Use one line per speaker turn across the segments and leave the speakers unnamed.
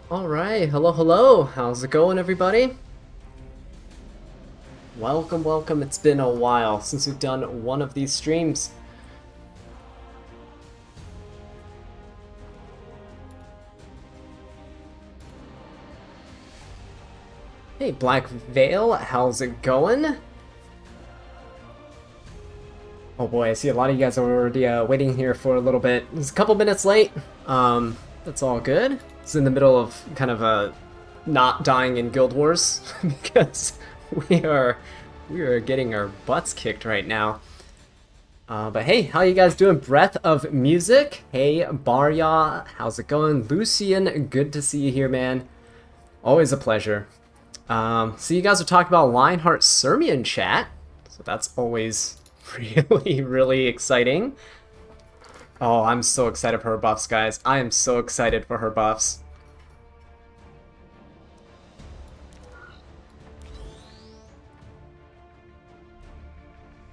Alright, hello, hello. How's it going, everybody? Welcome, welcome. It's been a while since we've done one of these streams. Hey, Black Veil, how's it going? Oh boy, I see a lot of you guys are already waiting here for a little bit. It's a couple minutes late. That's all good. It's in the middle of kind of a not dying in Guild Wars because we are getting our butts kicked right now. But hey, how you guys doing? Breath of Music. Hey, Barya, how's it going? Lucian, good to see you here, man. Always a pleasure. So you guys are talking about Lionheart Sermian chat, so that's always really exciting. Oh, I'm so excited for her buffs, guys. I am so excited for her buffs.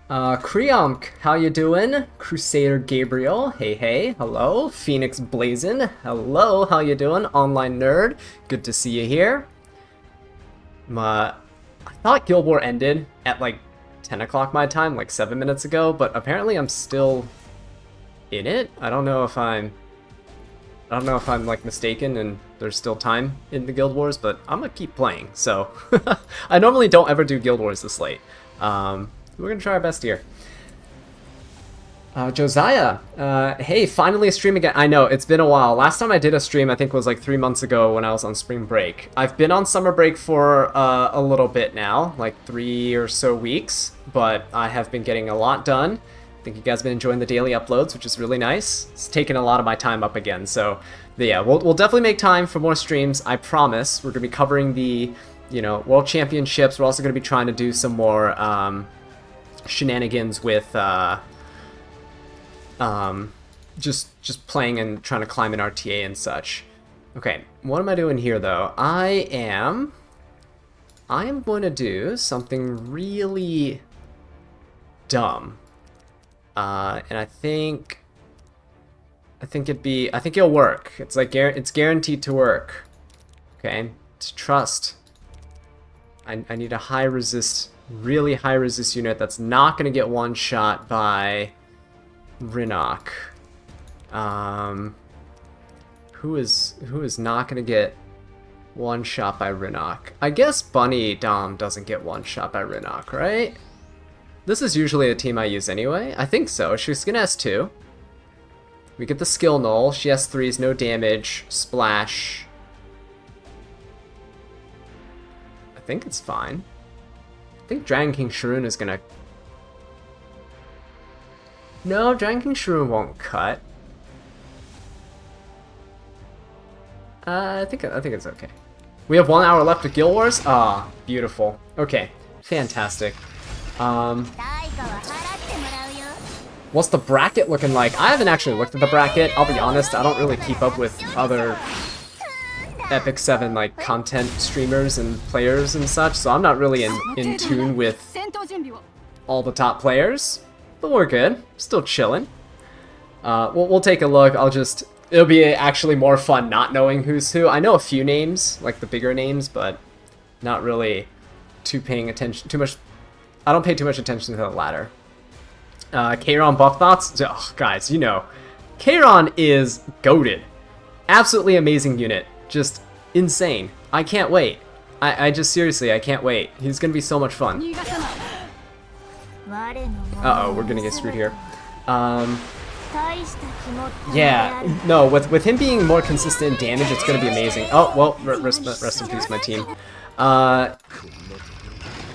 Kriomk, how you doing? Crusader Gabriel, hey, hello. Phoenix Blazin, hello, how you doing? Online Nerd, good to see you here. I thought Guild War ended at like 10 o'clock my time, like 7 minutes ago, but apparently I'm still in it. I don't know if I'm like mistaken and there's still time in the Guild Wars, but I'm gonna keep playing. So I normally don't ever do Guild Wars this late. We're gonna try our best here. Josiah, hey, finally a stream again. I know, it's been a while. Last time I did a stream, I think was like 3 months ago when I was on spring break. I've been on summer break for a little bit now, like 3 or so weeks, but I have been getting a lot done. I think you guys have been enjoying the daily uploads, which is really nice. It's taken a lot of my time up again, so yeah, we'll definitely make time for more streams, I promise. We're going to be covering the, World Championships. We're also going to be trying to do some more shenanigans with just playing and trying to climb an RTA and such. Okay, what am I doing here though? I am going to do something really dumb. And I think it'll work. It's like it's guaranteed to work. Okay, to trust. I need a high resist, really high resist unit that's not going to get one shot by Rinnock. Who is not going to get one shot by Rinnock? I guess Bunny Dom doesn't get one shot by Rinnock, right? This is usually a team I use anyway. I think so. She's gonna S2. We get the skill null. She S3s, no damage, splash. I think it's fine. I think Dragon King Shirun is gonna... No, Dragon King Shirun won't cut. I think it's okay. We have 1 hour left of Guild Wars? Ah, beautiful. Okay, fantastic. What's the bracket looking like? I haven't actually looked at the bracket. I'll be honest, I don't really keep up with other Epic 7 like content streamers and players and such, so I'm not really in tune with all the top players. But we're good. Still chilling. We'll take a look. It'll be actually more fun not knowing who's who. I know a few names, like the bigger names, but not really paying attention too much. I don't pay too much attention to the latter. Kiron buff thoughts? Oh, guys, Kiron is goated. Absolutely amazing unit. Just insane. I can't wait. I just seriously, I can't wait. He's gonna be so much fun. Uh-oh, we're gonna get screwed here. Yeah, no, with him being more consistent in damage, it's gonna be amazing. Oh, well, rest in peace, my team.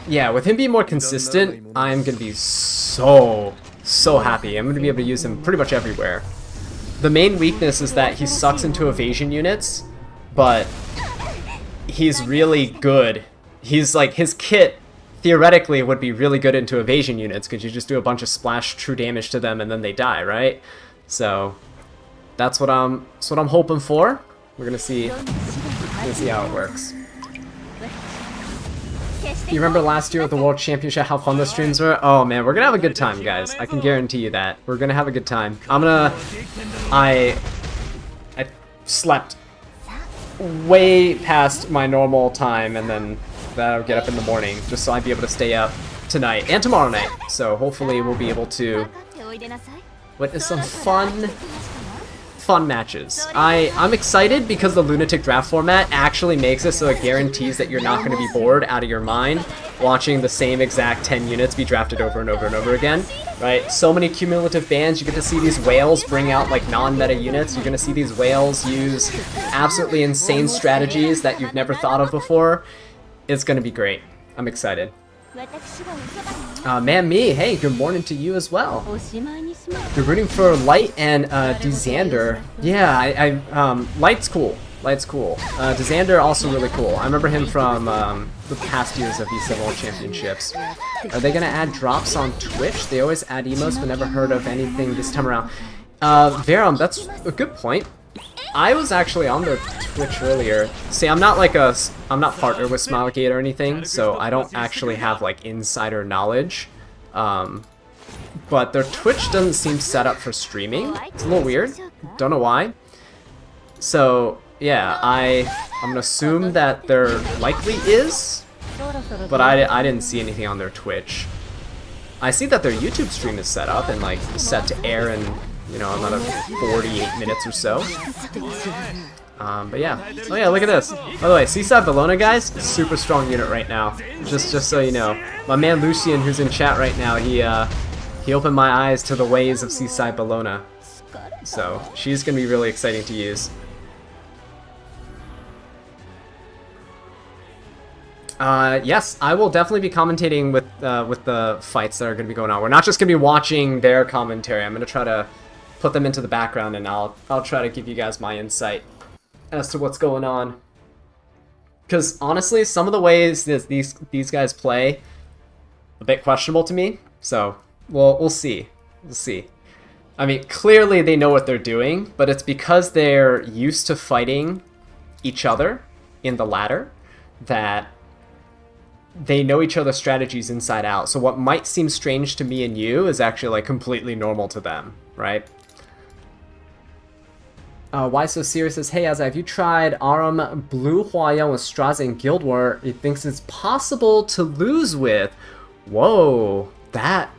Yeah, with him being more consistent, I'm gonna be so happy. I'm gonna be able to use him pretty much everywhere. The main weakness is that he sucks into evasion units, but he's really good. He's like, his kit theoretically would be really good into evasion units because you just do a bunch of splash true damage to them and then they die, right? So that's what I'm hoping for. We're gonna see how it works. You remember last year at the World Championship how fun the streams were? Oh man, we're gonna have a good time, guys. I can guarantee you that. We're gonna have a good time. I slept way past my normal time, and then I'll get up in the morning, just so I'd be able to stay up tonight and tomorrow night. So hopefully we'll be able to witness some fun matches. I'm excited because the Lunatic Draft format actually makes it so it guarantees that you're not going to be bored out of your mind watching the same exact 10 units be drafted over and over and over again, right? So many cumulative bans, you get to see these whales bring out like non-meta units, you're going to see these whales use absolutely insane strategies that you've never thought of before. It's going to be great. I'm excited. Man, me, hey, good morning to you as well. You're rooting for Light and Dzander. Yeah, Light's cool. Light's cool. Dzander also really cool. I remember him from the past years of E7WC championships. Are they gonna add drops on Twitch? They always add emotes, but never heard of anything this time around. Verum, that's a good point. I was actually on their Twitch earlier. See, I'm not partnered with Smilegate or anything, so I don't actually have like insider knowledge. But their Twitch doesn't seem set up for streaming. It's a little weird. Don't know why. So yeah, I'm gonna assume that there likely is, but I didn't see anything on their Twitch. I see that their YouTube stream is set up and like set to air in, you know, another 48 minutes or so. But yeah. Oh yeah, look at this. By the way, E7WC, guys, super strong unit right now. Just so you know. My man Lucian, who's in chat right now, he opened my eyes to the ways of E7WC. So she's gonna be really exciting to use. Yes, I will definitely be commentating with the fights that are going to be going on. We're not just going to be watching their commentary. I'm going to try to put them into the background, and I'll try to give you guys my insight as to what's going on. Because honestly, some of the ways these guys play, a bit questionable to me. So we'll see. We'll see. I mean, clearly they know what they're doing, but it's because they're used to fighting each other in the ladder that they know each other's strategies inside out. So what might seem strange to me and you is actually like completely normal to them, right? Why So Serious says, hey Azza, have you tried Aram Blue Huayang with Straza in Guild War? He thinks it's possible to lose with. Whoa, that's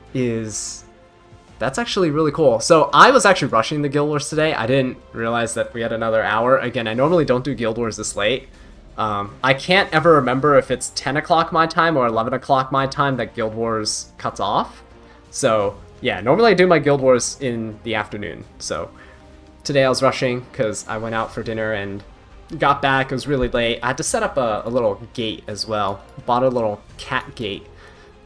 actually really cool. So I was actually rushing the Guild Wars today. I didn't realize that we had another hour. Again, I normally don't do Guild Wars this late. I can't ever remember if it's 10 o'clock my time or 11 o'clock my time that Guild Wars cuts off. So yeah, normally I do my Guild Wars in the afternoon. So today I was rushing because I went out for dinner and got back. It was really late. I had to set up a little gate as well. Bought a little cat gate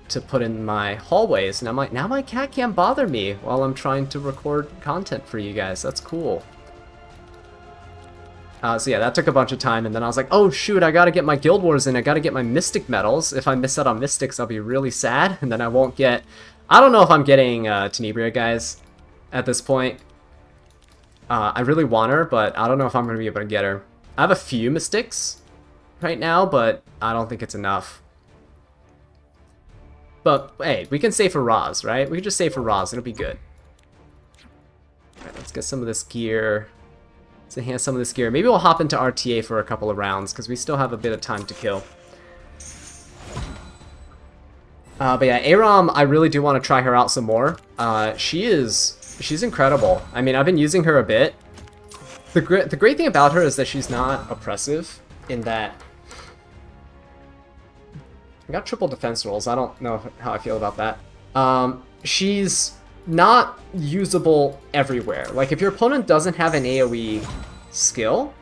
to put in my hallways. And I'm like, now my cat can't bother me while I'm trying to record content for you guys. That's cool. So yeah, that took a bunch of time, and then I was like, oh shoot, I gotta get my Guild Wars in, I gotta get my Mystic medals. If I miss out on Mystics, I'll be really sad, and then I won't get... I don't know if I'm getting Tenebria, guys, at this point. I really want her, but I don't know if I'm gonna be able to get her. I have a few Mystics right now, but I don't think it's enough. But hey, we can save for Roz, right? We can just save for Roz, it'll be good. Alright, let's get some of this gear. Let's enhance some of this gear. Maybe we'll hop into RTA for a couple of rounds, because we still have a bit of time to kill. But yeah, Aram, I really do want to try her out some more. She's incredible. I mean, I've been using her a bit. The great thing about her is that she's not oppressive, in that... I got triple defense rolls. I don't know how I feel about that. She's not usable everywhere. Like, if your opponent doesn't have an AoE skill,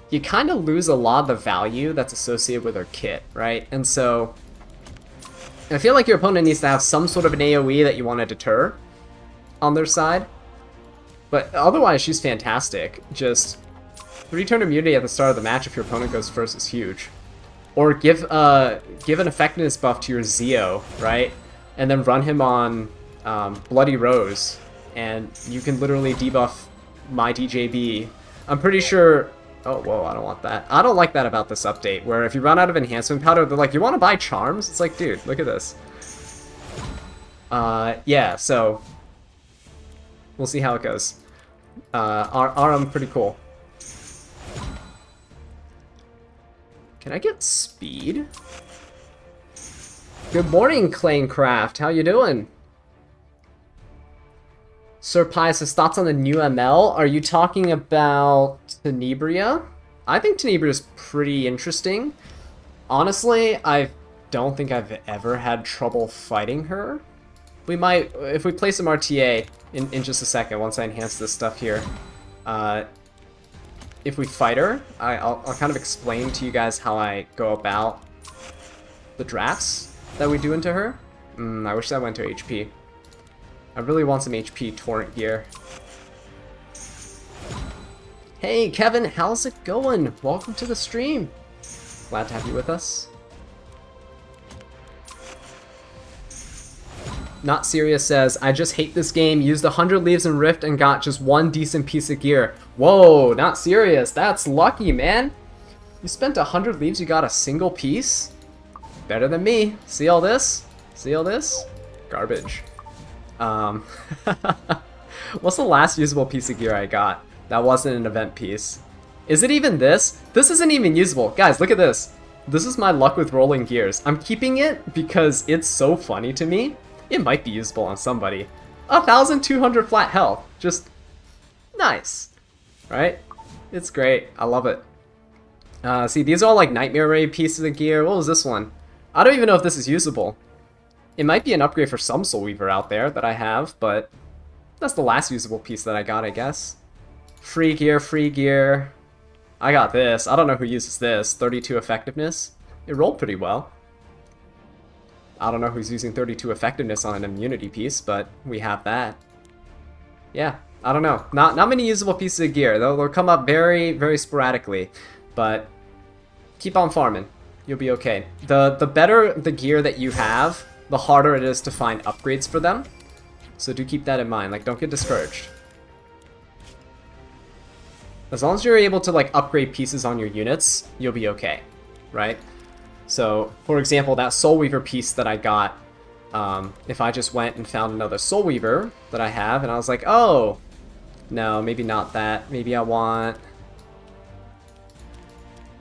you kind of lose a lot of the value that's associated with her kit, right? And so I feel like your opponent needs to have some sort of an AoE that you want to deter on their side. But otherwise, she's fantastic. Just 3-turn immunity at the start of the match if your opponent goes first is huge. Or give an effectiveness buff to your Zeo, right? And then run him on Bloody Rose, and you can literally debuff my DJB. I'm pretty sure... Oh, whoa, I don't want that. I don't like that about this update, where if you run out of enhancement powder, they're like, you want to buy charms? It's like, dude, look at this. Yeah, so... we'll see how it goes. Aram, pretty cool. Can I get speed? Good morning, Clanecraft. How you doing? Sir Pius' thoughts on the new ML? Are you talking about Tenebria? I think Tenebria is pretty interesting. Honestly, I don't think I've ever had trouble fighting her. We might, if we play some RTA in just a second, once I enhance this stuff here. If we fight her, I'll kind of explain to you guys how I go about the drafts that we do into her. I wish that went to HP. I really want some HP torrent gear. Hey Kevin, how's it going? Welcome to the stream. Glad to have you with us. Not Serious says, I just hate this game. Used 100 leaves in Rift and got just one decent piece of gear. Whoa, Not Serious. That's lucky, man. You spent 100 leaves, you got a single piece? Better than me. See all this? See all this? Garbage. What's the last usable piece of gear I got? That wasn't an event piece. Is it even this? This isn't even usable. Guys, look at this. This is my luck with rolling gears. I'm keeping it because it's so funny to me. It might be usable on somebody. 1,200 flat health. Just nice. Right? It's great. I love it. See, these are all like Nightmare Raid pieces of gear. What was this one? I don't even know if this is usable. It might be an upgrade for some Soul Weaver out there that I have, but that's the last usable piece that I got, I guess. Free gear, free gear. I got this. I don't know who uses this. 32 effectiveness. It rolled pretty well. I don't know who's using 32 effectiveness on an immunity piece, but we have that. Yeah, I don't know. Not many usable pieces of gear. They'll come up very, very sporadically, but keep on farming. You'll be okay. The better the gear that you have, the harder it is to find upgrades for them. So do keep that in mind. Like, don't get discouraged. As long as you're able to like upgrade pieces on your units, you'll be okay, right? So, for example, that Soul Weaver piece that I got, if I just went and found another Soul Weaver that I have, and I was like, oh, no, maybe not that. Maybe I want,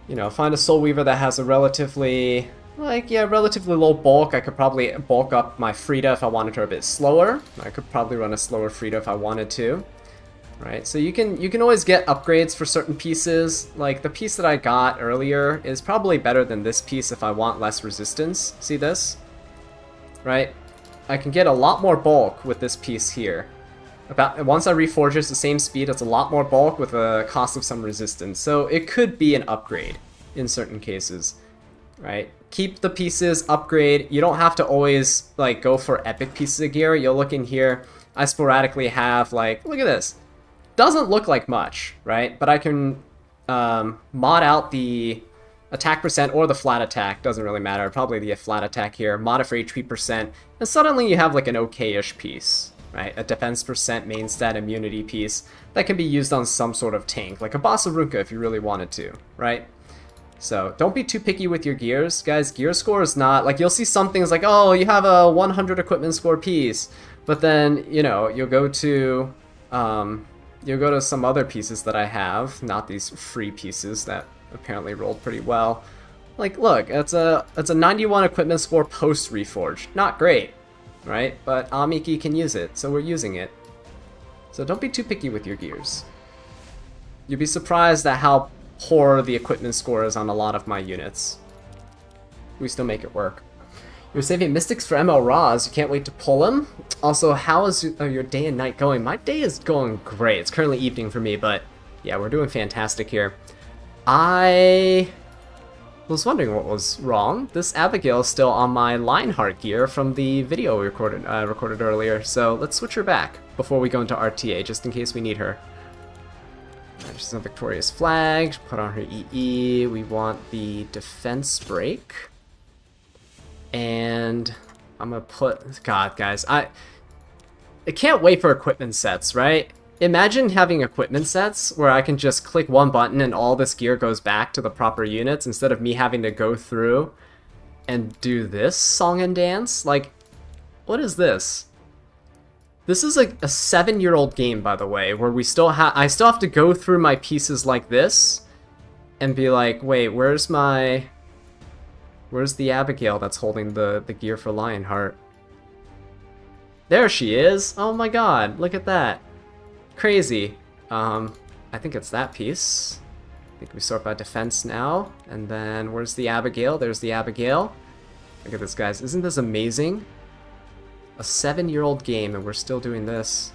you know, find a Soul Weaver that has a relatively, relatively low bulk. I could probably bulk up my Frida if I wanted her a bit slower. I could probably run a slower Frida if I wanted to. Right, so you can always get upgrades for certain pieces. Like the piece that I got earlier is probably better than this piece if I want less resistance. See this? Right? I can get a lot more bulk with this piece here. Once I reforge it's the same speed, it's a lot more bulk with a cost of some resistance. So it could be an upgrade in certain cases. Right? Keep the pieces, upgrade. You don't have to always like go for epic pieces of gear. You'll look in here. I sporadically have like, look at this. Doesn't look like much, right? But I can mod out the attack percent or the flat attack. Doesn't really matter. Probably the flat attack here. Mod it for HP percent. And suddenly you have like an okay-ish piece, right? A defense percent main stat immunity piece that can be used on some sort of tank, like a Boss of Ruka if you really wanted to, right? So don't be too picky with your gears. Guys, gear score is not... Like you'll see some things like, oh, you have a 100 equipment score piece. But then, you know, you'll go to some other pieces that I have, not these free pieces that apparently rolled pretty well. Like, look, it's a 91 equipment score post reforged. Not great, right? But Amiki can use it, so we're using it. So don't be too picky with your gears. You'd be surprised at how poor the equipment score is on a lot of my units. We still make it work. You're saving Mystics for ML Raws. You can't wait to pull him. Also, how is your day and night going? My day is going great. It's currently evening for me, but yeah, we're doing fantastic here. I was wondering what was wrong. This Abigail is still on my Lionheart gear from the video we recorded earlier, so let's switch her back before we go into RTA, just in case we need her. She's a victorious flag. Put on her EE. We want the defense break. And I'm gonna put... God, guys, I can't wait for equipment sets, right? Imagine having equipment sets where I can just click one button and all this gear goes back to the proper units instead of me having to go through and do this song and dance. Like, what is this? This is like a 7-year-old game, by the way, where I still have to go through my pieces like this and be like, wait, where's my Where's the Abigail that's holding the gear for Lionheart? There she is! Oh my god, look at that. Crazy. I think it's that piece. I think we sort by defense now. And then where's the Abigail? There's the Abigail. Look at this, guys. Isn't this amazing? A 7-year-old game and we're still doing this.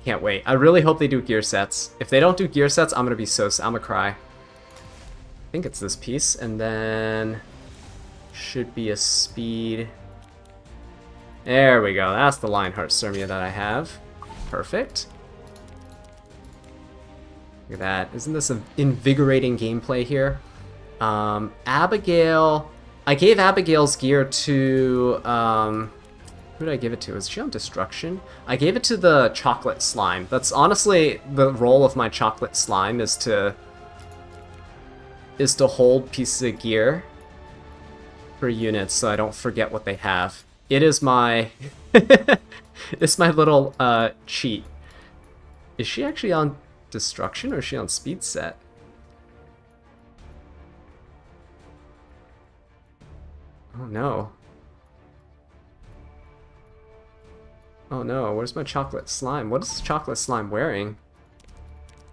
Can't wait. I really hope they do gear sets. If they don't do gear sets, I'm gonna be so sad. I'm gonna cry. I think it's this piece, and then should be a speed. There we go. That's the Lionheart Sirmia that I have. Perfect. Look at that. Isn't this an invigorating gameplay here? Abigail. I gave Abigail's gear to who did I give it to? Is she on Destruction? I gave it to the Chocolate Slime. That's honestly the role of my Chocolate Slime, is to hold pieces of gear for units so I don't forget what they have. It is my it's my little cheat. Is she actually on Destruction or is she on Speed Set? Oh no. Oh no, where's my Chocolate Slime? What is Chocolate Slime wearing?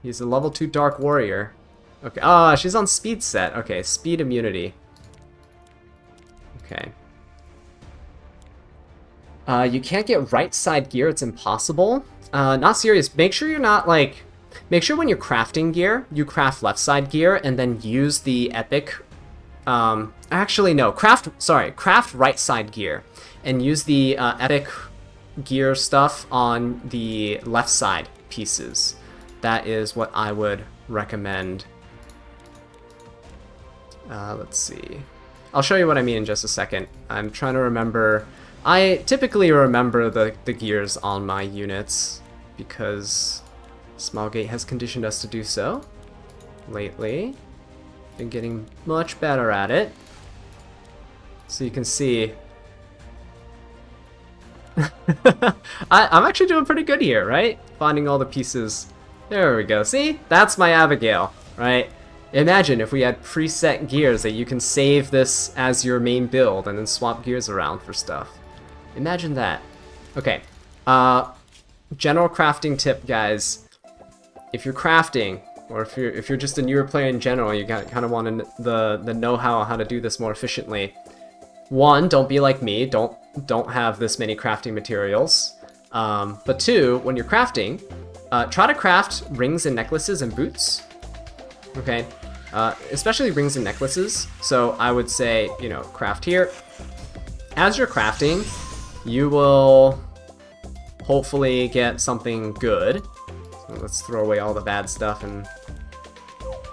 He's a level 2 Dark Warrior. Okay, ah, she's on Speed Set. Okay, Speed Immunity. Okay. You can't get right side gear, it's impossible. Not serious. Make sure you're not like... Make sure when you're crafting gear, you craft left side gear and then use the epic... actually no, craft right side gear and use the epic gear stuff on the left side pieces. That is what I would recommend. Let's see. I'll show you what I mean in just a second. I'm trying to remember. I typically remember the gears on my units because Smilegate has conditioned us to do so lately. Been getting much better at it. So you can see I'm actually doing pretty good here, right? Finding all the pieces. There we go. See? That's my Abigail, right? Imagine if we had preset gears that you can save this as your main build and then swap gears around for stuff. Imagine that. Okay. General crafting tip, guys. If you're crafting, or if you're just a newer player in general, you kind of want the know-how on how to do this more efficiently. One, don't be like me. Don't have this many crafting materials. But two, when you're crafting, try to craft rings and necklaces and boots. Okay, especially rings and necklaces. So I would say, you know, craft here. As you're crafting, you will hopefully get something good. So let's throw away all the bad stuff and...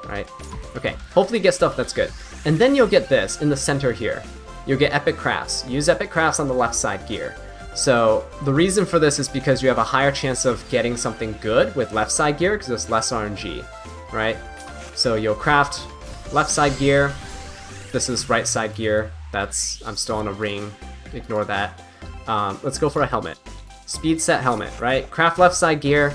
Right, okay, hopefully get stuff that's good. And then you'll get this in the center here. You'll get epic crafts. Use epic crafts on the left side gear. So the reason for this is because you have a higher chance of getting something good with left side gear because it's less RNG, right? So you'll craft left side gear. This is right side gear. I'm still on a ring. Ignore that. Let's go for a helmet. Speed set helmet, right? Craft left side gear.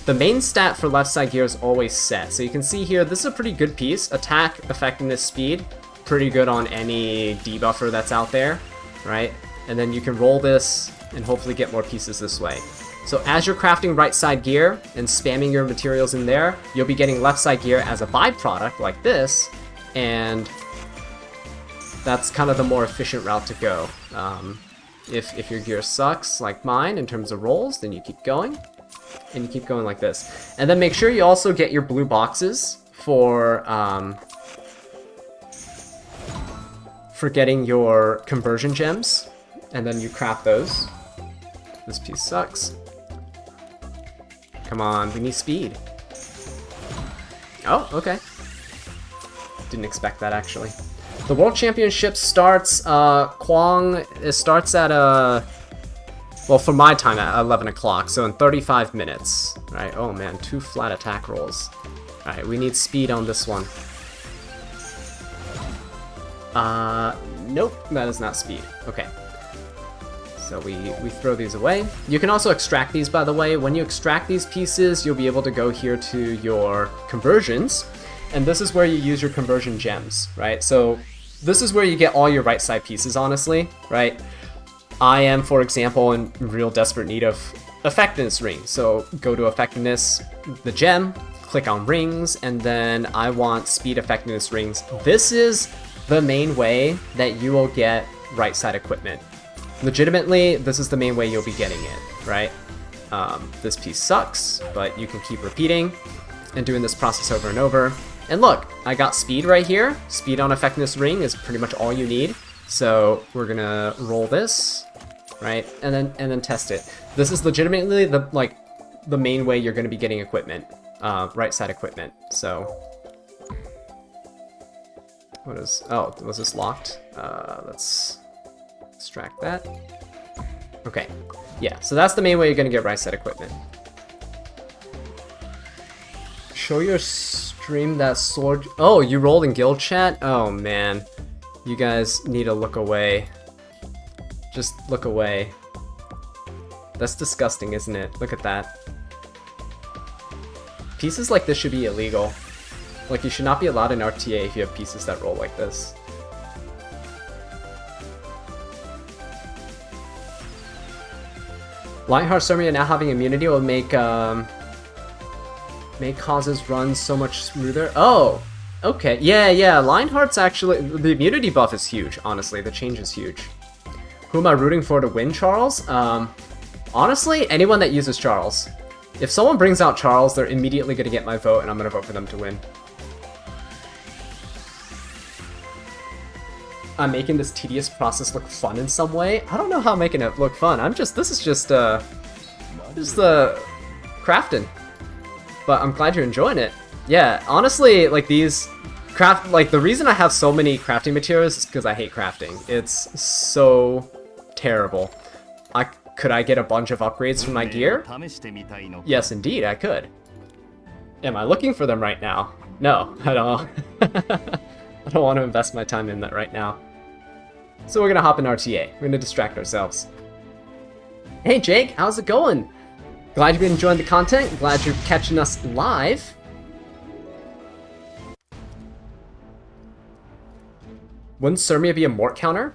The main stat for left side gear is always set. So you can see here, this is a pretty good piece. Attack, effectiveness, speed. Pretty good on any debuffer that's out there, right? And then you can roll this and hopefully get more pieces this way. So as you're crafting right side gear and spamming your materials in there, you'll be getting left side gear as a byproduct like this, and that's kind of the more efficient route to go. If your gear sucks like mine in terms of rolls, then you keep going, and you keep going like this. And then make sure you also get your blue boxes for getting your conversion gems, and then you craft those. This piece sucks. Come on, we need speed. Oh, okay. Didn't expect that, actually. The World Championship starts, Kwong, it starts at, well, for my time at 11 o'clock, so in 35 minutes. Right, oh man, 2 flat attack rolls. Alright, we need speed on this one. Nope, that is not speed. Okay. So we throw these away. You can also extract these, by the way. When you extract these pieces, you'll be able to go here to your conversions, and this is where you use your conversion gems, right? So this is where you get all your right side pieces, honestly, right? I am, for example, in real desperate need of effectiveness rings. So go to effectiveness, the gem, click on rings, and then I want speed effectiveness rings. This is the main way that you will get right side equipment. Legitimately, this is the main way you'll be getting it, right? This piece sucks, but you can keep repeating and doing this process over and over. And look, I got speed right here. Speed on effectiveness ring is pretty much all you need. So we're gonna roll this, right? And then test it. This is legitimately the main way you're gonna be getting equipment, right side equipment. So what is? Oh, was this locked? Let's extract that. Okay, yeah. So that's the main way you're gonna get right side equipment. Show your stream that sword. Oh, you rolled in guild chat? Oh man. You guys need to look away. Just look away. That's disgusting, isn't it? Look at that. Pieces like this should be illegal. Like, you should not be allowed in RTA if you have pieces that roll like this. Lionheart Surmia now having immunity will make causes run so much smoother. Oh, okay. Yeah. Lionheart's actually... The immunity buff is huge, honestly. The change is huge. Who am I rooting for to win, Charles? Honestly, anyone that uses Charles. If someone brings out Charles, they're immediately going to get my vote, and I'm going to vote for them to win. I'm making this tedious process look fun in some way. I don't know how I'm making it look fun. This is just crafting. But I'm glad you're enjoying it. Yeah, honestly, like these the reason I have so many crafting materials is because I hate crafting. It's so terrible. Could I get a bunch of upgrades from my gear? Yes, indeed, I could. Am I looking for them right now? No, I don't. I don't want to invest my time in that right now. So we're gonna hop in RTA. We're gonna distract ourselves. Hey Jake, how's it going? Glad you've been enjoying the content. Glad you're catching us live. Wouldn't Surmia be a mort counter?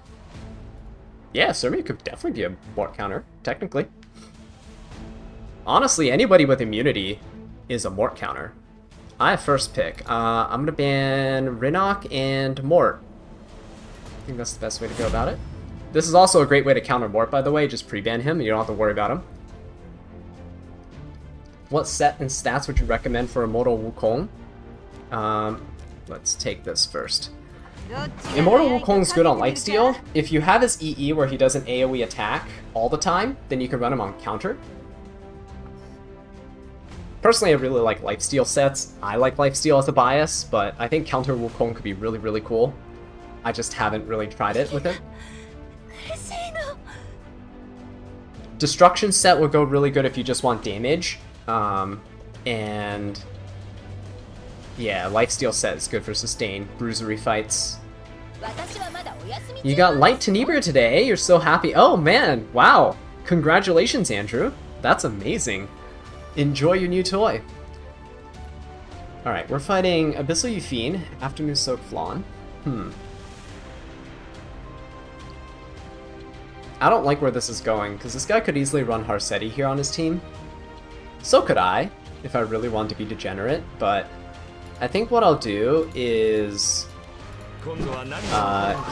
Yeah, Surmia could definitely be a mort counter, technically. Honestly, anybody with immunity is a mort counter. I have first pick. I'm gonna ban Rinnock and Mort. I think that's the best way to go about it. This is also a great way to counter Mort, by the way. Just pre-ban him, you don't have to worry about him. What set and stats would you recommend for Immortal Wukong? Let's take this first. Immortal Wukong's good on lifesteal. If you have his EE where he doesn't AoE attack all the time, then you can run him on counter. Personally, I really like lifesteal sets. I like lifesteal as a bias, but I think counter Wukong could be really, really cool. I just haven't really tried it with him. Destruction set would go really good if you just want damage. And yeah, lifesteal set is good for sustain, bruisery fights. You got light Tenebria today, you're so happy. Oh man, wow. Congratulations, Andrew. That's amazing. Enjoy your new toy. Alright, we're fighting Abyssal Euphine, Aftermoon Soak Flan. I don't like where this is going, because this guy could easily run Harsetti here on his team. So could I, if I really want to be degenerate, but I think what I'll do is...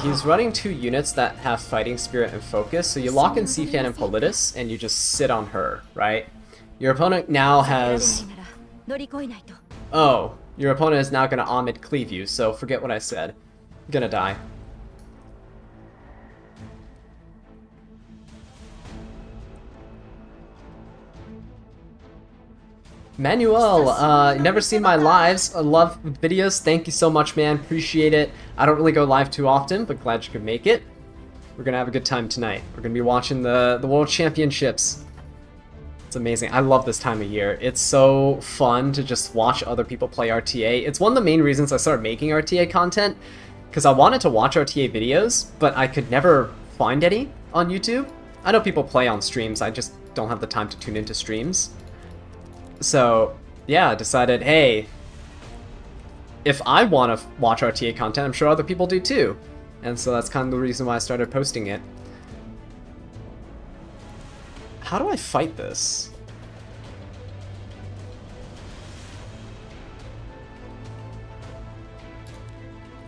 he's running 2 units that have Fighting Spirit and Focus, so you lock in Cfan and Politis, and you just sit on her, right? Your opponent now has... Oh, your opponent is now going to Ahmed cleave you, so forget what I said. I'm gonna die. Manuel, never seen my lives. I love videos. Thank you so much, man. Appreciate it. I don't really go live too often, but glad you could make it. We're gonna have a good time tonight. We're gonna be watching the World Championships. It's amazing. I love this time of year. It's so fun to just watch other people play RTA. It's one of the main reasons I started making RTA content, because I wanted to watch RTA videos, but I could never find any on YouTube. I know people play on streams, I just don't have the time to tune into streams. So, yeah, I decided, hey, if I want to watch RTA content, I'm sure other people do too. And so that's kind of the reason why I started posting it. How do I fight this?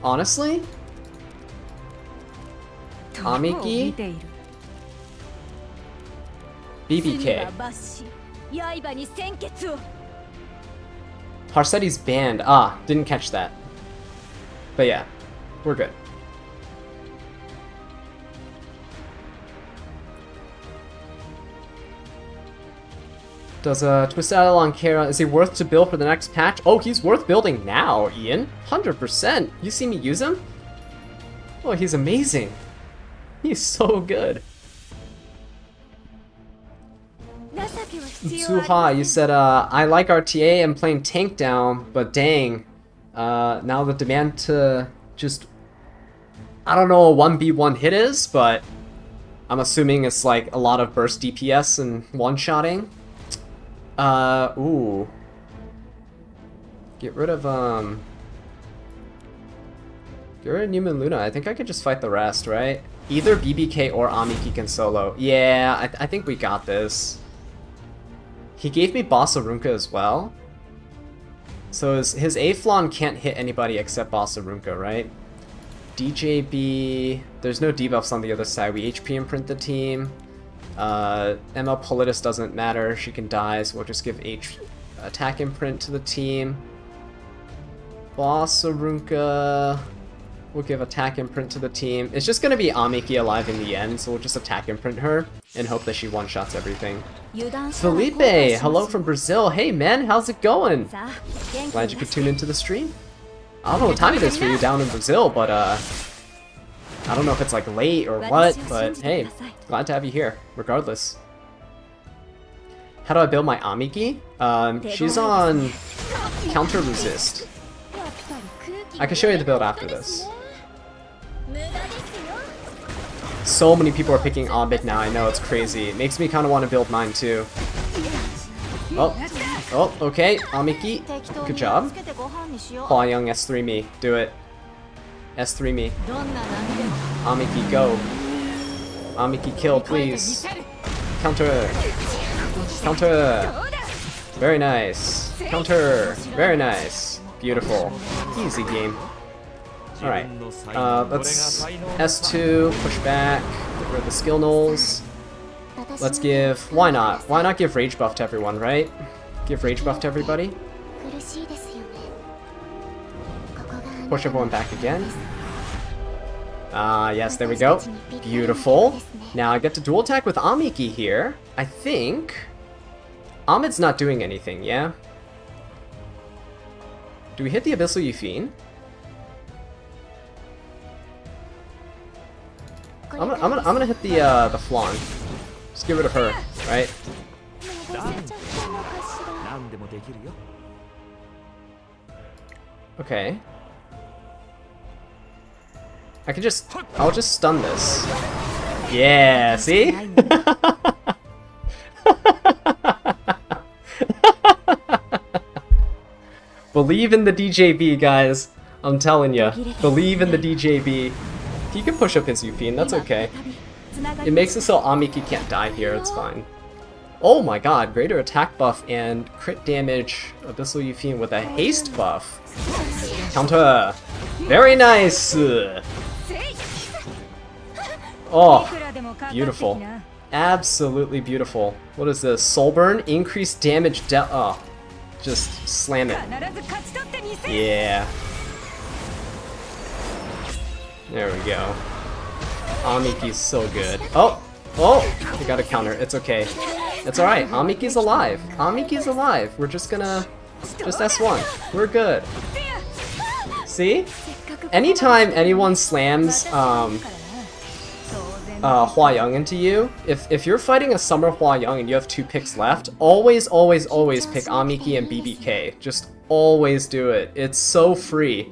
Honestly? Amiki? BBK. Harseti's banned. Ah, didn't catch that. But yeah, we're good. Does Twisted Idol on Kiron, is he worth to build for the next patch? Oh, he's worth building now, Ian. 100%. You see me use him? Oh, he's amazing. He's so good. Tsuha, you said, I like RTA and playing tank down, but dang, now the demand to just, I don't know what a 1v1 hit is, but I'm assuming it's like a lot of burst DPS and one-shotting. Ooh. Get rid of Newman Luna. I think I could just fight the rest, right? Either BBK or Amiki can solo. Yeah, I think we got this. He gave me Bossa Runka as well. So his A-Flon can't hit anybody except Bossa Runka, right? DJB... There's no debuffs on the other side. We HP imprint the team. ML Politis doesn't matter. She can die, so we'll just give attack imprint to the team. Bossa Runka... We'll give attack imprint to the team. It's just gonna be Amiki alive in the end, so we'll just attack imprint her and hope that she one-shots everything. Felipe, hello from Brazil. Hey man, how's it going? Glad you could tune into the stream. I don't know what time it is for you down in Brazil, but I don't know if it's like late or what, but hey, glad to have you here, regardless. How do I build my Amiki? She's on counter resist. I can show you the build after this. So many people are picking Orbit now, I know, it's crazy. It makes me kind of want to build mine too. Oh, okay, Amiki, good job. Hua Young S3 me, do it. S3 me. Amiki, go. Amiki, kill, please. Counter. Counter. Very nice. Counter. Very nice. Beautiful. Easy game. Alright. Let's S2, push back, get rid of the skill nulls. Let's give... Why not? Why not give rage buff to everyone, right? Give rage buff to everybody. Push everyone back again. Yes, there we go. Beautiful. Now I get to dual attack with Amiki here. I think... Ahmed's not doing anything, yeah? Do we hit the Abyssal Yufine? I'm gonna hit the Flan. Just get rid of her, right? Okay. I'll just stun this. Yeah, see? Believe in the DJB, guys. I'm telling ya. Believe in the DJB. He can push up his Yufine, that's okay. It makes it so Amiki can't die here, it's fine. Oh my god, greater attack buff and crit damage Abyssal Yufine with a haste buff. Counter! Very nice! Oh, beautiful. Absolutely beautiful. What is this? Soul Burn? Increased damage oh. Just slam it. Yeah. There we go. Amiki's so good. Oh! Oh! We got a counter. It's okay. It's alright. Amiki's alive. Amiki's alive. We're just gonna... Just S1. We're good. See? Anytime anyone slams, Hua Young into you, if you're fighting a Summer Hua Young and you have 2 picks left, always pick Amiki and BBK. Just always do it. It's so free.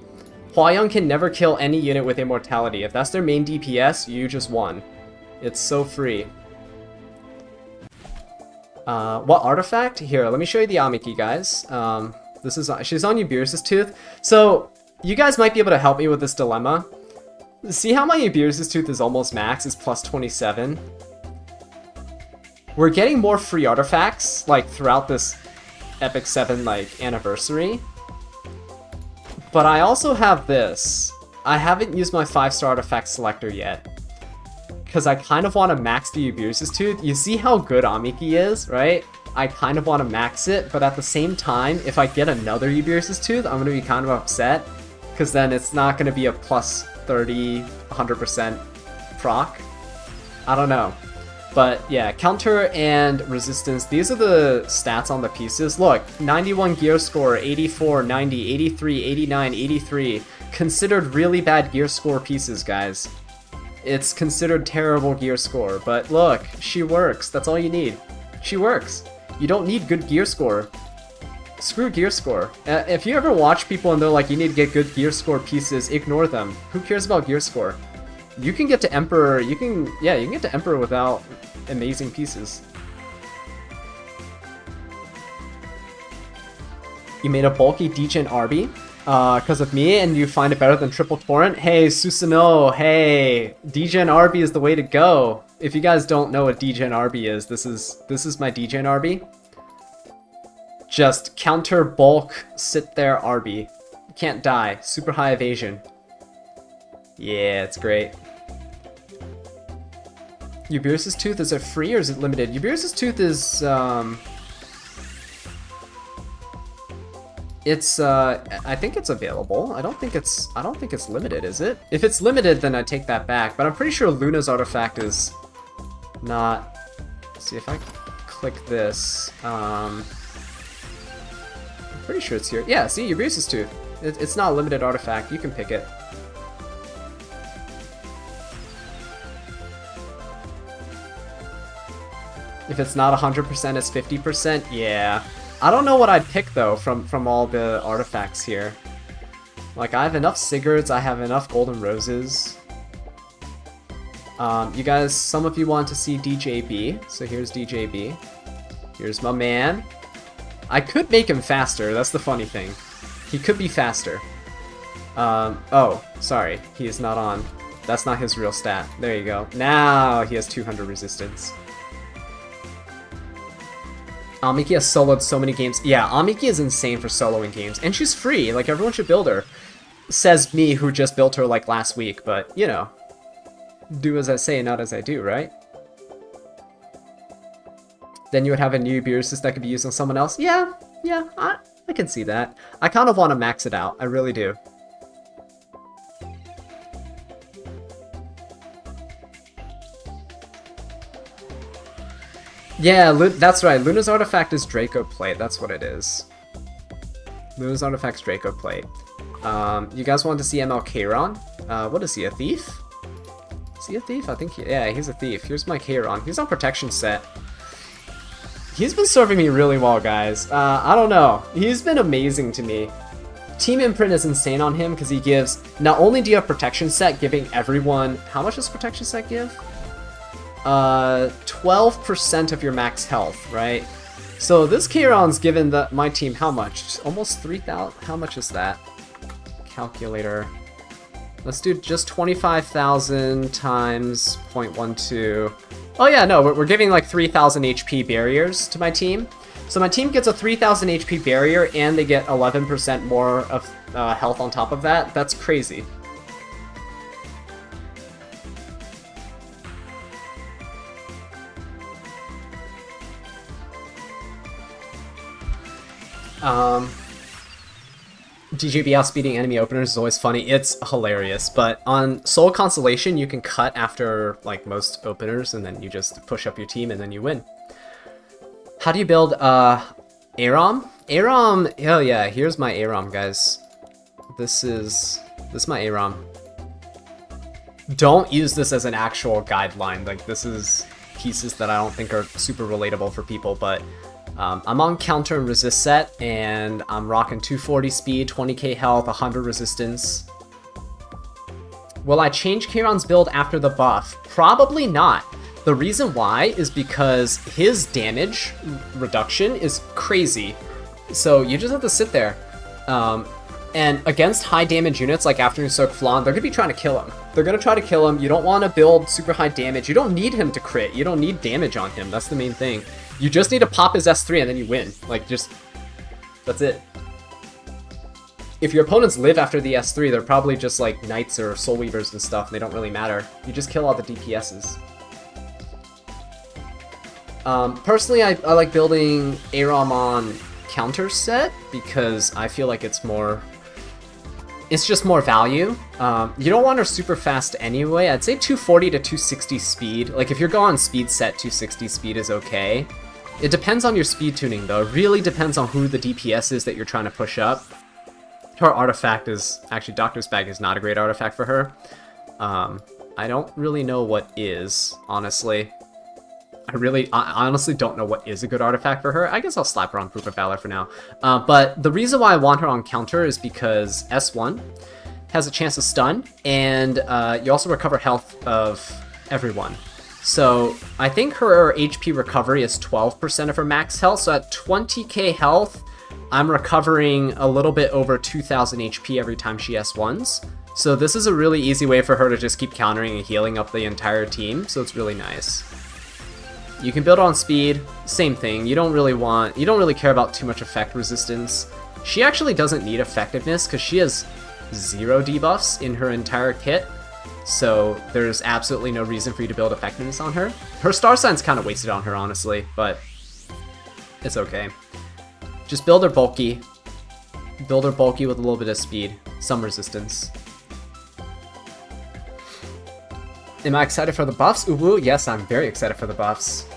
Hua Young can never kill any unit with immortality. If that's their main DPS, you just won. It's so free. What artifact? Here, let me show you the Amiki, guys. She's on Eubiris' Tooth. So, you guys might be able to help me with this dilemma. See how my Ebeer's Tooth is almost max, is plus 27? We're getting more free artifacts, like, throughout this Epic 7, like, anniversary. But I also have this. I haven't used my 5-star artifact selector yet. Because I kind of want to max the Ebeer's Tooth. You see how good Amiki is, right? I kind of want to max it, but at the same time, if I get another Ebeer's Tooth, I'm going to be kind of upset. Because then it's not going to be a plus 30, 100% proc. I don't know. But yeah, counter and resistance, these are the stats on the pieces. Look, 91 gear score, 84, 90, 83, 89, 83. Considered really bad gear score pieces, guys. It's considered terrible gear score, but look, she works. That's all you need. She works. You don't need good gear score. Screw gear score. If you ever watch people and they're like, you need to get good gear score pieces, ignore them. Who cares about gear score? You can get to Emperor, you can get to Emperor without amazing pieces. You made a bulky Degen Arby because of me, and you find it better than Triple Torrent? Hey, Susanoo, hey, Degen Arby is the way to go. If you guys don't know what Degen Arby is, this is my Degen Arby. Just counter bulk, sit there Arby. You can't die. Super high evasion. Yeah, it's great. Ebeer's Tooth, is it free or is it limited? Ebeer's Tooth is, it's, I think it's available. I don't think it's limited, is it? If it's limited, then I take that back, but I'm pretty sure Luna's artifact is not... Let's see if I click this, I'm pretty sure it's here. Yeah, see, Ebeer's Tooth. It's not a limited artifact, you can pick it. If it's not 100%, it's 50%? Yeah. I don't know what I'd pick, though, from all the artifacts here. Like, I have enough Sigurds, I have enough Golden Roses. You guys, some of you want to see DJB, so here's DJB. Here's my man. I could make him faster, that's the funny thing. He could be faster. Oh, sorry, he is not on. That's not his real stat. There you go. Now he has 200 resistance. Amiki has soloed so many games. Yeah, Amiki is insane for soloing games. And she's free, like everyone should build her. Says me, who just built her like last week, but, you know. Do as I say, not as I do, right? Then you would have a new Ebeer's that could be used on someone else. Yeah, I can see that. I kind of want to max it out, I really do. Yeah, that's right. Luna's artifact is Draco Plate. That's what it is. Luna's artifact's Draco Plate. You guys want to see ML Kiron? What is he, a thief? Is he a thief? I think yeah, he's a thief. Here's my Kiron. He's on protection set. He's been serving me really well, guys. I don't know. He's been amazing to me. Team Imprint is insane on him because he gives... Not only do you have protection set giving everyone... How much does protection set give? 12% of your max health, right? So this Kiron's given my team how much? Almost 3,000? How much is that? Calculator. Let's do just 25,000 times 0.12. Oh yeah, no, we're giving like 3,000 HP barriers to my team. So my team gets a 3,000 HP barrier and they get 11% more of health on top of that. That's crazy. DJB outspeeding enemy openers is always funny. It's hilarious, but on Soul Constellation you can cut after like most openers and then you just push up your team and then you win. How do you build Aram? Aram, hell yeah, here's my Aram, guys. This is my Aram. Don't use this as an actual guideline. Like, this is pieces that I don't think are super relatable for people, but I'm on counter and resist set, and I'm rocking 240 speed, 20k health, 100 resistance. Will I change Kiron's build after the buff? Probably not. The reason why is because his damage reduction is crazy. So you just have to sit there. And against high damage units like Afternoon Soak Flan, they're going to be trying to kill him. They're gonna try to kill him. You don't want to build super high damage. You don't need him to crit. You don't need damage on him. That's the main thing. You just need to pop his S3 and then you win. Like, just... That's it. If your opponents live after the S3, they're probably just like Knights or Soul Weavers and stuff, and they don't really matter. You just kill all the DPSs. Personally, I like building Aram on counter set because I feel like it's more... It's just more value. You don't want her super fast anyway. I'd say 240 to 260 speed. Like, if you're going speed set, 260 speed is okay. It depends on your speed tuning, though. It really depends on who the DPS is that you're trying to push up. Her artifact is... Actually, Doctor's Bag is not a great artifact for her. I don't really know what is, honestly. I honestly don't know what is a good artifact for her. I guess I'll slap her on Proof of Valor for now. But the reason why I want her on counter is because S1 has a chance to stun, and you also recover health of everyone. So I think her HP recovery is 12% of her max health, so at 20k health, I'm recovering a little bit over 2000 HP every time she S1s. So this is a really easy way for her to just keep countering and healing up the entire team, so it's really nice. You can build on speed, same thing. You don't really care about too much effect resistance. She actually doesn't need effectiveness because she has 0 debuffs in her entire kit. So there's absolutely no reason for you to build effectiveness on her. Her star sign's kind of wasted on her, honestly, but it's okay. Just build her bulky. Build her bulky with a little bit of speed, some resistance. Am I excited for the buffs? Ooh, yes, I'm very excited for the buffs.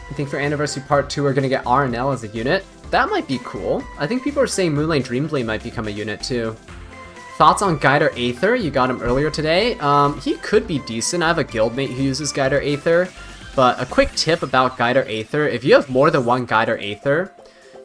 I think for Anniversary Part 2 we're going to get RNL as a unit. That might be cool. I think people are saying Moonlight Dreamblade might become a unit too. Thoughts on Guider Aether? You got him earlier today. He could be decent. I have a guildmate who uses Guider Aether. But a quick tip about Guider Aether, if you have more than one Guider Aether,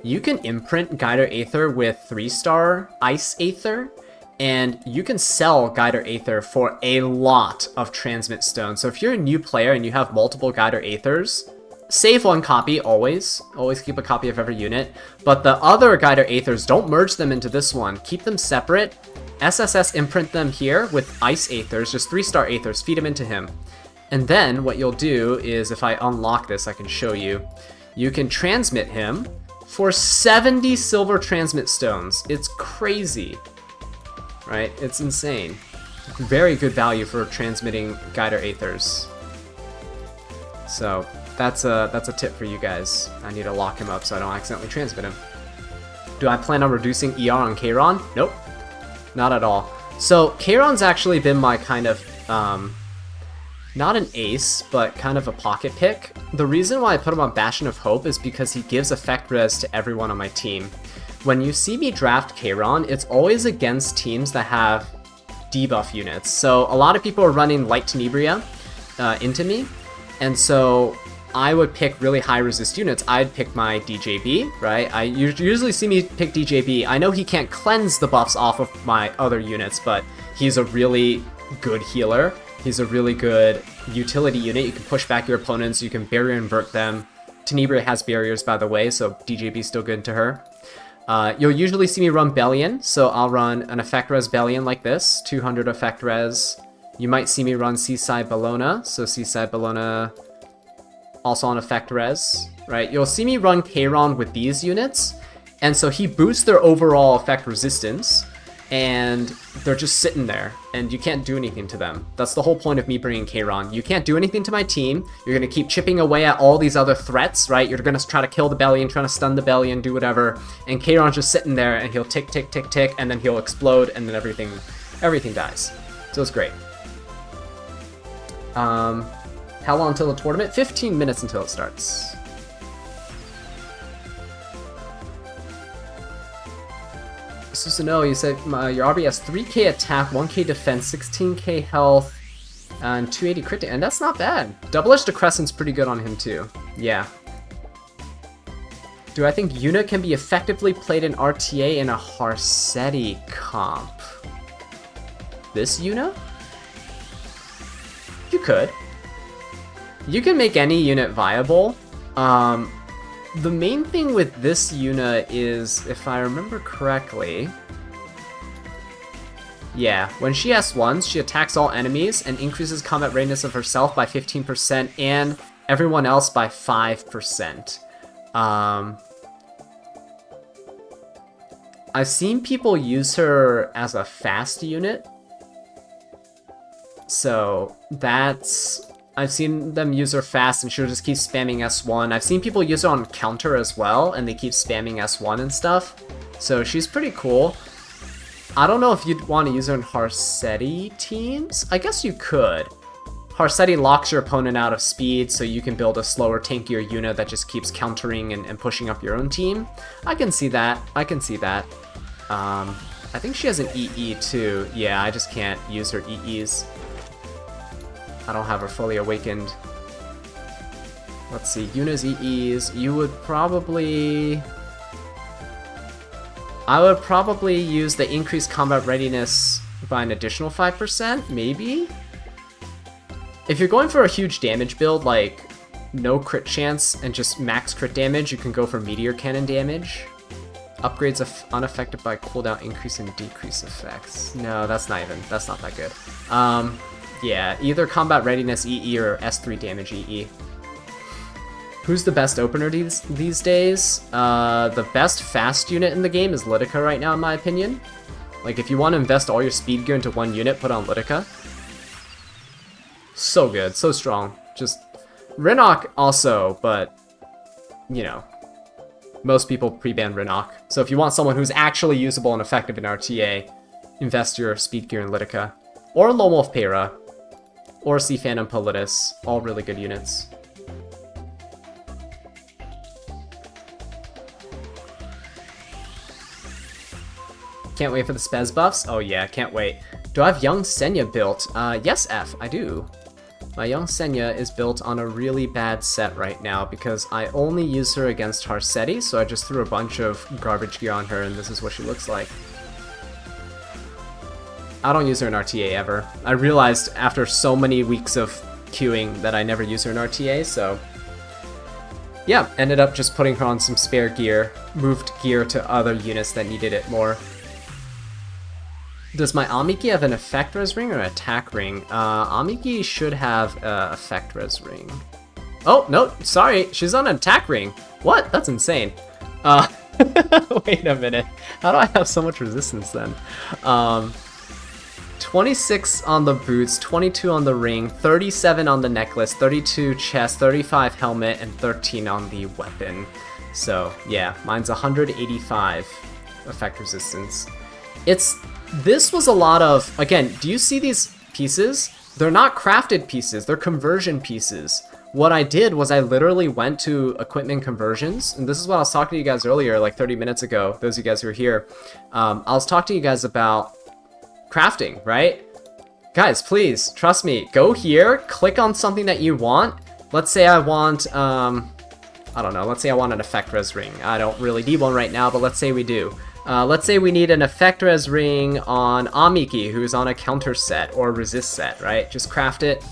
you can imprint Guider Aether with 3-star Ice Aether. And you can sell Guider Aether for a lot of Transmit Stones. So if you're a new player and you have multiple Guider Aethers, save one copy, always. Always keep a copy of every unit. But the other Guider Aethers, don't merge them into this one. Keep them separate. SSS imprint them here with Ice Aethers, just 3-star Aethers, feed them into him. And then what you'll do is, if I unlock this, I can show you. You can transmit him for 70 silver Transmit Stones. It's crazy. Right? It's insane. Very good value for transmitting Guider Aethers. So that's a tip for you guys. I need to lock him up so I don't accidentally transmit him. Do I plan on reducing ER on Kiron? Nope. Not at all. So Kiron's actually been my kind of, not an ace, but kind of a pocket pick. The reason why I put him on Bastion of Hope is because he gives effect res to everyone on my team. When you see me draft Kiron, it's always against teams that have debuff units. So a lot of people are running Light Tenebria into me, and so I would pick really high resist units. I'd pick my DJB, right? You usually see me pick DJB. I know he can't cleanse the buffs off of my other units, but he's a really good healer. He's a really good utility unit. You can push back your opponents, you can barrier invert them. Tenebria has barriers, by the way, so DJB's still good to her. You'll usually see me run Bellion, so I'll run an effect res Bellion like this, 200 effect res. You might see me run Seaside Bellona, so Seaside Bellona also on effect res, right? You'll see me run Kiron with these units, and so he boosts their overall effect resistance, and they're just sitting there, and you can't do anything to them. That's the whole point of me bringing Kiron. You can't do anything to my team. You're going to keep chipping away at all these other threats, right? You're going to try to kill the Bellion, trying to stun the Bellion, do whatever, and Kiron's just sitting there, and he'll tick, tick, tick, tick, and then he'll explode, and then everything dies. So it's great. How long until the tournament? 15 minutes until it starts. Susano, you said your RB has 3k attack, 1k defense, 16k health, and 280 crit, and that's not bad. Double-edged Decrescent's pretty good on him too. Yeah. Do I think Yuna can be effectively played in RTA in a Harsetti comp? This Yuna? You could. You can make any unit viable. The main thing with this Yuna is, if I remember correctly, Yeah, when she S1s, she attacks all enemies and increases combat readiness of herself by 15% and everyone else by 5%. I've seen people use her as a fast unit. So that's... I've seen them use her fast and she'll just keep spamming S1. I've seen people use her on counter as well and they keep spamming S1 and stuff. So she's pretty cool. I don't know if you'd want to use her in Harsetti teams. I guess you could. Harsetti locks your opponent out of speed, so you can build a slower, tankier unit that just keeps countering and pushing up your own team. I can see that. I can see that. I think she has an EE too. Yeah, I just can't use her EEs. I don't have her fully awakened. Let's see, Yuna's EEs. You would probably... I would probably use the increased combat readiness by an additional 5%, maybe? If you're going for a huge damage build, like no crit chance and just max crit damage, you can go for meteor cannon damage. Upgrades unaffected by cooldown increase and decrease effects. No, that's not that good. Yeah, either combat readiness EE or S3 damage EE. Who's the best opener these days? The best fast unit in the game is Lidica right now, in my opinion. Like, if you want to invest all your speed gear into one unit, put on Lidica. So good, so strong. Just... Rinnock also, but... You know. Most people pre-ban Rinnock. So if you want someone who's actually usable and effective in RTA, invest your speed gear in Lidica. Or Lone Wolf Pera. Or Sea Phantom Politis. All really good units. Can't wait for the Spez buffs? Oh yeah, can't wait. Do I have Young Senya built? Yes, F, I do. My Young Senya is built on a really bad set right now because I only use her against Harsetti, so I just threw a bunch of garbage gear on her and this is what she looks like. I don't use her in RTA ever. I realized after so many weeks of queuing that I never use her in RTA, so... Yeah, ended up just putting her on some spare gear, moved gear to other units that needed it more. Does my Amiki have an effect res ring or an attack ring? Amiki should have an effect res ring. Oh, no, sorry, she's on an attack ring. What? That's insane. Wait a minute. How do I have so much resistance then? 26 on the boots, 22 on the ring, 37 on the necklace, 32 chest, 35 helmet, and 13 on the weapon. So, yeah, mine's 185 effect resistance. This was a lot of, again, do you see these pieces? They're not crafted pieces, they're conversion pieces. What I did was I literally went to equipment conversions, and this is what I was talking to you guys earlier, like 30 minutes ago, those of you guys who are here. I was talking to you guys about crafting, right? Guys, please, trust me, go here, click on something that you want. Let's say I want, I don't know, let's say I want an effect res ring. I don't really need one right now, but let's say we do. Let's say we need an effect res ring on Amiki, who's on a counter set or resist set, right? Just craft it,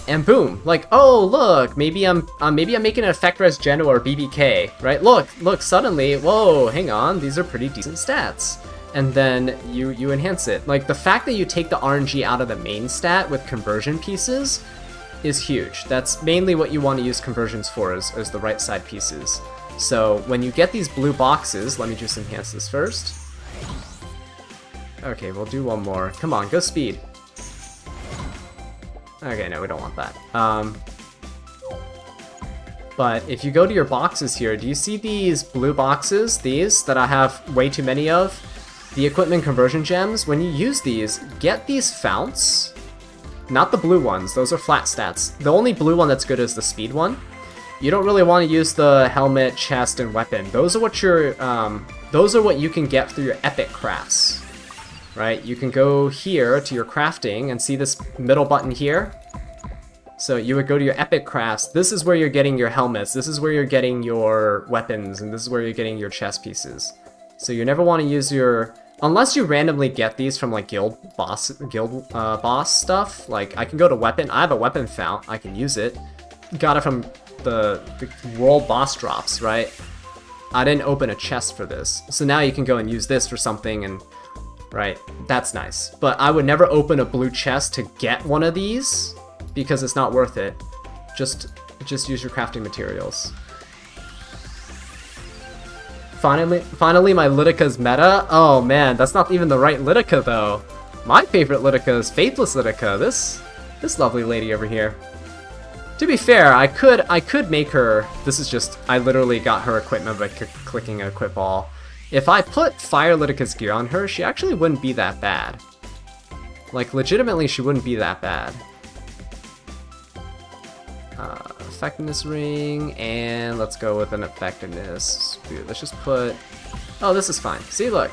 and boom! Like, oh look, maybe I'm making an effect res Geno or BBK, right? Look, suddenly, whoa, hang on, these are pretty decent stats, and then you enhance it. Like the fact that you take the RNG out of the main stat with conversion pieces is huge. That's mainly what you want to use conversions for, is the right side pieces. So when you get these blue boxes, let me just enhance this first. Okay, we'll do one more. Come on, go speed. Okay, no, we don't want that. But if you go to your boxes here, do you see these blue boxes? These that I have way too many of? The equipment conversion gems? When you use these, get these founts. Not the blue ones, those are flat stats. The only blue one that's good is the speed one. You don't really want to use the helmet, chest, and weapon. Those are what you can get through your epic crafts, right? You can go here to your crafting and see this middle button here. So you would go to your epic crafts. This is where you're getting your helmets. This is where you're getting your weapons, and this is where you're getting your chest pieces. So you never want to use your, unless you randomly get these from like guild boss stuff. Like I can go to weapon. I have a weapon fount. I can use it. Got it from the world boss drops, right? I didn't open a chest for this. So now you can go and use this for something and right? That's nice. But I would never open a blue chest to get one of these because it's not worth it. Just use your crafting materials. Finally my Lydica's meta? Oh man, that's not even the right Lydica though. My favorite Lydica is Faithless Lydica, this lovely lady over here. To be fair, I could make her, this is just, I literally got her equipment by clicking equip all. If I put Fire Lydica's gear on her, she actually wouldn't be that bad. Like, legitimately, she wouldn't be that bad. Effectiveness ring, and let's go with an effectiveness. Dude, let's just put... Oh, this is fine. See, look.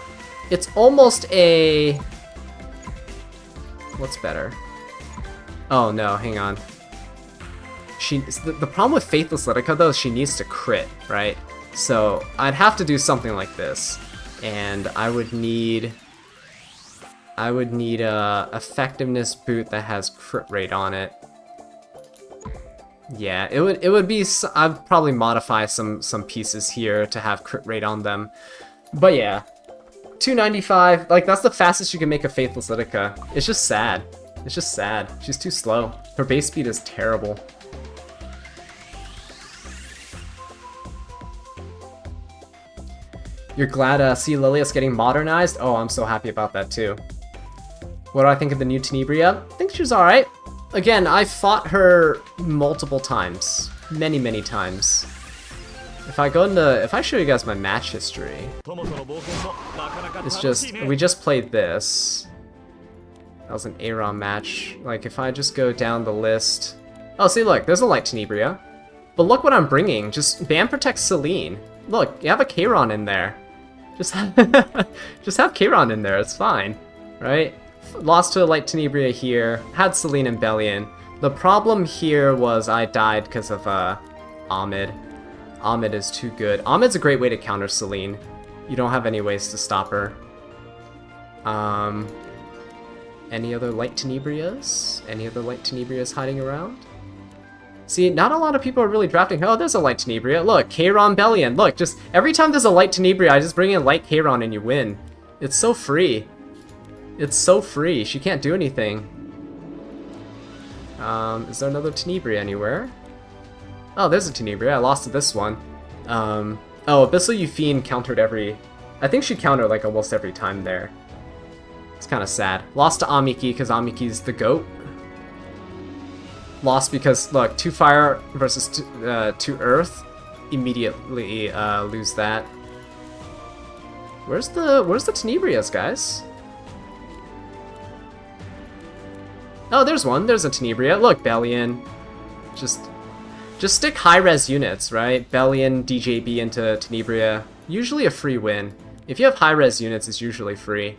It's almost a... What's better? Oh, no, hang on. The problem with Faithless Lydica, though, is she needs to crit, right? So, I'd have to do something like this. And I would need a effectiveness boot that has crit rate on it. Yeah, it would be. I'd probably modify some pieces here to have crit rate on them, but yeah, 295. Like that's the fastest you can make a Faithless Lydica. It's just sad. It's just sad. She's too slow. Her base speed is terrible. You're glad see Lilia's getting modernized? Oh, I'm so happy about that too. What do I think of the new Tenebria? I think she's alright. Again, I fought her multiple times. Many times. If I show you guys my match history, it's just, we just played this. That was an Aron match. Like, if I just go down the list... Oh, see, look, there's a light Tenebria. But look what I'm bringing. Just Ban Protect Celine. Look, you have a Kiron in there. Just have Kiron in there, it's fine. Right? Lost to a light Tenebria here. Had Celine and Bellion. The problem here was I died because of Ahmed. Ahmed is too good. Ahmed's a great way to counter Celine. You don't have any ways to stop her. Any other light Tenebrias? Any other light Tenebrias hiding around? See, not a lot of people are really drafting. Oh, there's a light Tenebria. Look, Kiron Bellion. Look, just every time there's a light Tenebria, I just bring in light Kiron and you win. It's so free. It's so free. She can't do anything. Is there another Tenebria anywhere? Oh, there's a Tenebria. I lost to this one. Oh, Abyssal Euphine countered every... I think she countered like almost every time there. It's kind of sad. Lost to Amiki because Amiki's the GOAT. Lost because, look, 2 fire versus 2 earth. Immediately lose that. Where's the Tenebrias, guys? Oh, there's one. There's a Tenebria. Look, Bellion. Just stick high-res units, right? Bellion, DJB into Tenebria. Usually a free win. If you have high-res units, it's usually free.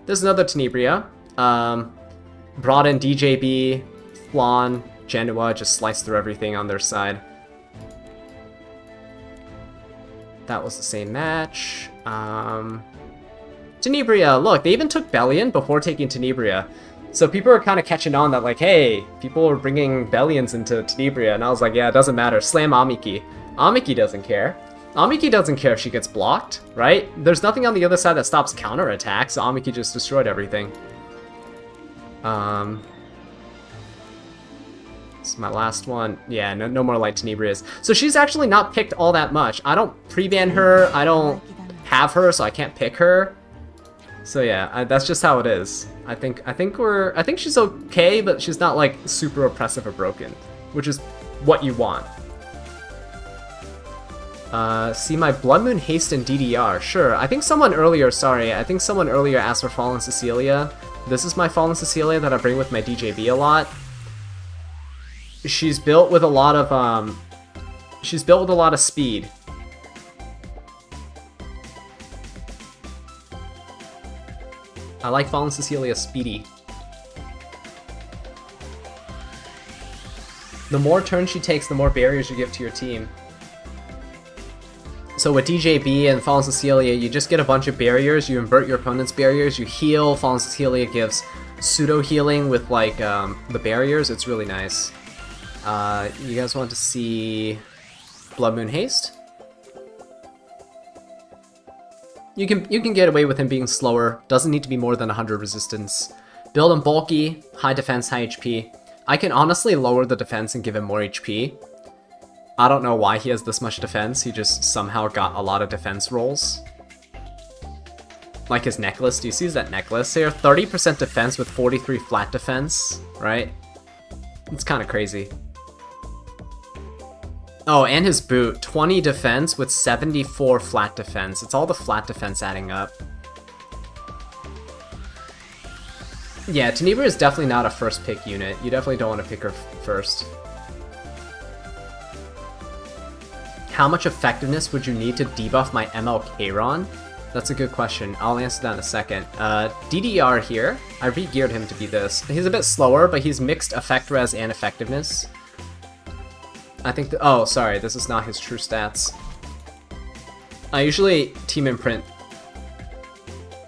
There's another Tenebria. Brought in DJB, Flan, Genoa, just sliced through everything on their side. That was the same match. Tenebria, look, they even took Bellion before taking Tenebria. So people are kind of catching on that, like, hey, people are bringing Bellions into Tenebria, and I was like, yeah, it doesn't matter. Slam Amiki. Amiki doesn't care. Amiki doesn't care if she gets blocked, right? There's nothing on the other side that stops counterattacks, so Amiki just destroyed everything. This is my last one. Yeah, no more light Tenebrias. So she's actually not picked all that much. I don't pre-ban her, I don't have her, so I can't pick her. So yeah, that's just how it is. I think she's okay, but she's not like super oppressive or broken, which is what you want. See my Blood Moon Haste in DDR. Sure. I think someone earlier asked for Fallen Cecilia. This is my Fallen Cecilia that I bring with my DJB a lot. She's built with a lot of speed. I like Fallen Cecilia speedy. The more turns she takes, the more barriers you give to your team. So with DJB and Fallen Cecilia, you just get a bunch of barriers, you invert your opponent's barriers, you heal. Fallen Cecilia gives pseudo healing with like the barriers. It's really nice. You guys want to see Blood Moon Haste? You can get away with him being slower. Doesn't need to be more than 100 resistance. Build him bulky, high defense, high HP. I can honestly lower the defense and give him more HP. I don't know why he has this much defense. He just somehow got a lot of defense rolls. Like his necklace. Do you see that necklace here? 30% defense with 43 flat defense, right? It's kind of crazy. Oh, and his boot. 20 defense with 74 flat defense. It's all the flat defense adding up. Yeah, Tenebria is definitely not a first pick unit. You definitely don't want to pick her first. How much effectiveness would you need to debuff my ML Kiron? That's a good question. I'll answer that in a second. DDR here, I re-geared him to be this. He's a bit slower, but he's mixed effect res and effectiveness. I think oh, sorry, this is not his true stats. I usually team imprint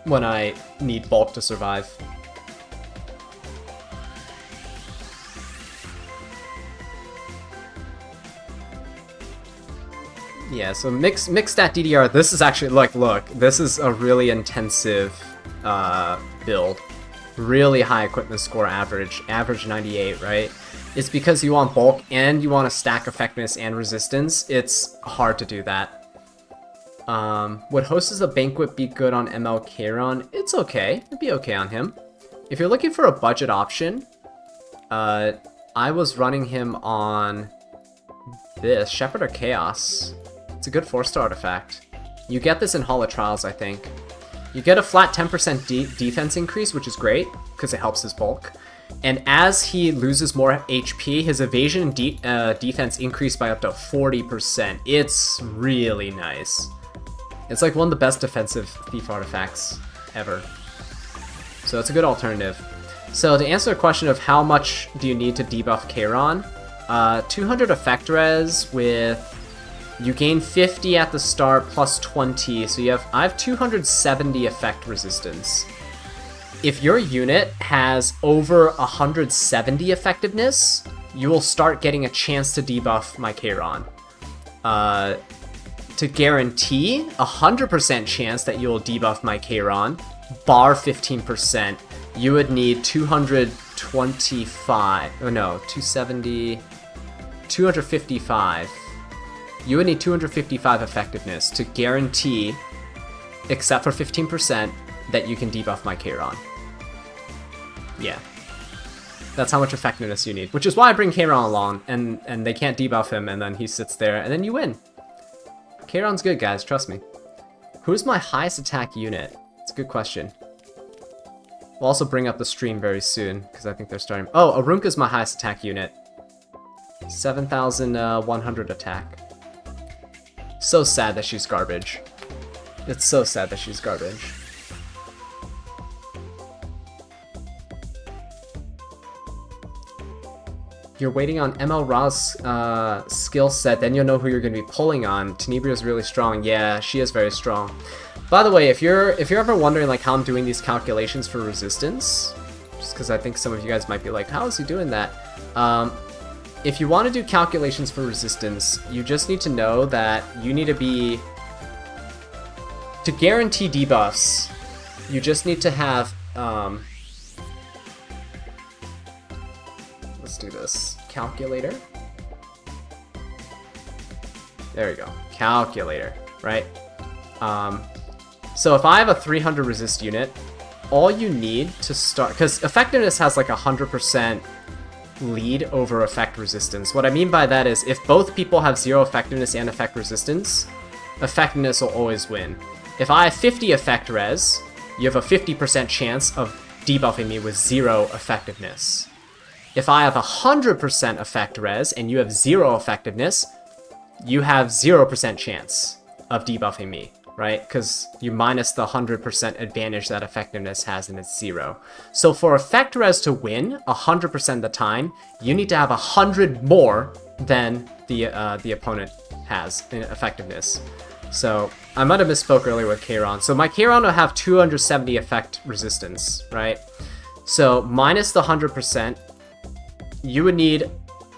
when I need bulk to survive. Yeah, so mixed stat DDR, this is actually, like, look, this is a really intensive build. Really high equipment score average 98, right? It's because you want bulk and you want to stack effectiveness and resistance. It's hard to do that. Would Host as a Banquet be good on ML Kiron? It's okay. It'd be okay on him. If you're looking for a budget option, I was running him on this, Shepherd or Chaos. It's a good 4-star artifact. You get this in Hall of Trials, I think. You get a flat 10% defense increase, which is great, because it helps his bulk. And as he loses more HP, his evasion and defense increase by up to 40%. It's really nice. It's like one of the best defensive thief artifacts ever. So it's a good alternative. So to answer the question of how much do you need to debuff Kiron, 200 effect res with... You gain 50 at the start plus 20, so I have 270 effect resistance. If your unit has over 170 effectiveness, you will start getting a chance to debuff my Kiron. To guarantee 100% chance that you will debuff my Kiron, bar 15%, you would need 225, oh no, 270, 255. You would need 255 effectiveness to guarantee, except for 15%, that you can debuff my Kiron. Yeah. That's how much effectiveness you need. Which is why I bring Kiron along, and they can't debuff him, and then he sits there, and then you win. Kiron's good, guys, trust me. Who's my highest attack unit? It's a good question. We'll also bring up the stream very soon, because I think they're starting... Oh, Arunka's my highest attack unit. 7,100 attack. So sad that she's garbage. It's so sad that she's garbage. You're waiting on ML Ra's skill set, then you'll know who you're going to be pulling on. Tenebria is really strong. Yeah, she is very strong. By the way, if you're ever wondering like how I'm doing these calculations for resistance, just because I think some of you guys might be like, how is he doing that? If you want to do calculations for resistance, you just need to know that you need to be... To guarantee debuffs, you just need to have... let's do this. Calculator. There we go. Calculator, right? So if I have a 300 resist unit, all you need to start... Because effectiveness has like 100% lead over effect resistance. What I mean by that is if both people have 0 effectiveness and effect resistance, effectiveness will always win. If I have 50 effect res, you have a 50% chance of debuffing me with 0 effectiveness. If I have 100% effect res and you have 0 effectiveness, you have 0% chance of debuffing me, right? Because you minus the 100% advantage that effectiveness has, and it's 0. So for effect res to win 100% of the time, you need to have 100 more than the opponent has in effectiveness. So I might have misspoke earlier with Kiron. So my Kiron will have 270 effect resistance, right? So minus the 100%, you would need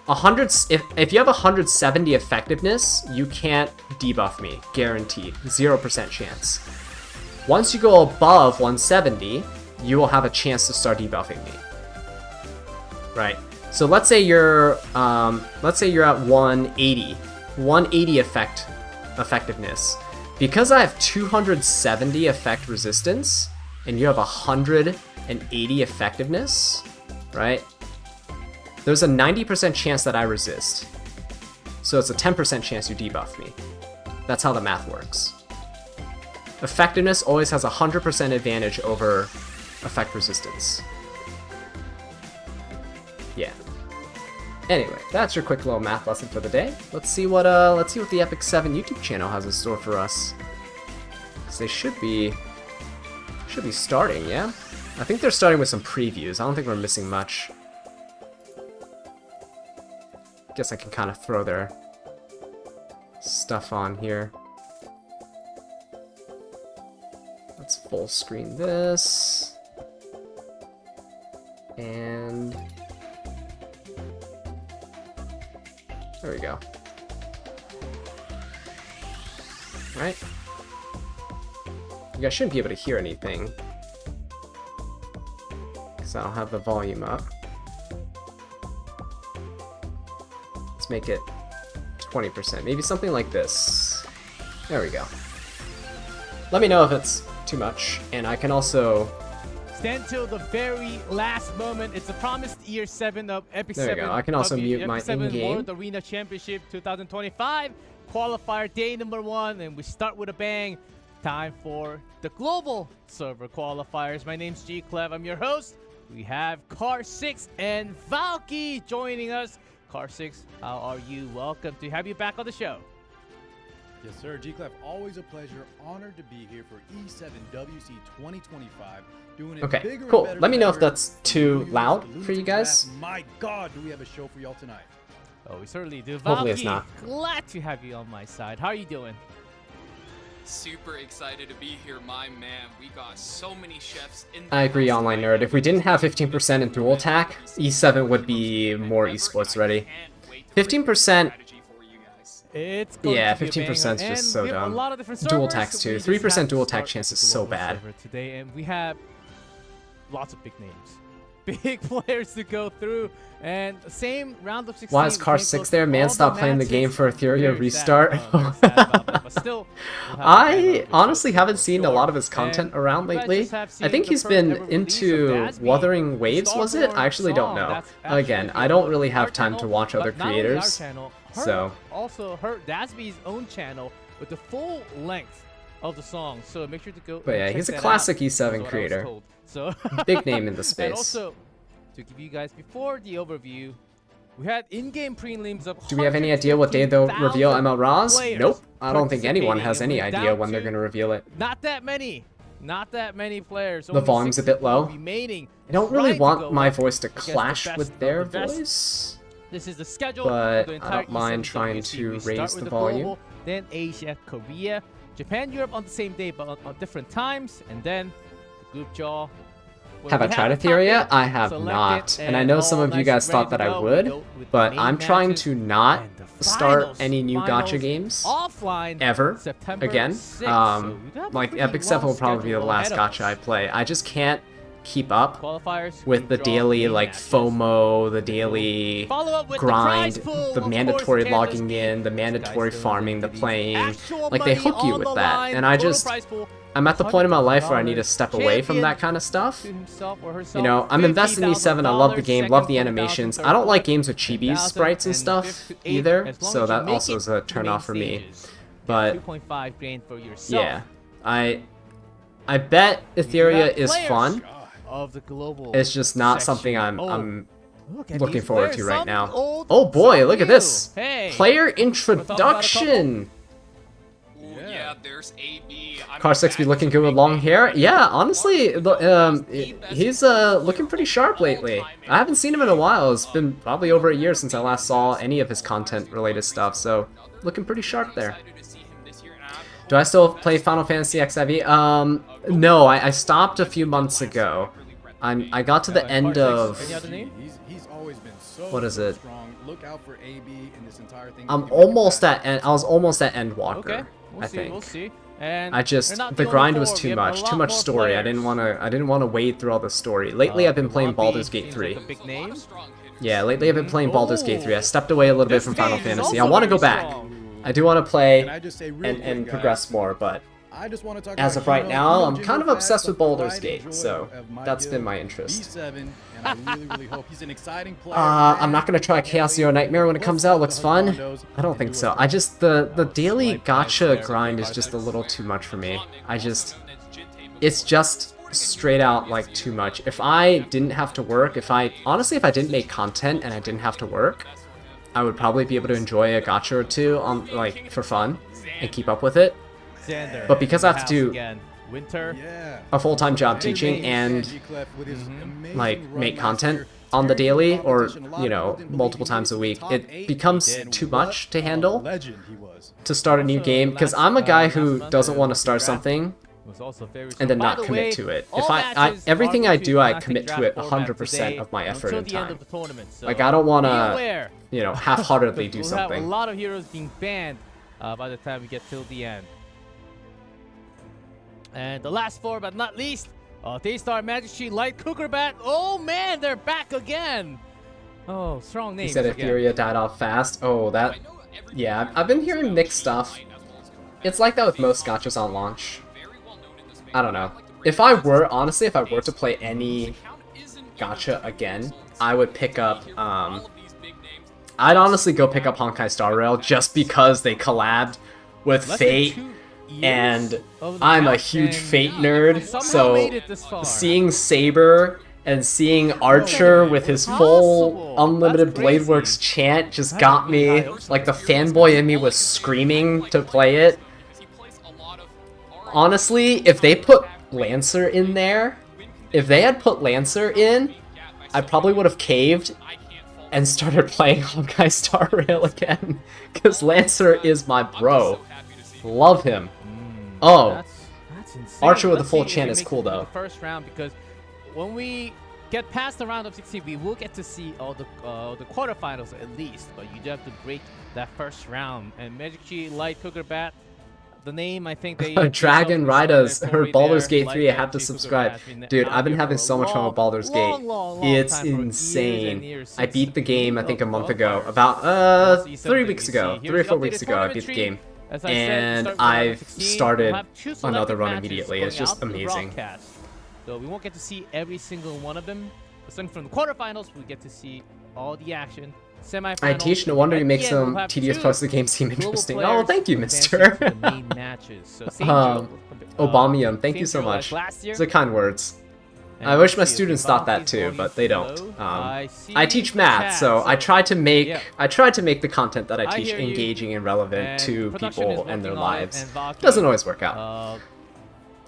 100. If you have 170 effectiveness, you can't debuff me, guaranteed, 0% chance. Once you go above 170, you will have a chance to start debuffing me. Right. So let's say you're at 180, 180 effectiveness. Because I have 270 effect resistance, and you have 180 effectiveness, right? There's a 90% chance that I resist. So it's a 10% chance you debuff me. That's how the math works. Effectiveness always has a 100% advantage over effect resistance. Yeah. Anyway, that's your quick little math lesson for the day. Let's see what the Epic7 YouTube channel has in store for us. 'Cause they should be starting, yeah? I think they're starting with some previews. I don't think we're missing much. Guess I can kind of throw their stuff on here. Let's full screen this. And there we go. Right? You guys shouldn't be able to hear anything, because I don't have the volume up. Let's make it 20%. Maybe something like this. There we go. Let me know if it's too much, and I can also
stand till the very last moment. It's the promised year 7 of Epic 7.
There we go. I can also mute my in-game.
World Arena Championship 2025 qualifier day number 1, and we start with a bang. Time for the global server qualifiers. My name's G-Clev. I'm your host. We have Car6 and Valky joining us. Car6, how are you? Welcome to have you back on the show.
Yes, sir. G-Clev, always a pleasure. Honored to be here for E7WC 2025. Doing it
okay,
bigger
cool.
And better
Let me
than
know if
ever.
that's too loud for you guys.
My God, do we have a show for y'all tonight?
Oh, we certainly do.
Hopefully
Valky,
it's not.
glad to have you on my side. How are you doing?
Super excited to be here, my man. We got so many chefs in the
I agree,
house
Online
tonight.
Nerd. If we didn't have 15% in dual attack, E7 would be more esports ready. 15%.
It's going
Yeah,
to be a
15% is
banger,
just
and
so
we have
dumb.
a lot of different
Dual
servers,
attacks
so
too.
we just
3%
have to
dual attack
start
chance
with
is
the
so
global
bad.
server today, and we have lots of big names, big players to go through, and same round of 16.
Why is Car6 there? Man, stop playing the game for Ethereum restart. I honestly haven't seen a lot of his content around lately. I think he's been into Wuthering Waves, was it? I actually don't know. Again, I don't really have time to watch other creators. So
also her Dasby's own channel with the full length of the song, so make sure to go.
But yeah,
check
he's a
that
classic
out,
E7
is what I was
creator.
told. So
Big name in the space.
And also, to give you guys before the overview, we had in-game prelims of.
Do we have any idea what day they'll reveal ML Raz?
players
Nope. I don't think anyone has any
participating, and
idea
we're
when they're
down
going to reveal it.
Not that many players.
The volume's a bit low.
Remaining.
I don't really
Trying to
want
go
my
up
voice to
against the
clash
best
with
of
their
the best.
voice.
This is the schedule.
But
for the
I
entire
don't mind
E7WC.
trying to
We start
raise
with
the
global,
volume.
Then Asia, Korea, Japan, Europe on the same day, but on different times, and then the group jaw.
Have I tried Etheria? I have not. And I know some of you guys thought that I would, but I'm trying to not start any new gacha games
offline
ever
September
again.
6th. So
Like Epic7 will probably be the last gacha I play. I just can't keep up
qualifiers
with the daily like FOMO, the daily grind, the mandatory logging in, the mandatory farming, the playing. Like they hook you with that, and I'm at the point in my life where I need to step away from that kind of stuff. You know, I'm invested in E7, I love the game, love the animations. I don't like games with chibi sprites and stuff either, so that also is a turn off for me. But yeah, I bet Etheria is fun. It's just not something I'm looking forward to right now. Oh boy, look at this! Player introduction!
Yeah, there's AB.
Car6 be looking good with long hair. Yeah, honestly, he's looking pretty sharp lately. I haven't seen him in a while. It's been probably over a year since I last saw any of his content-related stuff, so looking pretty sharp there. Do I still play Final Fantasy XIV? No, I stopped a few months ago. I got to the end of. What is it? I'm almost at end. I was almost at Endwalker.
Okay,
I think.
We'll see. And
I just the grind was too much story. I didn't want to wade through all the story. Lately I've been playing Baldur's Gate 3.
Like a big name.
Yeah, lately I've been playing Baldur's Gate 3. I stepped away a little bit from Final Fantasy. I want to go back. I do want to play and progress more, but
I just want to talk
as
about
of right
Kiron,
now, I'm
legend
kind of
who
obsessed
has
with
the
Baldur's
pride
Gate,
and
so
joy of my
that's been
guild,
my interest.
E7, and I really hope he's an exciting player.
I'm not gonna try Chaos Zero Nightmare when it comes out. Looks fun. I don't think so. I just the daily gacha grind is just a little too much for me. It's just straight out like too much. If I didn't have to work, if I didn't make content and I didn't have to work, I would probably be able to enjoy a gacha or two on like for fun and keep up with it.
Xander,
But because I have to do
again. Winter.
a full-time job teaching and like make content on the daily or multiple times a week, it becomes too much to handle to start a new game, because I'm a guy who doesn't want to start something and then not commit to it. If I everything I do, I commit to it 100% of my effort and time. Like I don't want to half-heartedly do
We'll have a
something.
lot of heroes being banned by the time we get till the end. And the last four, but not least, Daystar, Magic Light, Cuckerbat. Oh man, they're back again. Oh, strong
He
names.
said
again.
Etheria died off fast. Oh, that... Yeah, I've been hearing mixed stuff. It's like that with most gachas on launch. I don't know. Honestly, if I were to play any gacha again, I would pick up, I'd honestly go pick up Honkai Star Rail just because they collabed with
Less than
Fate,
2 years
and
of the
I'm a
count,
huge
and
Fate
we
nerd,
somehow made
so
it this far.
seeing Saber and seeing Archer with his full unlimited
That's
Bladeworks chant just got me. Like the fanboy in me was screaming to play it. Honestly, if they put Lancer in there, if they had put Lancer in, I probably would have caved and started playing Honkai Star Rail again, because Lancer is my bro. Love him. Oh,
That's insane.
Archer with
Let's
a full
see if
chant
we
is
make
cool
it to the
though.
first round, because when we get past the round of 16, we will get to see all the quarterfinals at least. But you do have to break that first round. And Magic Chi, Light, Cuckerbat, the name I think they
Dragon Ridas, her Baldur's Gate 3, I
Light,
have to
Chi,
subscribe.
Cuckerbat,
Dude,
out
I've been
here
having
for a
so much fun with Baldur's Gate.
long
It's
time, for years and
insane.
years
I beat the
since
game, I
the
think a month
qualifiers.
ago. About
E7WC.
3 weeks ago. 3 or 4 weeks ago, I beat the game.
As I said,
And
start with round
I've
16.
started
We'll have two selected
another run
matches
immediately.
going
It's just
out to the
amazing.
broadcast. So we won't get to see every single one of them. But starting from the quarterfinals, we get to see all the action. Semifinals.
I teach, no wonder
At
you
the
make
end,
some
we'll have
tedious
two
parts of the game seem
global
interesting.
players
Oh, thank you,
advancing
mister.
to the main matches. So same
Obamian, thank you so
drill as
much.
last year.
Those are kind words.
And
I wish my
let's see if
students
the
thought that
volunteers
too,
will
but
be
they don't.
slow.
I
I
teach math,
chat,
so I try to make the content that I
I
teach
hear you.
engaging and relevant
And
to
production is
people and their
working on it,
lives.
and Valky,
Doesn't always work out.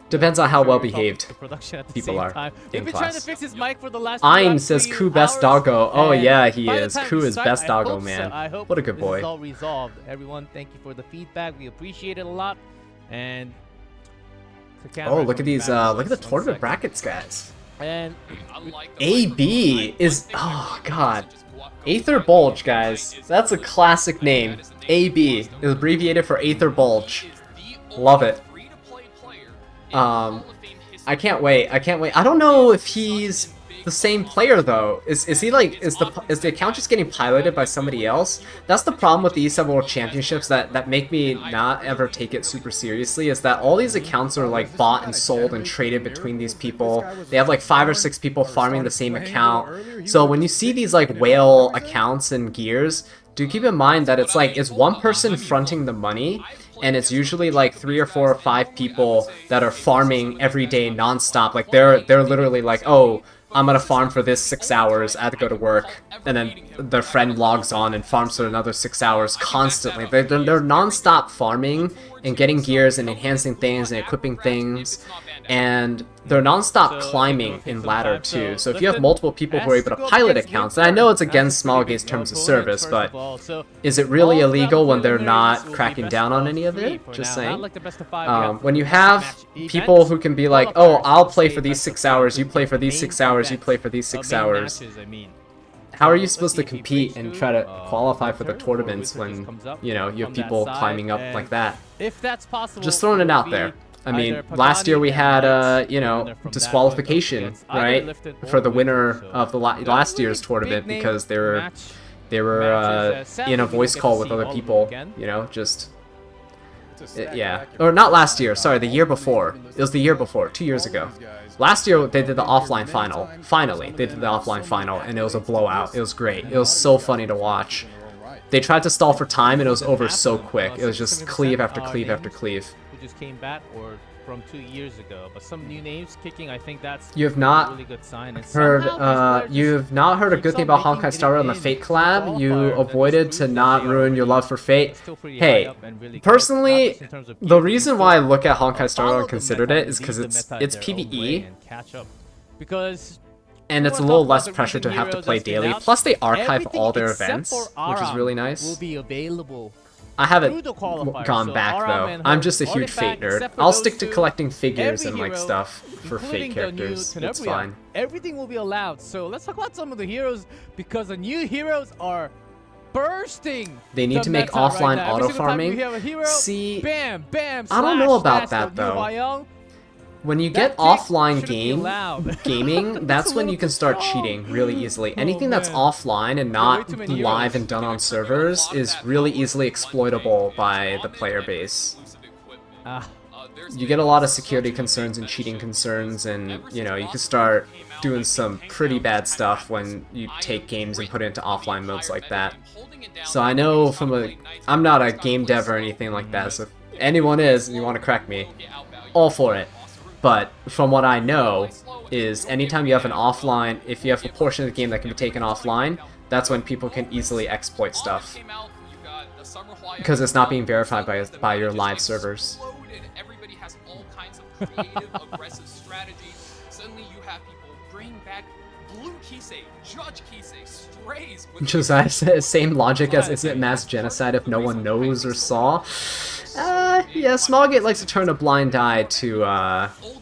Depends on how well behaved people are in
We've been trying to
class.
fix his mic for the last
Ein says Ku best doggo. Oh yeah, he is. Ku is best
I
doggo,
hope
man.
I hope
What a good
this
boy.
is all resolved. Everyone, thank you for the feedback. We appreciate it a lot. And
Oh, look at these. Look at the tournament brackets, guys.
And
AB is. Oh god. Aether Bulge, guys. That's a classic name. AB is abbreviated for Aether Bulge. Love it. I can't wait. I can't wait. I don't know if he's the same player though. Is he like is the account just getting piloted by somebody else? That's the problem with the E7 World Championships that make me not ever take it super seriously, is that all these accounts are like bought and sold and traded between these people. They have like 5 or 6 people farming the same account. So when you see these like whale accounts and gears, do keep in mind that it's one person fronting the money, and it's usually like 3 or 4 or 5 people that are farming every day nonstop. Like they're literally like, oh, I'm gonna farm for this 6 hours, I have to go to work, and then their friend logs on and farms for another 6 hours constantly. They're non-stop farming and getting gears and enhancing things and equipping things, and they're non-stop climbing in ladder too. So if you have multiple people who are able to pilot accounts, and I know it's against Smilegate's terms of service, but is it really illegal when they're not cracking down on any of it? Just saying. When you have people who can be like, oh, I'll play for these 6 hours, you play for these 6 hours, you play for these 6 hours, how are you
let's
supposed
see
to
if he
compete
breaks
and
through.
try to qualify for the
Turn, or
tournaments
Wizard just
when,
comes up
you know, you have
from that
people
side,
climbing up
and
like that?
If that's possible,
Just throwing it out there. I mean, last year we had, you know, disqualification, right, for the winner of the last year's tournament because they were in a voice call with other people, you know, just yeah, or not last year, sorry, the year before. It was the year before, 2 years ago. Last year they did the offline final. Finally, they did the offline final, and it was a blowout. It was great. It was so funny to watch. They tried to stall for time, and it was over so quick. It was just cleave after cleave after cleave.
Who just came back, or from 2 years ago, but some new names kicking. I think that's
You have not
a really good sign. And
heard, you've not heard a good thing about Honkai Star Rail and the Fate collab. You avoided to not ruin your love for Fate. Hey, personally, the reason why I look at Honkai Star Rail and considered it is because it's PvE,
because
and it's a little less pressure to have to play daily. Plus, they archive all their events, which is really nice.
Will be available.
I haven't gone back though. I'm just a huge Fate nerd. I'll stick to collecting figures and like stuff for Fate characters. It's fine.
Everything will be allowed. So let's talk about some of the heroes, because the new heroes are bursting.
They need to make offline auto farming. See, I don't know about that though. When you get offline gaming, that's when you can start cheating really easily. Anything that's offline and not live and done on servers is really easily exploitable by the player base. You get a lot of security concerns and cheating concerns, and you know, you can start doing some pretty bad stuff when you take games and put it into offline modes like that. So I know I'm not a game dev or anything like that, so if anyone is and you want to crack me, all for it. But from what I know is anytime you have an offline, if you have a portion of the game that can be taken offline, that's when people can easily exploit stuff. Because it's not being verified by your live servers.
Everybody has all kinds of creative, aggressive strategies. Suddenly you have people bring back Blue Kisei, Judge Kisei, Strays.
Josiah says, same logic as isn't it mass genocide if no one knows or saw? Yeah, Smallgate likes to turn a blind eye to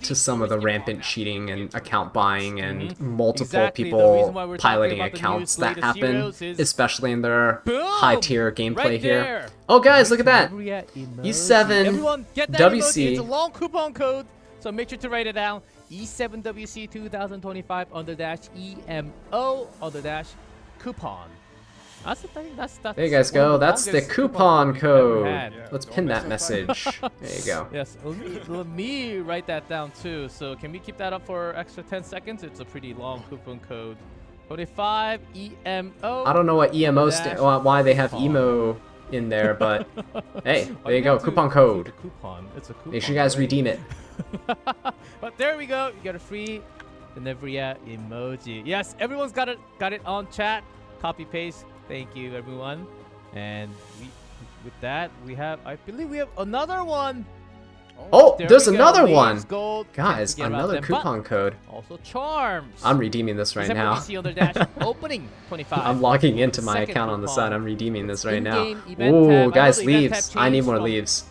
some of the rampant cheating and account buying and multiple people piloting accounts that happen, especially in their high-tier gameplay here. Oh guys, look at that! E7WC.
It's a long coupon code, so make sure to write it down. E7WC 2025 _EMO _coupon. That's the thing. That's
there you guys go. That's the coupon code. Let's pin that message. There you go.
Yes, let me write that down too. So can we keep that up for extra 10 seconds? It's a pretty long coupon code. 25 EMO.
I don't know what EMO why they have emo in there, but hey, there you go. Coupon code.
It's a coupon.
Make sure you guys redeem it.
But there we go. You got a free Tenebria emoji. Yes, everyone's got it on chat. Copy paste. Thank you, everyone. And with that, I believe we have another one.
Oh, there's another one.
Gold.
Guys, another coupon code.
Also charms.
I'm redeeming this right now.
Opening 25.
I'm logging into my account on the side. I'm redeeming this right now. Ooh, guys, leaves. I need more leaves.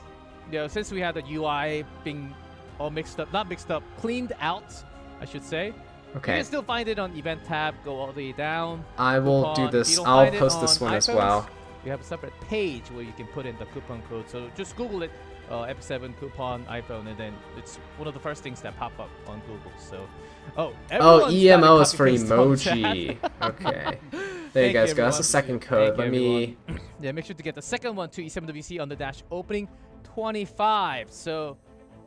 Yeah, since we had the UI being all mixed up, not mixed up, cleaned out, I should say.
Okay.
You can still find it on event tab. Go all the way down.
I will do this. I'll post this one as well.
We have a separate page where you can put in the coupon code. So just Google it, Ep7 coupon iPhone, and then it's one of the first things that pop up on Google. So,
EMO is for emoji. Okay. There you guys go. That's the second code. Let me.
Yeah, make sure to get the second one to E7WC on the opening 25. So,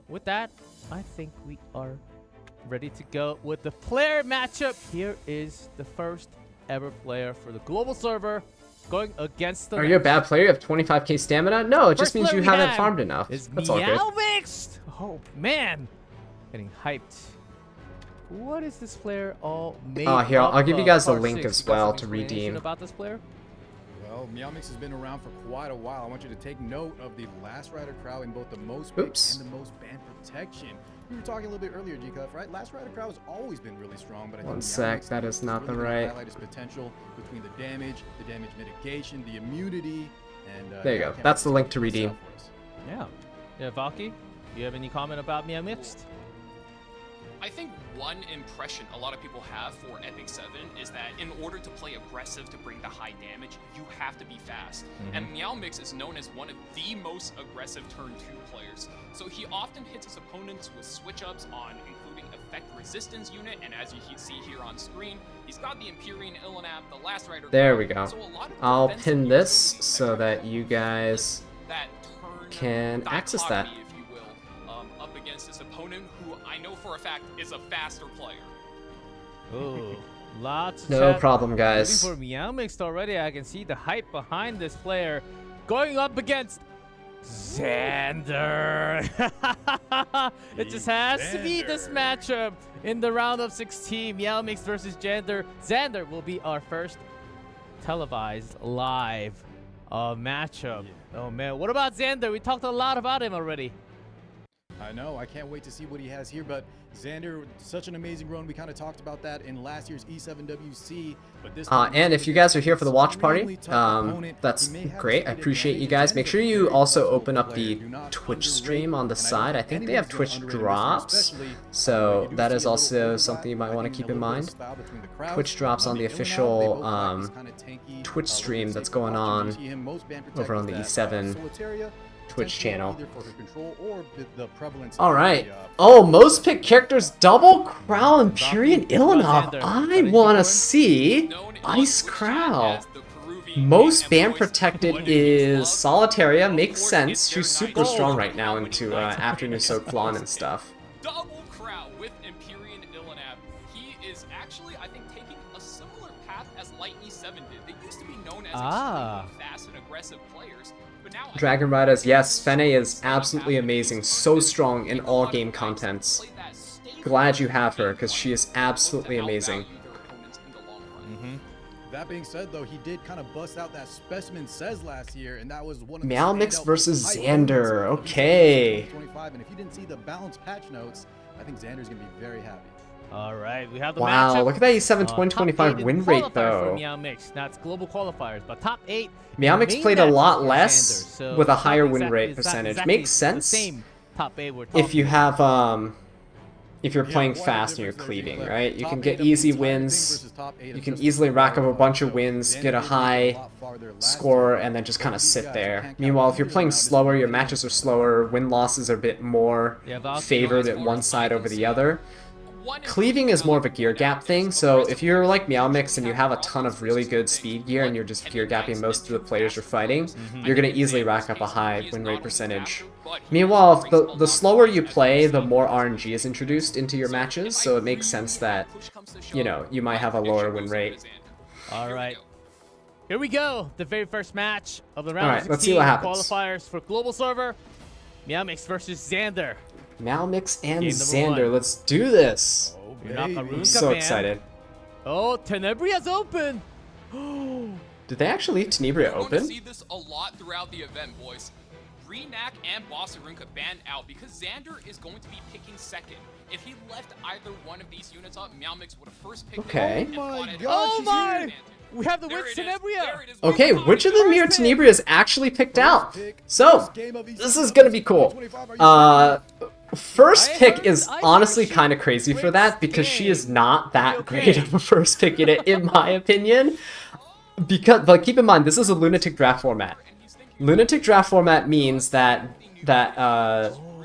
with that, I think we are ready to go with the player matchup. Here is the first ever player for the global server going against the.
Are you a bad player? You have 25k stamina? No, it just means you haven't farmed enough. That's all good.
Mixed. Oh man, getting hyped. What is this player all made?
Oh, here I'll give you guys a link as well to redeem.
About this player.
Well, Meow Mix has been around for quite a while. I want you to take note of the Last Rider Crow in both the most pick and the most ban protection. We were talking a little bit earlier, G-Clef, right? Last Rider Crow has always been really strong, but I think
one sec, that is not the right.
Highlight his potential between the damage mitigation, the immunity, and
there you go. That's the link to redeem.
Yeah. Yeah, Valky, do you have any comment about Meow Mixed?
I think one impression a lot of people have for Epic 7 is that in order to play aggressive to bring the high damage, you have to be fast. And Meowmix is known as one of the most aggressive turn 2 players. So he often hits his opponents with switch-ups on including effect resistance unit, and as you see here on screen, he's got the Empyrean Illinap, the Last Rider.
There we go.
So a lot of
I'll
defensive
pin this
uses
so that you guys
that turn
can access that.
dichotomy, if you will, up against his opponent, who I know for a fact is a faster player.
Oh, lots of
No
chat
problem, guys.
waiting for Meowmix already. I can see the hype behind this player going up against Xander. It just has to be this matchup in the round of 16. Meowmix versus Xander. Xander will be our first televised live matchup. Oh man, what about Xander? We talked a lot about him already.
I know, I can't wait to see what he has here, but Xander, such an amazing run. We kind of talked about that in last year's E7WC, but this
And if you guys are here for the watch party, that's great. I appreciate you guys. Make sure you also open up the Twitch stream on the side. I think they have Twitch drops, so that is also something you might want to keep in mind. Twitch drops on the official Twitch stream that's going on over on the E7 Twitch channel. Alright. Oh, most picked characters double Crow Empyrean Illinov. I wanna see Ice Crow. Most ban protected is Solitaria. Makes sense. She's super strong right now into Afternoon Soak Flan and stuff.
Double Crow with Empyrean Illinap. He is actually, I think, taking a similar path as Light E7 did. They used to be known as extremely fast and aggressive players.
Dragon Riders, yes, Fene is absolutely amazing, so strong in all game contents. Glad you have her, because she is absolutely amazing.
That being said, though, he did kind of bust out that Specimen Says last year, and that was one of the
Meowmix versus Xander, okay.
And if you didn't see the balanced patch notes, I think Xander's going to be very happy.
All right, we have the
wow,
matchup.
look at that E7 2025 win rate, though.
For Meowmix. That's global qualifiers, but top 8.
Meowmix played a lot less
Xander, so
with a higher win
exactly,
rate
it's not
percentage.
exactly
Makes sense
the same top 8 we're talking
if you have if you're playing fast and you're cleaving, right? You can get easy wins. You can easily rack up a bunch of wins, get a high score, and then just kind of sit there. Meanwhile, if you're playing slower, your matches are slower, win-losses are a bit more favored at one side over the other. Cleaving is more of a gear gap thing, so if you're like Meowmix and you have a ton of really good speed gear and you're just gear gapping most of the players you're fighting, you're going to easily rack up a high win rate percentage. Meanwhile, if the slower you play, the more RNG is introduced into your matches, so it makes sense that, you know, you might have a lower win rate.
Alright. Here we go, the very first match of the round
Alright,
16
let's see what happens.
qualifiers for global server. Meowmix versus Xander.
Meowmix and
Game number
Xander,
1.
let's do this.
I'm
So excited.
Oh, Tenebria's open.
Did they actually leave Tenebria
We're going to
open?
see this a lot throughout the event, boys. Renak and Bossarunka banned out because Xander is going to be picking second. If he left either one of these units up, Meowmix would have first picked
Okay.
it up and
Oh my!
advantage.
We have the
There
witch
it is.
Tenebria.
There it is.
Okay, which of them your Tenebria is actually picked out? So, this is gonna be cool. First pick is honestly kind of crazy for that because she is not that great of a first pick in my opinion. But keep in mind, this is a lunatic draft format. Lunatic draft format means that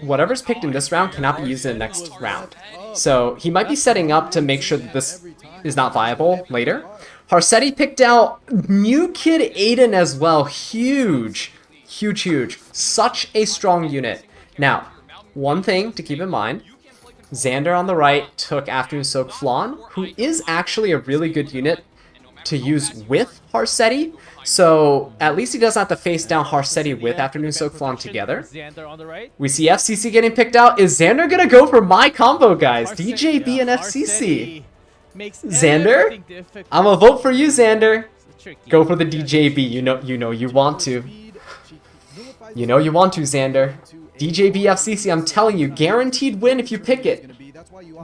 whatever's picked in this round cannot be used in the next round. So he might be setting up to make sure that this is not viable later. Harsetti picked out New Kid Aiden as well. Huge. Huge, huge. Such a strong unit. Now, one thing to keep in mind, Xander on the right took Afternoon Soak Flan, who is actually a really good unit to use with Harsetti. So at least he doesn't have to face down Harsetti with Afternoon Soak Flan together. We see FCC getting picked out. Is Xander gonna go for my combo, guys? DJB and FCC. Xander? I'm gonna vote for you, Xander. Go for the DJB. You know you want to. You know you want to, Xander. DJB FCC, I'm telling you, guaranteed win if you pick it.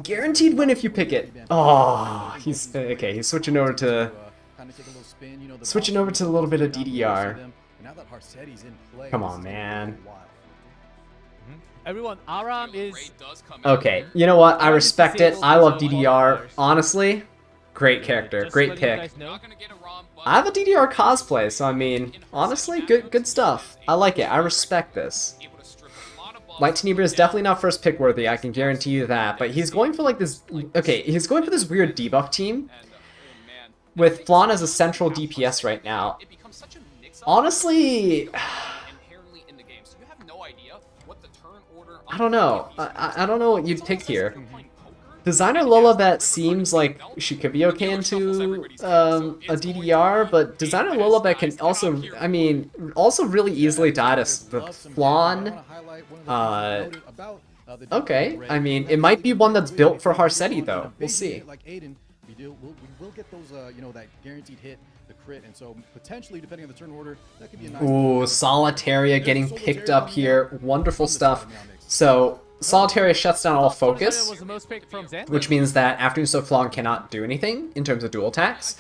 Guaranteed win if you pick it. Oh, he's okay. He's switching over to a little bit of DDR. Come on, man.
everyone, Aram is...
Okay, you know what? I respect it. I love DDR. Honestly, great character.
Just
Great
letting you
pick.
guys know.
I have a DDR cosplay, so I mean, honestly, good stuff. I like it. I respect this. Light Tenebria is definitely not first pick worthy, I can guarantee you that, but he's going for like this... Okay, he's going for this weird debuff team with Flan as a central DPS right now. Honestly... I don't know. I don't know what you'd pick here. Designer Lilibet seems like she could be okay into a DDR, but Designer Lilibet can also, I mean, also really easily die to the Flan. Okay, I mean, it might be one that's built for Harsetti though. We'll see.
We will get those, you know, that guaranteed hit, the crit, and so potentially, depending on the turn order, that could be a nice...
Ooh, Solitaria getting picked up here. Wonderful stuff. So, Solitaria shuts down all focus, which means that Afternoon Soak Flan cannot do anything in terms of dual attacks.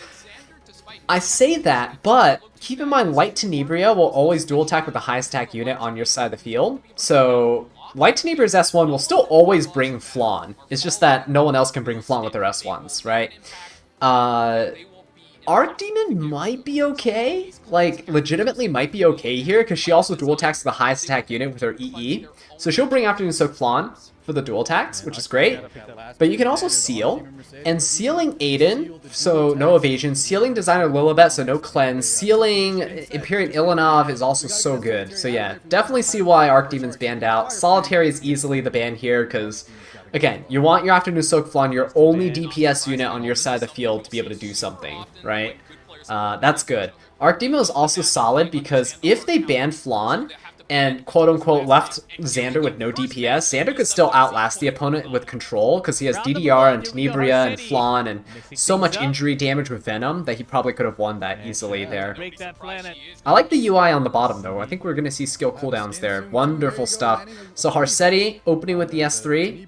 I say that, but keep in mind Light Tenebria will always dual attack with the highest attack unit on your side of the field. So, Light Tenebria's S1 will still always bring Flan. It's just that no one else can bring Flan with their S1s, right? Arcdemon might be okay. Like, legitimately might be okay here, because she also dual attacks the highest attack unit with her EE. So she'll bring Afternoon Soak Flan for the dual attacks, which is great. But you can also seal, and sealing Aiden, so no evasion, sealing Designer Lilibet, so no cleanse, sealing Imperial Ilanov is also so good. So yeah, definitely see why Arcdemon's banned out. Solitary is easily the ban here, because, again, you want your Afternoon Soak Flan, your only DPS unit on your side of the field to be able to do something, right? That's good. Arcdemon is also solid, because if they banned Flan, and quote-unquote left Xander with no DPS, Xander could still outlast the opponent with control, because he has DDR and Tenebria and Flan and so much injury damage with Venom that he probably could have won that easily there. I like the UI on the bottom though. I think we're going to see skill cooldowns there. Wonderful stuff. So Harsetti opening with the S3.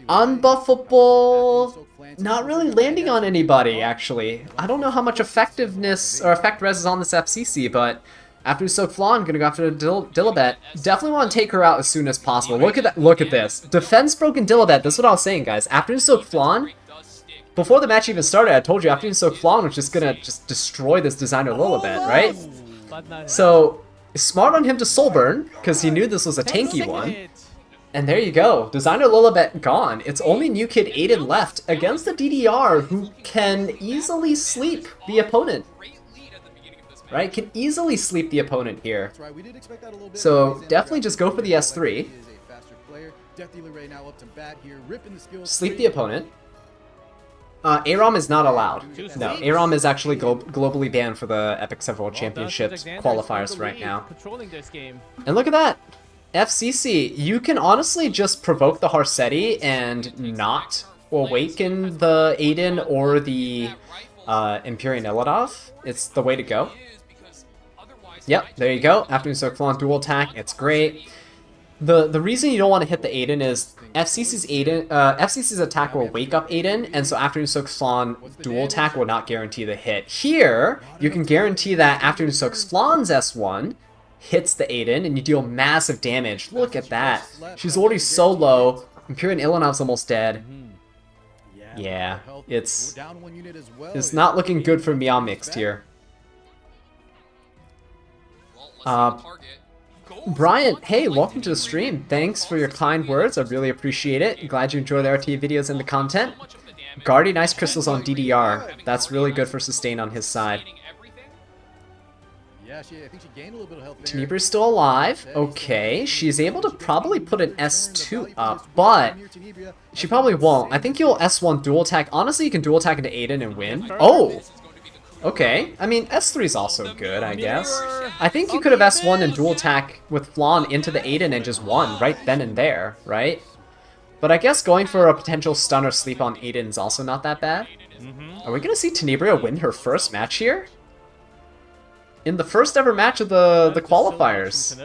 Unbuffable... Not really landing on anybody, actually. I don't know how much effectiveness or effect res is on this FCC, but... After Soak Flan, gonna go after Dilibet. Definitely want to take her out as soon as possible. Look at that! Look at this. Defense broken Dilibet. That's what I was saying, guys. After Soak Flan, before the match even started, I told you After Soak Flan was just gonna destroy this Designer Lilibet, right? So smart on him to soul burn, because he knew this was a tanky one. And there you go. Designer Lilibet gone. It's only New Kid Aiden left against the DDR, who can easily sleep the opponent. Right, can easily sleep the opponent here. So definitely just go for the S3. Sleep the opponent. Aram is not allowed. No, Aram is actually globally banned for the Epic 7 World Championships qualifiers right now. And look at that! FCC, you can honestly just provoke the Harsetti and not awaken the Aiden or the Imperial Iladov. It's the way to go. Yep, there you go. Afternoon Soak Flan dual attack, it's great. The reason you don't want to hit the Aiden is FCC's attack will wake up Aiden, and so Afternoon Soak Flan dual attack will not guarantee the hit. Here, you can guarantee that Afternoon Soak Flan's S1 hits the Aiden, and you deal massive damage. Look at that. She's already so low. Imperial Ilanov's almost dead. Yeah, it's not looking good for Meow Mixed here. Brian, hey, welcome to the stream. Thanks for your kind words. I really appreciate it. Glad you enjoy the RTA videos and the content. Guardian Ice Crystals on DDR. That's really good for sustain on his side. Tenebria's still alive. Okay, she's able to probably put an S2 up, but she probably won't. I think you'll S1 dual attack. Honestly, you can dual attack into Aiden and win. Oh! Okay, I mean, S3 is also good, I guess. I think you could have S1 and dual attack with Flan into the Aiden and just won right then and there, right? But I guess going for a potential stun or sleep on Aiden is also not that bad. Are we going to see Tenebria win her first match here? In the first ever match of the qualifiers.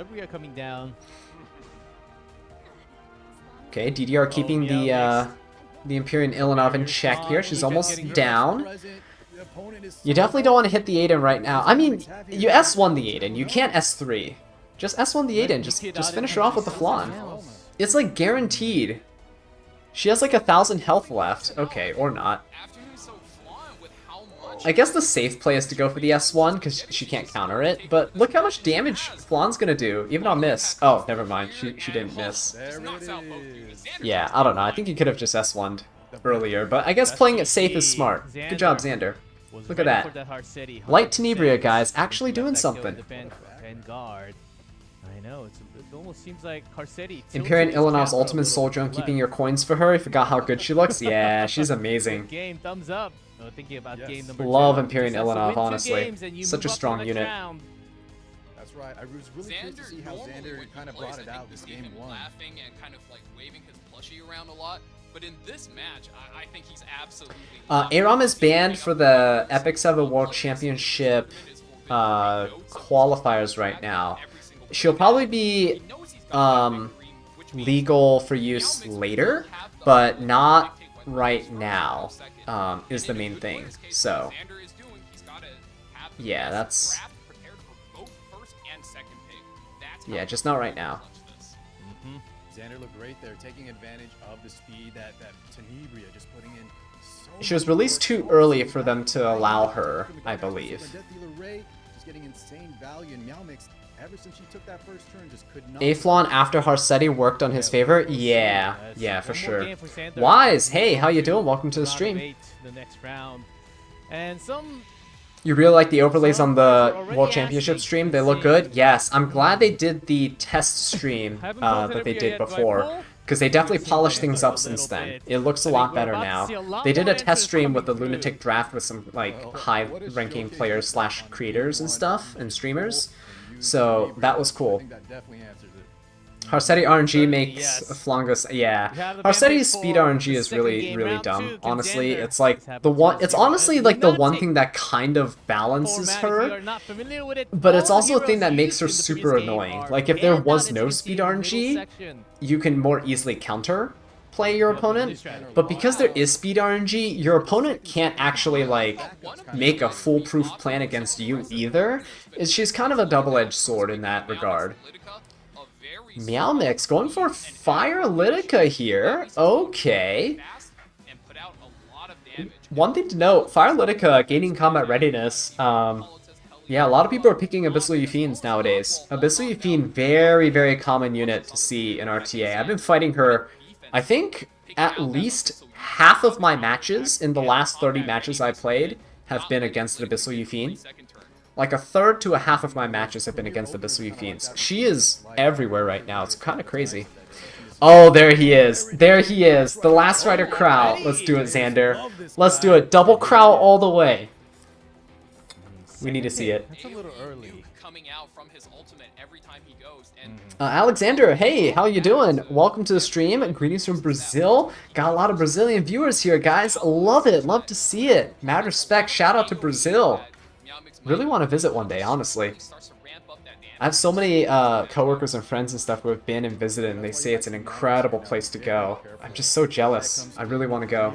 Okay, DDR keeping the Imperial Ilanov in check here. She's almost down. You definitely don't want to hit the Aiden right now. I mean, you S1 the Aiden. You can't S3. Just S1 the Aiden. Just finish her off with the Flan. It's like guaranteed. She has like 1,000 health left. Okay, or not.
After he was so fluent with how much
I guess the safe play is to go for the S1 because she can't counter it. But look how much damage Flan's gonna do, even on miss. Oh, never mind. She didn't miss.
There it is.
Yeah, I don't know. I think he could have just S1'd earlier, but I guess playing it safe is smart. Good job, Xander. Look at that. Light Tenebria, guys, actually doing something.
Guard. I know, it almost seems like Carcetti.
Imperial Illinois' ultimate soldier on keeping your coins for her. I forgot how good she looks. Yeah, she's amazing.
Game, thumbs up. Thinking about game number
Love
2.
Imperial
Just has to
Illinois,
win 2
honestly.
games and you
Such a
move up to
strong
the next
unit.
round.
That's right. I was really curious to see how Xander kind of brought it out this game one.
Laughing and kind of like waving his plushie around a lot. But in this match, I think he's absolutely.
Aram is banned for the Epic 7 World Championship qualifiers right now. She'll probably be legal for use later, but not right now, is the main thing. So, yeah, that's... Yeah, just not right now.
Xander looked great there, taking advantage of the speed that Tenebria just putting in.
She was released too early for them to allow her, I believe.
Just getting insane value in Meowmix. Ever since she took that first turn, just could not.
Aflon after Harsetti worked on his favor? Yeah, for sure. Wise, hey, how you doing? Welcome to the stream.
The next round. And some...
You really like the overlays on the World Championship stream? They look good? Yes, I'm glad they did the test stream that they did before, because they definitely polished things up since then. It looks a lot better now. They did a test stream with the Lunatic Draft with some like high-ranking players slash creators and stuff, and streamers, so that was cool. Harsetti RNG makes Flongus, yeah. Harsetti's speed RNG is really, really dumb, honestly. It's like the one, it's honestly like the one thing that kind of balances her, but it's also a thing that makes her super annoying. Like if there was no speed RNG, you can more easily counter play your opponent, but because there is speed RNG, your opponent can't actually like make a foolproof plan against you either. She's kind of a double-edged sword in that regard. Meowmix going for Fire Litica here. Okay. One thing to note, Fire Litica gaining combat readiness. Yeah, a lot of people are picking Abyssal Euphines nowadays. Abyssal Euphine, very, very common unit to see in RTA. I've been fighting her, I think, at least half of my matches in the last 30 matches I played have been against Abyssal Euphine. Like a third to a half of my matches have been against the Abyssal Euphines. She is everywhere right now. It's kind of crazy. Oh, there he is. There he is. The Last Rider Crow. Let's do it, Xander. Let's do it. Double Crow all the way. We need to see it.
That's a little early.
Alexander, hey, how you doing? Welcome to the stream. Greetings from Brazil. Got a lot of Brazilian viewers here, guys. Love it. Love to see it. Mad respect. Shout out to Brazil. Really want to visit one day, honestly. I have so many coworkers and friends and stuff who have been and visited, and they say it's an incredible place to go. I'm just so jealous. I really want to go.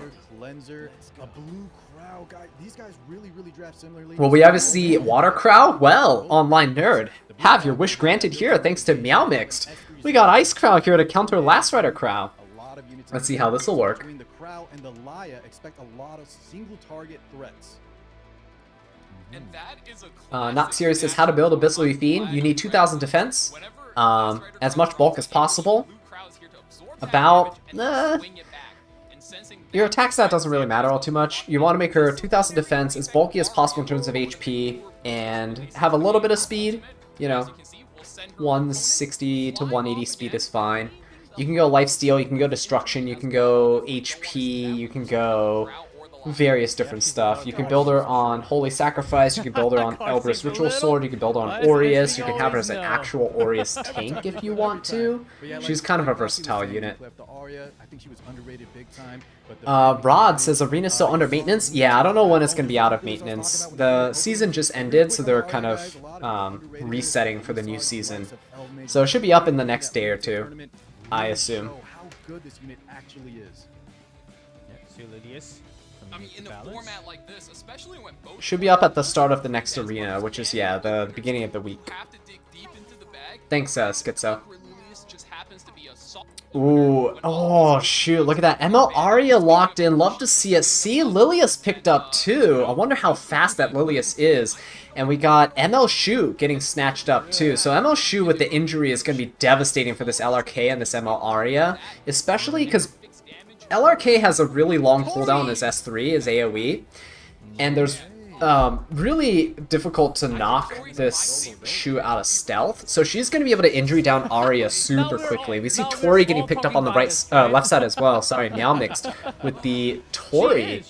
Will we ever see Water Crow? Well, online nerd, have your wish granted here thanks to Meowmixed. We got Ice Crow here to counter Last Rider Crow. Let's see how this will work.
Between the Crow and the Laya, expect a lot of single target threats.
And that is a
Not serious says how to build Abyssal Euphine. You need 2,000 defense, as much bulk as possible. About, your attack stat doesn't really matter all too much. You want to make her 2,000 defense, as bulky as possible in terms of HP, and have a little bit of speed. You know, 160 to 180 speed is fine. You can go lifesteal, you can go destruction, you can go HP, you can go various different stuff. You can build her on Holy Sacrifice, you can build her on Elbrus Ritual Sword, you can build her on Aureus, you can have her as an actual Aureus tank if you want to. She's kind of a versatile unit. Rod says Arena's still under maintenance? Yeah, I don't know when it's going to be out of maintenance. The season just ended, so they're kind of resetting for the new season. So it should be up in the next day or two, I assume.
I mean, in a format like this, especially when both
should be up at the start of the next arena, which is, yeah, the beginning of the week. Thanks, Schizo.
happens to be a solid
Ooh, oh shoot, look at that. ML Arya locked in, love to see it. See, Lilius picked up too. I wonder how fast that Lilius is. And we got ML Shu getting snatched up too. So ML Shu with the injury is going to be devastating for this LRK and this ML Arya. Especially because LRK has a really long cooldown on his S3, his AoE. And there's really difficult to knock this Shu out of stealth, so she's going to be able to injury down Arya super quickly. We see Tori getting picked up on the left side as well. Sorry, Meow Mixed with the Tori.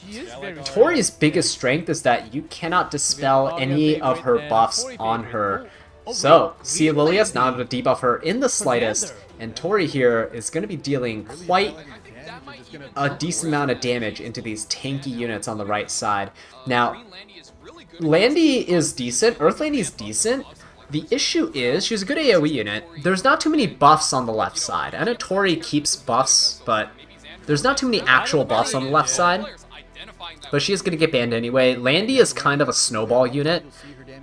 Tori's biggest strength is that you cannot dispel any of her buffs on her. So, see Lilius not able to debuff her in the slightest, and Tori here is going to be dealing quite a decent amount of damage into these tanky units on the right side. Now, Landy is decent, Earth Landy is decent. The issue is, she's a good AoE unit. There's not too many buffs on the left side. I know Tori keeps buffs, but there's not too many actual buffs on the left side. But she is going to get banned anyway. Landy is kind of a snowball unit,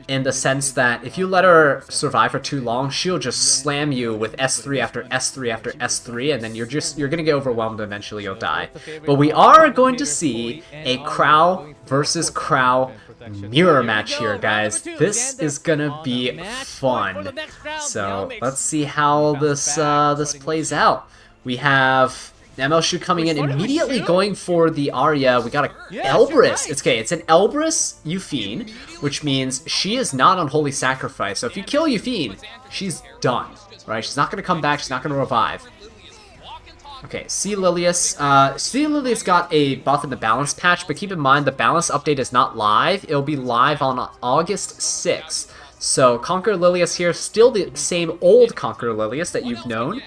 in the sense that if you let her survive for too long, she'll just slam you with S3 after S3 after S3, and then you're going to get overwhelmed and eventually you'll die. But we are going to see a Crow versus Crow mirror match here, guys. This is gonna be fun. So let's see how this plays out. We have ML Shu coming in immediately going for the Arya. We got a Elbrus. It's an Elbrus Euphine, which means she is not on Holy Sacrifice. So if you kill Euphine, she's done, right? She's not gonna come back. She's not gonna revive. Okay, see Lilius. See Lilius got a buff in the balance patch, but keep in mind the balance update is not live. It'll be live on August 6th. So Conqueror Lilius here, still the same old Conqueror Lilius that you've known.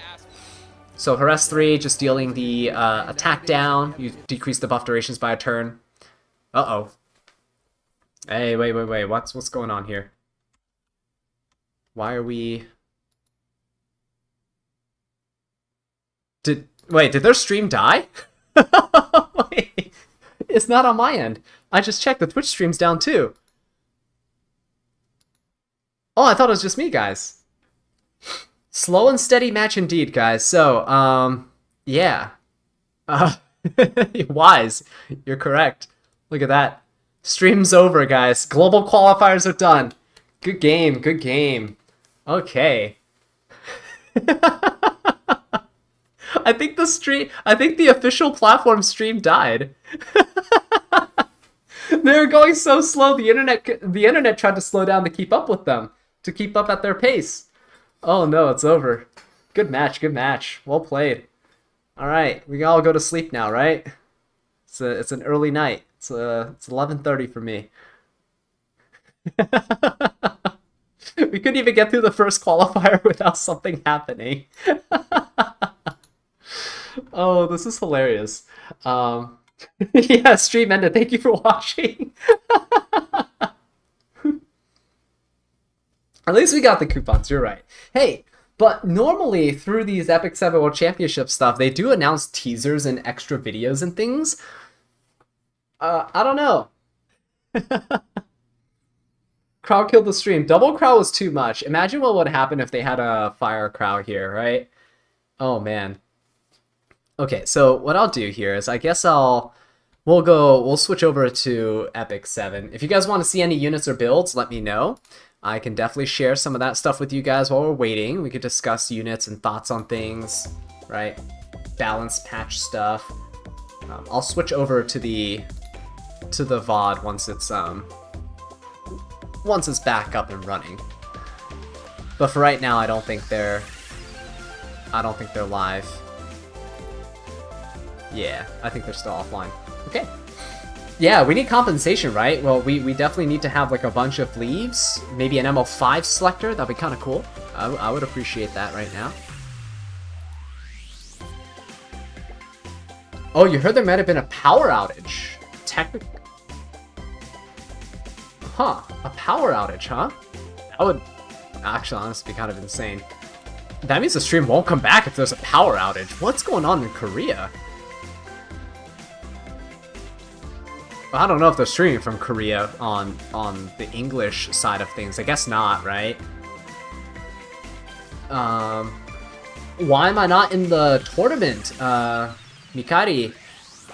So her S3 just dealing the attack down. You decrease the buff durations by a turn. Uh-oh. Hey, wait. What's going on here? Why are we... Wait, did their stream die? Wait, it's not on my end. I just checked, the Twitch stream's down too. Oh, I thought it was just me, guys. Slow and steady match indeed, guys. So, yeah. Wise. You're correct. Look at that. Stream's over, guys. Global qualifiers are done. Good game, good game. Okay. I think the official platform stream died. They were going so slow, the internet tried to slow down to keep up with them, to keep up at their pace. Oh no, it's over. Good match, good match. Well played. All right, we can all go to sleep now, right? It's an early night. It's 11:30 for me. We couldn't even get through the first qualifier without something happening. Oh, this is hilarious. Yeah, stream ended. Thank you for watching. At least we got the coupons, you're right. Hey, but normally through these Epic 7 World Championship stuff, they do announce teasers and extra videos and things. I don't know. Crow killed the stream. Double Crow was too much. Imagine what would happen if they had a fire Crow here, right? Oh, man. Okay, so what I'll do here is I guess we'll switch over to Epic 7. If you guys want to see any units or builds, let me know. I can definitely share some of that stuff with you guys while we're waiting. We could discuss units and thoughts on things, right? Balance patch stuff. I'll switch over to the VOD once it's back up and running. But for right now, I don't think they're live. Yeah, I think they're still offline. Okay. Yeah, we need compensation, right? Well, we definitely need to have like a bunch of leaves. Maybe an ML5 selector. That'd be kind of cool. I would appreciate that right now. Oh, you heard there might have been a power outage. Huh. A power outage, huh? That would actually honestly be kind of insane. That means the stream won't come back if there's a power outage. What's going on in Korea? I don't know if they're streaming from Korea on the English side of things. I guess not, right? why am I not in the tournament, Mikari?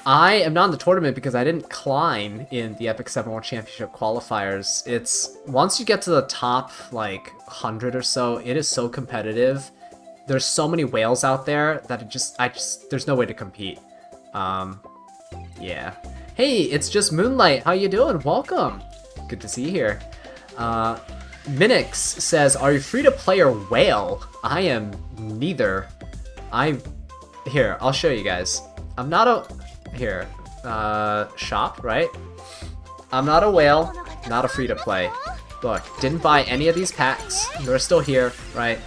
I am not in the tournament because I didn't climb in the Epic 7 World Championship qualifiers. It's, once you get to the top, like, 100 or so, it is so competitive. There's so many whales out there that there's no way to compete. Yeah. Hey, it's just Moonlight. How you doing? Welcome. Good to see you here. Minix says, are you free to play or whale? I am neither. Here, I'll show you guys. I'm not a... Here. Shop, right? I'm not a whale, not a free to play. Look, didn't buy any of these packs. They're still here, right?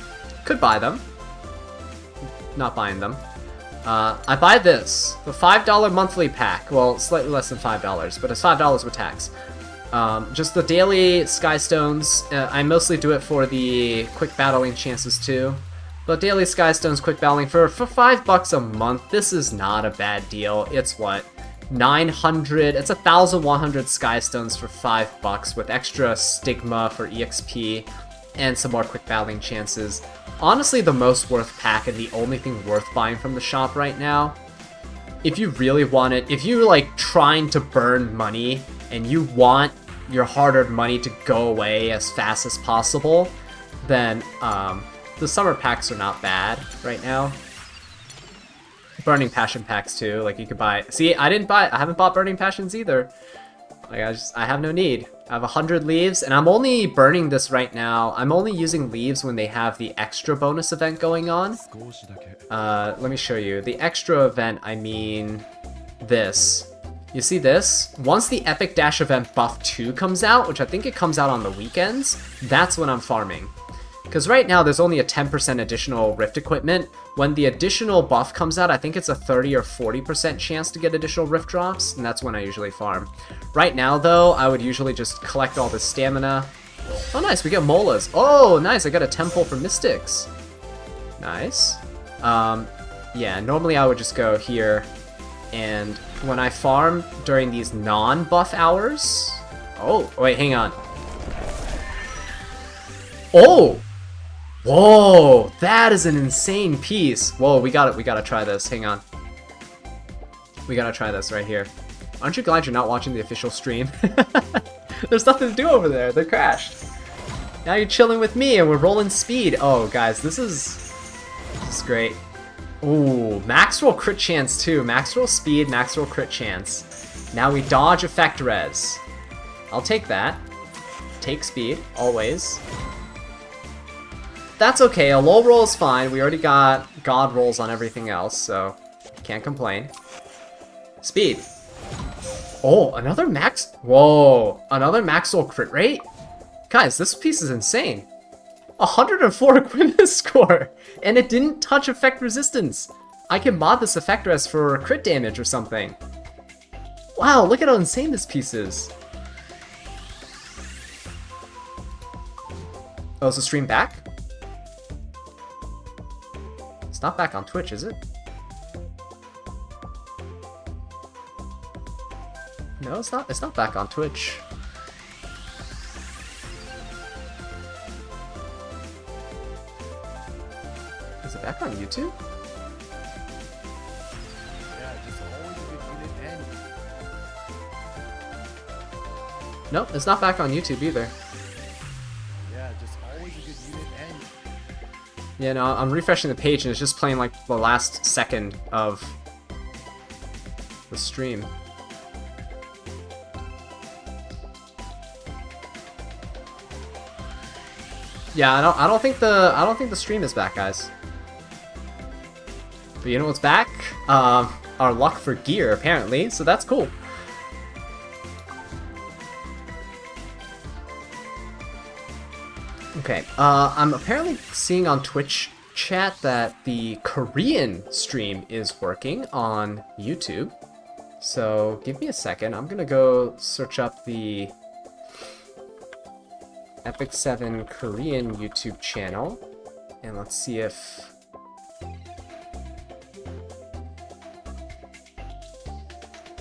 Could buy them. Not buying them. I buy this. The $5 monthly pack. Well, slightly less than $5, but it's $5 with tax. Just the daily Sky Stones. I mostly do it for the quick battling chances too. But daily Sky Stones quick battling for $5 a month. This is not a bad deal. It's what? 900. It's 1,100 Sky Stones for $5 with extra stigma for EXP and some more quick battling chances. Honestly, the most worth pack and the only thing worth buying from the shop right now. If you really want it, if you're like trying to burn money and you want your hard-earned money to go away as fast as possible, then the summer packs are not bad right now. Burning Passion packs too, like you could buy. See, I haven't bought Burning Passions either. Like I have no need. I have 100 leaves, and I'm only burning this right now. I'm only using leaves when they have the extra bonus event going on. Let me show you. The extra event, I mean this. You see this? Once the Epic Dash event buff 2 comes out, which I think it comes out on the weekends, that's when I'm farming. Because right now there's only a 10% additional Rift equipment. When the additional buff comes out, I think it's a 30 or 40% chance to get additional Rift drops, and that's when I usually farm. Right now though, I would usually just collect all this stamina. Oh nice, we get molas. Oh nice, I got a temple for Mystics. Nice. Yeah, normally I would just go here, and when I farm during these non-buff hours... Oh, wait, hang on. Oh! Whoa, that is an insane piece. Whoa, we gotta try this. Hang on. We gotta try this right here. Aren't you glad you're not watching the official stream? There's nothing to do over there. They're crashed. Now you're chilling with me and we're rolling speed. Oh, guys, this is great. Ooh, max roll crit chance too. Max roll speed, max roll crit chance. Now we dodge effect res. I'll take that. Take speed, always. That's okay, a low roll is fine. We already got god rolls on everything else, so can't complain. Speed. Oh, another max... Whoa, another max roll crit rate? Guys, this piece is insane. 104 equipment score, and it didn't touch effect resistance. I can mod this effect res for crit damage or something. Wow, look at how insane this piece is. Oh, is the stream back? It's not back on Twitch, is it? No, it's not. It's not back on Twitch. Is it back on YouTube?
Yeah, just always a good unit and...
Nope, it's not back on YouTube either.
Yeah, just always a good unit and...
Yeah, no, I'm refreshing the page and it's just playing like the last second of the stream. Yeah, I don't think the stream is back, guys. But you know what's back? Our luck for gear apparently, so that's cool. Okay, I'm apparently seeing on Twitch chat that the Korean stream is working on YouTube. So give me a second. I'm gonna go search up the Epic 7 Korean YouTube channel, and let's see if...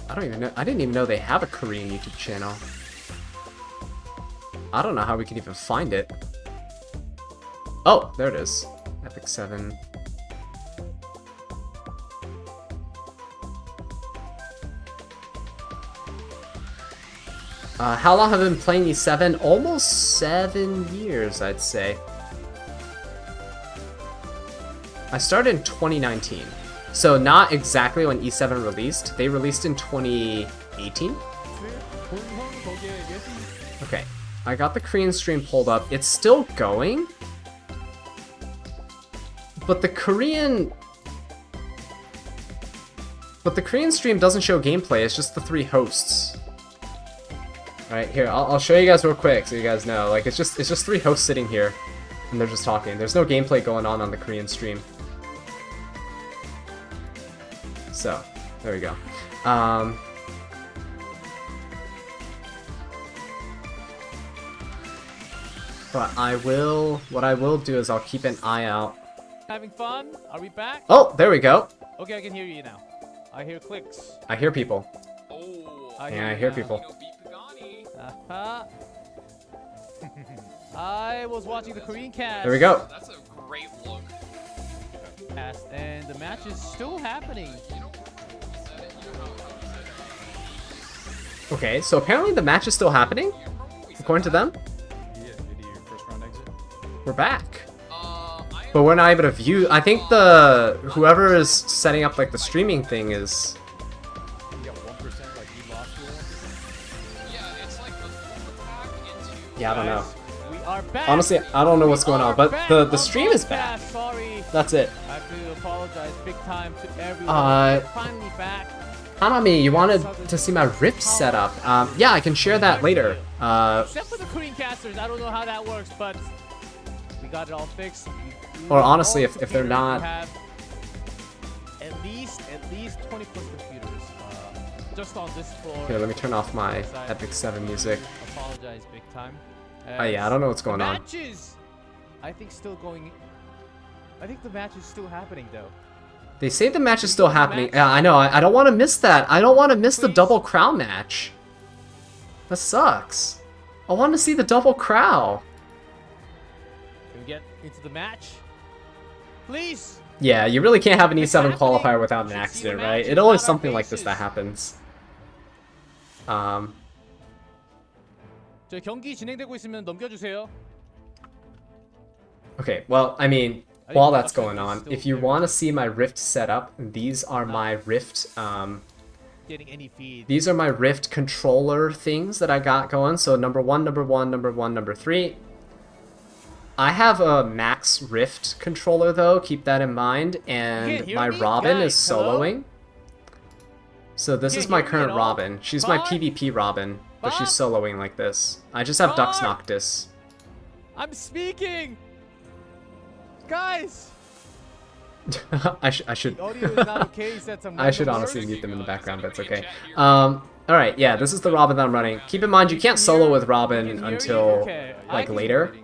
I don't even know. I didn't even know they have a Korean YouTube channel. I don't know how we can even find it. Oh, there it is. Epic 7 How long have I been playing E7? Almost 7 years, I'd say. I started in 2019. So not exactly when E7 released. They released in 2018? Okay. I got the Korean stream pulled up. It's still going. But the Korean stream doesn't show gameplay. It's just the 3 hosts. Alright, here, I'll show you guys real quick so you guys know. Like, it's just 3 hosts sitting here, and they're just talking. There's no gameplay going on the Korean stream. So, there we go. But what I will do is I'll keep an eye out.
Having fun? Are we back?
Oh, there we go.
Okay, I can hear you now. I hear clicks.
I hear people.
Oh.
I hear people.
I was watching the Korean cast.
There we go.
That's a great look.
And the match is still happening.
Okay, so apparently the match is still happening, according to them.
Yeah, did your first round exit?
We're back. But we're not able to view. I think whoever is setting up like the streaming thing is.
You got 1%, like you lost your 1%?
Yeah, it's like the full attack into...
Yeah, I don't know.
We are back.
Honestly, I don't know what's going on, but the stream is back.
Sorry.
That's it.
I have to apologize big time to everyone. We're finally back.
Hanami, you wanted to see my Rift setup. Yeah, I can share that later.
Except for the Korean casters, I don't know how that works, but we got it all fixed.
Or honestly, if they're not...
Have at least 20 plus computers just on this floor.
Here, let me turn off my Epic 7 music.
Apologize big time.
Oh yeah, I don't know what's going on.
Matches, I think still going. I think the match is still happening though.
They say the match is still happening. Yeah, I know. I don't want to miss that. I don't want to miss the double crow match. That sucks. I want to see the double crow.
Can we get into the match? Please.
Yeah, you really can't have an E7 qualifier without an accident, right? It always something like this that happens.
저 경기 진행되고 있으면 넘겨주세요.
Okay, well, I mean, while that's going on, if you want to see my Rift setup, these are my Rift,
Getting any feed.
these are my Rift controller things that I got going. So number 1, number 1, number 1, number 3. I have a max Rift controller though, keep that in mind, and my Robin is soloing. So this is my current Robin. She's my PvP Robin, but she's soloing like this. I just have Dux Noctis.
I'm speaking! Guys!
I should
The audio is not okay, he said some
I should
random
honestly
words.
mute them in the background, but it's okay. Alright, yeah, this is the Robin that I'm running. Keep in mind, you can't solo with Robin until, like, later.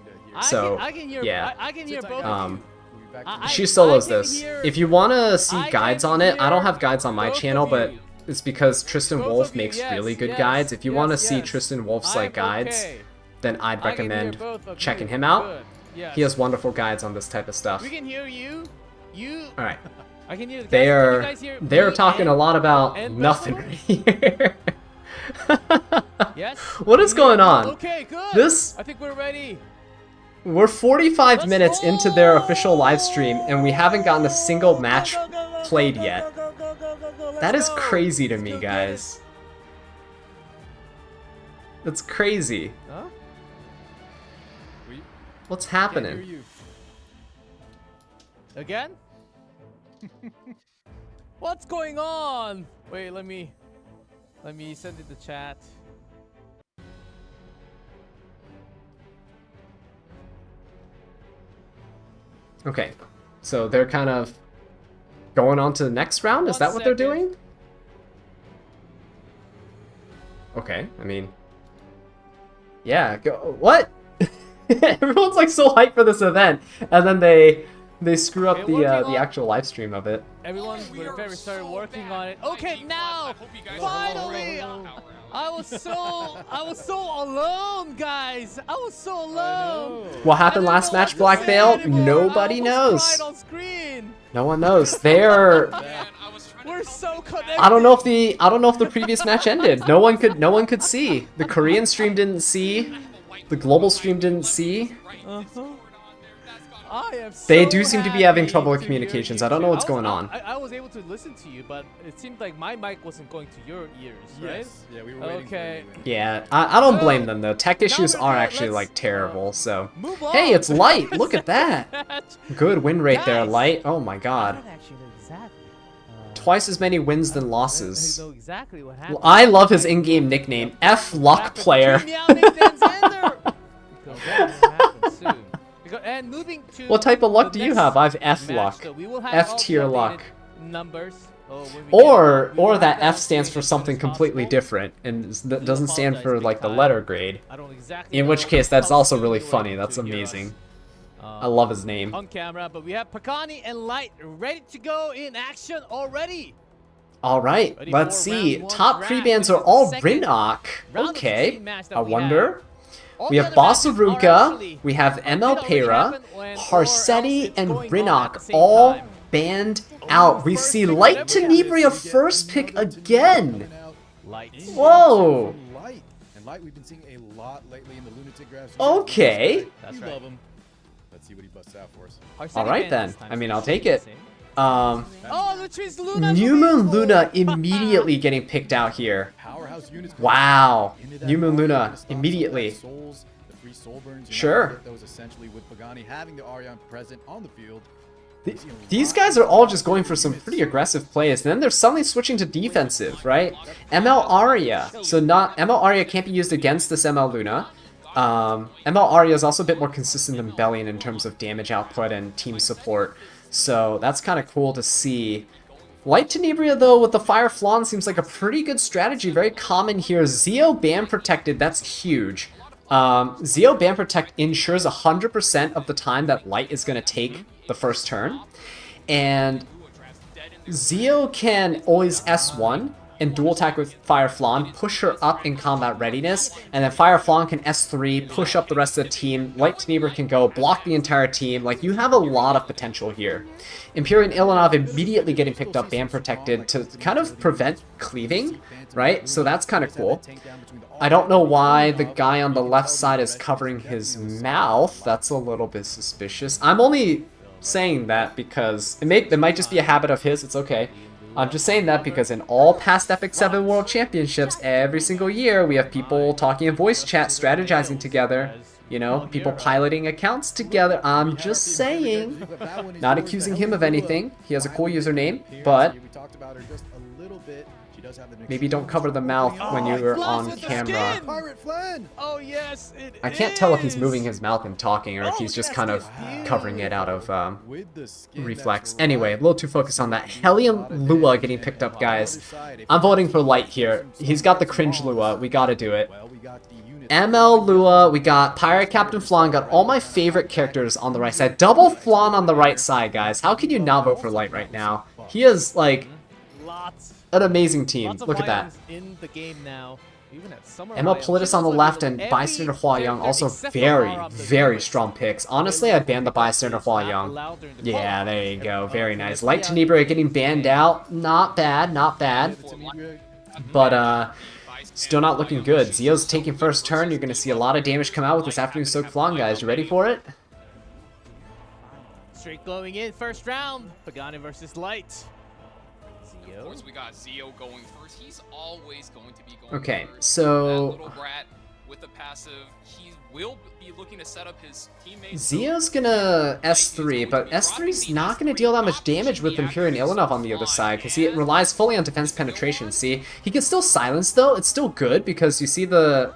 So, yeah.
I can hear both of you.
She solos
I can
this.
hear-
If you want to see
I
guides
can
on it, I don't
hear
have guides on my
both
channel,
of
but
you.
it's because Tristan
Both
Wolf
of you,
makes
yes,
really good
yes,
guides. If you want to
yes,
see
yes.
Tristan Wolf's,
I'm
like, guides,
okay.
then I'd
I can hear
recommend
both of
checking
you.
him out.
Good. Yes.
He has wonderful guides on this type of stuff.
We can hear you.
Alright.
I can hear the guys.
They
Can you
are
guys hear
they're
me
talking a lot about
and
nothing
both
right here.
Yes.
What is going on?
Okay, good.
This-
I think we're ready.
We're 45
Let's
minutes into their
roll!
official live stream, and we haven't gotten a single match
Go, go, go,
played
go,
yet.
go, go, go, go, go, let's
That is
go.
crazy to
Let's
me,
go get
guys.
it.
That's crazy.
Huh?
What's
Can't hear
happening?
you.
Again? What's going on? Wait, let me send it the chat.
Okay, so they're kind of going on to the next round? Is
1
that what they're
second.
doing? Okay, I mean... Yeah, go... What? Everyone's like so hyped for this event, and then they screw up
Okay,
the
working on-
actual live stream of it.
Everyone,
We
we're
are
very sorry
so
working
bad.
on it.
I
Okay,
hate
now,
I hope you guys
finally,
are
I was so alone, guys. I was so alone.
What
I
happened
don't
last
know
match,
what to
Black
say
Veil?
anymore.
Nobody
I
knows.
almost cried on screen.
No one knows. They're...
Man, I was trying to
We're so connected.
I don't know if the previous match ended. No one could see. The Korean stream didn't see. The global stream didn't see. They do seem to be having trouble with communications. I don't know what's going on.
I was able to listen to you, but it seemed like my mic wasn't going to your ears, right?
Yes. Yeah, we were waiting for you.
Yeah, I don't blame them though. Tech issues are actually like terrible. So hey, it's Light. Look at that. Good win rate there, Light. Oh my God. Twice as many wins than losses.
I know exactly what happened.
I love his in-game nickname, F Luck Player.
And moving to
What type of luck do you have? I have F luck. F tier luck. Or that F stands for something completely different and that doesn't stand for like the letter grade. In which case that's also really funny. That's amazing. I love his name.
On camera, but we have Pakani and Light ready to go in action already.
All right, let's see. Top pre-bans are all Rinok. Okay, I wonder. We have Bossaruka, we have ML Pera, Harsetti, and Rinok all banned out. We see Light Tenebria first pick again. Whoa.
And Light we've been seeing a lot lately in the Lunatic Graphs.
Okay.
That's right. Love him. Let's see what he busts out for us.
All right then. I mean, I'll take it.
Luna.
New Moon Luna immediately getting picked out here. Wow. New Moon Luna immediately. Sure. These guys are all just going for some pretty aggressive plays. And then they're suddenly switching to defensive, right? ML Arya. So ML Arya can't be used against this ML Luna. ML Arya is also a bit more consistent than Bellion in terms of damage output and team support. So that's kind of cool to see. Light Tenebria, though, with the Fire Flan seems like a pretty good strategy. Very common here. Zeo Ban Protected, that's huge. Zeo Ban Protect ensures 100% of the time that Light is going to take the first turn. And Zeo can always S1 and dual attack with Fire Flan, push her up in combat readiness, and then Fire Flan can S3, push up the rest of the team. Light Tenebria can go, block the entire team. Like, you have a lot of potential here. Imperial Ilanov immediately getting picked up, ban protected, to kind of prevent cleaving, right? So that's kind of cool. I don't know why the guy on the left side is covering his mouth. That's a little bit suspicious. I'm only saying that because it might just be a habit of his. It's okay. I'm just saying that because in all past Epic 7 World Championships, every single year, we have people talking in voice chat, strategizing together. You know, people piloting accounts together. I'm just saying. Not accusing him of anything. He has a cool username, but maybe don't cover the mouth when you're on camera.
Oh yes,
I can't tell if he's moving his mouth and talking or if he's just kind of covering it out of reflex. Anyway, a little too focused on that. Hellion Lua getting picked up, guys. I'm voting for Light here. He's got the cringe Lua. We gotta do it. ML Lua, we got Pirate Captain Flan, got all my favorite characters on the right side. Double Flan on the right side, guys. How can you not vote for Light right now? He is, like, an amazing team. Look at that.
In the game now.
ML Politis on the left and Bystander Hua-Young also very, very strong picks. Honestly, I'd ban the Bystander Hua-Young. Yeah, there you go. Very nice. Light Tenebria getting banned out. Not bad, not bad. But, still not looking good. Zeo's taking first turn. You're going to see a lot of damage come out with this Afternoon Soak Flan, guys. You ready for it?
Straight glowing in first round. Pagani versus Light.
Of course, we got Zeo going first. He's always going to be going
okay,
first.
so
that little brat with the passive, he will be looking to set up his teammates.
Zeo's gonna S3, but S3's not gonna deal that much damage with Imperial Ilanov on the other side because he relies fully on defense penetration. See, he can still silence though. It's still good because you see the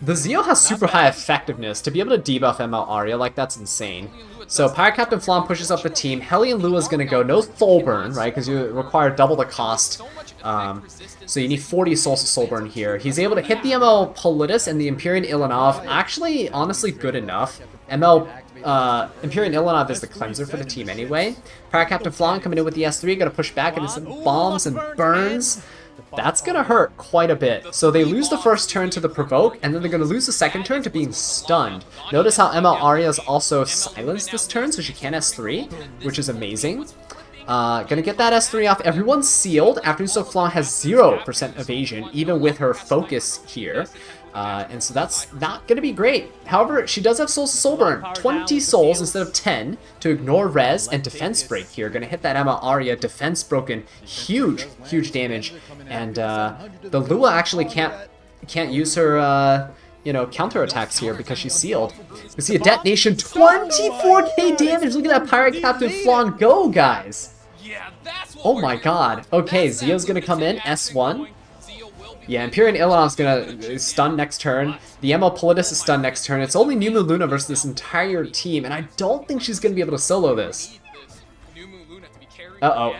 Zeo has super high effectiveness to be able to debuff ML Arya. Like, that's insane. So Pirate Captain Flan pushes up the team. Hellion Lua's gonna go. No soul burn, right? Because you require double the cost. So you need 40 souls to soul burn here. He's able to hit the ML Politis and the Imperial Ilanov. Actually, honestly, good enough. Imperial Ilanov is the cleanser for the team anyway. Pirate Captain Flan coming in with the S3, gonna push back into some bombs and burns. That's gonna hurt quite a bit. So they lose the first turn to the provoke, and then they're gonna lose the second turn to being stunned. Notice how ML Arya is also silenced this turn, so she can't S3, which is amazing. Gonna get that S3 off. Everyone's sealed. Afternoon Soak Flan has 0% evasion, even with her focus here. And so that's not going to be great. However, she does have Souls to Soul Burn. 20 souls instead of 10 to ignore res and defense break here. Going to hit that Emma Arya. Defense broken. Huge, huge damage. And the Lua actually can't use her, you know, counterattacks here because she's sealed. We see a detonation. 24k damage. Look at that Pirate Captain Flan go, guys.
Yeah, that's what
Oh my god. Okay, Zio's going to come in. S1. Yeah, Empyrean Illinom's gonna stun next turn. The ML Politis is stunned next turn. It's only New Moon Luna versus this entire team, and I don't think she's gonna be able to solo this. Uh-oh.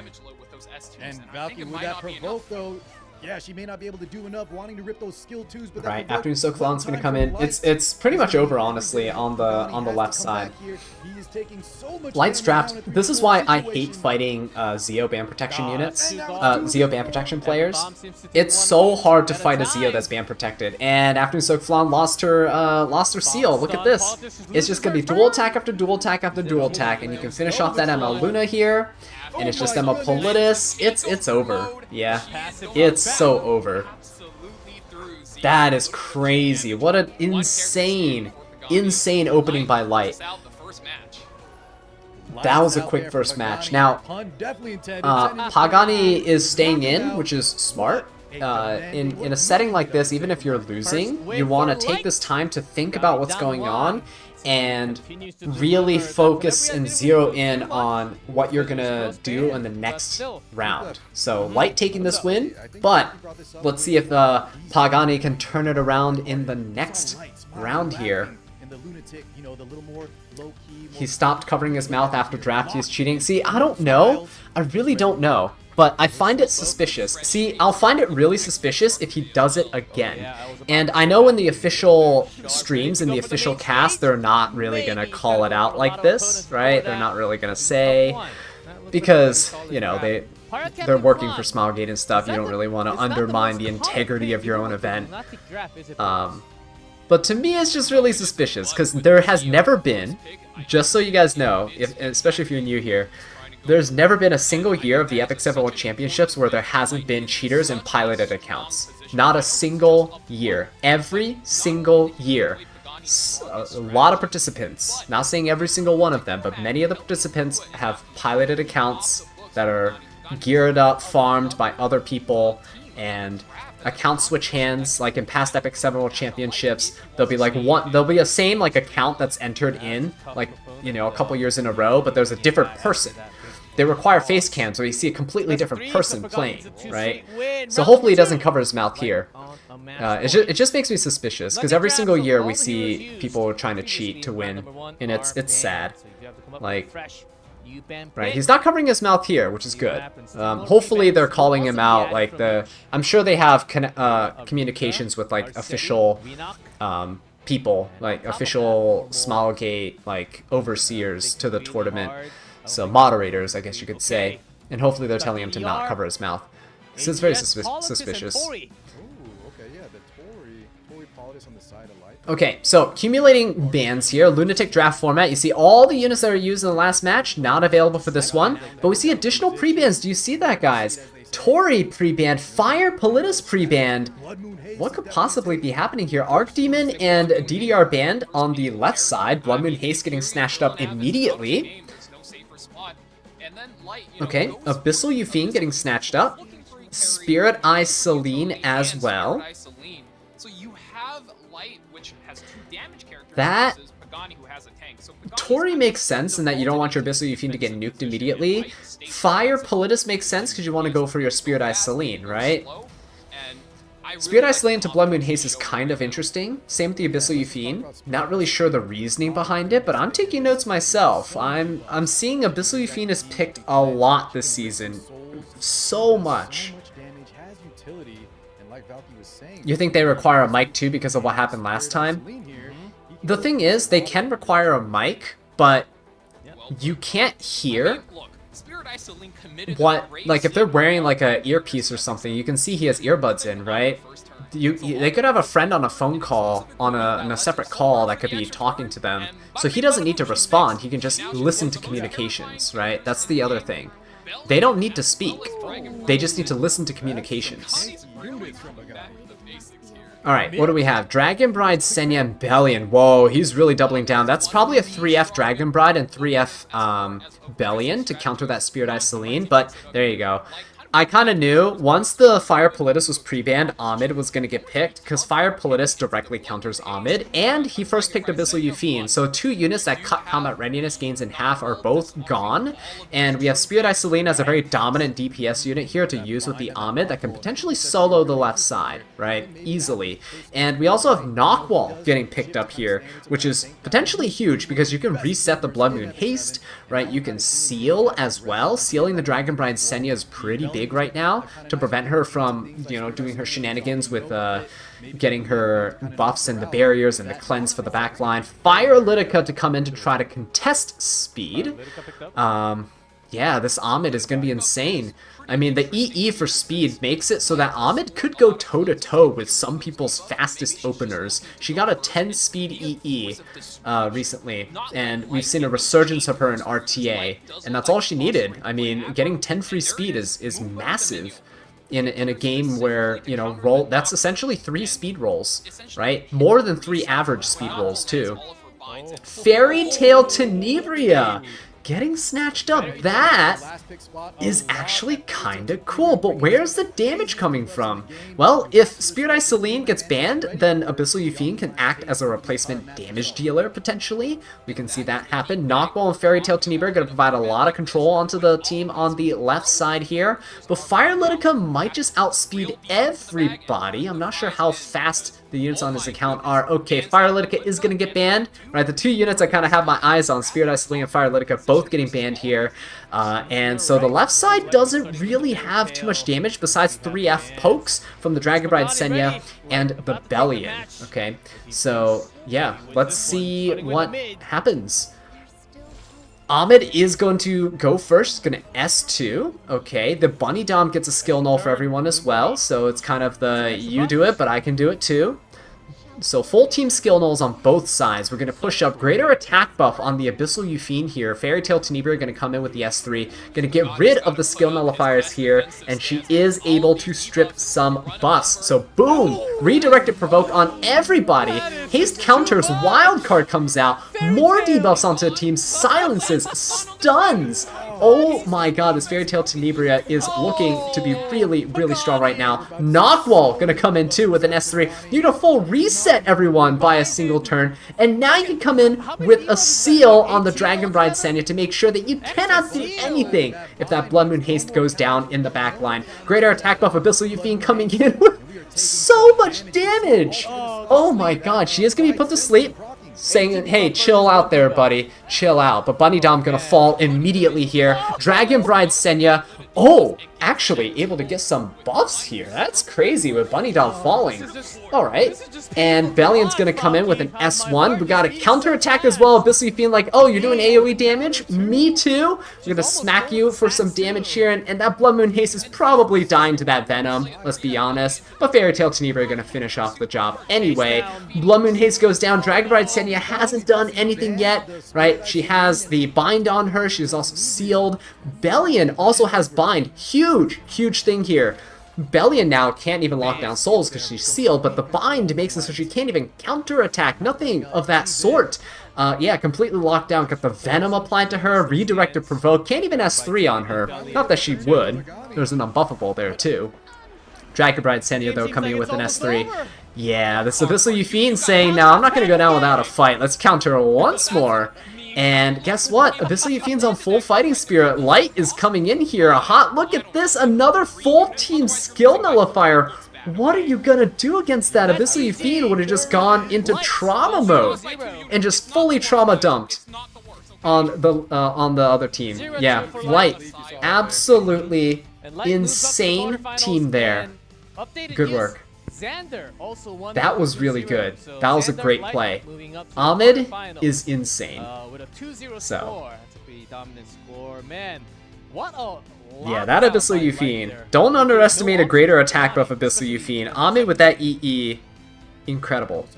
And Valkyrie with that provoke, though, yeah, she may not be able to do enough, wanting to rip those skill 2s, but
right, Afternoon Soak Flan's gonna come in. It's pretty much over, honestly, on the left side. Light's Draft. This is why I hate fighting Zio ban protection units, Zio ban protection players. It's so hard to fight a Zio that's ban protected, and Afternoon Soak Flan lost her seal. Look at this. It's just gonna be dual attack after dual attack after dual attack, and you can finish off that ML Luna here. And it's just Emma Politis. It's over. Yeah, it's so over. That is crazy. What an insane opening by Light. That was a quick first match. Now, Pagani is staying in, which is smart. In a setting like this, even if you're losing, you want to take this time to think about what's going on and really focus and zero in on what you're gonna do in the next round. So Light taking this win, but let's see if Pagani can turn it around in the next round here. He stopped covering his mouth after draft. He's cheating. See, I don't know. I really don't know. But I find it suspicious. See, I'll find it really suspicious if he does it again. And I know in the official streams, in the official cast, they're not really going to call it out like this, right? They're not really going to say, because, you know, they're working for Smilegate and stuff. You don't really want to undermine the integrity of your own event. But to me, it's just really suspicious, because there has never been, just so you guys know, especially if you're new here, there's never been a single year of the Epic 7 World Championships where there hasn't been cheaters and piloted accounts. Not a single year. Every single year. A lot of participants, not saying every single one of them, but many of the participants have piloted accounts that are geared up, farmed by other people, and accounts switch hands. Like in past Epic 7 World Championships, there'll be a same like account that's entered in, like, you know, a couple years in a row, but there's a different person. They require face cam, so you see a completely different person playing, right? So hopefully he doesn't cover his mouth here. It just makes me suspicious, because every single year we see people trying to cheat to win, and it's sad. Like, right, he's not covering his mouth here, which is good. Hopefully they're calling him out, like I'm sure they have communications with like official people, like official Smilegate like overseers to the tournament. So moderators, I guess you could say, and hopefully they're telling him to not cover his mouth. So it's very suspicious. Okay, so accumulating bans here, Lunatic Draft format. You see all the units that are used in the last match, not available for this one, but we see additional pre-bans. Do you see that, guys? Tori pre-banned, Fire Politis pre-banned. What could possibly be happening here? Archdemon and DDR banned on the left side. Blood Moon Haste getting snatched up immediately. Okay, Abyssal Euphine getting snatched up. Spirit Eye Celine as well. That Tori makes sense in that you don't want your Abyssal Euphine to get nuked immediately. Fire Politis makes sense because you want to go for your Spirit Eye Celine, right? Spirit Eye Celine to Blood Moon Haste is kind of interesting. Same with the Abyssal Euphine. Not really sure the reasoning behind it, but I'm taking notes myself. I'm seeing Abyssal Euphine is picked a lot this season. So much. You think they require a mic too because of what happened last time? The thing is, they can require a mic, but you can't hear what, like if they're wearing like a earpiece or something, you can see he has earbuds in, right? They could have a friend on a phone call, on a separate call that could be talking to them. So he doesn't need to respond, he can just listen to communications, right? That's the other thing. They don't need to speak. They just need to listen to communications. Alright, what do we have? Dragon Bride, Senya, and Bellion. Whoa, he's really doubling down. That's probably a 3F Dragon Bride and 3F Bellion to counter that Spirit Eye Celine, but there you go. I kind of knew once the Fire Politis was pre-banned, Ahmed was going to get picked, because Fire Politis directly counters Ahmed, and he first picked Abyssal Yufine, so 2 units that cut combat readiness gains in half are both gone, and we have Spirit Eye Celine as a very dominant DPS unit here to use with the Ahmed that can potentially solo the left side, right, easily. And we also have Knockwall getting picked up here, which is potentially huge, because you can reset the Blood Moon Haste, right, you can seal as well. Sealing the Dragon Bride Senya is pretty big right now to prevent her from, you know, doing her shenanigans with getting her buffs and the barriers and the cleanse for the backline. Fire Litica to come in to try to contest speed. Yeah, this Ahmed is going to be insane. I mean, the EE for speed makes it so that Ahmed could go toe-to-toe with some people's fastest openers. She got a 10 speed EE recently, and we've seen a resurgence of her in RTA, and that's all she needed. I mean, getting 10 free speed is massive in a game where, you know, that's essentially 3 speed rolls, right? More than 3 average speed rolls, too. Fairy Tale Tenebria getting snatched up. That is actually kind of cool, but where's the damage coming from? Well, if Spirit Eye Celine gets banned, then Abyssal Yufine can act as a replacement damage dealer, potentially. We can see that happen. Knockwall and Fairy Tale Tenebria are going to provide a lot of control onto the team on the left side here, but Fire Litica might just outspeed everybody. I'm not sure how fast the units on this account are. Okay, Fire Litica is going to get banned, right? The 2 units I kind of have my eyes on, Spirit Eye Celine and Fire Litica, both getting banned here. And so the left side doesn't really have too much damage besides 3F pokes from the Dragon Bride Senya and the Bellion. Okay, so yeah, let's see what happens. Ahmed is going to go first, going to S2. Okay, the Bunny Dom gets a skill null for everyone as well, so it's kind of the you do it, but I can do it too. So full team skill nulls on both sides. We're going to push up greater attack buff on the Abyssal Yufine here. Fairy Tale Tenebria going to come in with the S3. Going to get rid of the skill nullifiers here, and she is able to strip some buffs. So boom! Redirected Provoke on everybody. Haste counters, Wildcard comes out. More debuffs onto the team. Silences, stuns. Oh my god, this Fairy Tale Tenebria is looking to be really, really strong right now. Knockwall gonna come in too with an S3. You get a full reset everyone by a single turn, and now you can come in with a seal on the Dragon Bride Senya to make sure that you cannot do anything if that Blood Moon Haste goes down in the back line. Greater attack buff Abyssal Yufine coming in with so much damage! Oh my god, she is gonna be put to sleep, saying, hey, chill out there, buddy. Chill out. But Bunny Dom gonna fall immediately here. Dragon Bride Senya. Oh, actually able to get some buffs here. That's crazy with Bunny Dom falling. Alright. And Bellion's gonna come in with an S1. We got a counterattack as well. Abyssal Yufine like, oh, you're doing AoE damage? Me too? We're gonna smack you for some damage here. And that Blood Moon Haste is probably dying to that Venom. Let's be honest. But Fairy Tale Tenebria are gonna finish off the job anyway. Blood Moon Haste goes down. Dragon Bride Senya hasn't done anything yet, right? She has the bind on her. She's also sealed. Bellion also has bind. Huge, huge thing here. Bellion now can't even lock down souls because she's sealed, but the bind makes it so she can't even counterattack. Nothing of that sort. Yeah, completely locked down. Got the Venom applied to her. Redirected Provoke. Can't even S3 on her. Not that she would. There's an unbuffable there too. Dragon Bride Senya though coming in with an S3. Yeah, this Abyssal Yufine saying, now I'm not going to go down without a fight. Let's counter her once more. And guess what? Abyssal Yufine's on full fighting spirit. Light is coming in here. A hot look at this. Another full team skill nullifier. What are you going to do against that? Abyssal Yufine would have just gone into trauma mode and just fully trauma dumped on the other team. Yeah, Light. Absolutely insane team there. Good work. That was really good. That was a great play. Ahmed is insane. So, yeah, that Abyssal Yufine. Don't underestimate a greater attack buff Abyssal Yufine. Ahmed with that EE, incredible.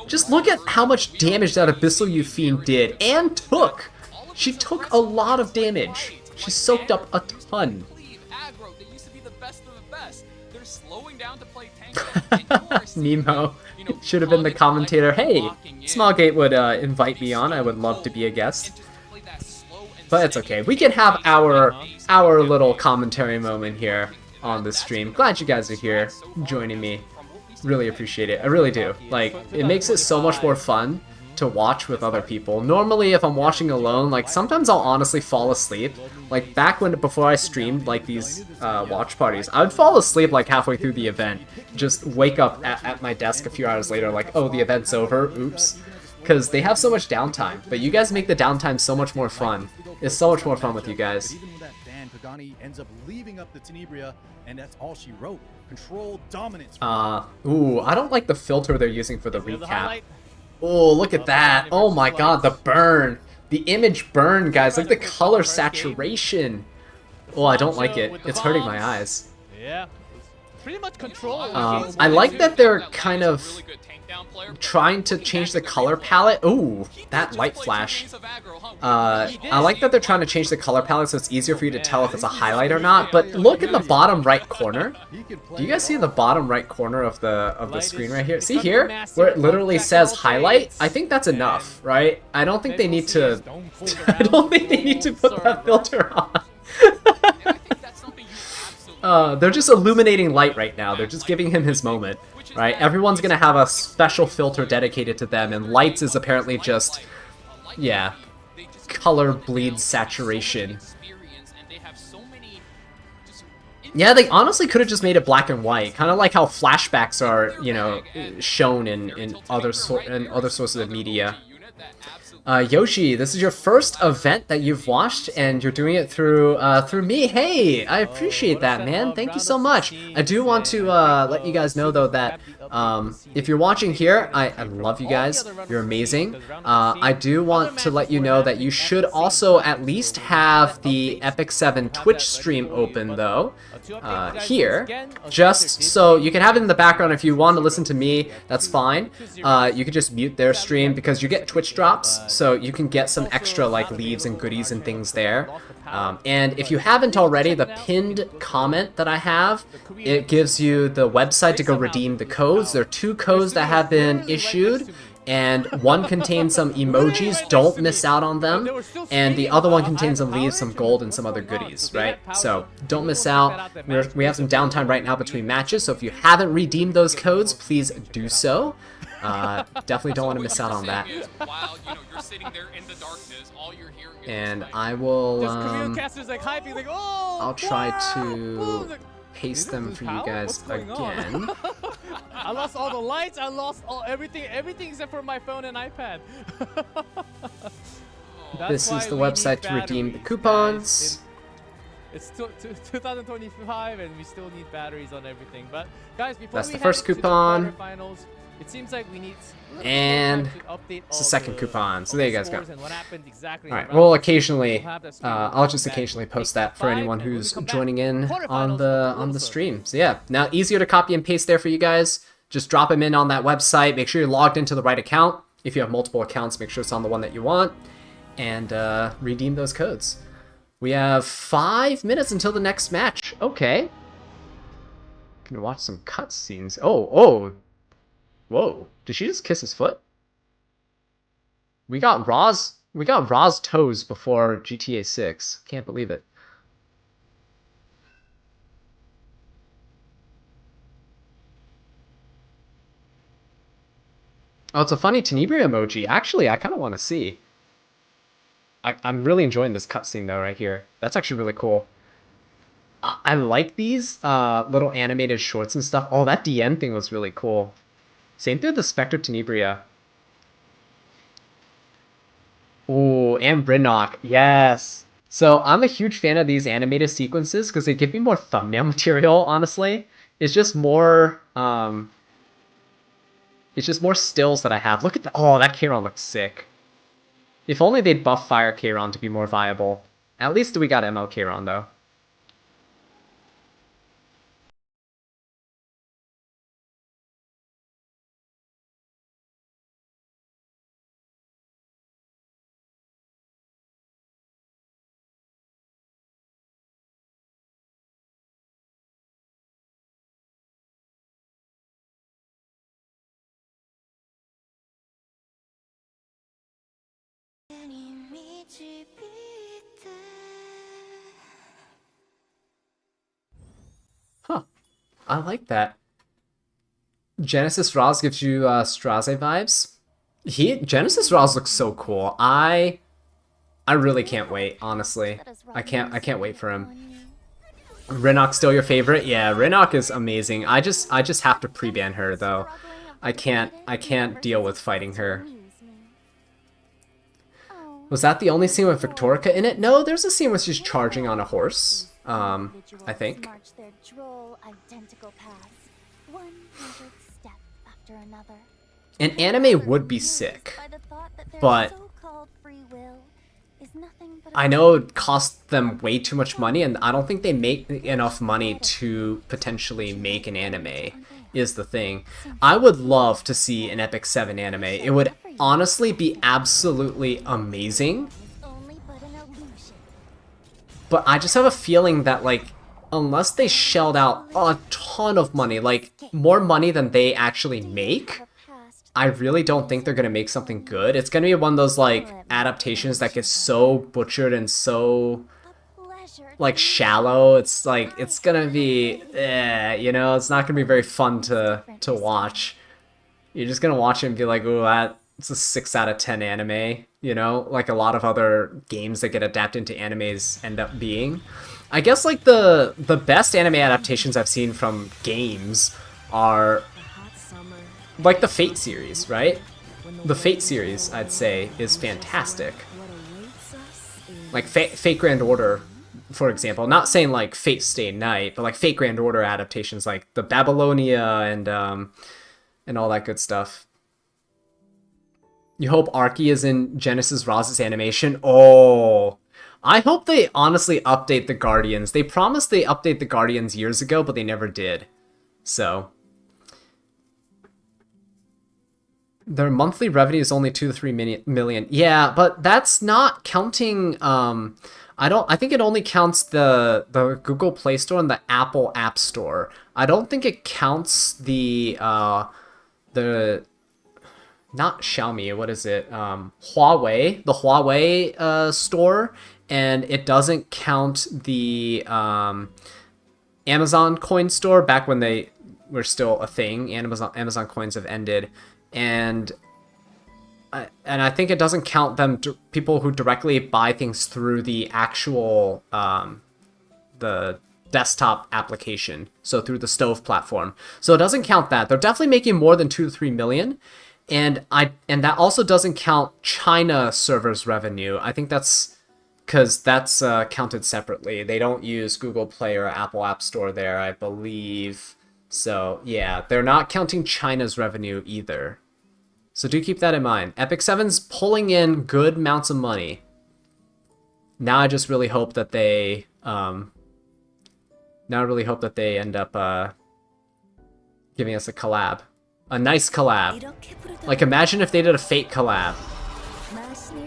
Just look at how much damage that Abyssal Yufine did and took. She took a lot of damage. She soaked up a ton.
Cleave, aggro, they used to be the best of the best. They're slowing down to play tank mode, and you are seeing
Nemo
them, you know,
should have been the
plug and
commentator.
play,
Hey,
locking in,
Smallgate would invite me on. I would love to be a
and
guest.
just play that slow and
But it's
steady
okay. We can have
pace
our
pace
our
down
little
game.
commentary moment here on the stream. Glad you guys are here joining me. Really appreciate it. I really do. Like, it makes it so much more fun to watch with other people. Normally, if I'm watching alone, like, sometimes I'll honestly fall asleep. Like, before I streamed, like, these watch parties, I would fall asleep, like, halfway through the event. Just wake up at my desk a few hours later, like, oh, the event's over, oops. Because they have so much downtime, but you guys make the downtime so much more fun. It's so much more fun with you guys.
Even with that ban, Kagani ends up leaving up the Tenebria, and that's all she wrote. Control dominance.
Ooh, I don't like the filter they're using for the
Here's the
recap.
highlight.
Oh, look at that. Oh my god, the burn. The image burn, guys. Look at the color saturation. Oh, I don't like it. It's hurting my eyes.
Yeah. Pretty much control.
I like that they're kind of trying to change the color palette. Ooh, that light flash. I like that they're trying to change the color palette so it's easier for you to tell if it's a highlight or not. But look in the bottom right corner. Do you guys see the bottom right corner of the screen right here? See here, where it literally says highlight? I think that's enough, right? I don't think they need to. I don't think they need to put that filter on. They're just illuminating light right now. They're just giving him his moment, right? Everyone's gonna have a special filter dedicated to them, and lights is apparently just, yeah, color bleed saturation. Yeah, they honestly could have just made it black and white, kind of like how flashbacks are, you know, shown in other sources of media. Yoshi, this is your first event that you've watched, and you're doing it through me. Hey, I appreciate that, man. Thank you so much. I do want to let you guys know, though, that if you're watching here, I love you guys. You're amazing. I do want to let you know that you should also at least have the Epic 7 Twitch stream open, though, here, just so you can have it in the background. If you want to listen to me, that's fine. You can just mute their stream because you get Twitch drops, so you can get some extra like leaves and goodies and things there. And if you haven't already, the pinned comment that I have, it gives you the website to go redeem the codes. There are 2 codes that have been issued, and one contains some emojis, don't miss out on them, and the other one contains some leaves, some gold, and some other goodies, right? So don't miss out. We have some downtime right now between matches, so if you haven't redeemed those codes, please do so. Definitely don't want to miss out on that. And I will, I'll try to paste them for you guys again.
I lost all the lights, I lost everything except for my phone and iPad.
This is the website to redeem the coupons.
It's 2025 and we still need batteries on everything. But guys, before
That's
we
the
head
first
into
coupon.
the quarterfinals, it seems like we need
And
update
it's the second coupon. So there you guys go.
Exactly.
Alright, we'll occasionally, I'll just occasionally post that for anyone who's joining in on the stream. So yeah, now easier to copy and paste there for you guys. Just drop them in on that website. Make sure you're logged into the right account. If you have multiple accounts, make sure it's on the one that you want. And redeem those codes. We have 5 minutes until the next match. Okay. Gonna watch some cutscenes. Oh. Whoa. Did she just kiss his foot? We got Ra's toes before GTA 6. Can't believe it. Oh, it's a funny Tenebria emoji. Actually, I kind of want to see. I'm really enjoying this cutscene, though, right here. That's actually really cool. I like these little animated shorts and stuff. Oh, that DN thing was really cool. Same thing with the Spectre Tenebria. Ooh, and Brinnock. Yes. So I'm a huge fan of these animated sequences because they give me more thumbnail material, honestly. It's just more stills that I have. Look at that. Oh, that Kiron looks sick. If only they'd buff Fire Kiron to be more viable. At least we got ML Kiron, though. Huh. I like that. Genesis Roz gives you Straze vibes. Genesis Roz looks so cool. I really can't wait, honestly. I can't wait for him. Renok still your favorite? Yeah, Renok is amazing. I just have to pre-ban her though. I can't deal with fighting her. Was that the only scene with Victorica in it? No, there's a scene where she's charging on a horse. I think. An anime would be sick, but I know it costs them way too much money, and I don't think they make enough money to potentially make an anime, is the thing. I would love to see an Epic 7 anime. It would honestly be absolutely amazing. But I just have a feeling that, like, unless they shelled out a ton of money, like, more money than they actually make, I really don't think they're going to make something good. It's going to be one of those, like, adaptations that gets so butchered and so, like, shallow. It's, like, it's going to be, you know, it's not going to be very fun to watch. You're just going to watch it and be like, ooh, that's a 6 out of 10 anime, you know? Like a lot of other games that get adapted into animes end up being. I guess, like, the best anime adaptations I've seen from games are like the Fate series, right? The Fate series, I'd say, is fantastic. Like Fate Grand Order, for example. Not saying like Fate Stay Night, but like Fate Grand Order adaptations, like the Babylonia and all that good stuff. You hope Arky is in Genesis Roz's animation? Oh, I hope they honestly update the Guardians. They promised they update the Guardians years ago, but they never did. So their monthly revenue is only 2 to 3 million. Yeah, but that's not counting. I think it only counts the Google Play Store and the Apple App Store. I don't think it counts the not Xiaomi. What is it? Huawei, the Huawei store, and it doesn't count the Amazon Coin Store back when they were still a thing. Amazon Coins have ended. And I think it doesn't count people who directly buy things through the actual the desktop application, so through the Stove platform. So it doesn't count that. They're definitely making more than 2 to 3 million, and that also doesn't count China servers revenue. I think that's because that's counted separately. They don't use Google Play or Apple App Store there, I believe. So yeah, they're not counting China's revenue either. So do keep that in mind. Epic 7's pulling in good amounts of money. Now I just really hope that they end up giving us a collab. A nice collab. Like, imagine if they did a Fate collab.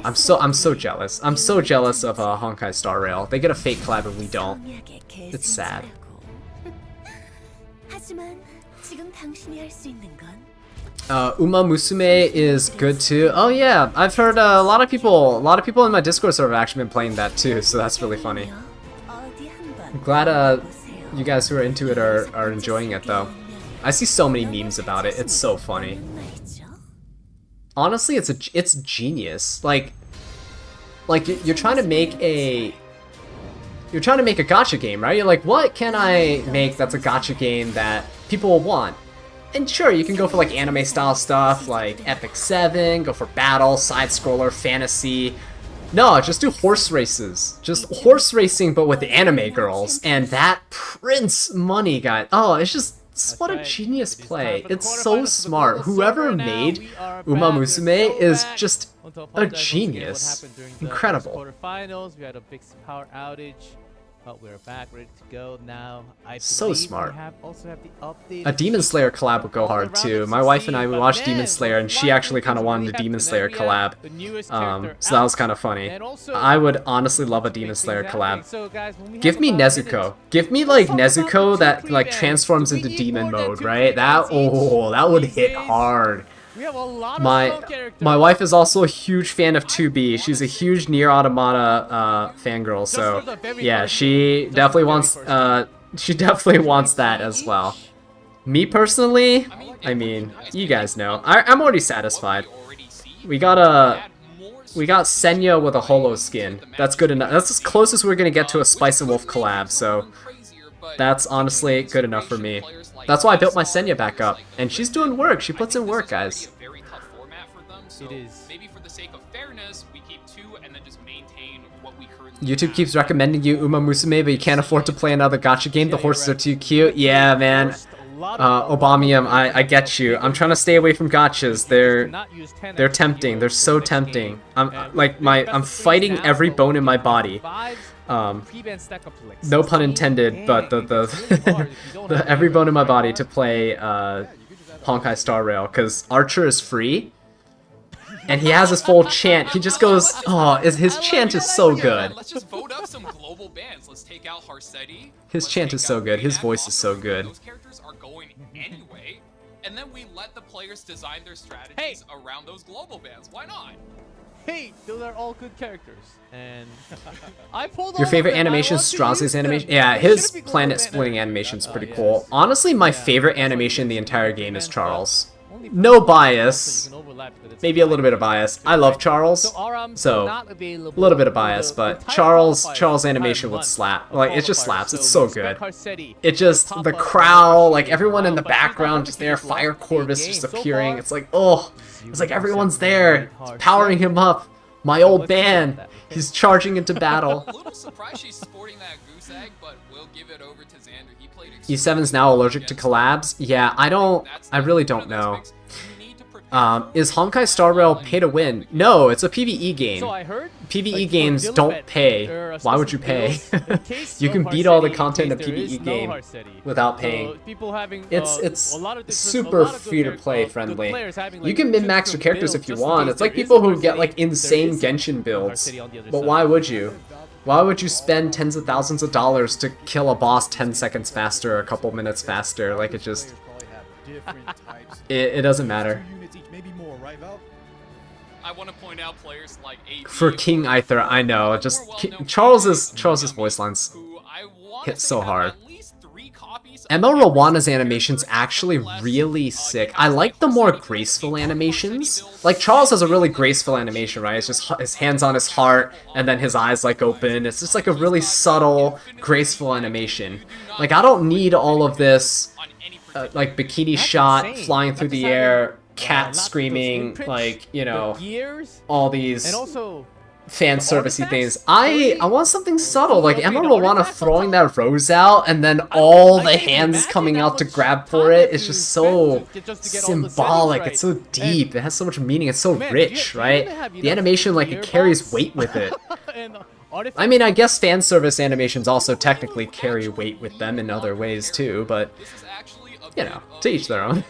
I'm so jealous. I'm so jealous of Honkai Star Rail. They get a Fate collab and we don't. It's sad. Uma Musume is good too. Oh yeah, I've heard a lot of people in my Discord server have actually been playing that too, so that's really funny. I'm glad you guys who are into it are enjoying it though. I see so many memes about it. It's so funny. Honestly, it's genius. Like you're trying to make a gacha game, right? You're like, what can I make that's a gacha game that people will want? And sure, you can go for like anime style stuff, like Epic 7, go for battle, side scroller, fantasy. No, just do horse races. Just horse racing, but with anime girls. And that prints money, guys. Oh, what a genius play. It's so smart. Whoever made Uma Musume is just a genius. Incredible.
Quarterfinals, we had a big power outage. But we're back, ready to go now.
So smart.
We also have the update.
A Demon Slayer collab would go hard too. My wife and I, we watched Demon Slayer, and she actually kind of wanted a Demon Slayer collab. So that was kind of funny. I would honestly love a Demon Slayer collab. Give me Nezuko. Give me like Nezuko that like transforms into demon mode, right? That would hit hard.
We have a lot of
My
strong characters.
my wife is also a huge fan of 2B. She's a huge Nier Automata fangirl, so
for the very
yeah,
first
she definitely wants that as well. Me personally, I mean, you guys know, I'm already satisfied. We got Senya with a holo skin. That's good enough. That's as close as we're gonna get to a Spice and Wolf collab, so that's honestly good enough for me. That's why I built my Senya back up, and she's doing work. She puts in work, guys.
It is.
Maybe for the sake of fairness, we keep 2 and then just maintain what we currently
YouTube
have.
keeps recommending you Uma Musume, but you can't afford to play another gacha game. The horses are too cute. Yeah, man. Obamium, I get you. I'm trying to stay away from gachas. They're tempting. They're so tempting. I'm fighting every bone in my body. No pun intended, but the every bone in my body to play Honkai Star Rail, because Archer is free, and he has his full chant. He just goes, oh, his chant is so good.
Let's just vote up some global bands. Let's take out Harsetti.
His chant is so good. His voice is so good.
Those characters are going anyway, and then we let the players design their strategies around those global bands. Why not?
Hey, those are all good characters. And I pulled
Your favorite animation, Strauss's animation? Yeah, his planet splitting animation is pretty cool. Honestly, my favorite animation in the entire game is Charles. No bias. Maybe a little bit of bias. I love Charles, so a little bit of bias, but Charles animation would slap. Like, it just slaps. It's so good. It just, the crowd, like everyone in the background just there, Fire Corvus just appearing. It's like, oh, it's like everyone's there. It's powering him up. My old band. He's charging into battle.
A little surprised she's sporting that goose egg, but we'll give it over to Xander. He played
E7's now allergic to collabs? Yeah, I really don't know. Is Honkai Star Rail pay to win? No, it's a PvE game.
So I heard,
PvE games don't pay. Why would you pay? You can beat all the content in a PvE game without paying. It's super free-to-play friendly. You can min-max your characters if you want. It's like people who get like insane Genshin builds. But why would you? Why would you spend tens of thousands of dollars to kill a boss 10 seconds faster or a couple minutes faster? Like, it just... It doesn't matter.
I want to point out players like AP
For King Aether, I know. Just Charles's voice lines hit so hard. Emma Rawana's animation's actually really sick. I like the more graceful animations. Like, Charles has a really graceful animation, right? It's just his hands on his heart, and then his eyes, like, open. It's just, like, a really subtle, graceful animation. Like, I don't need all of this, like, bikini shot, flying through the air, cat screaming, like, you know, all these fan servicey things. I want something subtle, like Emma Rowana throwing that rose out and then all the hands coming out to grab for it. It's just so symbolic. It's so deep. It has so much meaning. It's so rich, right? The animation, like, it carries weight with it. I mean, I guess fan service animations also technically carry weight with them in other ways too, but, you know, to each their own.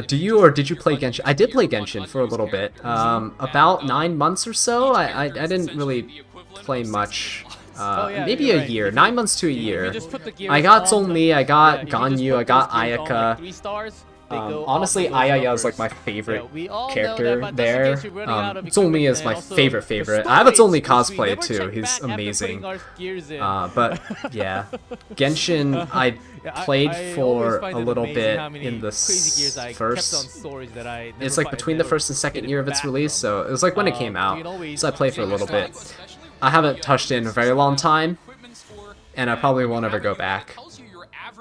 Do you or did you play Genshin? I did play Genshin for a little bit. About 9 months or so. I didn't really play much. Maybe a year. 9 months to a year. I got Zhongli, I got Ganyu, I got Ayaka. Honestly, Ayaya is like my favorite character there. Zhongli is my favorite. I have a Zhongli cosplay too. He's amazing. But yeah, Genshin I played for a little bit in the first. It's like between the first and second year of its release, so it was like when it came out. So I played for a little bit. I haven't touched it in a very long time, and I probably won't ever go back.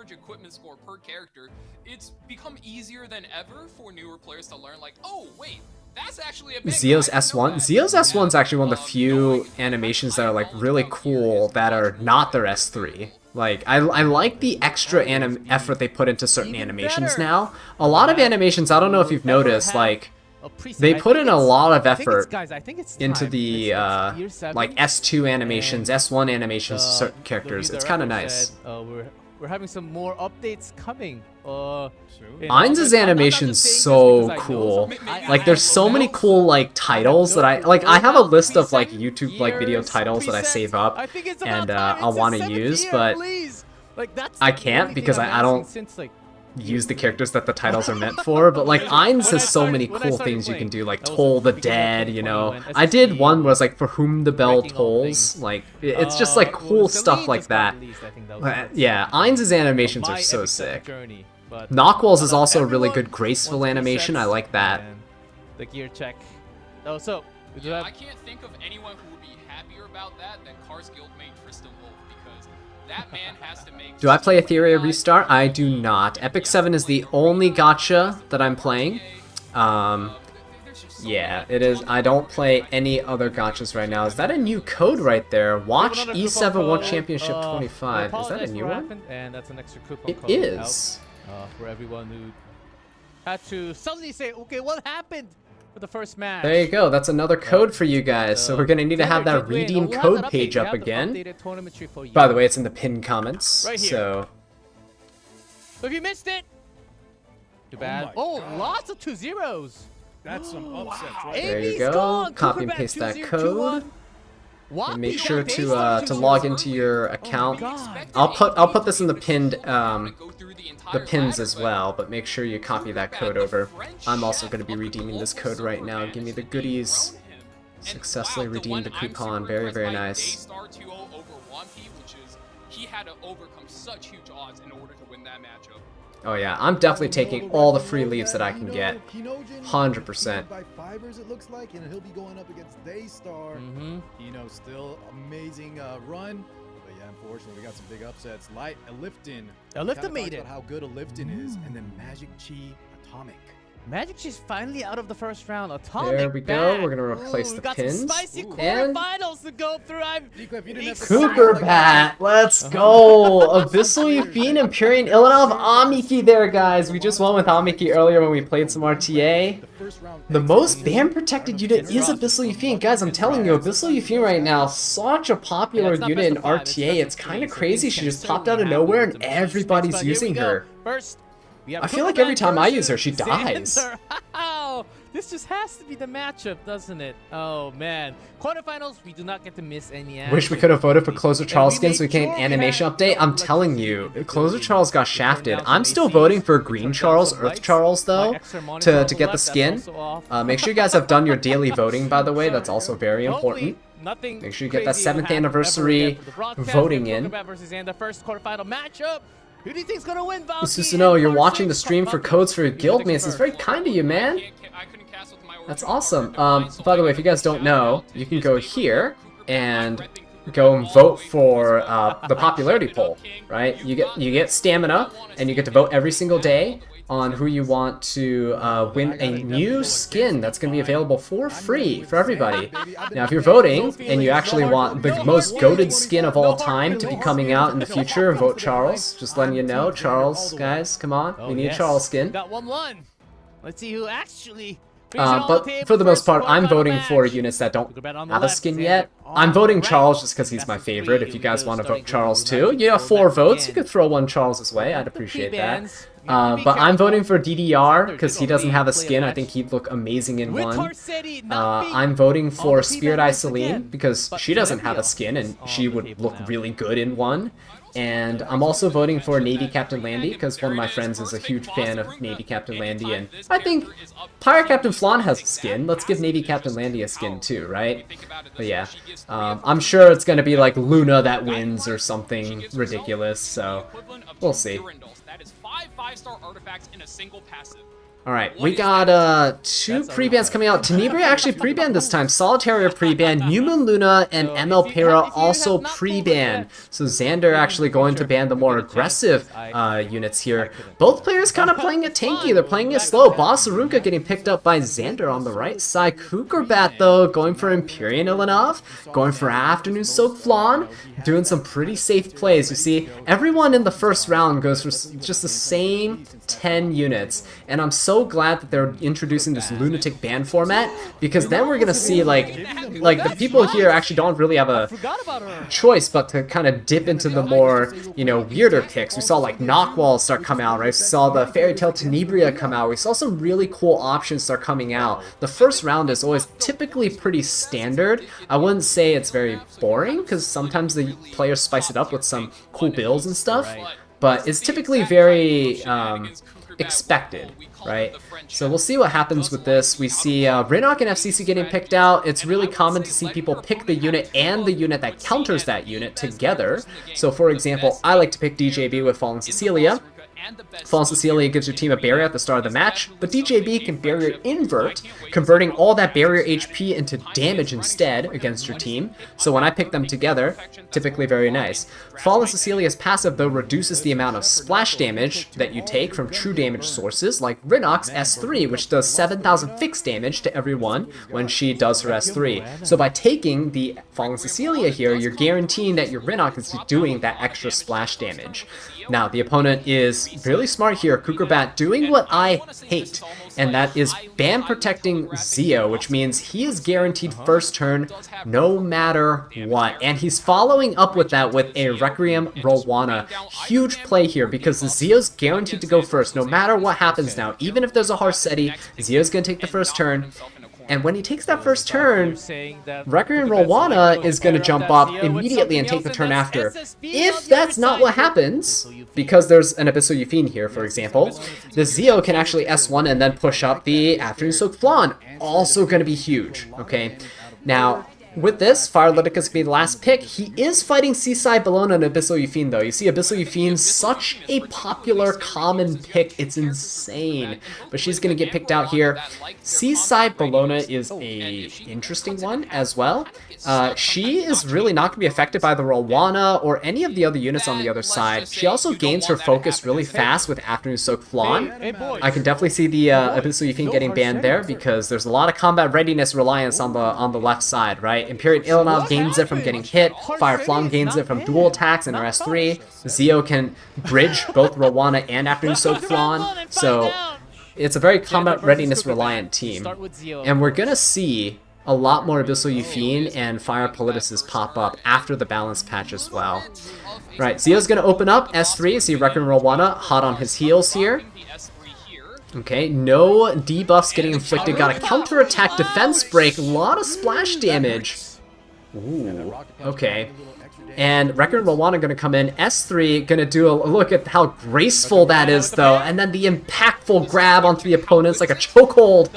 Equipment score per character, it's become easier than ever for newer players to learn, like, oh wait, that's actually a big
Zio's S1. Zio's S1 is actually one of the few animations that are like really cool that are not their S3. Like, I like the extra effort they put into certain animations now. A lot of animations, I don't know if you've noticed, like, they put in a lot of effort into the like S2 animations, S1 animations of certain characters. It's kind of nice.
We're having some more updates coming.
Ainz's animation's so cool. Like, there's so many cool, like, titles that I have a list of, like, YouTube, like, video titles that I save up and I want to use, but I can't because I don't use the characters that the titles are meant for, but like Ainz has so many cool things you can do, like Toll the Dead, you know. I did one was like For Whom the Bell Tolls, like it's just like cool stuff like that. Yeah, Ainz's animations are so sick. Knockwall's is also a really good graceful animation, I like that.
The gear check. Oh, so
yeah, I can't think of anyone who would be happier about that than Cars Guild made Tristan Wolf, because that man has to make...
Do I play Etheria Restart? I do not. Epic 7 is the only gacha that I'm playing. Yeah, it is. I don't play any other gachas right now. Is that a new code right there? Watch E7WC Championship 25. Is that a new one?
And that's an extra coupon
It
code
is.
out, for everyone who had to suddenly say, okay, what happened for the first match?
There you go. That's another code for you guys. So we're going to need to have that redeem code page up again. By the way, it's in the pinned comments.
Right here.
So
if you missed it, too bad. Oh, lots of 2 zeros.
That's some upsets, right?
there you go. Copy and paste that code. And make sure to log into your account. I'll put this in the pinned the pins as well, but make sure you copy that code over. I'm also going to be redeeming this code right now. Give me the goodies. Successfully redeemed the coupon. Very, very nice.
He had to overcome such huge odds in order to win that matchup.
Oh yeah, I'm definitely taking all the free leaves that I can get. 100%.
By fivers, it looks like, and he'll be going up against Daystar. Still amazing run. But yeah, unfortunately, we got some big upsets. Light, Lifton made it. How good Lifton is, and then Magic Chi Atomic.
Magic Chi's finally out of the first round. Atomic
There we go. We're gonna replace the
got
pins.
Some spicy
And
quarterfinals to go through.
Cougar Bat, let's go! Abyssal Yufine, Empyrean Ilanov, Amiki there, guys. We just won with Amiki earlier when we played some RTA. The most ban protected unit is Abyssal Yufine. Guys, I'm telling you, Abyssal Yufine right now, such a popular unit in RTA. It's kind of crazy. She just popped out of nowhere and everybody's using her. I feel like every time I use her, she dies.
Oh, this just has to be the matchup, doesn't it? Oh, man. Quarterfinals, we do not get to miss any action.
Wish we could have voted for Closer Charles skin so we can get an animation update. I'm telling you, Closer Charles got shafted. I'm still voting for Green Charles, Earth Charles, though, to get the skin. Make sure you guys have done your daily voting, by the way. That's also very important. Make sure you get that 7th anniversary voting in.
The first quarterfinal matchup. Who do you think's gonna win,
Susanoo, you're watching the stream for codes for your guildmates. It's very kind of you, man. That's awesome. By the way, if you guys don't know, you can go here and go and vote for the popularity poll, right? You get stamina, and you get to vote every single day on who you want to win a new skin that's going to be available for free for everybody. Now, if you're voting and you actually want the most goated skin of all time to be coming out in the future, vote Charles. Just letting you know, Charles, guys, come on, we need a Charles skin.
Got 1-1. Let's see who actually.
But for the most part, I'm voting for units that don't have a skin yet. I'm voting Charles just because he's my favorite. If you guys want to vote Charles too, you have 4 votes. You could throw one Charles's way. I'd appreciate that. But I'm voting for DDR because he doesn't have a skin. I think he'd look amazing in one. I'm voting for Spirit Eye Celine because she doesn't have a skin and she would look really good in one. And I'm also voting for Navy Captain Landy because one of my friends is a huge fan of Navy Captain Landy, and I think Pirate Captain Flan has a skin. Let's give Navy Captain Landy a skin too, right? But yeah, I'm sure it's going to be like Luna that wins or something ridiculous, so we'll see.
That is 5 5-star artifacts in a single passive.
Alright, we got 2 pre-bans coming out. Tenebria actually pre-banned this time. Solitaria pre-banned. New Moon Luna and ML Para also pre-banned. So Xander actually going to ban the more aggressive units here. Both players kind of playing it tanky. They're playing it slow. Boss Aruka getting picked up by Xander on the right side. Kukerbat, though, going for Empyrean Ilanov. Going for Afternoon Soak Flan. Doing some pretty safe plays. You see, everyone in the first round goes for just the same 10 units. And I'm so glad that they're introducing this lunatic ban format, because then we're gonna see like the people here actually don't really have a choice but to kind of dip into the more, you know, weirder picks. We saw like Knockwall start coming out, right? We saw the Fairy Tail Tenebria come out. We saw some really cool options start coming out. The first round is always typically pretty standard. I wouldn't say it's very boring because sometimes the players spice it up with some cool builds and stuff. but it's typically very expected, right? So we'll see what happens with this. We see Rinok and FCC getting picked out. It's really common to see people pick the unit and the unit that counters that unit together. So for example, I like to pick DJB with Fallen Cecilia. Fallen Cecilia gives your team a barrier at the start of the match, but DJB can barrier invert, converting all that barrier HP into damage instead against your team. So when I pick them together, typically very nice. Fallen Cecilia's passive, though, reduces the amount of splash damage that you take from true damage sources, like Rinok's S3, which does 7,000 fixed damage to everyone when she does her S3. So by taking the Fallen Cecilia here, you're guaranteeing that your Rinok is doing that extra splash damage. Now, the opponent is really smart here, Kukerbat, doing what I hate, and that is ban protecting Zio, which means he is guaranteed first turn no matter what. And he's following up with that with a Requiem Rowana. Huge play here because Zio's guaranteed to go first no matter what happens now. Even if there's a Harseti, Zio's going to take the first turn. And when he takes that first turn, Requiem Rowana is going to jump up immediately and take the turn after. If that's not what happens, because there's an Abyssal Yufine here, for example, the Zio can actually S1 and then push up the Afternoon Soak Flan. Also going to be huge, okay? Now, with this, Firelytic is going to be the last pick. He is fighting Seaside Bellona and Abyssal Yufine, though. You see Abyssal Yufine, such a popular, common pick. It's insane. But she's going to get picked out here. Seaside Bellona is a interesting one as well. She is really not going to be affected by the Rowana or any of the other units on the other side. She also gains her focus really fast with Afternoon Soak Flan. I can definitely see the Abyssal Yufine getting banned there because there's a lot of combat readiness reliance on the left side, right? Imperial Ilanov gains it from getting hit, Fire Flan gains it from dual attacks in her S3, Zio can bridge both Rowana and Afternoon Soak Flan, so it's a very combat readiness reliant team. And we're gonna see a lot more Abyssal Yufine and Fire Politices pop up after the balance patch as well. Right, Zio's gonna open up S3, see Requiem Rowana hot on his heels here. Okay, no debuffs getting inflicted. Got a counterattack defense break. A lot of splash damage. Ooh, okay. And Requiem Rowana going to come in. S3 going to do a look at how graceful that is, though. And then the impactful grab onto the opponents like a chokehold.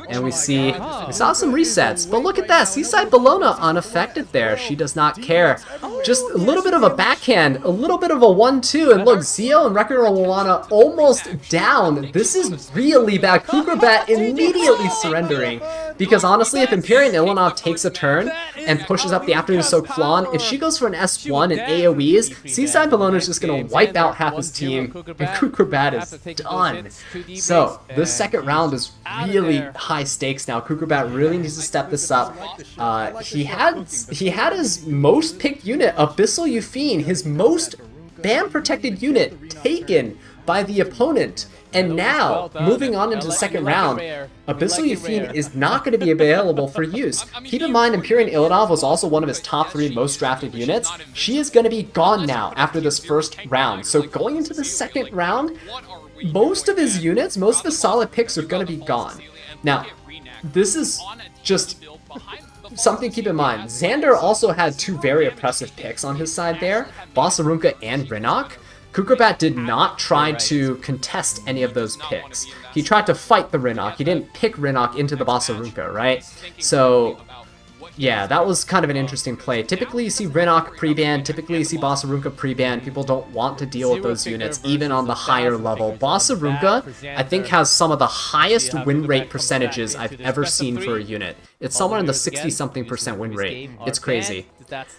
And we saw some resets, but look at that, Seaside Bellona unaffected there. She does not care. Just a little bit of a backhand, a little bit of a 1-2, and look, Zio and Requiem Rowana almost down. This is really bad. Kukerbat immediately surrendering. Because honestly, if Imperial Ilanov takes a turn and pushes up the Afternoon Soak Flan, if she goes for an S1 and AoEs, Seaside Bellona is just going to wipe out half his team, and Kukerbat is done. So, this second round is really high stakes now. Kukerbat really needs to step this up. He had his most picked unit, Abyssal Yufine, his most ban-protected unit, taken by the opponent. And now, moving on into the second round, Abyssal Yufine is not going to be available for use. Keep in mind, Imperial Ilanov was also one of his top 3 most drafted units. She is going to be gone now after this first round. So going into the second round, most of his units, most of his solid picks are going to be gone. Now, this is just something to keep in mind. Xander also had 2 very oppressive picks on his side there, Bossarunka and Rinok. Kukerbat did not try to contest any of those picks. He tried to fight the Rinok. He didn't pick Rinok into the Bossarunka, right? So, yeah, that was kind of an interesting play. Typically you see Rinok pre-ban, typically you see Bossarunka pre-ban. People don't want to deal with those units, even on the higher level. Bossarunka, I think, has some of the highest win rate percentages I've ever seen for a unit. It's somewhere in the 60-something% win rate. It's crazy.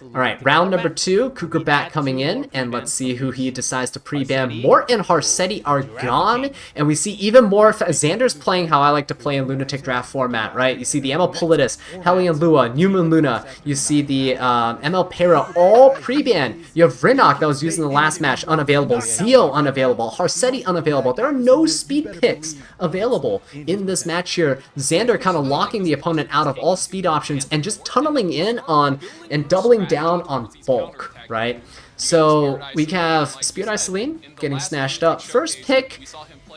Alright, round number 2, Kukerbat coming in, and let's see who he decides to pre-ban. Mort and Harseti are gone, and we see even more. Xander's playing how I like to play in Lunatic Draft format, right? You see the ML Politis, Hellion Lua, New Moon Luna, you see the ML Para, all pre-ban. You have Rinok that was used in the last match, unavailable. Zio unavailable. Harseti unavailable. There are no speed picks available in this match here. Xander kind of locking the opponent out of all speed options and just tunneling in on and doubling down on bulk, right? So we have Spirit Eye Celine getting snatched up. First pick,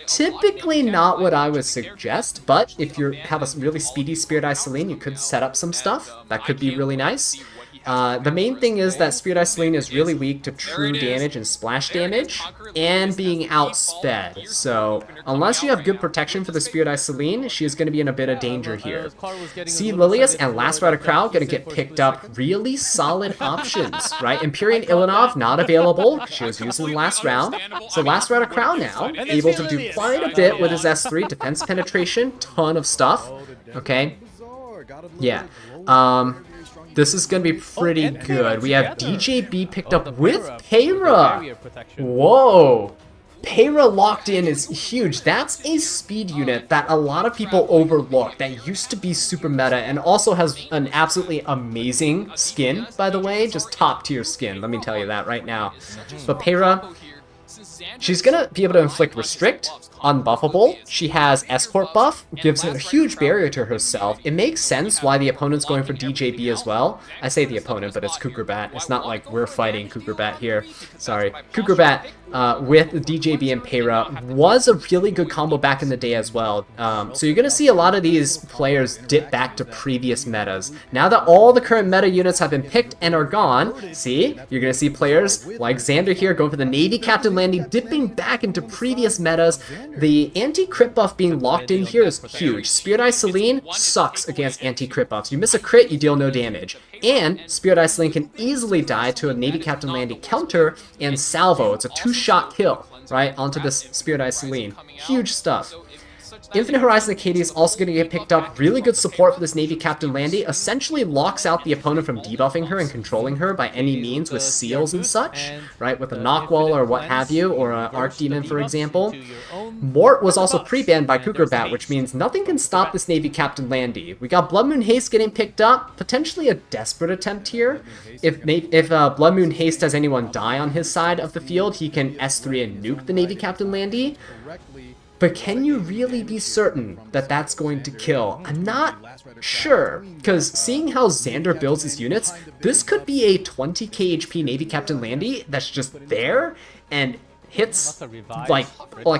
typically not what I would suggest, but if you have a really speedy Spirit Eye Celine, you could set up some stuff. That could be really nice. The main thing is that Spirit Eye Celine is really weak to true damage and splash damage, and being outsped. So, unless you have good protection for the Spirit Eye Celine, she is going to be in a bit of danger here. See Lilius and Last Rider Crow going to get picked up. Really solid options, right? Empyrean Ilanov not available. She was used in the last round. So Last Rider Crow now able to do quite a bit with his S3. Defense penetration, ton of stuff. Okay. Yeah. This is going to be pretty good. We have DJB picked up with Peyra. Whoa. Peyra locked in is huge. That's a speed unit that a lot of people overlook that used to be super meta and also has an absolutely amazing skin, by the way. Just top tier skin, let me tell you that right now. But Peyra, she's going to be able to inflict Restrict, Unbuffable. She has Escort buff, gives a huge barrier to herself. It makes sense why the opponent's going for DJB as well. I say the opponent, but it's Kukerbat. It's not like we're fighting Kukerbat here. Sorry. Kukerbat with DJB and Peyra was a really good combo back in the day as well. So you're going to see a lot of these players dip back to previous metas. Now that all the current meta units have been picked and are gone, see, you're going to see players like Xander here going for the Navy Captain landing, dipping back into previous metas. The anti-crit buff being locked in here is huge. Spirit Eye Celine sucks against anti-crit buffs. You miss a crit, you deal no damage. And Spirit Eye Celine can easily die to a Navy Captain landing counter and salvo. It's a two-shot kill, right, onto this Spirit Eye Celine. Huge stuff. Infinite Horizon Acadia is also going to get picked up. Really good support for this Navy Captain Landy. Essentially locks out the opponent from debuffing her and controlling her by any means with seals and such, right? With a Knockwall or what have you, or an Archdemon, for example. Mort was also pre-banned by Kukerbat, which means nothing can stop this Navy Captain Landy. We got Blood Moon Haste getting picked up. Potentially a desperate attempt here. If Blood Moon Haste has anyone die on his side of the field, he can S3 and nuke the Navy Captain Landy. But can you really be certain that that's going to kill? I'm not sure, because seeing how Xander builds his units, this could be a 20k HP Navy Captain Landy that's just there and hits like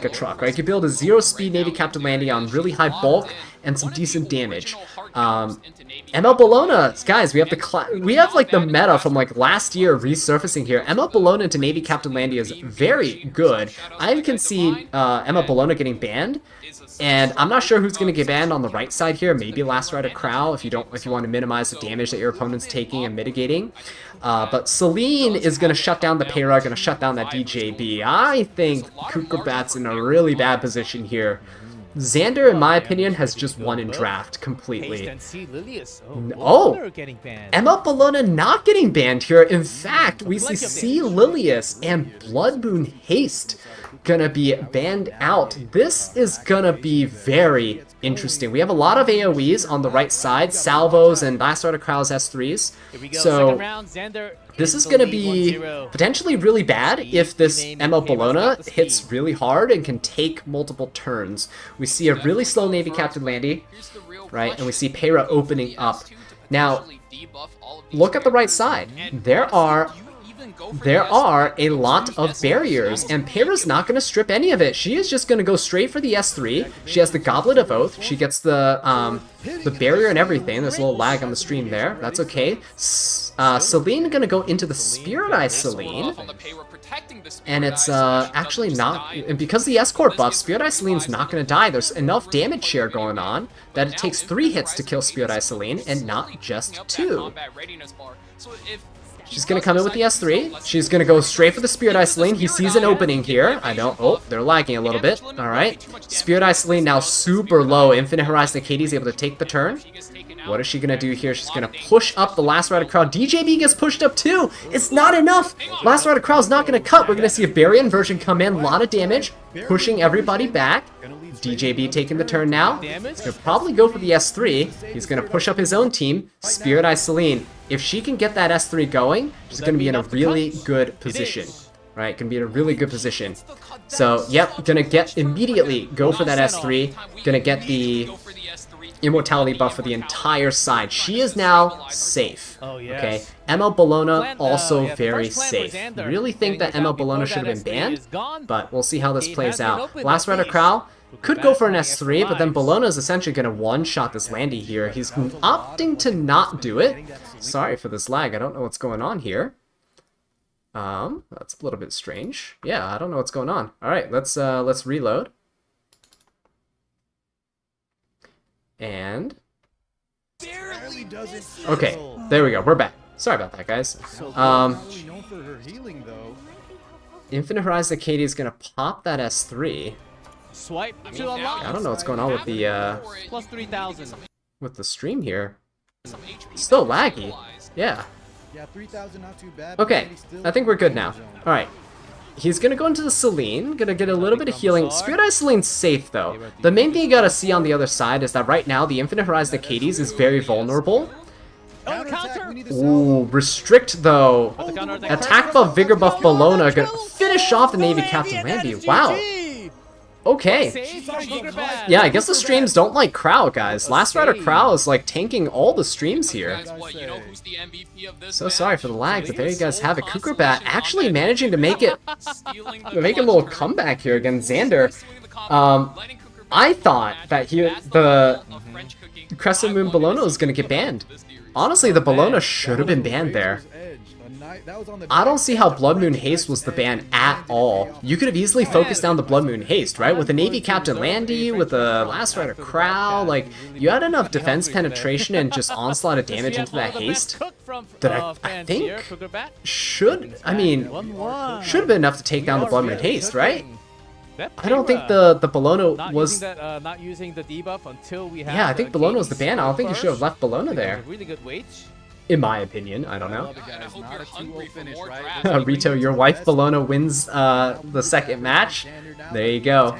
a truck, right? You can build a 0-speed Navy Captain Landy on really high bulk and some decent damage. ML Bologna, guys, we have like the meta from like last year resurfacing here. ML Bologna into Navy Captain Landy is very good. I can see ML Bologna getting banned, and I'm not sure who's going to get banned on the right side here. Maybe Last Rider Crow if you want to minimize the damage that your opponent's taking and mitigating. But Celine is going to shut down the Peyra, going to shut down that DJB. I think Kukerbat's in a really bad position here. Xander, in my opinion, has just won in draft completely. Oh! ML Bologna not getting banned here. In fact, we see Lilius and Blood Moon Haste gonna be banned out. This is gonna be very interesting. We have a lot of AoEs on the right side, salvos and Last Rider Crow's S3s. So this is going to be potentially really bad if this ML Bologna hits really hard and can take multiple turns. We see a really slow Navy Captain Landy, right? And we see Peyra opening up. Now, look at the right side. There are a lot of barriers, and Peyra's not going to strip any of it. She is just going to go straight for the S3. She has the Goblet of Oath. She gets the barrier and everything. There's a little lag on the stream there. That's okay. Celine going to go into the Spirit Eye Celine. And it's actually not... And because the Escort buff, Spirit Eye Celine's not going to die. There's enough damage share going on that it takes 3 hits to kill Spirit Eye Celine, and not just 2. She's going to come in with the S3. She's going to go straight for the Spirit Eye Celine. He sees an opening here. Oh, they're lagging a little bit. Alright. Spirit Eye Celine now super low. Infinite Horizon Acadia is able to take the turn. What is she going to do here? She's going to push up the Last Rider Crow. DJB gets pushed up too. It's not enough. Last Rider Crow's not going to cut. We're going to see a Baryon version come in. A lot of damage. Pushing everybody back. DJB taking the turn now. He's going to probably go for the S3. He's going to push up his own team. Spirit Eye Celine. If she can get that S3 going, she's going to be in a really good position. Right, going to be in a really good position. So, yep, going to immediately go for that S3. Going to get the immortality buff for the entire side. She is now safe. Okay, ML Bologna also very safe. I really think that ML Bologna should have been banned, but we'll see how this plays out. Last Rider Crow could go for an S3, but then Bologna is essentially going to one-shot this Landy here. He's opting to not do it. Sorry for this lag. I don't know what's going on here. That's a little bit strange. Yeah, I don't know what's going on. All right, let's reload. And okay, there we go. We're back. Sorry about that, guys. Infinite Horizon Katie is gonna pop that S3.
Swipe to unlock.
I don't know what's going on with the
Plus 3,000.
with the stream here. Still laggy. Yeah.
Yeah, 3,000 not too bad.
Okay, I think we're good now. All right. He's gonna go into the Celine, gonna get a little bit of healing. Spirit Eye Celine's safe though. The main thing you gotta see on the other side is that right now the Infinite Horizon Acades is very vulnerable.
Oh, counter!
Ooh, restrict though. Attack buff, vigor buff, Bologna gonna finish off the Navy Captain Randy. Wow. Okay. Yeah, I guess the streams don't like Crow, guys. Last Rider Crow is like tanking all the streams here. So sorry for the lag, but there you guys have it. Kukerbat actually managing to make a little comeback here against Xander. I thought that the Crescent Moon Bologna was gonna get banned. Honestly, the Bologna should have been banned there. I don't see how Blood Moon Haste was the ban at all. You could have easily focused down the Blood Moon Haste, right? With the Navy Captain Landy, with the Last Rider Crow, like, you had enough defense penetration and just onslaught of damage into that haste that I think should have been enough to take down the Blood Moon Haste, right? I don't think the Bologna was...
not using the debuff until we have.
Yeah, I think Bologna was the ban. I don't think you should have left Bologna there.
Really good weights.
In my opinion, I don't know.
Rito,
Rito, your wife Bologna wins the second match. There you go.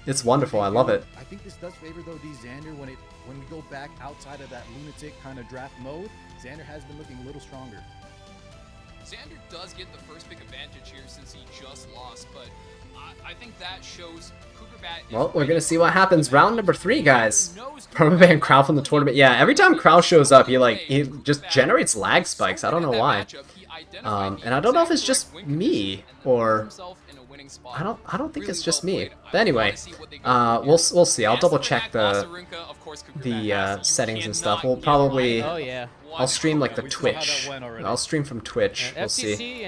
It's wonderful. I love it.
I think this does favor though Xander when we go back outside of that lunatic kind of draft mode. Xander has been looking a little stronger.
Xander does get the first big advantage here since he just lost, but I think that shows Kukerbat.
Well, we're gonna see what happens. Round number 3, guys. Permaban Crow from the tournament. Yeah, every time Crow shows up, he just generates lag spikes. I don't know why. And I don't know if it's just me or I don't think it's just me. But anyway, we'll see. I'll double check the settings and stuff. We'll probably I'll stream like the Twitch. I'll stream from Twitch. We'll see.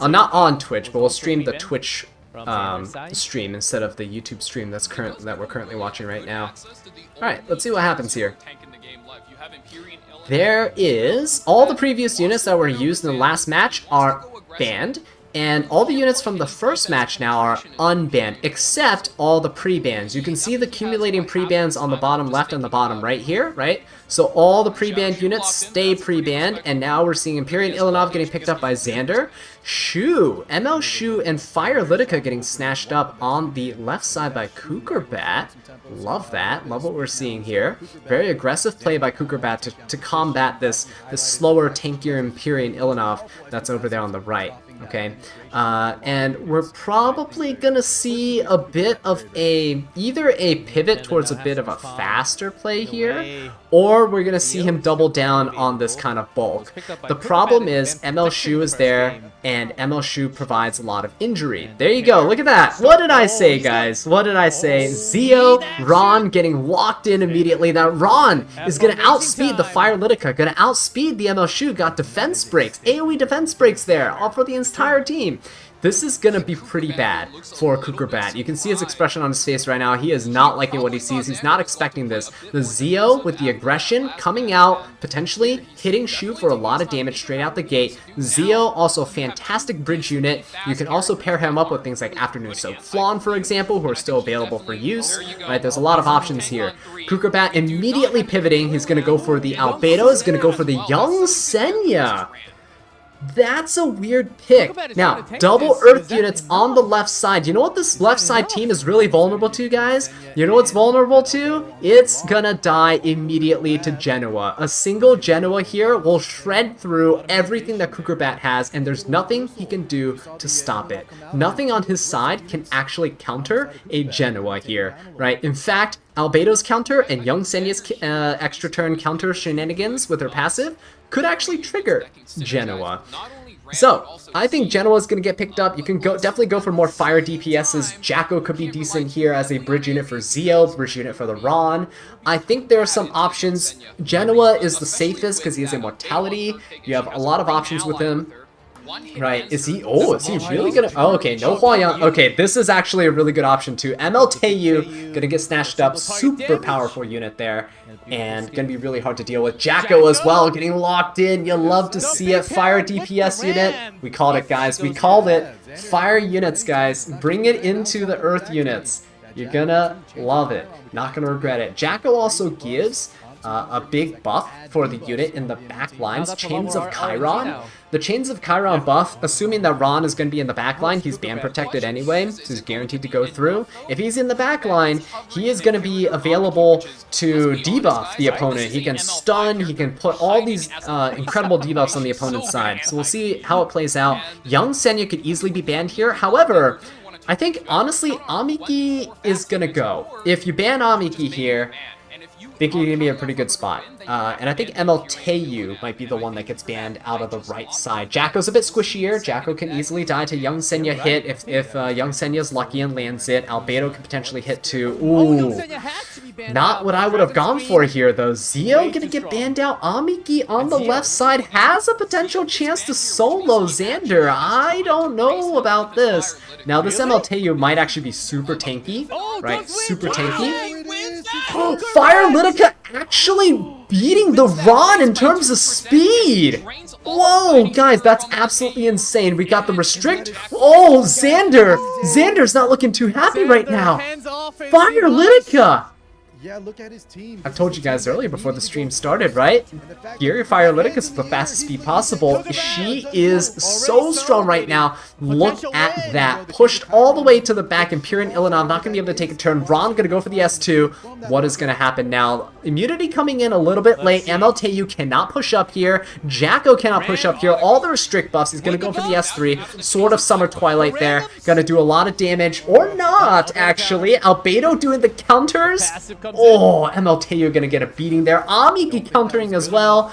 Not on Twitch, but we'll stream the Twitch stream instead of the YouTube stream that we're currently watching right now. Alright, let's see what happens here. There is all the previous units that were used in the last match are banned, and all the units from the first match now are unbanned, except all the pre-bans. You can see the accumulating pre-bans on the bottom left and the bottom right here, right? So all the pre-banned units stay pre-banned, and now we're seeing Empyrean Ilanov getting picked up by Xander. Shu, ML Shu, and Fire Litica getting snatched up on the left side by Kukerbat. Love that. Love what we're seeing here. Very aggressive play by Kukerbat to combat this slower, tankier Empyrean Ilanov that's over there on the right. Okay, and we're probably gonna see a bit of either a pivot towards a bit of a faster play here, or we're gonna see him double down on this kind of bulk. The problem is ML Shu is there, and ML Shu provides a lot of injury. There you go, look at that. What did I say, guys? What did I say? Zeo, Ron getting locked in immediately. Now Ron is gonna outspeed the Fire Litica, gonna outspeed the ML Shu, got defense breaks, AoE defense breaks there, all for the entire team. This is gonna be pretty bad for Kukerbat. You can see his expression on his face right now. He is not liking what he sees. He's not expecting this. The Zeo with the aggression coming out, potentially hitting Shu for a lot of damage straight out the gate. Zeo, also fantastic bridge unit. You can also pair him up with things like Afternoon Soak Flawn, for example, who are still available for use. Right, there's a lot of options here. Kukerbat immediately pivoting. He's gonna go for the Albedo. He's gonna go for the Young Senya. That's a weird pick. Now, double Earth units on the left side. You know what this left side team is really vulnerable to, guys? You know what's vulnerable to? It's gonna die immediately to Genoa. A single Genoa here will shred through everything that Kukerbat has, and there's nothing he can do to stop it. Nothing on his side can actually counter a Genoa here, right? In fact, Albedo's counter and Young Senya's extra turn counter shenanigans with her passive could actually trigger Genoa. So, I think Genoa is going to get picked up. You can definitely go for more fire DPSs. Jacko could be decent here as a bridge unit for Zio, bridge unit for the Ron. I think there are some options. Genoa is the safest because he has immortality. You have a lot of options with him. Right, is he really gonna, oh, okay, no Huayang, okay, this is actually a really good option too. MLTU gonna get snatched up, super powerful unit there, and gonna be really hard to deal with. Jacko as well, getting locked in, you love to see it. Fire DPS unit, we called it, guys, we called it. Fire units, guys, bring it into the earth units. You're gonna love it, not gonna regret it. Jacko also gives a big buff for the unit in the back lines, Chains of Kiron. The Chains of Kiron buff, assuming that Ron is going to be in the back line, he's ban protected anyway, so he's guaranteed to go through. If he's in the back line, he is going to be available to debuff the opponent. He can stun, he can put all these incredible debuffs on the opponent's side. So we'll see how it plays out. Young Senya could easily be banned here. However, I think, honestly, Amiki is going to go. If you ban Amiki here, I think you're going to be in a pretty good spot. And I think MLTU might be the one that gets banned out of the right side. Jacko's a bit squishier. Jacko can easily die to Young Senya hit if Young Senya's lucky and lands it. Albedo can potentially hit too. Ooh, not what I would have gone for here though. Zio gonna get banned out. Amiki on the left side has a potential chance to solo Xander. I don't know about this. Now this MLTU might actually be super tanky, right? Super tanky. Fire Litica actually beating the Ron in terms of speed. Whoa, guys, that's absolutely insane. We got the restrict. Oh, Xander. Xander's not looking too happy right now. Fire Litica.
Yeah, look at his team.
I've told you guys earlier before the stream started, right? Here, Fire Litica is the fastest speed possible. She is so strong right now. Look at that. Pushed all the way to the back. Imperial Ilanov not going to be able to take a turn. Ron going to go for the S2. What is going to happen now? Immunity coming in a little bit late. MLTU cannot push up here. Jacko cannot push up here. All the restrict buffs. He's going to go for the S3. Sword of Summer Twilight there. Going to do a lot of damage. Or not, actually. Albedo doing the counters. Oh, MLTU gonna get a beating there. Amiki countering as well.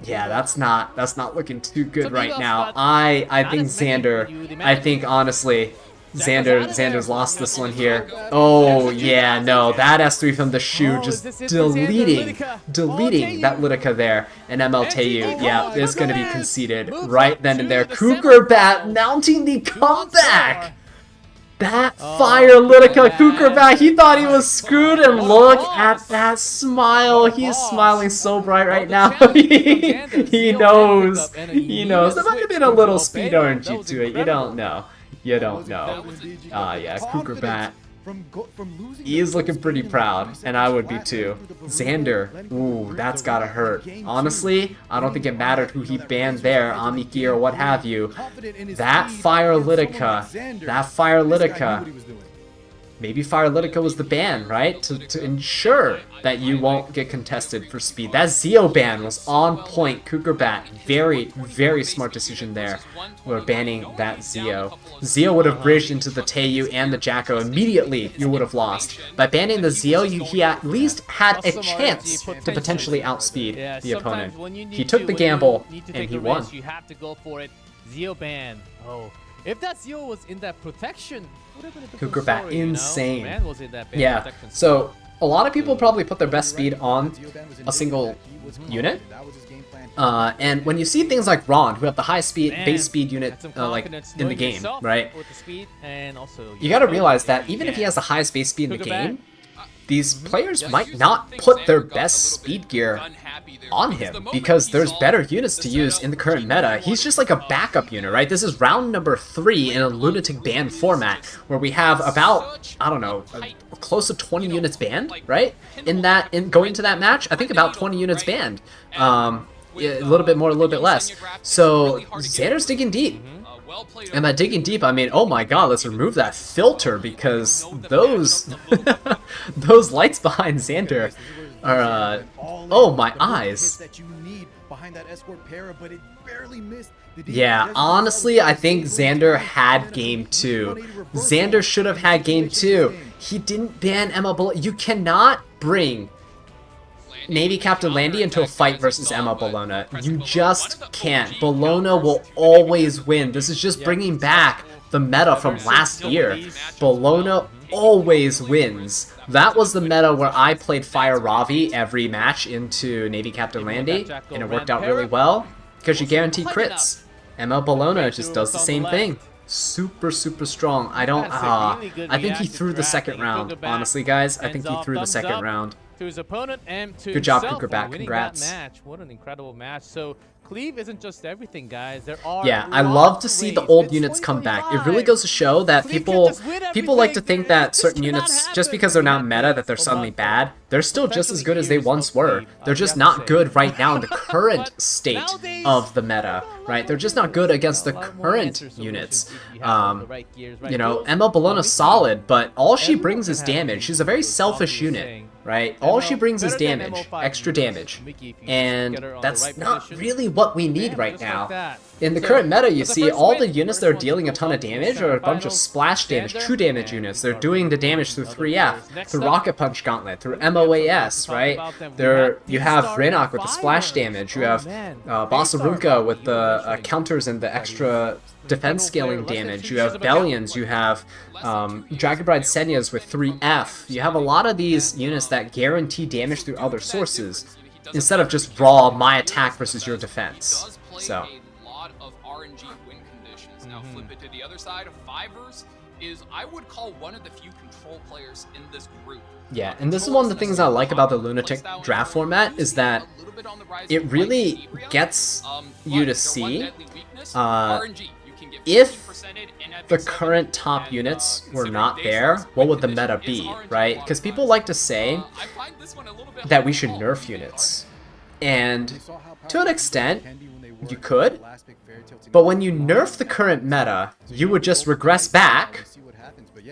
Yeah, that's not looking too good right now. I think Xander, I think honestly, Xander's lost this one here. Oh yeah, no, that S3 from the shoe just deleting that Litica there. And MLTU, yeah, is gonna be conceded right then and there. Cougar Bat mounting the comeback. That Fire Litica Kukerbat, he thought he was screwed, and look at that smile. He's smiling so bright right now. He knows. He knows. There might have been a little speed RNG to it. You don't know. You don't know. Yeah, Kukerbat. He is looking pretty proud, and I would be too. Xander, ooh, that's gotta hurt. Honestly, I don't think it mattered who he banned there, Amiki or what have you. That Fire Litica, maybe Fire Litica was the ban, right? To ensure that you won't get contested for speed. That Zio ban was on point. Kukerbat, very, very smart decision there. We're banning that Zio. Zio would have bridged into the Teiyu and the Jacko immediately. You would have lost. By banning the Zio, he at least had a chance to potentially outspeed the opponent. He took the gamble and he won.
You have to go for it. Zio ban. Oh, if that Zio was in that protection,
Kukerbat, insane.
Man was in that
yeah, so a lot of people probably put their best speed on a single unit. And when you see things like Ron, who have the highest speed, base speed unit like in the game, right? You gotta realize that even if he has the highest base speed in the game, these players might not put their best speed gear on him because there's better units to use in the current meta. He's just like a backup unit, right? This is round number 3 in a lunatic ban format where we have about, I don't know, close to 20 units banned, right? In going to that match, I think about 20 units banned. A little bit more, a little bit less. So Xander's digging deep. And by digging deep, I mean, oh my god, let's remove that filter because those those lights behind Xander are, oh my eyes. Yeah, honestly, I think Xander had game 2. Xander should have had game 2. He didn't ban ML Bullet. You cannot bring Navy Captain Landy into a fight versus Emma Bologna. You just can't. Bologna will always win. This is just bringing back the meta from last year. Bologna always wins. That was the meta where I played Fire Ravi every match into Navy Captain Landy, and it worked out really well because you guarantee crits. Emma Bologna just does the same thing. Super strong. I think he threw the second round. Honestly, guys, I think he threw the second round.
To his opponent and to
Good job,
himself
Kukerbat.
for winning
Congrats.
that match. What an incredible match. So Cleve isn't just everything, guys. There are
Yeah, I love to see the old units come back. It really goes to show that people like to think that certain units, just because they're not meta, that they're suddenly bad. They're still just as good as they once were. They're just not good right now in the current state of the meta, right? They're just not good against the current units. You know, Emma Bologna's solid, but all she brings is damage. She's a very selfish unit, right? All she brings is damage, extra damage. And that's not really what we need right now. In the current meta, you see all the units that are dealing a ton of damage are a bunch of splash damage, true damage units. They're doing the damage through 3F, through Rocket Punch Gauntlet, through MOAS, right? You have Reinok with the splash damage. You have Bossarunka with the counters and the extra defense scaling damage. You have Bellions. You have Dragon Bride Senyas with 3F. You have a lot of these units that guarantee damage through other sources instead of just raw my attack versus your defense. So.
Flip it to the other side. Fivers is, I would call, one of the few control players in this group.
Yeah, and this is one of the things I like about the Lunatic draft format, is that it really gets you to see if the current top units were not there, what would the meta be, right? Because people like to say that we should nerf units. And to an extent, you could, but when you nerf the current meta, you would just regress back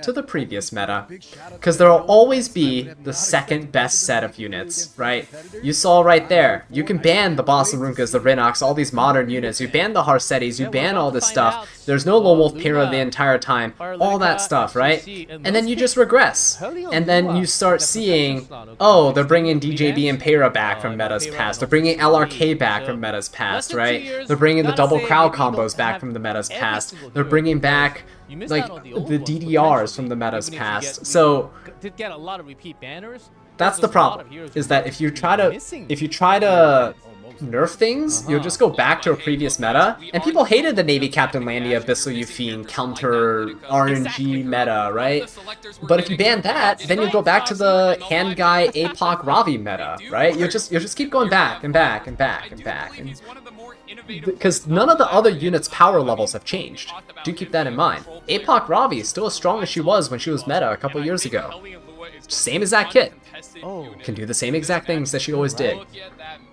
to the previous meta, because there will always be the second best set of units, right? You saw right there, you can ban the Bossarunkas, the Rinox, all these modern units, you ban the Harsettis, you ban all this stuff, there's no Lone Wolf Pyrrha the entire time, all that stuff, right? And then you just regress, and then you start seeing, oh, they're bringing DJB and Pyrrha back from metas past, they're bringing LRK back from metas past, right? They're bringing the double crowd combos back from the metas past, they're bringing back like the DDRs from the metas past. So
did get a lot of repeat banners.
That's the problem, is that if you try to nerf things, you'll just go back to a previous meta, and people hated the Navy Captain Landy Abyssal Euphine counter RNG meta, right? But if you ban that, then you go back to the hand guy APOC Ravi meta, right? You'll just keep going back and back and back and back, and because none of the other units' power levels have changed. Do keep that in mind. APOC Ravi is still as strong as she was when she was meta a couple years ago. Same exact kit. Can do the same exact things that she always did.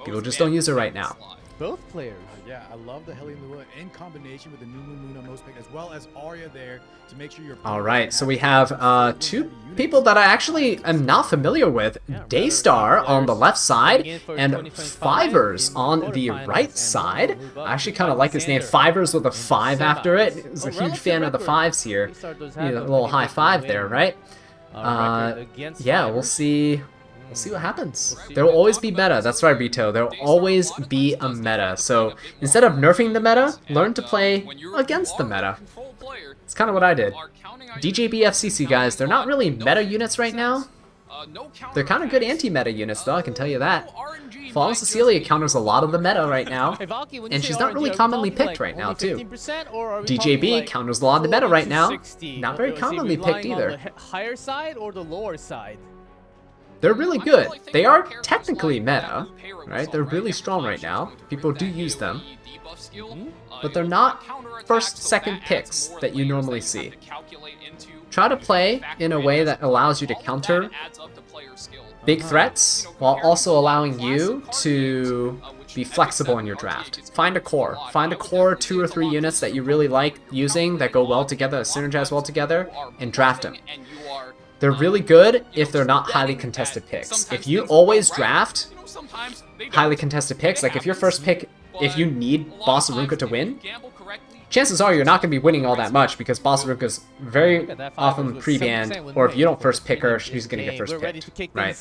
People just don't use her right now.
Both players.
Yeah, I love the Heli Lua in combination with the new Moon on most pick, as well as Arya there to make sure you're.
Alright, so we have two people that I actually am not familiar with. Daystar on the left side, and Fivers on the right side. I actually kind of like his name, Fivers with a 5 after it. He's a huge fan of the 5s here. A little high 5 there, right? Yeah, we'll see. We'll see what happens. There will always be meta. That's right, Rito. There will always be a meta. So instead of nerfing the meta, learn to play against the meta. It's kind of what I did. DJB FCC guys, they're not really meta units right now. They're kind of good anti-meta units though, I can tell you that. Fallen Cecilia counters a lot of the meta right now, and she's not really commonly picked right now too. DJB counters a lot of the meta right now, not very commonly picked either.
Higher side or the lower side?
They're really good. They are technically meta, right? They're really strong right now. People do use them. But they're not first, second picks that you normally see. Try to play in a way that allows you to counter big threats while also allowing you to be flexible in your draft. Find a core. Find a core 2 or 3 units that you really like using, that go well together, that synergize well together, and draft them. They're really good if they're not highly contested picks. If you always draft highly contested picks, like if your first pick, if you need Bossarunka to win, chances are you're not going to be winning all that much because Bossarunka's very often pre-banned, or if you don't first pick her, she's going to get first picked, right?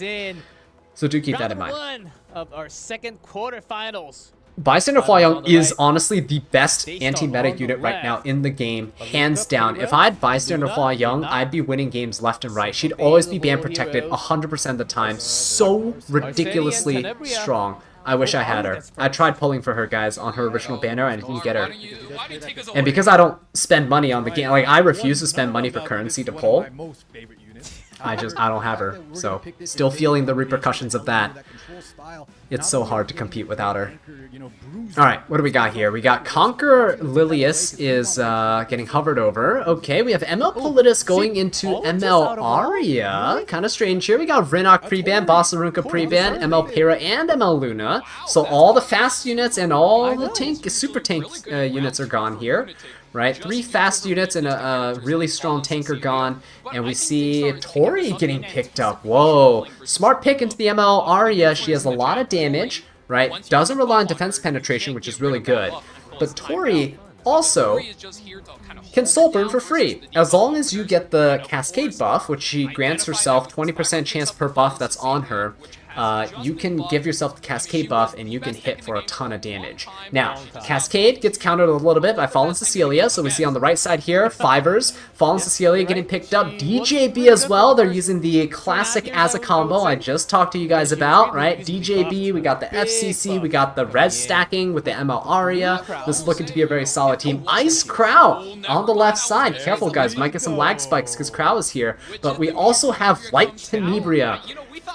So do keep that in mind.
Round 1 of our second quarterfinals.
Bystander Hua-Young is honestly the best anti-meta unit right now in the game, hands down. If I had Bystander Hua-Young, I'd be winning games left and right. She'd always be ban protected 100% of the time. So ridiculously strong. I wish I had her. I tried pulling for her, guys, on her original banner, and I didn't get her. And because I don't spend money on the game, like, I refuse to spend money for currency to pull, I don't have her. So, still feeling the repercussions of that. It's so hard to compete without her. Alright, what do we got here? We got Conqueror Lilius is getting hovered over. Okay, we have ML Politis going into ML Aria. Kind of strange here. We got Renok pre-ban, Bossarunka pre-ban, ML Pera, and ML Luna. So all the fast units and all the super tank units are gone here. Right, 3 fast units and a really strong tanker gone, and we see Tori getting picked up. Whoa, smart pick into the ML Aria. She has a lot of damage, right? Doesn't rely on defense penetration, which is really good. But Tori also can soul burn for free, as long as you get the Cascade buff, which she grants herself 20% chance per buff that's on her. You can give yourself the Cascade buff and you can hit for a ton of damage. Now, Cascade gets countered a little bit by Fallen Cecilia, so we see on the right side here, Fivers, Fallen Cecilia getting picked up, DJB as well. They're using the classic as a combo I just talked to you guys about, right? DJB, we got the FCC, we got the res stacking with the ML Aria. This is looking to be a very solid team. Ice Crow on the left side. Careful, guys, might get some lag spikes because Crow is here. But we also have Light Tenebria.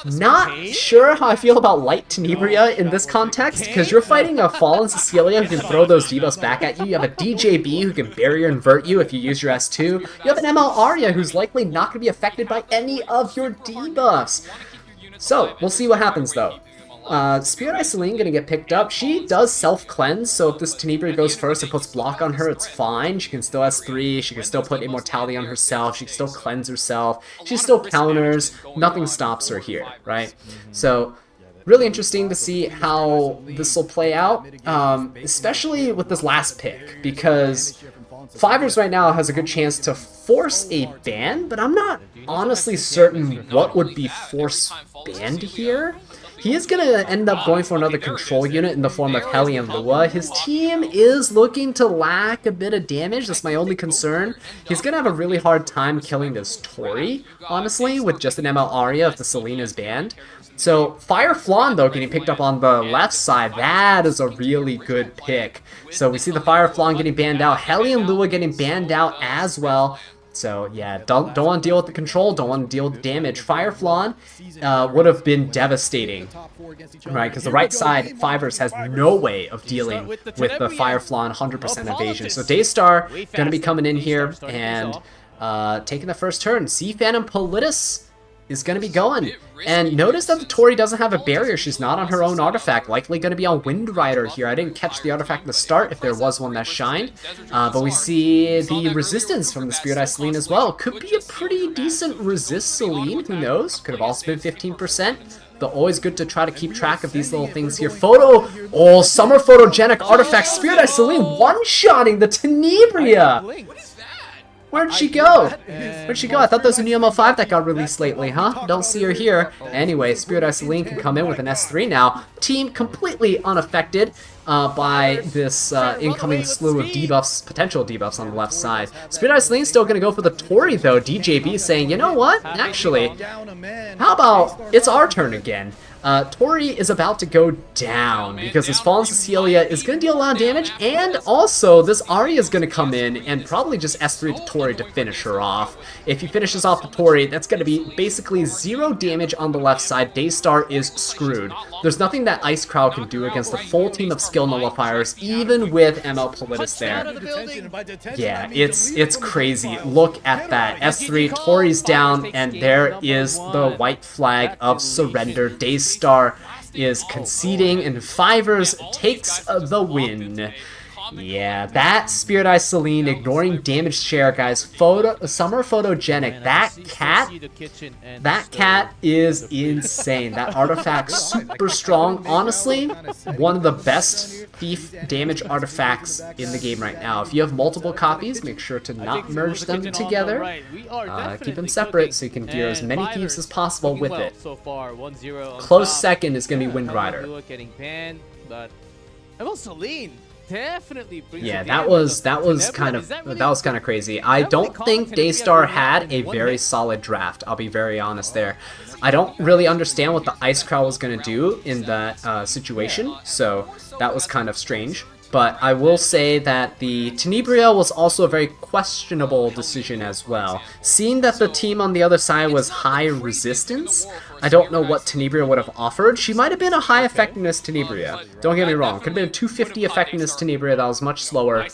Not sure how I feel about Light Tenebria in this context, because you're fighting a Fallen Cecilia who can throw those debuffs back at you. You have a DJB who can barrier invert you if you use your S2. You have an ML Aria who's likely not going to be affected by any of your debuffs. So, we'll see what happens though. Spirit Eye Celine gonna get picked up. She does self-cleanse, so if this Tenebria goes first and puts block on her, it's fine. She can still S3, she can still put Immortality on herself, she can still cleanse herself, she still counters, nothing stops her here, right? So, really interesting to see how this will play out, especially with this last pick, because Fivers right now has a good chance to force a ban, but I'm not honestly certain what would be force banned here. He is going to end up going for another control unit in the form of Heli and Lua. His team is looking to lack a bit of damage. That's my only concern. He's going to have a really hard time killing this Tori, honestly, with just an ML Aria if the Celine is banned. So, Fire Flan, though, getting picked up on the left side, that is a really good pick. So, we see the Fire Flan getting banned out, Heli and Lua getting banned out as well. So yeah, don't want to deal with the control, don't want to deal with the damage. Fire Flan would have been devastating, right? Because the right side, Fivers has no way of dealing with the Fire Flan 100% evasion. So Daystar going to be coming in here and taking the first turn. See Phantom Politis is going to be going. And notice that the Tori doesn't have a barrier. She's not on her own artifact. Likely going to be on Wind Rider here. I didn't catch the artifact in the start if there was one that shined. But we see the resistance from the Spirit Eye Celine as well. Could be a pretty decent resist Celine. Who knows? Could have also been 15%. But always good to try to keep track of these little things here. Photo! Oh, Summer Photogenic Artifact. Spirit Eye Celine one-shotting the Tenebria. Where'd she go? Where'd she go? I thought there was a new ML5 that got released lately, huh? Don't see her here. Anyway, Spirit Eye Celine can come in with an S3 now. Team completely unaffected by this incoming slew of debuffs, potential debuffs on the left side. Spirit Eye Celine's still going to go for the Tori, though. DJB saying, you know what? Actually, how about it's our turn again? Tori is about to go down because this Fallen Cecilia is going to deal a lot of damage, and also this Aria is going to come in and probably just S3 the Tori to finish her off. If he finishes off the Tori, that's going to be basically 0 damage on the left side. Daystar is screwed. There's nothing that Ice Crow can do against the full team of skill nullifiers, even with ML Politis there. Yeah, it's crazy. Look at that. S3, Tori's down, and there is the white flag of surrender. Daystar is conceding, and Fivers takes the win. Yeah, that Spirit Eye Celine ignoring damage share, guys. Summer Photogenic. That cat is insane. That artifact's super strong. Honestly, one of the best thief damage artifacts in the game right now. If you have multiple copies, make sure to not merge them together. Keep them separate so you can gear as many thieves as possible with it. Close second is going to be Wind Rider.
Definitely brings
that was kind of crazy. I don't think Daystar had a very solid draft. I'll be very honest there. I don't really understand what the Ice Crow was going to do in that situation, so that was kind of strange. But I will say that the Tenebria was also a very questionable decision as well. Seeing that the team on the other side was high resistance, I don't know what Tenebria would have offered. She might have been a high effectiveness Tenebria. Don't get me wrong. Could have been a 250 effectiveness Tenebria that was much slower.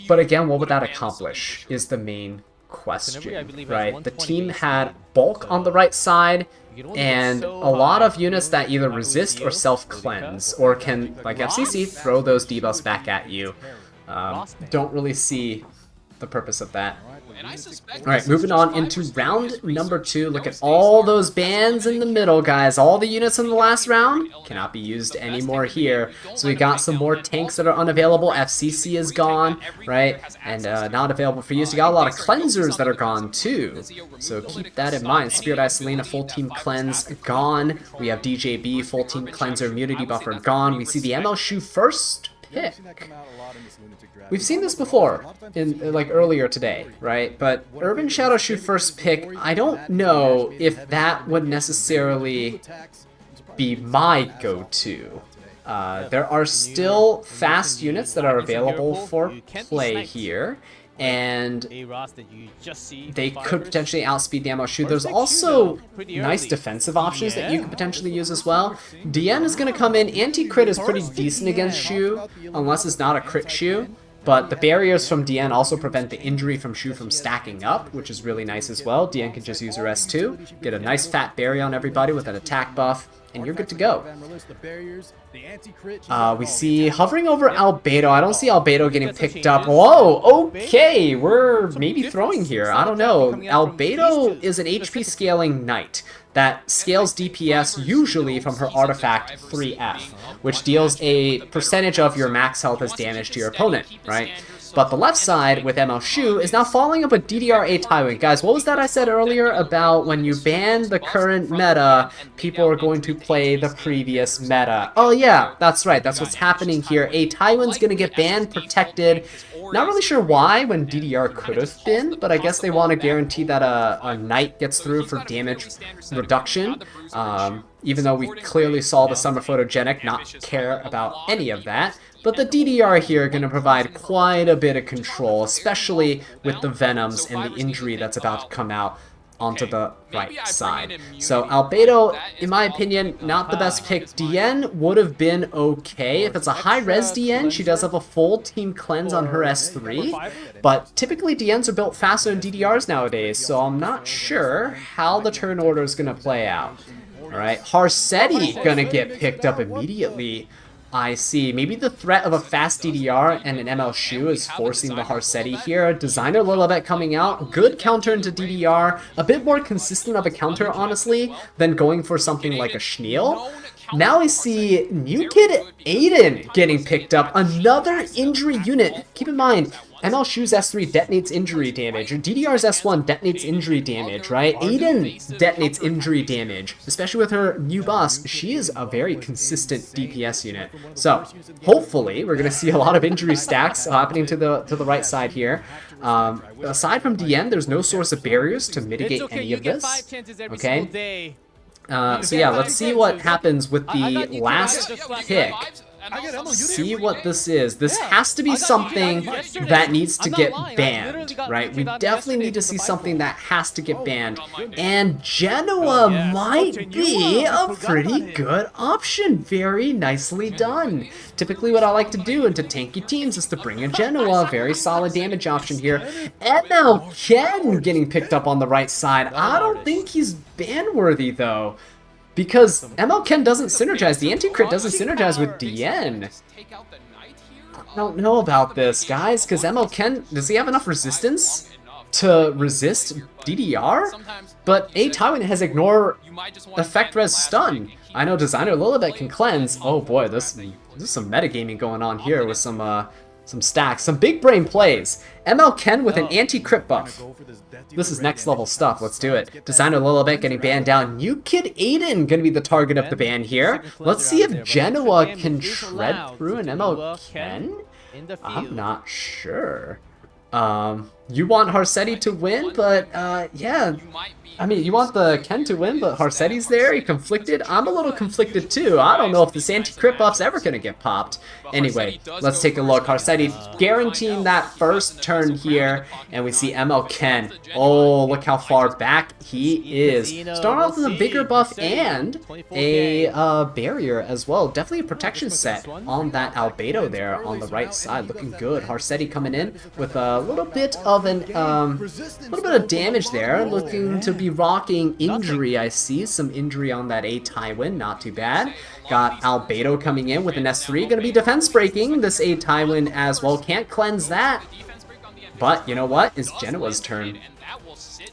But again, what would that accomplish is the main question, right? The team had bulk on the right side, and a lot of units that either resist or self-cleanse, or can, like FCC, throw those debuffs back at you. Don't really see the purpose of that. Alright, moving on into round number 2. Look at all those bans in the middle, guys. All the units in the last round cannot be used anymore here. So we got some more tanks that are unavailable. FCC is gone, right? And not available for use. You got a lot of cleansers that are gone too. So keep that in mind. Spirit Eye Selena, full team cleanse, gone. We have DJB, full team cleanser, immunity buffer, gone. We see the ML Shoe first pick. We've seen this before, in like earlier today, right? But Urban Shadow Shoe first pick, I don't know if that would necessarily be my go-to. There are still fast units that are available for play here, and they could potentially outspeed the ML Shoe. There's also nice defensive options that you could potentially use as well. DN is going to come in. Anti-crit is pretty decent against Shoe, unless it's not a crit Shoe. But the barriers from DN also prevent the injury from Shu from stacking up, which is really nice as well. DN can just use her S2, get a nice fat barrier on everybody with an attack buff, and you're good to go. We see hovering over Albedo. I don't see Albedo getting picked up. Whoa, okay, we're maybe throwing here. I don't know. Albedo is an HP scaling knight that scales DPS usually from her artifact 3F, which deals a percentage of your max health as damage to your opponent, right? But the left side with ML Shu is now following up with DDR-A Tywin. Guys, what was that I said earlier about when you ban the current meta, people are going to play the previous meta? Oh yeah, that's right, that's what's happening here. A Tywin's gonna get banned, protected. Not really sure why when DDR could have been, but I guess they want to guarantee that a knight gets through for damage reduction. Even though we clearly saw the Summer Photogenic not care about any of that. But the DDR here are going to provide quite a bit of control, especially with the Venoms and the injury that's about to come out onto the right side. So Albedo, in my opinion, not the best pick. DN would have been okay. If it's a high-res DN, she does have a full team cleanse on her S3, but typically DNs are built faster than DDRs nowadays, so I'm not sure how the turn order is going to play out. Alright, Harsetti gonna get picked up immediately. I see. Maybe the threat of a fast DDR and an ML Shu is forcing the Harsetti here. Designer Lilibet coming out. Good counter into DDR. A bit more consistent of a counter, honestly, than going for something like a Schneel. Now we see New Kid Aiden getting picked up. Another injury unit. Keep in mind, ML Shu's S3 detonates injury damage, or DDR's S1 detonates injury damage, right? Aiden detonates injury damage, especially with her new boss. She is a very consistent DPS unit. So, hopefully, we're going to see a lot of injury stacks happening to the right side here. Aside from DN, there's no source of barriers to mitigate any of this. Okay? So yeah, let's see what happens with the last pick. See what this is. This has to be something that needs to get banned, right? We definitely need to see something that has to get banned. And Genoa might be a pretty good option. Very nicely done. Typically what I like to do into tanky teams is to bring a Genoa. Very solid damage option here. ML Ken getting picked up on the right side. I don't think he's ban-worthy though, because ML Ken doesn't synergize. The anti-crit doesn't synergize with DN. don't know about this, guys, because ML does he have enough resistance to resist DDR? But A Tywin has ignore effect res stun. I know Designer Lilibet can cleanse. Oh boy, there's some metagaming going on here with some stacks, some big brain plays. ML Ken with an anti-crit buff. This is next level stuff. Let's do it. Designer Lilibet getting banned down. New Kid Aiden gonna be the target of the ban here. Let's see if Genoa can shred through an ML Ken. I'm not sure. You want Harsetti to win, but yeah. I mean, you want the Ken to win, but Harsetti's there. You're conflicted. I'm a little conflicted too. I don't know if this anti-crit buff's ever gonna get popped. Anyway, let's take a look. Harsetti guaranteeing that first turn here, and we see ML Ken. Oh, look how far back he is. Start off with a bigger buff and a barrier as well. Definitely a protection set on that Albedo there on the right side. Looking good. Harsetti coming in with a little bit of damage there. Looking to be rocking injury. I see some injury on that A Tywin. Not too bad. Got Albedo coming in with an S3. Gonna be defense breaking this A Tywin as well. Can't cleanse that. But you know what? It's Genoa's turn.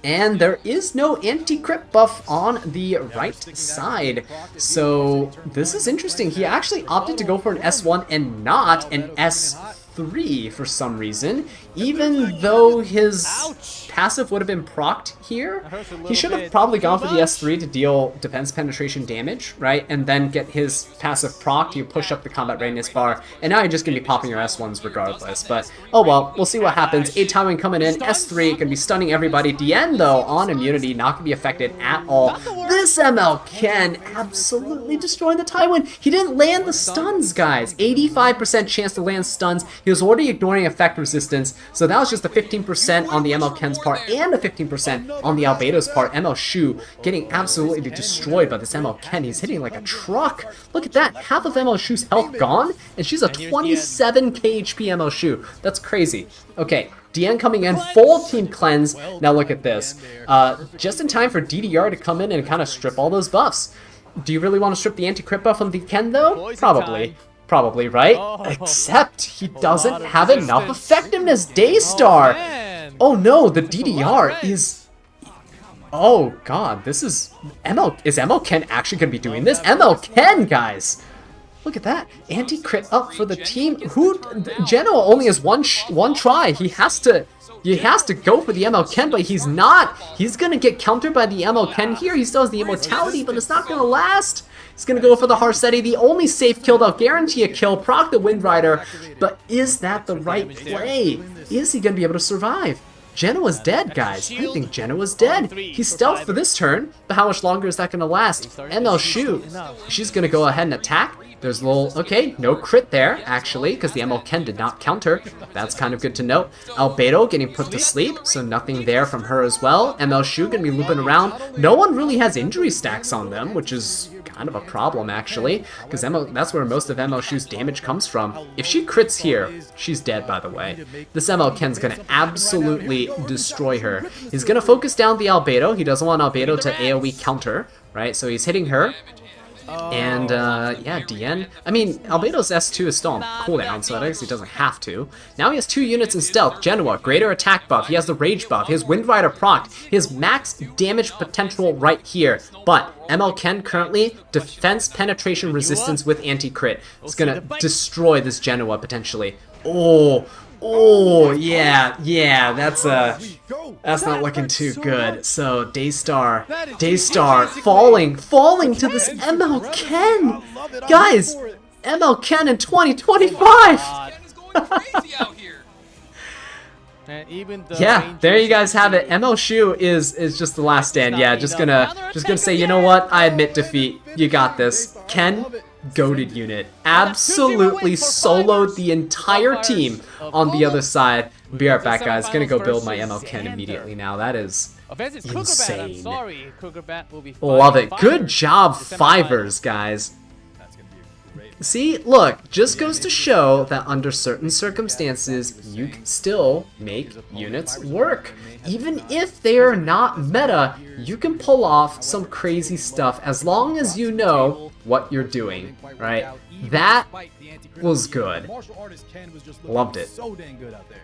And there is no anti-crit buff on the right side. So this is interesting. He actually opted to go for an S1 and not an S3 for some reason. Even though his passive would have been procced here, he should have probably gone for the S3 to deal defense penetration damage, right? And then get his passive procced, you push up the combat readiness bar, and now you're just going to be popping your S1s regardless. But, oh well, we'll see what happens. A Tywin coming in, S3, going to be stunning everybody. DN, though, on immunity, not going to be affected at all. This ML Ken absolutely destroying the Tywin. He didn't land the stuns, guys. 85% chance to land stuns. He was already ignoring effect resistance, so that was just a 15% on the ML Ken's part and a 15% on the Albedo's part. ML Shu getting absolutely destroyed by this ML Ken. He's hitting like a truck. Look at that. Half of ML Shu's health gone, and she's a 27 KHP ML Shu. That's crazy. Okay, DN coming in, full team cleanse. Now look at this. Just in time for DDR to come in and kind of strip all those buffs. Do you really want to strip the anti-crit buff on the Ken though? Probably. Probably, right? Except he doesn't have enough effectiveness. Daystar! Oh no, the DDR is... Oh god, this is... Is ML Ken actually going to be doing this? ML Ken, guys! Look at that. Anti-crit up for the team. Genoa only has one try. He has to go for the ML Ken, but he's not. He's going to get countered by the ML Ken here. He still has the immortality, but it's not going to last. He's going to go for the Harsetti, the only safe kill. They'll guarantee a kill, proc the Wind Rider, but is that the right play? Is he going to be able to survive? Genoa's dead, guys. I think Genoa's dead. He's stealth for this turn, but how much longer is that going to last? ML Shu, she's going to go ahead and attack. There's a little, okay, no crit there, actually, because the ML Ken did not counter. That's kind of good to note. Albedo getting put to sleep, so nothing there from her as well. ML Shu going to be looping around. No one really has injury stacks on them, which is kind of a problem, actually, because that's where most of ML Shu's damage comes from. If she crits here, she's dead, by the way. This ML Ken's going to absolutely destroy her. He's going to focus down the Albedo. He doesn't want Albedo to AoE counter, right? So he's hitting her. And, yeah, DN. I mean, Albedo's S2 is still on cooldown, so I guess he doesn't have to. Now he has 2 units in stealth. Genoa, greater attack buff. He has the rage buff. He has Wind Rider proc. He has max damage potential right here. But ML Ken currently defense penetration resistance with anti-crit. It's gonna destroy this Genoa potentially. Oh, yeah, that's not looking too good. So Daystar falling to this ML Ken. Guys, ML Ken in 2025. Yeah, there you guys have it. ML Shu is just the last stand. Yeah, just gonna say, you know what? I admit defeat. You got this. Ken, goated unit. Absolutely soloed the entire team on the other side. Be right back, guys. Gonna go build my ML Ken immediately now. That is insane. Love it. Good job, Fivers, guys. See, look, just goes to show that under certain circumstances, you can still make units work. Even if they are not meta, you can pull off some crazy stuff as long as you know what you're doing, right? That
despite the anti-crit
was
of the year,
good.
martial artist Ken was just looking
Loved it.
so dang good out there.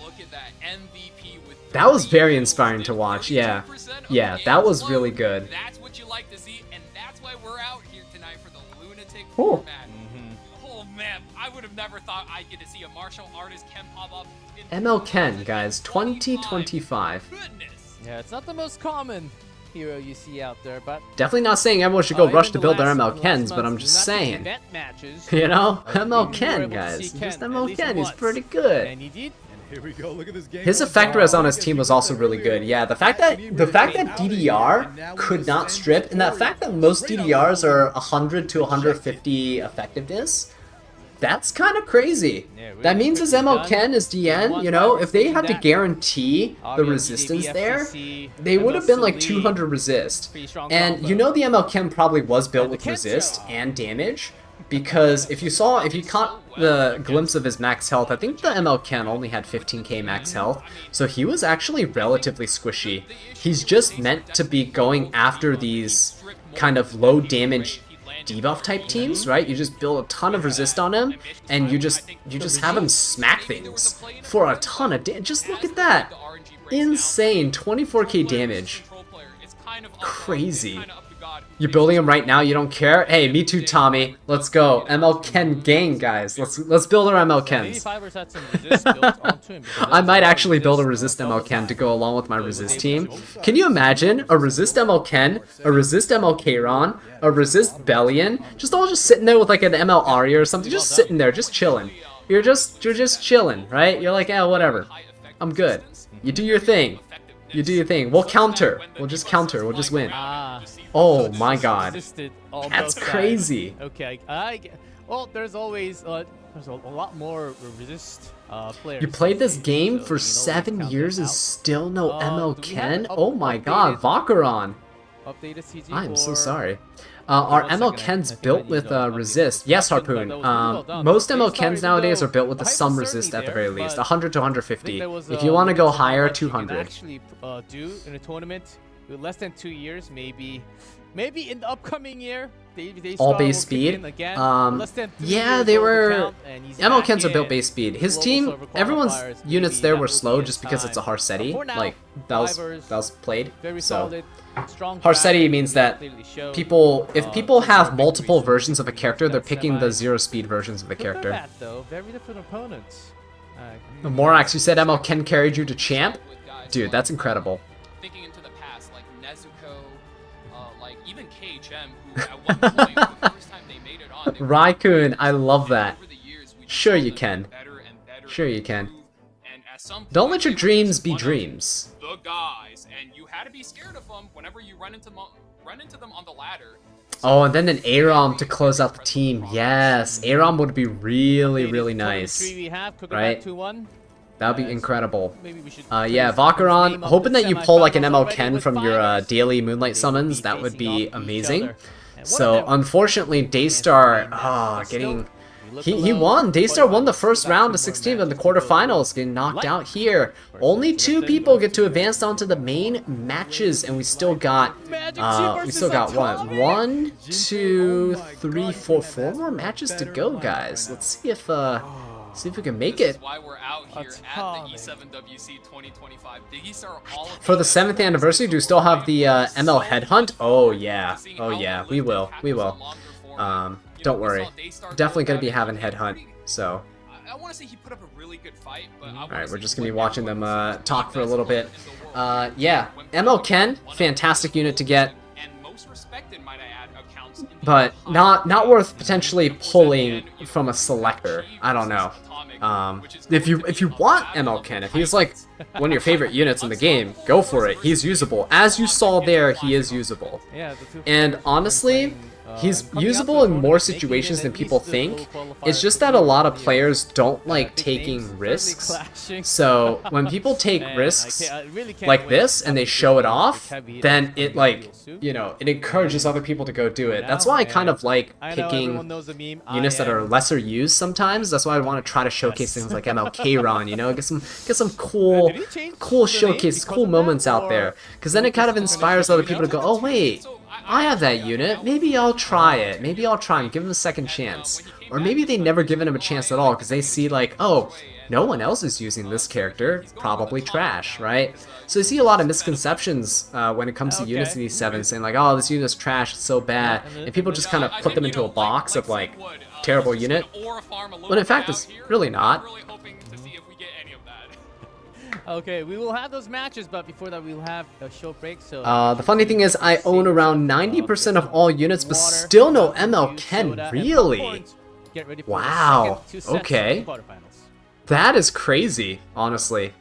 Look at that MVP with
That was
30
very
kills
inspiring
and
to watch, yeah.
32% of
Yeah,
the
that
games
was
won.
really good.
That's what you like to see, and that's why we're out here tonight for the Lunatic
Cool.
format. Oh man, I would have never thought I'd get to see a martial artist Ken pop up in
ML Ken, guys, 2025.
Goodness.
Yeah, it's not the most common hero you see out there, but
Definitely not saying everyone should go
even
rush to
the
build their
last-
ML
last
Kens, but
month's
I'm just
Lunatic
saying.
event matches,
You know,
we were
ML
able
Ken,
to
guys.
see
Just
Ken at
ML
least
Ken, he's
once.
pretty good.
And he did.
Here we go. Look at this game.
His
going
effect
down.
res on his
As
team
you
was
said
also really
earlier,
good. Yeah, the fact
that
that DDR could not strip, and that fact that most DDRs are 100 to 150 effectiveness, that's kind of crazy.
Yeah, really
That means his
quickly
ML
done.
Ken, his DN, you know, if they had to guarantee the
Obviously,
resistance
the
there,
FCC,
they would have been like
ML
200 resist.
pretty strong
And
combo.
you know the ML Chem probably was built
And the
with
Ken
resist
show.
and damage, because if you caught the glimpse of his max health, I think the ML Ken only had 15k max health, so he was actually relatively squishy. He's just meant to be going after these kind of low damage debuff type teams, right? You just build a ton of resist on him, and you just have him smack things for a ton of damage. Just look at that. Insane, 24k damage. Crazy. You're building him right now, you don't care? Hey, me too, Tommy. Let's go. ML Ken gang, guys. Let's build our ML Kens.
85ers had some resist built onto him because
I might
that's
actually build a
resist,
resist ML Ken to go along with my resist team. Can you imagine a resist ML Ken, a resist ML Kiron, a resist Bellion, just all just sitting there with like an ML Arya or something, just sitting there, just chilling. You're just chilling, right? You're like, yeah, whatever. I'm good. You do your thing. You do your thing. We'll counter. We'll just counter. We'll just win.
Ah,
Oh my god.
resisted on
That's
both sides.
crazy.
Okay, well, there's always there's a lot more resist players.
You played this
so,
game
you
for
know,
7
count
years
them
and
out.
still no ML
do we have
Ken?
an
Oh my god, Vakaron.
Updated CG
I'm so
for-
sorry. Are
1
ML
second,
Kens
I think
built
I
with
need to
resist?
update
Yes,
the description,
Harpoon.
but that was really well done.
Most
They
ML
started
Kens
to
nowadays
go-
are built with
the
a
hype
some
was
resist
certainly
at the
there,
very least.
but
100 to
I think
150.
there was
If
a
you want to go
limit how
higher,
much you can
200.
actually do in a tournament with less than 2 years, maybe in the upcoming year. They
All
start
base
will kick in
speed.
again. Less than 3
Yeah,
years
they
old to
were.
count, and he's
ML
back
Kens are built
in.
base speed. His
Global
team,
Server
everyone's
Qualifiers,
units
maybe
there
that
were
will
slow
be
just
his
because it's a
time.
Harsetti.
For now,
Like that
Drivers,
was played.
Very
So
solid, strong
Harsetti
draft,
means
we
that
clearly showed.
people, if people
Those
have
are
multiple
victories
versions of a character, they're
that
picking the
semis.
0 speed versions of the
Look at
character.
that, though. Very different opponents.
Morax, you said ML Ken carried you to champ? Dude, that's incredible.
Thinking into the past, like Nezuko, like even KHM, who at one point, the first time they made it on, they were
Raikkoon, I love
and
that.
over the years, we
Sure
saw
you
them
can.
get better and better
Sure you
and
can.
improve, and at some
Don't
point,
let your
they were
dreams
just
be
one of
dreams.
the guys, and you had to be scared of them whenever you run into them on the ladder.
Oh, and then an AROM to close out the team. Yes, AROM would be really, really nice.
We have,
Right?
2-1.
That would be incredible.
Maybe we should
Yeah,
put his
Vakaron,
name up
hoping
in
that you pull like an
semifinals
ML
already
Ken
with
from your
finals.
daily Moonlight
They will
summons.
be
That would
facing
be
off each
amazing.
other. And one
So,
of them
unfortunately, Daystar, getting... He won. Daystar won the first round of 16 in the quarterfinals, getting knocked out here. Only 2 people get to advance onto the main matches, and we still got what? 1, 2, 3, 4, 4 more matches to go, guys. Let's see if we can make
This
it.
is why we're out here
That's
at the
coming.
E7WC 2025. These are all of
For the 7th anniversary, do you still have the ML Headhunt? Oh yeah, we will. Don't worry. Definitely gonna be having Headhunt. So,
I want to say he put up a really good fight, but
all right, we're just gonna be watching them talk for a little bit. Yeah, ML Ken, fantastic unit to get,
and most respected, might I add, accounts in the
but
top
not worth potentially pulling from a selector. I don't know. If you want ML Ken, if he's like one of your favorite units in the game, go for it. He's usable. As you saw there, he is usable.
Yeah, the two
And
players
honestly,
playing,
he's
coming out
usable
to
in
the
more
tournament, making
situations
it
than
at
people
least the
think.
full
It's
qualifiers
just
for
that
the
a lot of
year.
players don't like
Big
taking
names
risks.
certainly clashing.
So when people take
And
risks
I really can't
like
wait
this
to
and they
have
show it
the
off,
heavy
then
hitters
it
coming real
like,
soon.
you know, it encourages other people to go do it. That's
Now,
why I kind
and
of like
I know everyone
picking
knows the meme.
units that are lesser used sometimes. That's why I want to try to showcase things like ML Kiron, you know, get some cool
Did he change
cool
the name
showcases,
because
cool
of that,
moments out
or
there. Because then it kind of inspires other people to go, oh wait, I have that unit. Maybe I'll try it. Maybe I'll try and give him a second chance. Or maybe they never given him a chance at all because they see like, oh, no one else is using this character. Probably trash, right? So you see a lot of misconceptions when it comes to units in E7 saying like, oh, this unit's trash, it's so bad. And people just kind of put them into a box of like, terrible unit. When in fact, it's really not.
Okay, we will have those matches, but before that, we will have a short break. So
the funny thing is, I own around 90% of all units, but still no ML Ken. Really? Wow. Okay. That is crazy, honestly.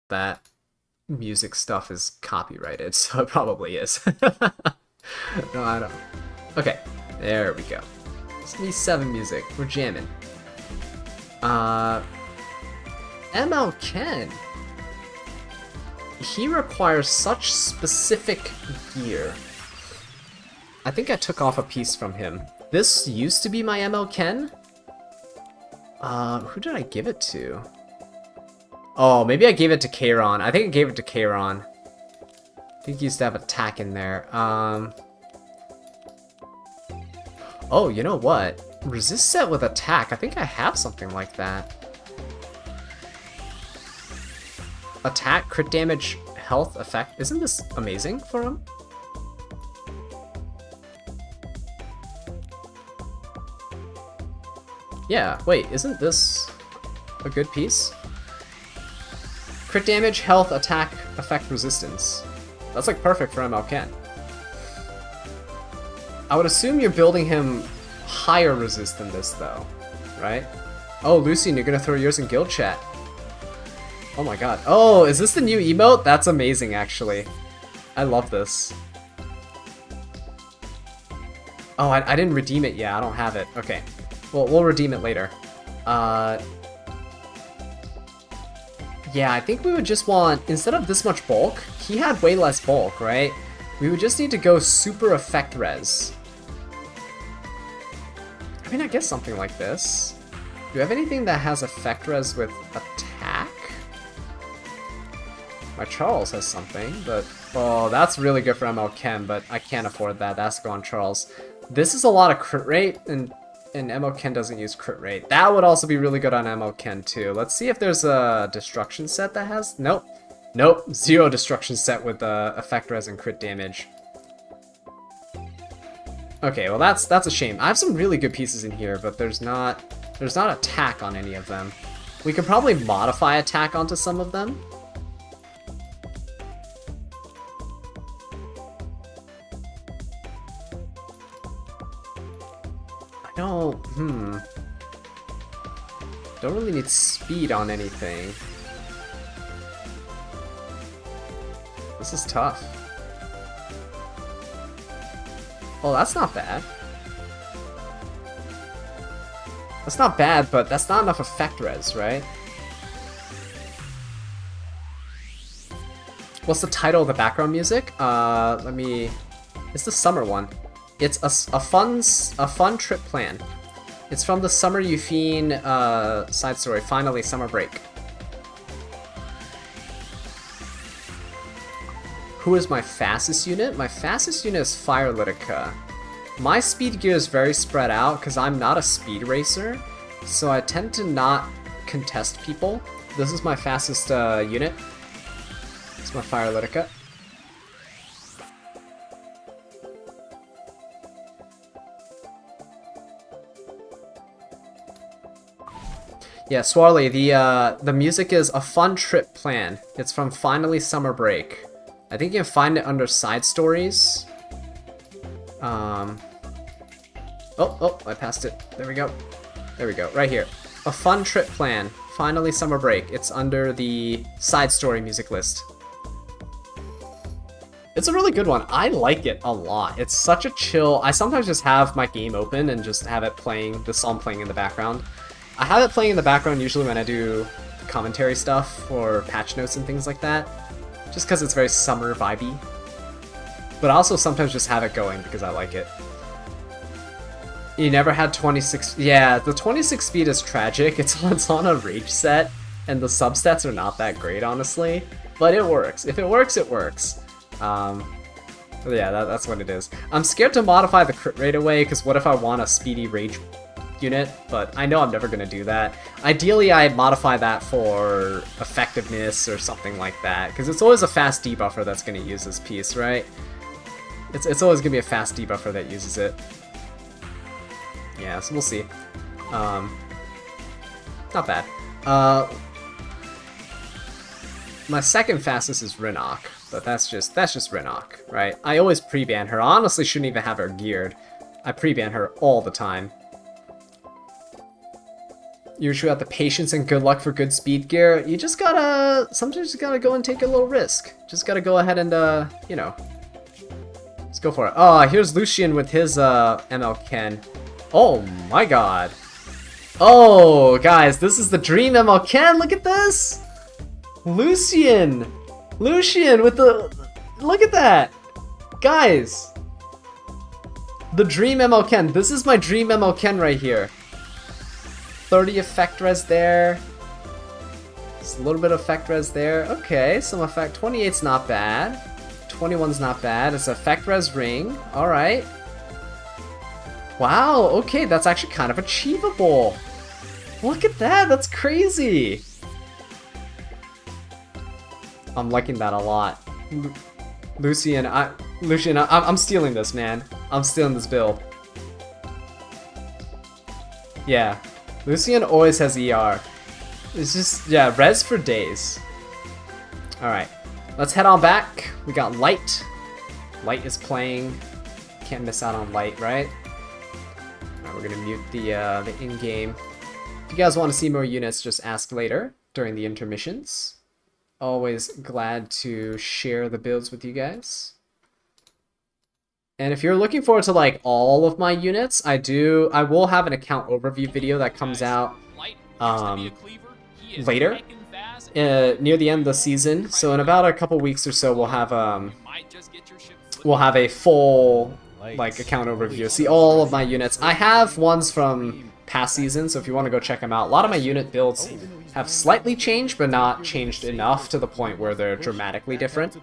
That music stuff is copyrighted, so it probably is. No, I don't. Okay, there we go. It's E7 music. We're jamming. ML Ken. He requires such specific gear. I think I took off a piece from him. This used to be my ML Ken. Who did I give it to? Oh, maybe I gave it to Kiron. I think I gave it to Kiron. I think he used to have attack in there. Oh, you know what? Resist set with attack. I think I have something like that. Attack, crit damage, health, effect. Isn't this amazing for him? Yeah, wait, isn't this a good piece? Crit damage, health, attack, effect, resistance. That's like perfect for ML Ken. I would assume you're building him higher resist than this though, right? Oh, Lucian, you're gonna throw yours in guild chat. Oh my god. Oh, is this the new emote? That's amazing actually. I love this. Oh, I didn't redeem it yet. I don't have it. Okay. Well, we'll redeem it later. Yeah, I think we would just want, instead of this much bulk, he had way less bulk, right? We would just need to go super effect res. I mean, I guess something like this. Do you have anything that has effect res with attack? My Charles has something, but... Oh, that's really good for ML Ken, but I can't afford that. That's go on Charles. This is a lot of crit rate, and ML Ken doesn't use crit rate. That would also be really good on ML Ken too. Let's see if there's a destruction set that has... Nope. Nope. Zero destruction set with effect res and crit damage. Okay, well that's a shame. I have some really good pieces in here, but there's not attack on any of them. We could probably modify attack onto some of them. Don't really need speed on anything. This is tough. Oh, that's not bad. That's not bad, but that's not enough effect res, right? What's the title of the background music? It's the summer one. It's a fun trip plan. It's from the Summer Euphine side story, Finally Summer Break. Who is my fastest unit? My fastest unit is Fire Litica. My speed gear is very spread out because I'm not a speed racer, so I tend to not contest people. This is my fastest unit. It's my Fire Litica. Yeah, Swarley, the music is A Fun Trip Plan. It's from Finally Summer Break. I think you can find it under Side Stories. Oh, I passed it. There we go. There we go, right here. A Fun Trip Plan, Finally Summer Break. It's under the Side Story music list. It's a really good one. I like it a lot. It's such a chill... I sometimes just have my game open and just have it playing, the song playing in the background. I have it playing in the background usually when I do commentary stuff or patch notes and things like that. Just because it's very summer vibey. But I also sometimes just have it going because I like it. You never had 26... Yeah, the 26 speed is tragic. It's on a rage set, and the substats are not that great, honestly. But it works. If it works, it works. Yeah, that's what it is. I'm scared to modify the crit rate away, because what if I want a speedy rage unit? But I know I'm never going to do that. Ideally, I modify that for effectiveness or something like that, because it's always a fast debuffer that's going to use this piece, right? It's always going to be a fast debuffer that uses it. Yeah, so we'll see. Not bad. My second fastest is Rinok, but that's just Rinok, right? I always pre-ban her. I honestly shouldn't even have her geared. I pre-ban her all the time. You usually have the patience and good luck for good speed gear. You just gotta... Sometimes you gotta go and take a little risk. Just gotta go ahead and, you know... Let's go for it. Oh, here's Lucian with his, ML Ken. Oh my god. Oh, guys, this is the dream ML Ken. Look at this! Lucian with the... Look at that! Guys! The dream ML Ken. This is my dream ML Ken right here. 30 effect res there. Just a little bit of effect res there. Okay, some effect. 28's not bad. 21's not bad. It's effect res ring. Alright. Wow, okay, that's actually kind of achievable. Look at that, that's crazy. I'm liking that a lot. Lucian, I'm stealing this, man. I'm stealing this build. Yeah, Lucian always has ER. It's just, yeah, res for days. Alright, let's head on back. We got Light. Light is playing. Can't miss out on Light, right? We're gonna mute the in-game. If you guys want to see more units, just ask later during the intermissions. Always glad to share the builds with you guys. And if you're looking forward to like all of my units, I will have an account overview video that comes out later, near the end of the season. So in about a couple weeks or so, we'll have a full like account overview. See all of my units. I have ones from past seasons, so if you want to go check them out. A lot of my unit builds have slightly changed, but not changed enough to the point where they're dramatically different.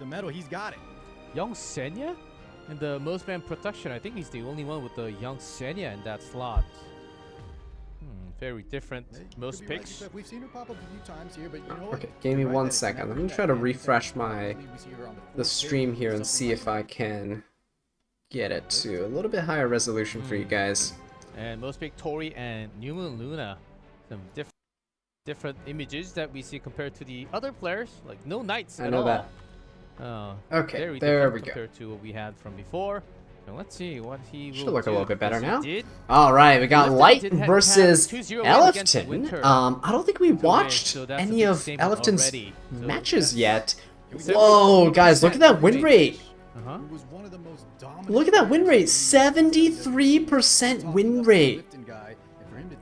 Young Senya? In the most man protection, I think he's the only one with the Young Senya in that slot. Very different most picks.
We've seen her pop up a few times here, but you know what?
Okay, give me 1 second. Let me try to refresh the stream here and see if I can get it to a little bit higher resolution for you guys.
And most pick Tori and New Moon Luna. Some different images that we see compared to the other players. Like no knights at all.
I know that. Okay, there we go.
Compared to what we had from before. So let's see what he
should look a little bit better now.
Did.
All right, we got Light versus Elefton. I don't think we watched any of Elefton's matches yet. Whoa, guys, look at that win rate. Look at that win rate, 73% win rate.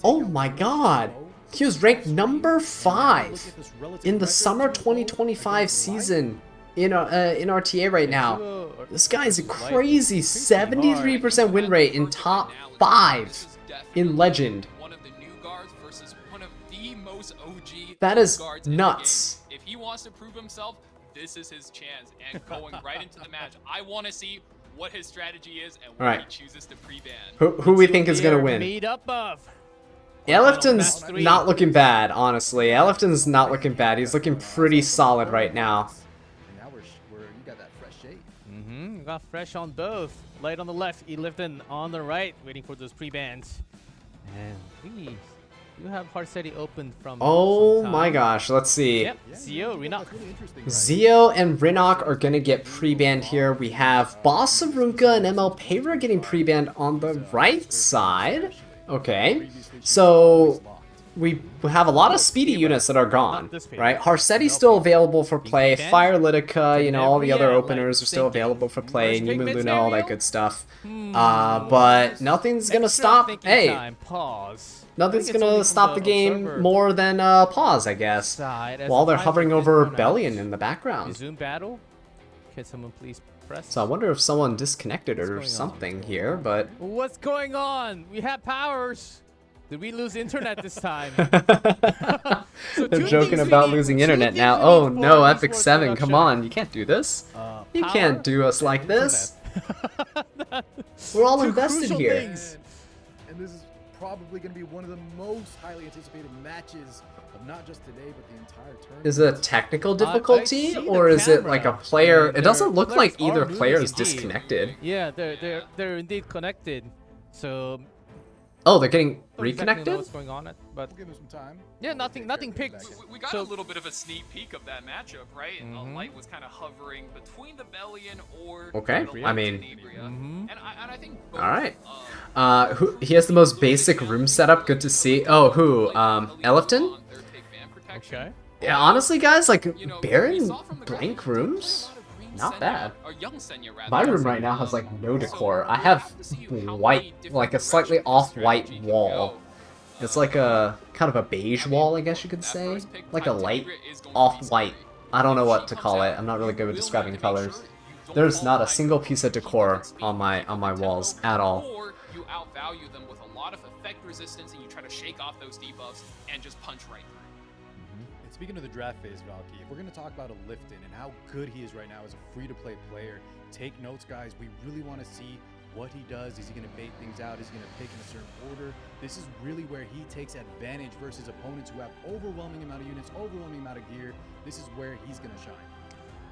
Oh my god. He was ranked number 5 in the summer 2025 season in RTA right now. This guy's a crazy 73% win rate in top 5 in Legend.
One of the new guards versus one of the most OG
That is
guards in the
nuts.
game. If he wants to prove himself, this is his chance. And going right into the match, I want to see what his strategy is and what he chooses to pre-ban.
Who we think is gonna win?
Made up of.
Elifton's not looking bad, honestly. Elifton's not looking bad. He's looking pretty solid right now.
And now you got that fresh shade.
We got fresh on both. Light on the left, E7WC on the right, waiting for those pre-bans. And we do have Harsetti open from.
Oh my gosh, let's see.
Yep, Zio, Rinok.
Really interesting, right?
Zio and Rinok are gonna get pre-banned here. We have Boss Sarunka and ML Payra getting pre-banned on the right side. Okay, so we have a lot of speedy units that are gone, right? Harsetti's still available for play. Fire Litica, you know, all the other openers are still available for play. New Moon Luna, all that good stuff. But nothing's gonna stop. Hey, nothing's gonna stop the game more than pause, I guess. While they're hovering over Bellion in the background.
Zoom battle. Can someone please press?
So I wonder if someone disconnected or something here, but
What's going on? We have powers. Did we lose internet this time?
they're joking about losing internet now. Oh no, Epic 7, come on, you can't do this. You can't do us like this. We're all invested here.
And this is probably going to be one of the most highly anticipated matches of not just today, but the entire tournament.
Is it a technical difficulty, or is it like a player? It doesn't look like either player is disconnected.
Yeah, they're indeed connected. So.
Oh, they're getting
Don't exactly know
reconnected?
what's going on, but
We'll give him some time.
yeah, nothing picked.
We got
So-
a little bit of a sneak peek of that matchup, right? Light was kind of hovering between the Bellion or
Okay,
the
I mean-
Tenebria. And I think both,
All right. He has the most basic room setup. Good to see. Oh, who? Elifton?
on third pick ban protection.
Okay.
Yeah, honestly, guys, like
You know, we
barren
saw from the
blank
graphics,
rooms.
a lot of green
Not
Senya-
bad.
or young Senya, rather.
My room right now has like no decor. I have white, like a slightly off-white wall. It's like a kind of a beige wall, I guess you could say, like a light off-white. I don't know what to call it. I'm not really good with describing colors. There's not a single piece of decor on my walls at all.
Or you outvalue them with a lot of effect resistance and you try to shake off those debuffs and just punch right through.
And speaking of the draft phase, Valky, if we're going to talk about a Lifton and how good he is right now as a free-to-play player, take notes, guys. We really want to see what he does. Is he going to bait things out? Is he going to pick in a certain order? This is really where he takes advantage versus opponents who have overwhelming amount of units, overwhelming amount of gear. This is where he's going to shine.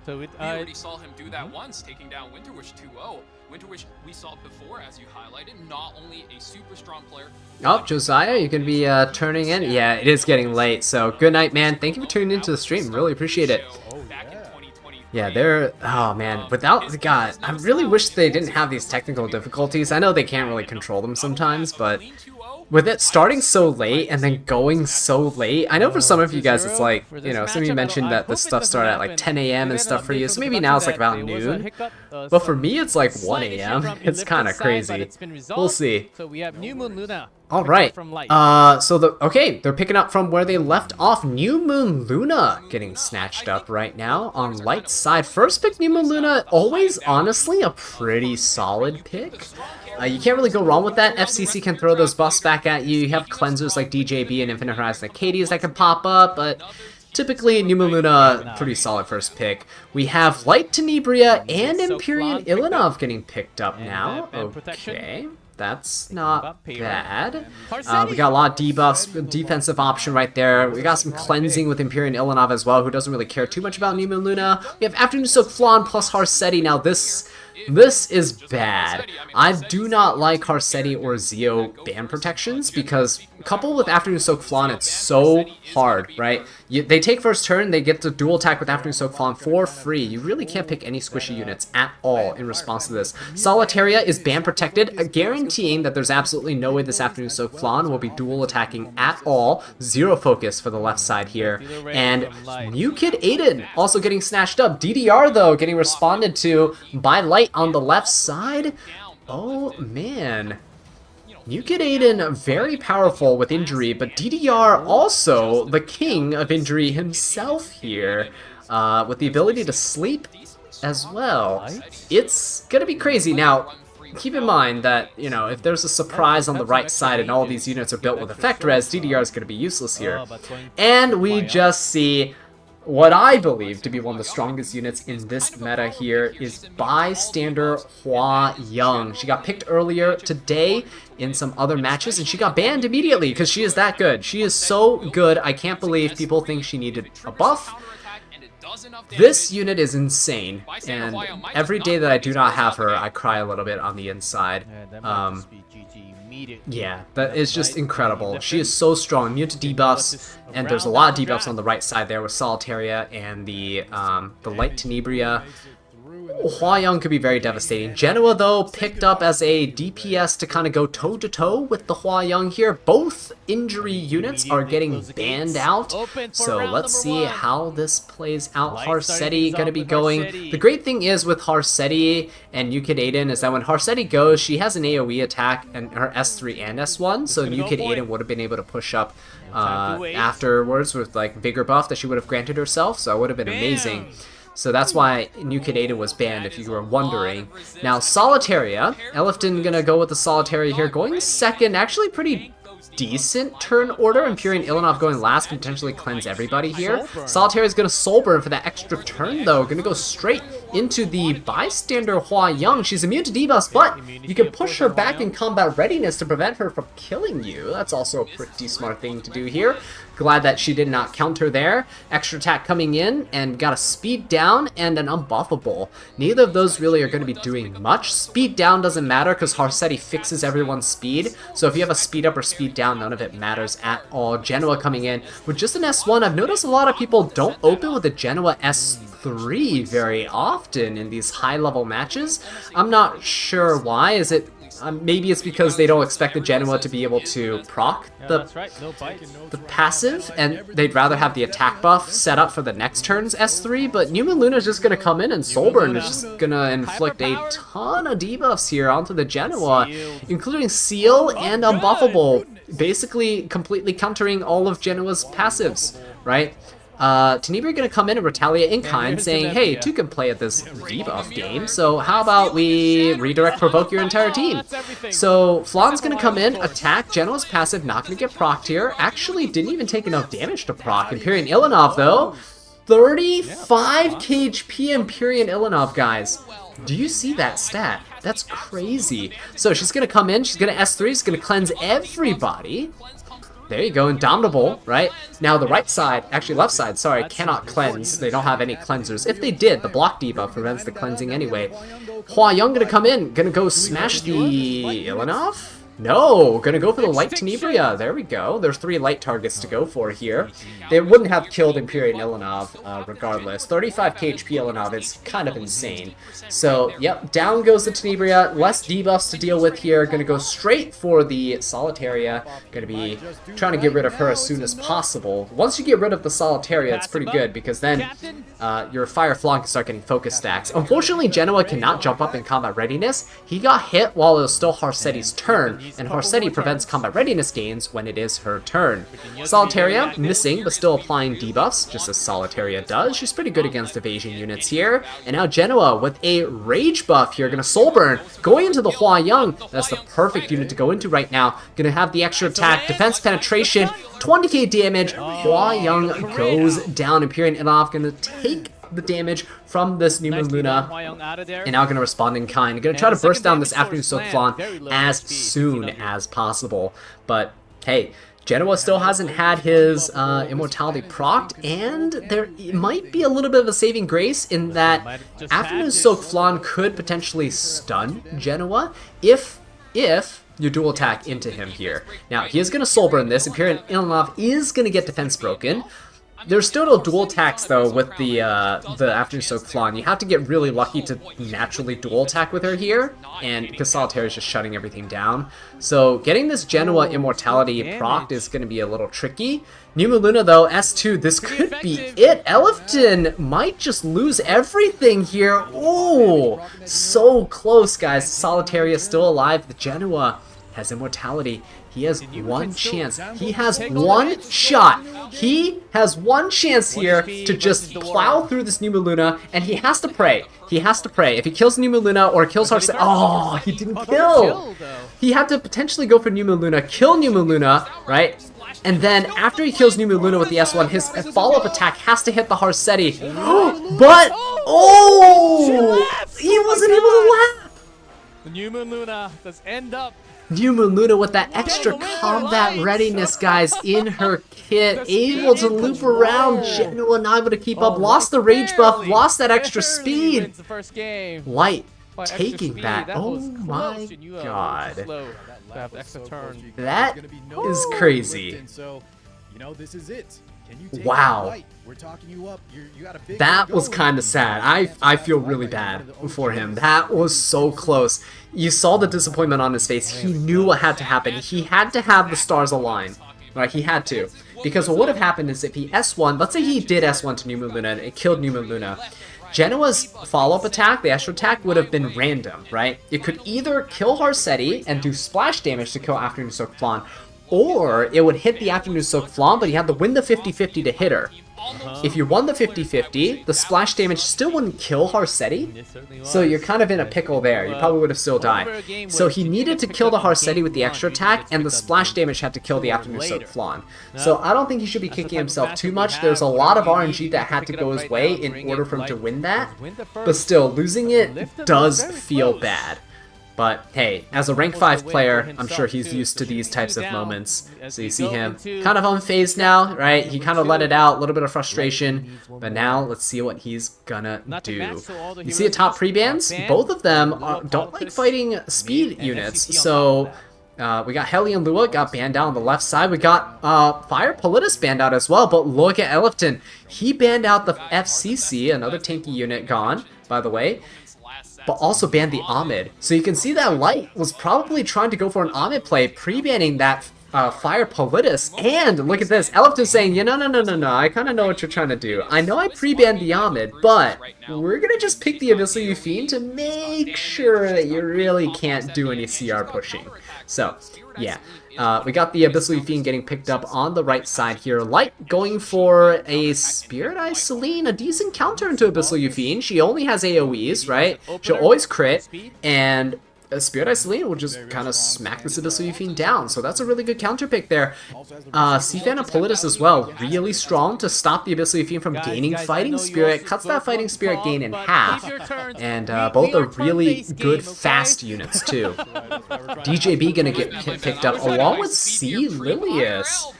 So with
We already saw him do that once, taking down Winterwish 2-0. Winterwish, we saw before, as you highlighted, not only a super strong player.
Oh, Josiah, you gonna be turning in? Yeah, it is getting late, so good night, man. Thank you for tuning into the stream. Really appreciate it.
Back in 2023.
Yeah, they're... Oh, man. Without... God, I really wish they didn't have these technical difficulties. I know they can't really control them sometimes, but... With it starting so late and then going so late, I know for some of you guys it's like, you know, some of you mentioned that this stuff started at like 10 a.m. and stuff for you, so maybe now it's like about noon. But for me, it's like 1 a.m. It's kind of crazy. We'll see.
So we have New Moon Luna.
All right.
From Light.
Okay, they're picking up from where they left off. New Moon Luna getting snatched up right now on Light's side. First pick, New Moon Luna, always honestly a pretty solid pick. You can't really go wrong with that. FCC can throw those buffs back at you. You have cleansers like DJB and Infinite Horizon Acadias that can pop up, but typically New Moon Luna, pretty solid first pick. We have Light Tenebria and Empyrean Ilinov getting picked up now. Okay. That's not bad. We got a lot of debuffs, defensive option right there. We got some cleansing with Empyrean Ilinov as well, who doesn't really care too much about New Moon Luna. We have Afternoon Soak Flan plus Harsetti. Now this is bad. I do not like Harsetti or Zio ban protections because coupled with Afternoon Soak Flan, it's so hard, right? They take first turn, they get the dual attack with Afternoon Soak Flan for free. You really can't pick any squishy units at all in response to this. Solitaria is ban protected, guaranteeing that there's absolutely no way this Afternoon Soak Flan will be dual attacking at all. Zero focus for the left side here. And New Kid Aiden also getting snatched up. DDR though getting responded to by Light on the left side. Oh man. New Kid Aiden very powerful with injury, but DDR also the king of injury himself here. with the ability to sleep as well. It's gonna be crazy. Now, keep in mind that, you know, if there's a surprise on the right side and all these units are built with effect res, DDR is gonna be useless here. And we just see what I believe to be one of the strongest units in this meta here is Bystander Hua Young. She got picked earlier today in some other matches, and she got banned immediately because she is that good. She is so good, I can't believe people think she needed a buff. This unit is insane, and every day that I do not have her, I cry a little bit on the inside. Yeah, that is just incredible. She is so strong, immune to debuffs, and there's a lot of debuffs on the right side there with Solitaria and the Light Tenebria. Hua Young could be very devastating. Genoa, though, picked up as a DPS to kind of go toe-to-toe with the Hua Young here. Both injury units are getting banned out, so let's see how this plays out. Harsetti going to be going. The great thing is with Harsetti and Yukid Aiden is that when Harsetti goes, she has an AoE attack and her S3 and S1, so Yukid Aiden would have been able to push up afterwards with like Vigor buff that she would have granted herself, so it would have been amazing. So that's why Yukid Aiden was banned, if you were wondering. Now, Solitaria. Elifton gonna go with the Solitaria here. Going second, actually pretty decent turn order. Empyrean Ilanov going last can potentially cleanse everybody here. Solitaria is gonna soul burn for that extra turn, though. Gonna go straight into the Bystander Hua Young. She's immune to debuffs, but you can push her back in combat readiness to prevent her from killing you. That's also a pretty smart thing to do here. Glad that she did not counter there. Extra attack coming in, and got a speed down and an unbuffable. Neither of those really are going to be doing much. Speed down doesn't matter because Harsetti fixes everyone's speed. So if you have a speed up or speed down, none of it matters at all. Genoa coming in with just an S1. I've noticed a lot of people don't open with a Genoa S3 very often in these high-level matches. I'm not sure why. Is it maybe it's because they don't expect the Genoa to be able to proc the passive, and they'd rather have the attack buff set up for the next turn's S3, but Newman Luna is just going to come in and Soulburn is just going to inflict a ton of debuffs here onto the Genoa, including Seal and Unbuffable, basically completely countering all of Genoa's passives, right? Tenebria gonna come in and retaliate in kind, saying, hey, two can play at this debuff game, so how about we redirect provoke your entire team? So Flan's gonna come in, attack. Genoa's passive, not gonna get procced here. Actually didn't even take enough damage to proc. Empyrean Ilanov, though, 35 KHP Empyrean Ilanov, guys. Do you see that stat? That's crazy. So she's gonna come in, she's gonna S3, she's gonna cleanse everybody. There you go, Indomitable, right? Now the right side, actually left side, sorry, cannot cleanse. They don't have any cleansers. If they did, the block debuff prevents the cleansing anyway. Hua Young gonna come in, gonna go smash the Ilanov? No, gonna go for the Light Tenebria. There we go. There's 3 light targets to go for here. They wouldn't have killed Empyrean Ilanov regardless. 35 KHP Ilanov is kind of insane. So, yep, down goes the Tenebria. Less debuffs to deal with here. Gonna go straight for the Solitaria. Gonna be trying to get rid of her as soon as possible. Once you get rid of the Solitaria, it's pretty good because then your Fire Flan can start getting focus stacks. Unfortunately, Genoa cannot jump up in combat readiness. He got hit while it was still Harsetti's turn, and Harsetti prevents combat readiness gains when it is her turn. Solitaria, missing, but still applying debuffs, just as Solitaria does. She's pretty good against evasion units here. And now Genoa with a rage buff here, gonna soul burn, going into the Hua Young. That's the perfect unit to go into right now. Gonna have the extra attack, defense penetration, 20k damage. Hua Young goes down. Empyrean Ilanov gonna take the damage from this Newman Luna, and now going to respond in kind. Going to try to burst down this Afternoon Soak Flan as soon as possible. But hey, Genoa still hasn't had his immortality procced, and there might be a little bit of a saving grace in that Afternoon Soak Flan could potentially stun Genoa if you dual attack into him here. Now, he is going to soul burn this. Empyrean Ilanov is going to get defense broken. There's still no dual attacks though with the Afternoon Soak Flan. You have to get really lucky to naturally dual attack with her here, and because Solitaire is just shutting everything down. So getting this Genoa immortality procced is going to be a little tricky. Numa Luna though, S2, this could be it. Elifton might just lose everything here. Oh, so close, guys. Solitaire is still alive. The Genoa has immortality. He has
And you
one
can still
chance.
down
He
go.
has
Take all the
one
hits.
shot. He has one chance here
speed
to just
versus the
plow
Warrior.
through this Numa Luna, and he has to pray. He has to pray. If he kills Numa Luna or kills
That's what
Harseti,
he
oh, he didn't
Oh,
kill.
though.
He had to potentially go for Numa Luna, kill Numa Luna, right? And then after he kills Numa Luna with the S1, his follow-up attack has to hit the Harseti. But, oh! He wasn't able to lap!
The New Moon Luna does end up
New Moon Luna with that extra combat readiness, guys, in her kit, able to loop around, Genoa not able to keep up, lost the rage buff, lost that extra speed.
wins the first game.
Light
By extra
taking
speed.
that.
That
Oh
was
my
close, and you,
god.
slow to have the extra turn.
That is crazy.
So, you know, this is it. Can you take
Wow.
that fight? We're talking you up. You got a big
That
one
was
going.
kind of sad. I feel really bad for him. That was so close. You saw the disappointment on his face. He knew what had to happen. He had to have the stars align. Right, he had to. Because what would have happened is if he S1, let's say he did S1 to Numa Luna and it killed Numa Luna, Genoa's follow-up attack, the extra attack, would have been random, right? It could either kill Harseti and do splash damage to kill Afternoon Soak Flan, or it would hit the Afternoon Soak Flan, but he had to win the 50-50 to hit her. If you won the 50-50, the splash damage still wouldn't kill Harseti,
It certainly was.
so you're kind of in a pickle there. You probably would have still died. So he needed to kill the Harseti with the extra attack, and the splash damage had to kill the Afternoon Soak Flan. So I don't think he should be kicking himself too much. There's a lot of RNG that had to go his way in order for him to win that, but still, losing it does feel bad. But hey, as a rank 5 player, I'm sure he's used to these types of moments. So you see him kind of unfazed now, right? He kind of let it out, a little bit of frustration. But now, let's see what he's gonna do. You see a top pre-bans? Both of them don't like fighting speed units. So we got Heli and Lua got banned out on the left side. We got Fire Politis banned out as well. But look at Elefton. He banned out the FCC, another tanky unit gone, by the way, but also banned the Ahmed. So you can see that Light was probably trying to go for an Ahmed play, pre-banning that Fire Politis. And look at this, Elefton saying, yeah, no, I kind of know what you're trying to do. I know I pre-banned the Ahmed, but we're going to just pick the Abyssal Yufine to make sure that you really can't do any CR pushing. So, yeah. We got the Abyssal Yufine getting picked up on the right side here. Light going for a Spirit Eye Celine, a decent counter into Abyssal Yufine. She only has AoEs, right? She'll always crit, and Spirit Eye Celine will just kind of smack this Abyssal Yufine down. So that's a really good counter pick there. Seafan and Politis as well, really strong to stop the Abyssal Yufine from gaining Fighting Spirit. Cuts that Fighting Spirit gain in half. And both are really good fast units too. DJB gonna get picked up along with C. Lilius.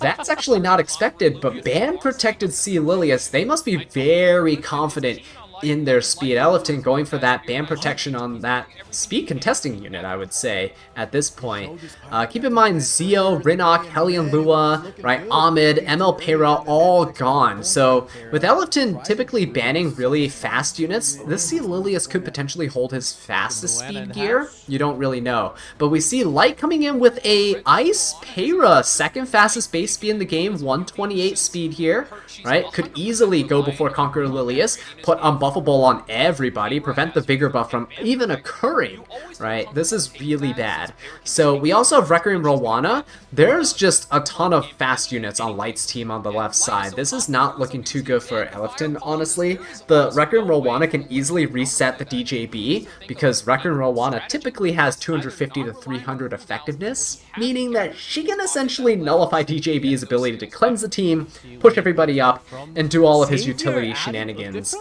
That's actually not expected, but Ban Protected C. Lilius, they must be very confident in their speed. Elefton going for that ban protection on that speed contesting unit, I would say, at this point. Keep in mind, Zio, Rinok, Helion Lua, right, Ahmed, ML Pera, all gone. So with Elefton typically banning really fast units, this C. Lilius could potentially hold his fastest speed gear. You don't really know. But we see Light coming in with a Ice Pera, second fastest base speed in the game, 128 speed here, right? Could easily go before Conqueror Lilius, put unbuffable on everybody, prevent the Vigor buff from even occurring, right? This is really bad. So we also have Wrecker and Rowana. There's just a ton of fast units on Light's team on the left side. This is not looking too good for Elefton, honestly. The Wrecker and Rowana can easily reset the DJB because Wrecker and Rowana typically has 250 to 300 effectiveness, meaning that she can essentially nullify DJB's ability to cleanse the team, push everybody up, and do all of his utility shenanigans.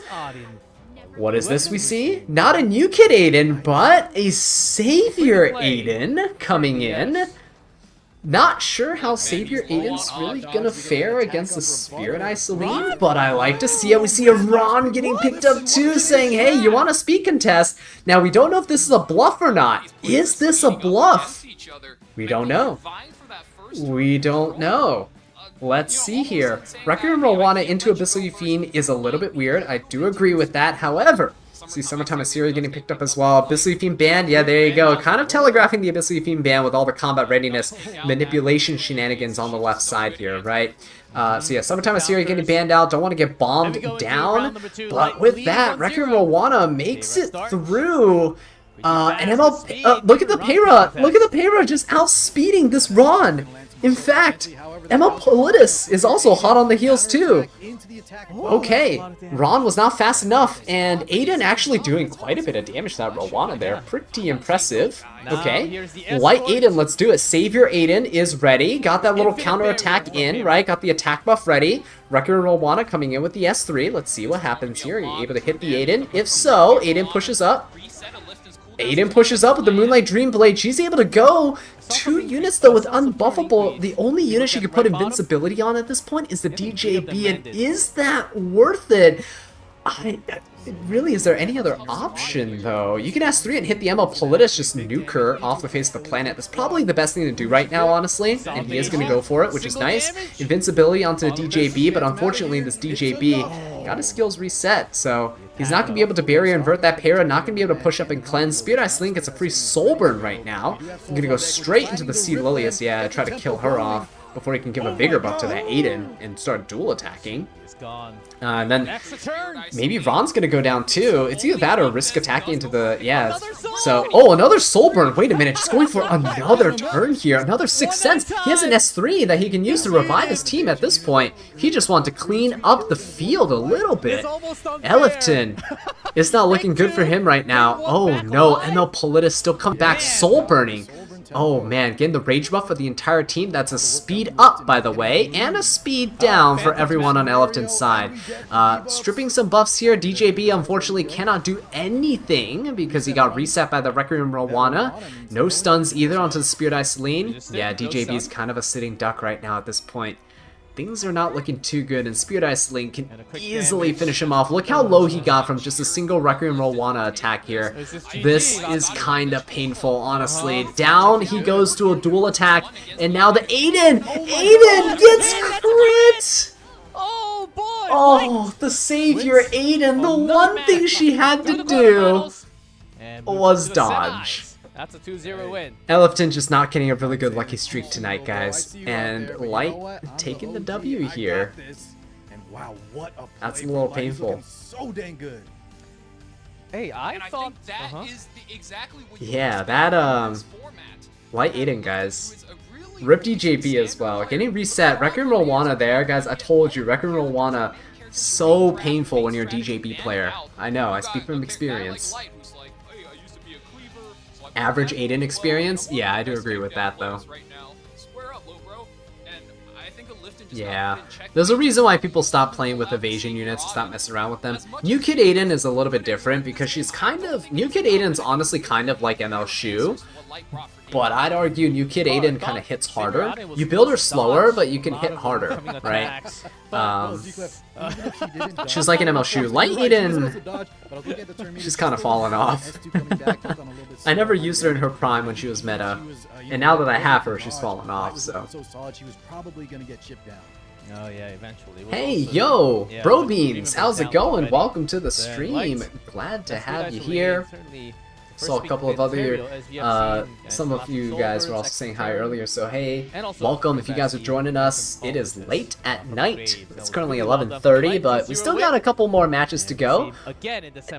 What is this we see? Not a new kid Aiden, but a Savior Aiden coming in. Not sure how Savior Aiden's really gonna fare against the Spirit Eye Celine, but I like to see it. We see a Ron getting picked up too, saying, hey, you want a speed contest? Now, we don't know if this is a bluff or not. Is this a bluff? We don't know. We don't know. Let's see here. Wrecker and Rowana into Abyssal Yufine is a little bit weird. I do agree with that. However, see Summertime Assyria getting picked up as well. Abyssal Yufine ban. Yeah, there you go. Kind of telegraphing the Abyssal Yufine ban with all the combat readiness manipulation shenanigans on the left side here, right? So yeah, Summertime Assyria getting banned out. Don't want to get bombed down. But with that, Wrecker and Rowana makes it through. And ML, look at the Para! Look at the Para just outspeeding this Ron! In fact, ML Politis is also hot on the heels too. Okay, Ron was not fast enough, and Aiden actually doing quite a bit of damage to that Rowana there. Pretty impressive. Okay, Light Aiden, let's do it. Savior Aiden is ready. Got that little counter attack in, right? Got the attack buff ready. Wrecker Rowana coming in with the S3. Let's see what happens here. Are you able to hit the Aiden? If so, Aiden pushes up. Aiden pushes up with the Moonlight Dream Blade. She's able to go 2 units though with unbuffable. The only unit she could put invincibility on at this point is the DJB, and is that worth it? Really, is there any other option though? You can S3 and hit the ML Politis, just nuke her off the face of the planet. That's probably the best thing to do right now, honestly, and he is going to go for it, which is nice. Invincibility onto the DJB, but unfortunately this DJB got his skills reset, so he's not going to be able to barrier invert that Para, not going to be able to push up and cleanse. Spirit Eye Sling gets a free soul burn right now. I'm going to go straight into the Sea Lilius, yeah, try to kill her off before he can give a bigger buff to that Aiden and start dual attacking. And then maybe Ron's gonna go down too. It's either that or risk attacking into the, yeah. So, oh, another soul burn. Wait a minute, just going for another turn here. Another 6th Sense. He has an S3 that he can use to revive his team at this point. He just wanted to clean up the field a little bit. Elifton, it's not looking good for him right now. Oh no, ML Politis still coming back, soul burning. Oh man, getting the rage buff for the entire team. That's a speed up, by the way, and a speed down for everyone on Elifton's side. Stripping some buffs here. DJB unfortunately cannot do anything because he got reset by the Requiem Rowana. No stuns either onto the Spirit Eye Celine. Yeah, DJB is kind of a sitting duck right now at this point. Things are not looking too good, and Spirit Eye Sling can easily finish him off. Look how low he got from just a single Requiem Rowana attack here. This is kind of painful, honestly. Down he goes to a dual attack, and now the Aiden! Aiden gets crit!
Oh boy!
Oh, the savior Aiden. The one thing she had to do was dodge.
That's a 2-0 win.
Elifton just not getting a really good lucky streak tonight, guys. And Light taking the W here. That's a little painful.
So dang good.
Hey, I thought
that is exactly what
yeah, that Light Aiden, guys. Rip DJB as well. Getting reset. Requiem Rowana there, guys. I told you, Requiem Rowana so painful when you're a DJB player. I know, I speak from experience. Average Aiden experience? Yeah, I do agree with that though. Yeah, there's a reason why people stop playing with evasion units and stop messing around with them. New Kid Aiden is a little bit different because she's kind of... New Kid Aiden's honestly kind of like ML Shu, but I'd argue New Kid Aiden kind of hits harder. You build her slower, but you can hit harder, right? She's like an ML Shu. Light Aiden, she's kind of fallen off. I never used her in her prime when she was meta, and now that I have her, she's fallen off, so.
Oh yeah, eventually.
Hey, yo! Bro Beans, how's it going? Welcome to the stream. Glad to have you here. Saw a couple of other, some of you guys were also saying hi earlier, so hey, welcome if you guys are joining us. It is late at night. It's currently 11:30, but we still got a couple more matches to go.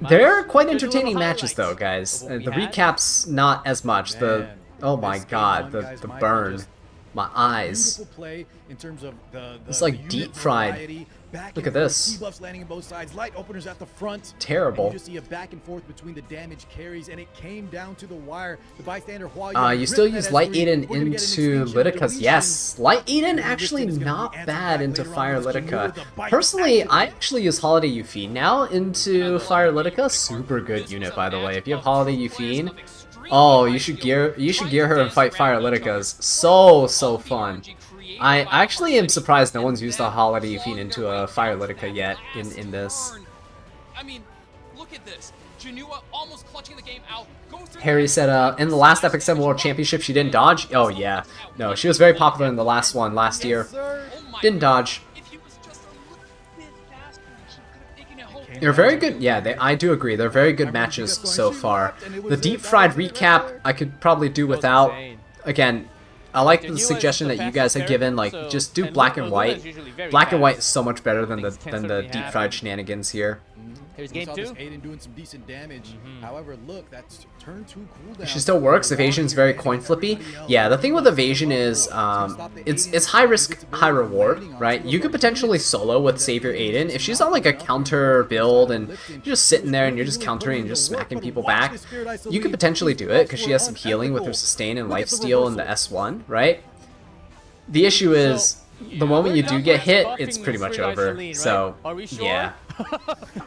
They're quite entertaining matches though, guys. The recap's not as much. The, oh my god, the burn. My eyes. It's like deep fried. Look at this. Terrible. You see a back and forth between the damage carries, and it came down to the wire. The bystander you still use Light Aiden into Lidicas. Yes, Light Aiden actually not bad into Fire Lidica. Personally, I actually use Holiday Euphine now into Fire Lidica. Super good unit, by the way. If you have Holiday Euphine, oh, you should gear her and fight Fire Lidicas. So fun. I actually am surprised no one's used a Holiday Euphine into a Fire Lidica yet in this.
I mean, look at this. Janua almost clutching the game out.
Harry said, in the last Epic 7 World Championship, she didn't dodge? Oh, yeah. No, she was very popular in the last one last year. Didn't dodge. They're very good. Yeah, I do agree. They're very good matches so far. The deep fried recap, I could probably do without. Again, I like the suggestion that you guys have given, like, just do black and white. Black and white is so much better than the deep fried shenanigans here.
Here's
We
game
saw
2.
this Aiden doing some decent damage. However, look, that's turn 2 cooldown.
She still works. Evasion's very coin flippy. Yeah, the thing with evasion is it's high risk, high reward, right? You could potentially solo with Savior Aiden. If she's on like a counter build and you're just sitting there and you're just countering and just smacking people back, you could potentially do it because she has some healing with her sustain and lifesteal in the S1, right? The issue is the moment you do get hit, it's pretty much over. So yeah.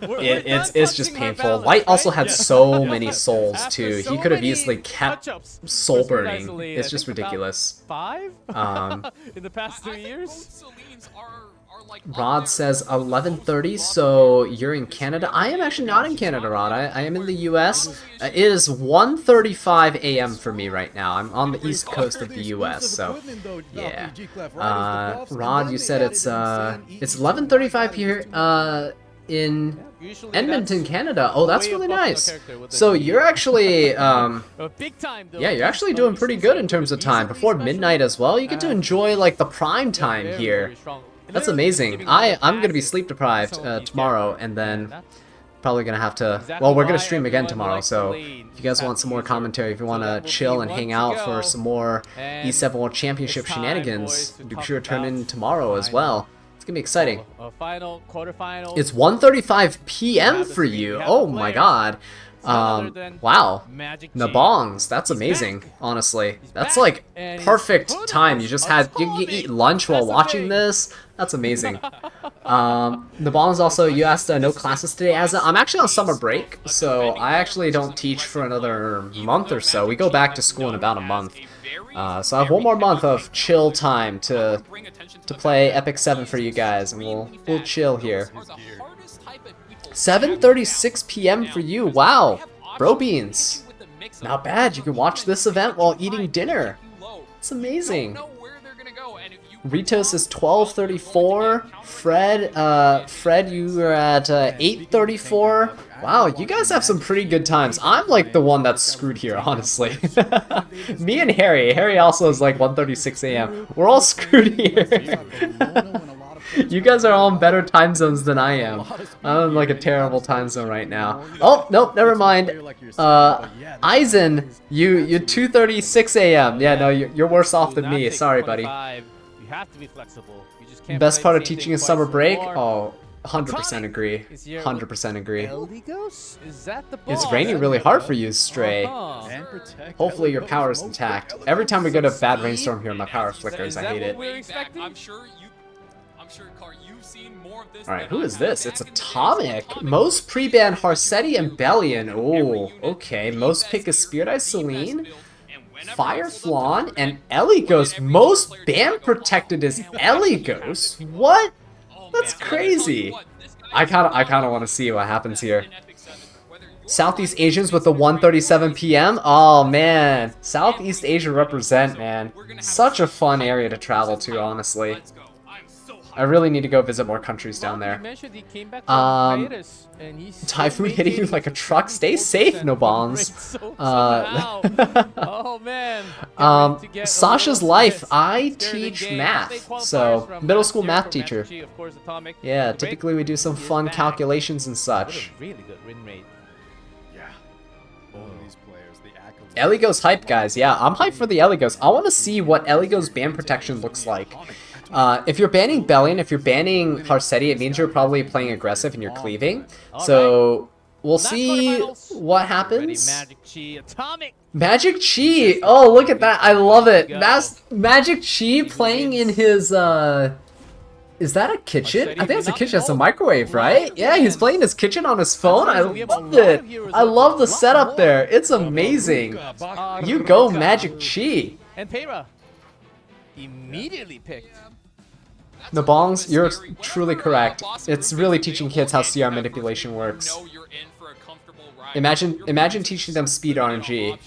It's just painful. White also had so many souls too. He could have easily kept soul burning. It's just ridiculous.
5 in the past 3 years.
Selines are like
Rod says 11:30, so you're in Canada. I am actually not in Canada, Rod. I am in the US. It is 1:35 a.m. for me right now. I'm on the east coast of the US, so yeah. Rod, you said it's 11:35 here in Edmonton, Canada. Oh, that's really nice. So you're actually yeah, you're actually doing pretty good in terms of time. Before midnight as well, you get to enjoy like the prime time here. That's amazing. I'm gonna be sleep deprived tomorrow, and then probably gonna have to. Well, we're gonna stream again tomorrow, so if you guys want some more commentary, if you want to chill and hang out for some more E7 World Championship shenanigans, be sure to turn in tomorrow as well. It's gonna be exciting. It's 1:35 p.m. for you. Oh my god. Wow. Nabongs, that's amazing, honestly. That's like perfect time. You can eat lunch while watching this. That's amazing. Nabongs also, you asked no classes today. I'm actually on summer break, so I actually don't teach for another month or so. We go back to school in about a month. So I have one more month of chill time to play Epic 7 for you guys, and we'll chill here. 7:36 p.m. for you. Wow, bro beans. Not bad. You can watch this event while eating dinner. It's amazing. Ritos is 12:34. Fred, you were at 8:34. Wow, you guys have some pretty good times. I'm like the one that's screwed here, honestly. Me and Harry. Harry also is like 1:36 a.m. We're all screwed here. You guys are all in better time zones than I am. I'm in like a terrible time zone right now. Oh, nope, never mind. Eisen, you're 2:36 a.m. Yeah, no, you're worse off than me. Sorry, buddy. Best part of teaching is summer break? Oh, 100% agree. 100% agree. It's raining really hard for you, Stray. Hopefully your power is intact. Every time we get a bad rainstorm here, my power flickers. I hate it. Alright, who is this? It's Atomic. Most pre-ban Harsetti and Bellion. Oh, okay. Most pick is Spirit Eye Celine, Fire Flawn, and Eligos. Most ban protected is Eligos. What? That's crazy. I kinda want to see what happens here. Southeast Asians with the 1:37 p.m. Oh man, Southeast Asia represent, man. Such a fun area to travel to, honestly. I really need to go visit more countries down there. Typhoon hitting you like a truck. Stay safe, no bombs.
Oh man.
Sasha's life. I teach math, so middle school math teacher. Yeah, typically we do some fun calculations and such. Eligos hype, guys. Yeah, I'm hyped for the Eligos. I want to see what Eligos ban protection looks like. If you're banning Bellion, if you're banning Harsetti, it means you're probably playing aggressive and you're cleaving. So we'll see what happens. Magic Chi! Oh, look at that! I love it. That's Magic Chi playing in his. Is that a kitchen? I think it's a kitchen. It's a microwave, right? Yeah, he's playing his kitchen on his phone. I love it. I love the setup there. It's amazing. You go, Magic Chi.
And Peyra immediately picked.
Nabongs, you're truly correct. It's really teaching kids how CR manipulation works. Imagine teaching them speed RNG.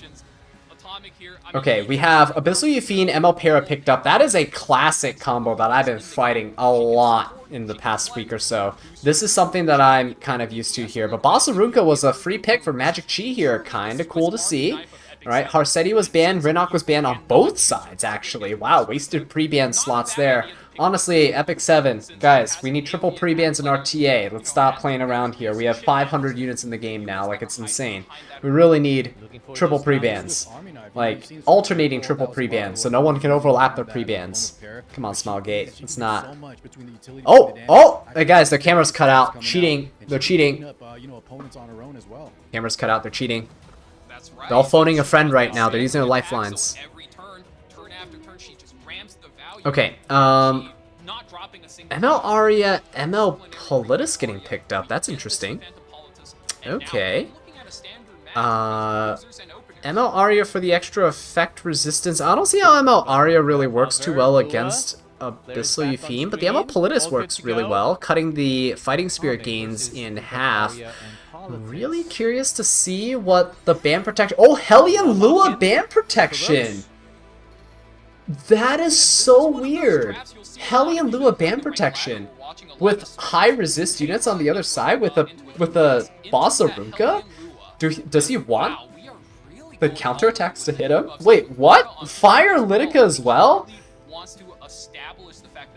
Okay, we have Abyssal Yafine, ML Para picked up. That is a classic combo that I've been fighting a lot in the past week or so. This is something that I'm kind of used to here. But Bossa Runka was a free pick for Magic Chi here. Kinda cool to see. Right, Harsetti was banned, Rinok was banned on both sides, actually. Wow, wasted pre-ban slots there. Honestly, Epic 7, guys, we need triple pre-bans in our TA. Let's stop playing around here. We have 500 units in the game now, like, it's insane. We really need triple pre-bans. Like, alternating triple pre-bans, so no one can overlap their pre-bans. Come on, Smilegate, it's not... Oh! Hey guys, their camera's cut out. Cheating. They're cheating. Camera's cut out, they're cheating. They're all phoning a friend right now. They're using their lifelines. Okay, ML Aria, ML Politis getting picked up. That's interesting. Okay. ML Aria for the extra effect resistance. I don't see how ML Aria really works too well against Abyssal Eupheme, but the ML Politis works really well, cutting the fighting spirit gains in half. Really curious to see what the band protection... Oh, Hellion Lua band protection! That is so weird. Hellion Lua band protection with high resist units on the other side with a Boss Arunca? Does he want the counterattacks to hit him? Wait, what? Fire Litica as well?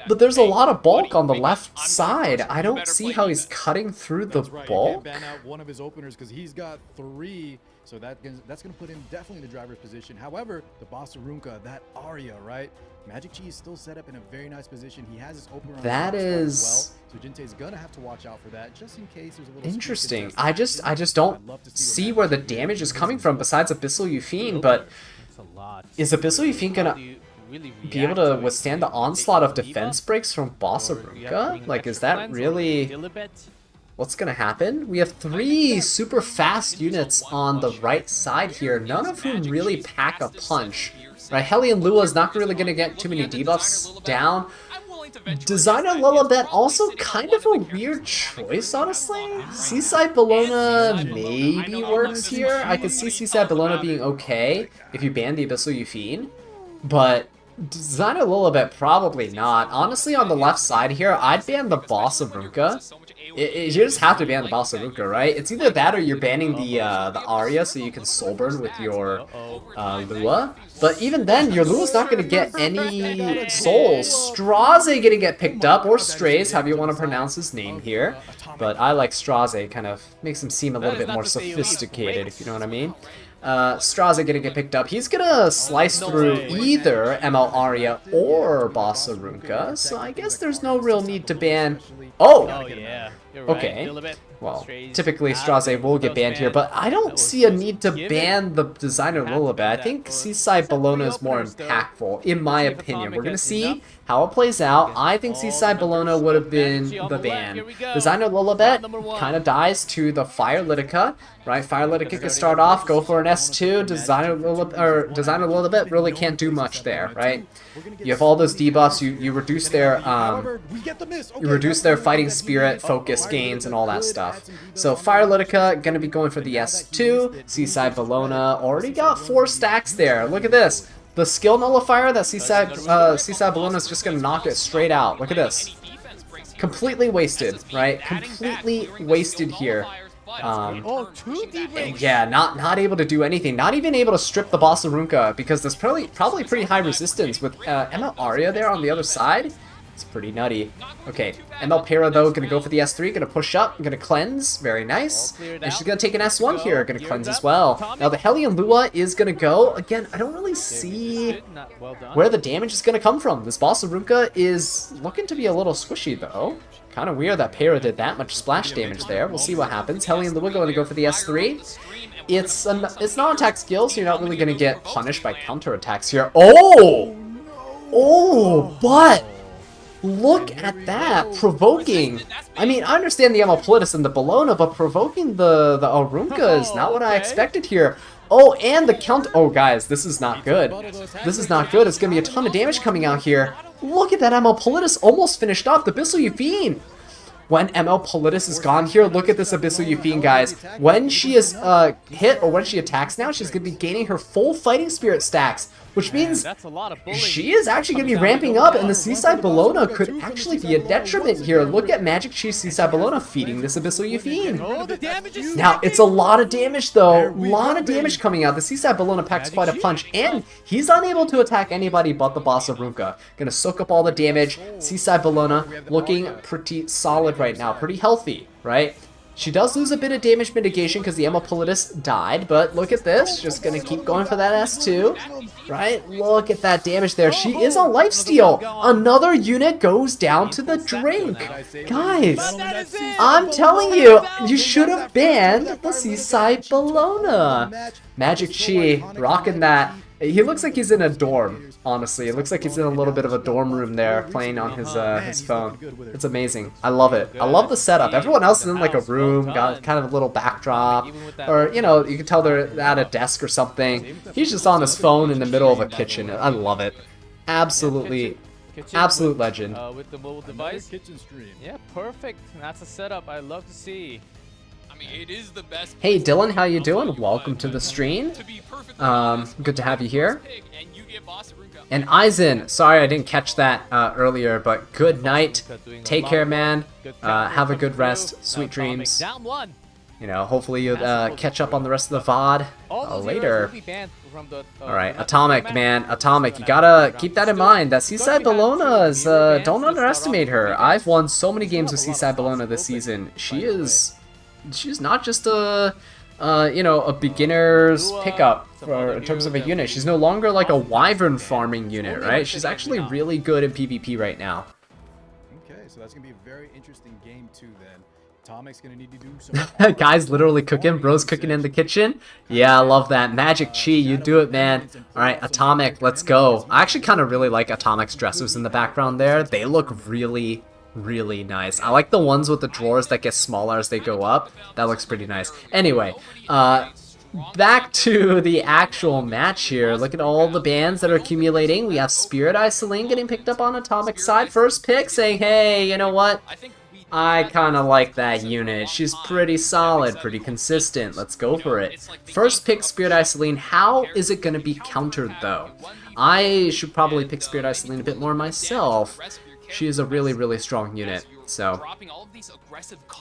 But there's a lot of bulk on the left side. I don't see how he's cutting through the bulk.
Ban out one of his openers because he's got 3, so that's going to put him definitely in the driver's position. However, the Boss Arunca, that Aria, right? Magic Chi is still set up in a very nice position. He has his opener on
that
the
is
as well, so Jinte's gonna have to watch out for that just in case there's a little
interesting. I just don't see where the damage is coming from besides Abyssal Eupheme, but is Abyssal Eupheme gonna be able to withstand the onslaught of defense breaks from Boss Arunca? Like, is that really what's gonna happen? We have 3 super fast units on the right side here, none of whom really pack a punch. Right, Hellion Lua is not really gonna get too many debuffs down. Designer Lilibet also kind of a weird choice, honestly. Seaside Bellona maybe works here. I could see Seaside Bellona being okay if you ban the Abyssal Eupheme, but Designer Lilibet probably not. Honestly, on the left side here, I'd ban the Boss Arunca. You just have to ban the Boss Arunca, right? It's either that or you're banning the Aria so you can soul burn with your Lua. But even then, your Lua's not going to get any souls. Straze gonna get picked up, or Strays, however you want to pronounce his name here. But I like Straze, kind of makes him seem a little bit more sophisticated, if you know what I mean. Straze gonna get picked up. He's gonna slice through either ML Aria or Boss Arunca, so I guess there's no real need to ban... Oh! Okay. Well, typically Straze will get banned here, but I don't see a need to ban the Designer Lilibet. I think Seaside Bellona is more impactful, in my opinion. We're gonna see how it plays out. I think Seaside Bellona would have been the ban. Designer Lilibet kind of dies to the Fire Litica, right? Fire Litica can start off, go for an S2. Designer Lilibet really can't do much there, right? You have all those debuffs. You reduce their fighting spirit, focus gains, and all that stuff. So Fire Litica gonna be going for the S2. Seaside Bellona already got 4 stacks there. Look at this. The skill nullifier that Seaside Bellona is just gonna knock it straight out. Look at this. Completely wasted, right? Completely wasted here. Yeah, not able to do anything. Not even able to strip the Boss Arunca because there's probably pretty high resistance with ML Aria there on the other side. It's pretty nutty. Okay, ML Para though, gonna go for the S3, gonna push up, gonna cleanse, very nice. And she's gonna take an S1 here, gonna cleanse as well. Now the Hellion Lua is gonna go. Again, I don't really see where the damage is gonna come from. This Boss Arunca is looking to be a little squishy though. Kind of weird that Para did that much splash damage there. We'll see what happens. Hellion Lua going to go for the S3. It's non-attack skill, so you're not really going to get punished by counterattacks here. Oh! Oh, but... Look at that, provoking. I mean, I understand the ML Politis and the Bellona, but provoking the Arunca is not what I expected here. Oh, and the count. Oh, guys, this is not good. This is not good. It's going to be a ton of damage coming out here. Look at that ML Politis almost finished off the Abyssal Eupheme. when ML Politis is gone here. Look at this Abyssal Euphine, guys. When she is hit or when she attacks now, she's going to be gaining her full Fighting Spirit stacks, which means
That's a lot of bullying.
she is actually going to be ramping up, and the Seaside Bellona could actually be a detriment here. Look at Magic Chi's Seaside Bellona feeding this Abyssal Euphine.
Oh, the damage is
Now, it's a lot of damage, though. A lot of damage coming out. The Seaside Bellona packs quite a punch, and he's unable to attack anybody but the boss of Runka. Gonna soak up all the damage. Seaside Bellona looking pretty solid right now. Pretty healthy, right? She does lose a bit of damage mitigation because the ML Politis died, but look at this. Just gonna keep going for that S2, right? Look at that damage there. She is on lifesteal. Another unit goes down to the drink. Guys, I'm telling you, you should have banned the Seaside Bellona. Magic Chi rocking that. He looks like he's in a dorm, honestly. It looks like he's in a little bit of a dorm room there, playing on his phone. It's amazing. I love it. I love the setup. Everyone else is in like a room, got kind of a little backdrop, or you know, you can tell they're at a desk or something. He's just on his phone in the middle of a kitchen. I love it. Absolutely, absolute legend.
With the mobile device.
Kitchen stream.
Yeah, perfect. That's a setup I love to see.
I mean, it is the best.
Hey Dylan, how you doing? Welcome to the stream. Good to have you here. And Eisen, sorry I didn't catch that earlier, but good night. Take care, man. Have a good rest. Sweet dreams.
Down one.
You know, hopefully you'll catch up on the rest of the VOD later. Alright, Atomic, man. Atomic, you gotta keep that in mind. That Seaside Bellona is, don't underestimate her. I've won so many games with Seaside Bellona this season. She's not just a, you know, a beginner's pickup in terms of a unit. She's no longer like a wyvern farming unit, right? She's actually really good in PvP right now.
Okay, so that's gonna be a very interesting game too. Then Atomic's gonna need to do some.
Guys literally cooking, bros cooking in the kitchen. Yeah, I love that. Magic Chi, you do it, man. Alright, Atomic, let's go. I actually kind of really like Atomic's dressers in the background there. They look really nice. I like the ones with the drawers that get smaller as they go up. That looks pretty nice. Anyway, back to the actual match here. Look at all the bans that are accumulating. We have Spirit Eye Celine getting picked up on Atomic's side. First pick saying, hey, you know what? I kind of like that unit. She's pretty solid, pretty consistent. Let's go for it. First pick Spirit Eye Celine. How is it going to be countered, though? I should probably pick Spirit Eye Celine a bit more myself. She is a really strong unit, so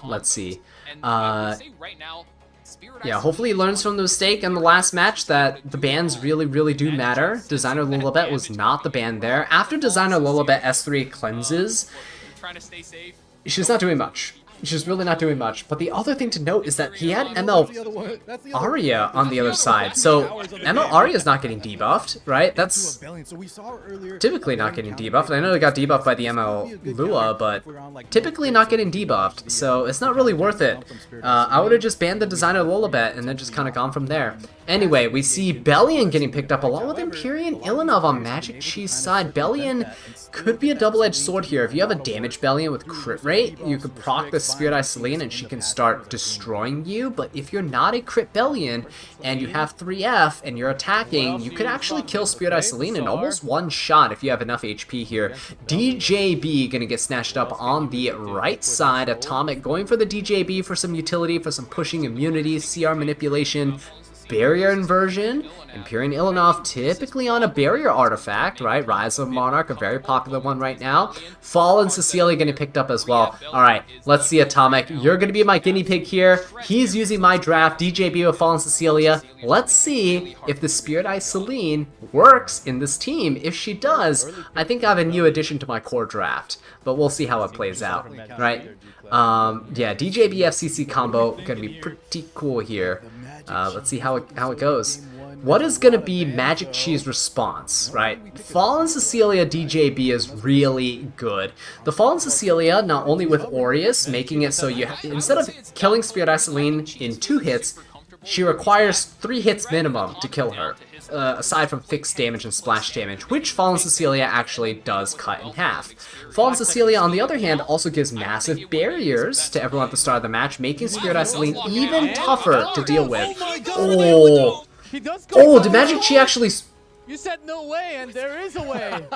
let's see. Yeah, hopefully he learns from the mistake in the last match that the bans really do matter. Designer Lilibet was not the ban there. After Designer Lilibet S3 cleanses, she's not doing much. She's really not doing much. But the other thing to note is that he had ML Arya on the other side. So ML Arya is not getting debuffed, right? That's typically not getting debuffed. I know they got debuffed by the ML Lua, but typically not getting debuffed. So it's not really worth it. I would have just banned the Designer Lilibet and then just kind of gone from there. Anyway, we see Bellion getting picked up along with Empyrean Ilanov on Magic Chi's side. Bellion could be a double-edged sword here. If you have a damage Bellion with crit rate, you could proc the Spirit Eye Celine and she can start destroying you. But if you're not a crit Bellion and you have 3F and you're attacking, you could actually kill Spirit Eye Celine in almost one shot if you have enough HP here. DJB gonna get snatched up on the right side. Atomic going for the DJB for some utility, for some pushing immunity, CR manipulation. Barrier inversion, Empyrean Ilanov typically on a barrier artifact, right? Rise of Monarch, a very popular one right now. Fallen Cecilia getting picked up as well. Alright, let's see Atomic. You're going to be my guinea pig here. He's using my draft, DJB with Fallen Cecilia. Let's see if the Spirit Eye Celine works in this team. If she does, I think I have a new addition to my core draft. But we'll see how it plays out, right? Yeah, DJB FCC combo going to be pretty cool here. Let's see how it goes. What is going to be Magic Chi's response, right? Fallen Cecilia DJB is really good. The Fallen Cecilia, not only with Aureus, making it so you instead of killing Spirit Eye Celine in 2 hits, she requires 3 hits minimum to kill her, aside from fixed damage and splash damage, which Fallen Cecilia actually does cut in half. Fallen Cecilia, on the other hand, also gives massive barriers to everyone at the start of the match, making Spirit Eye Celine even tougher to deal with. Oh, did Magic Chi actually...
You said no way, and there is a way.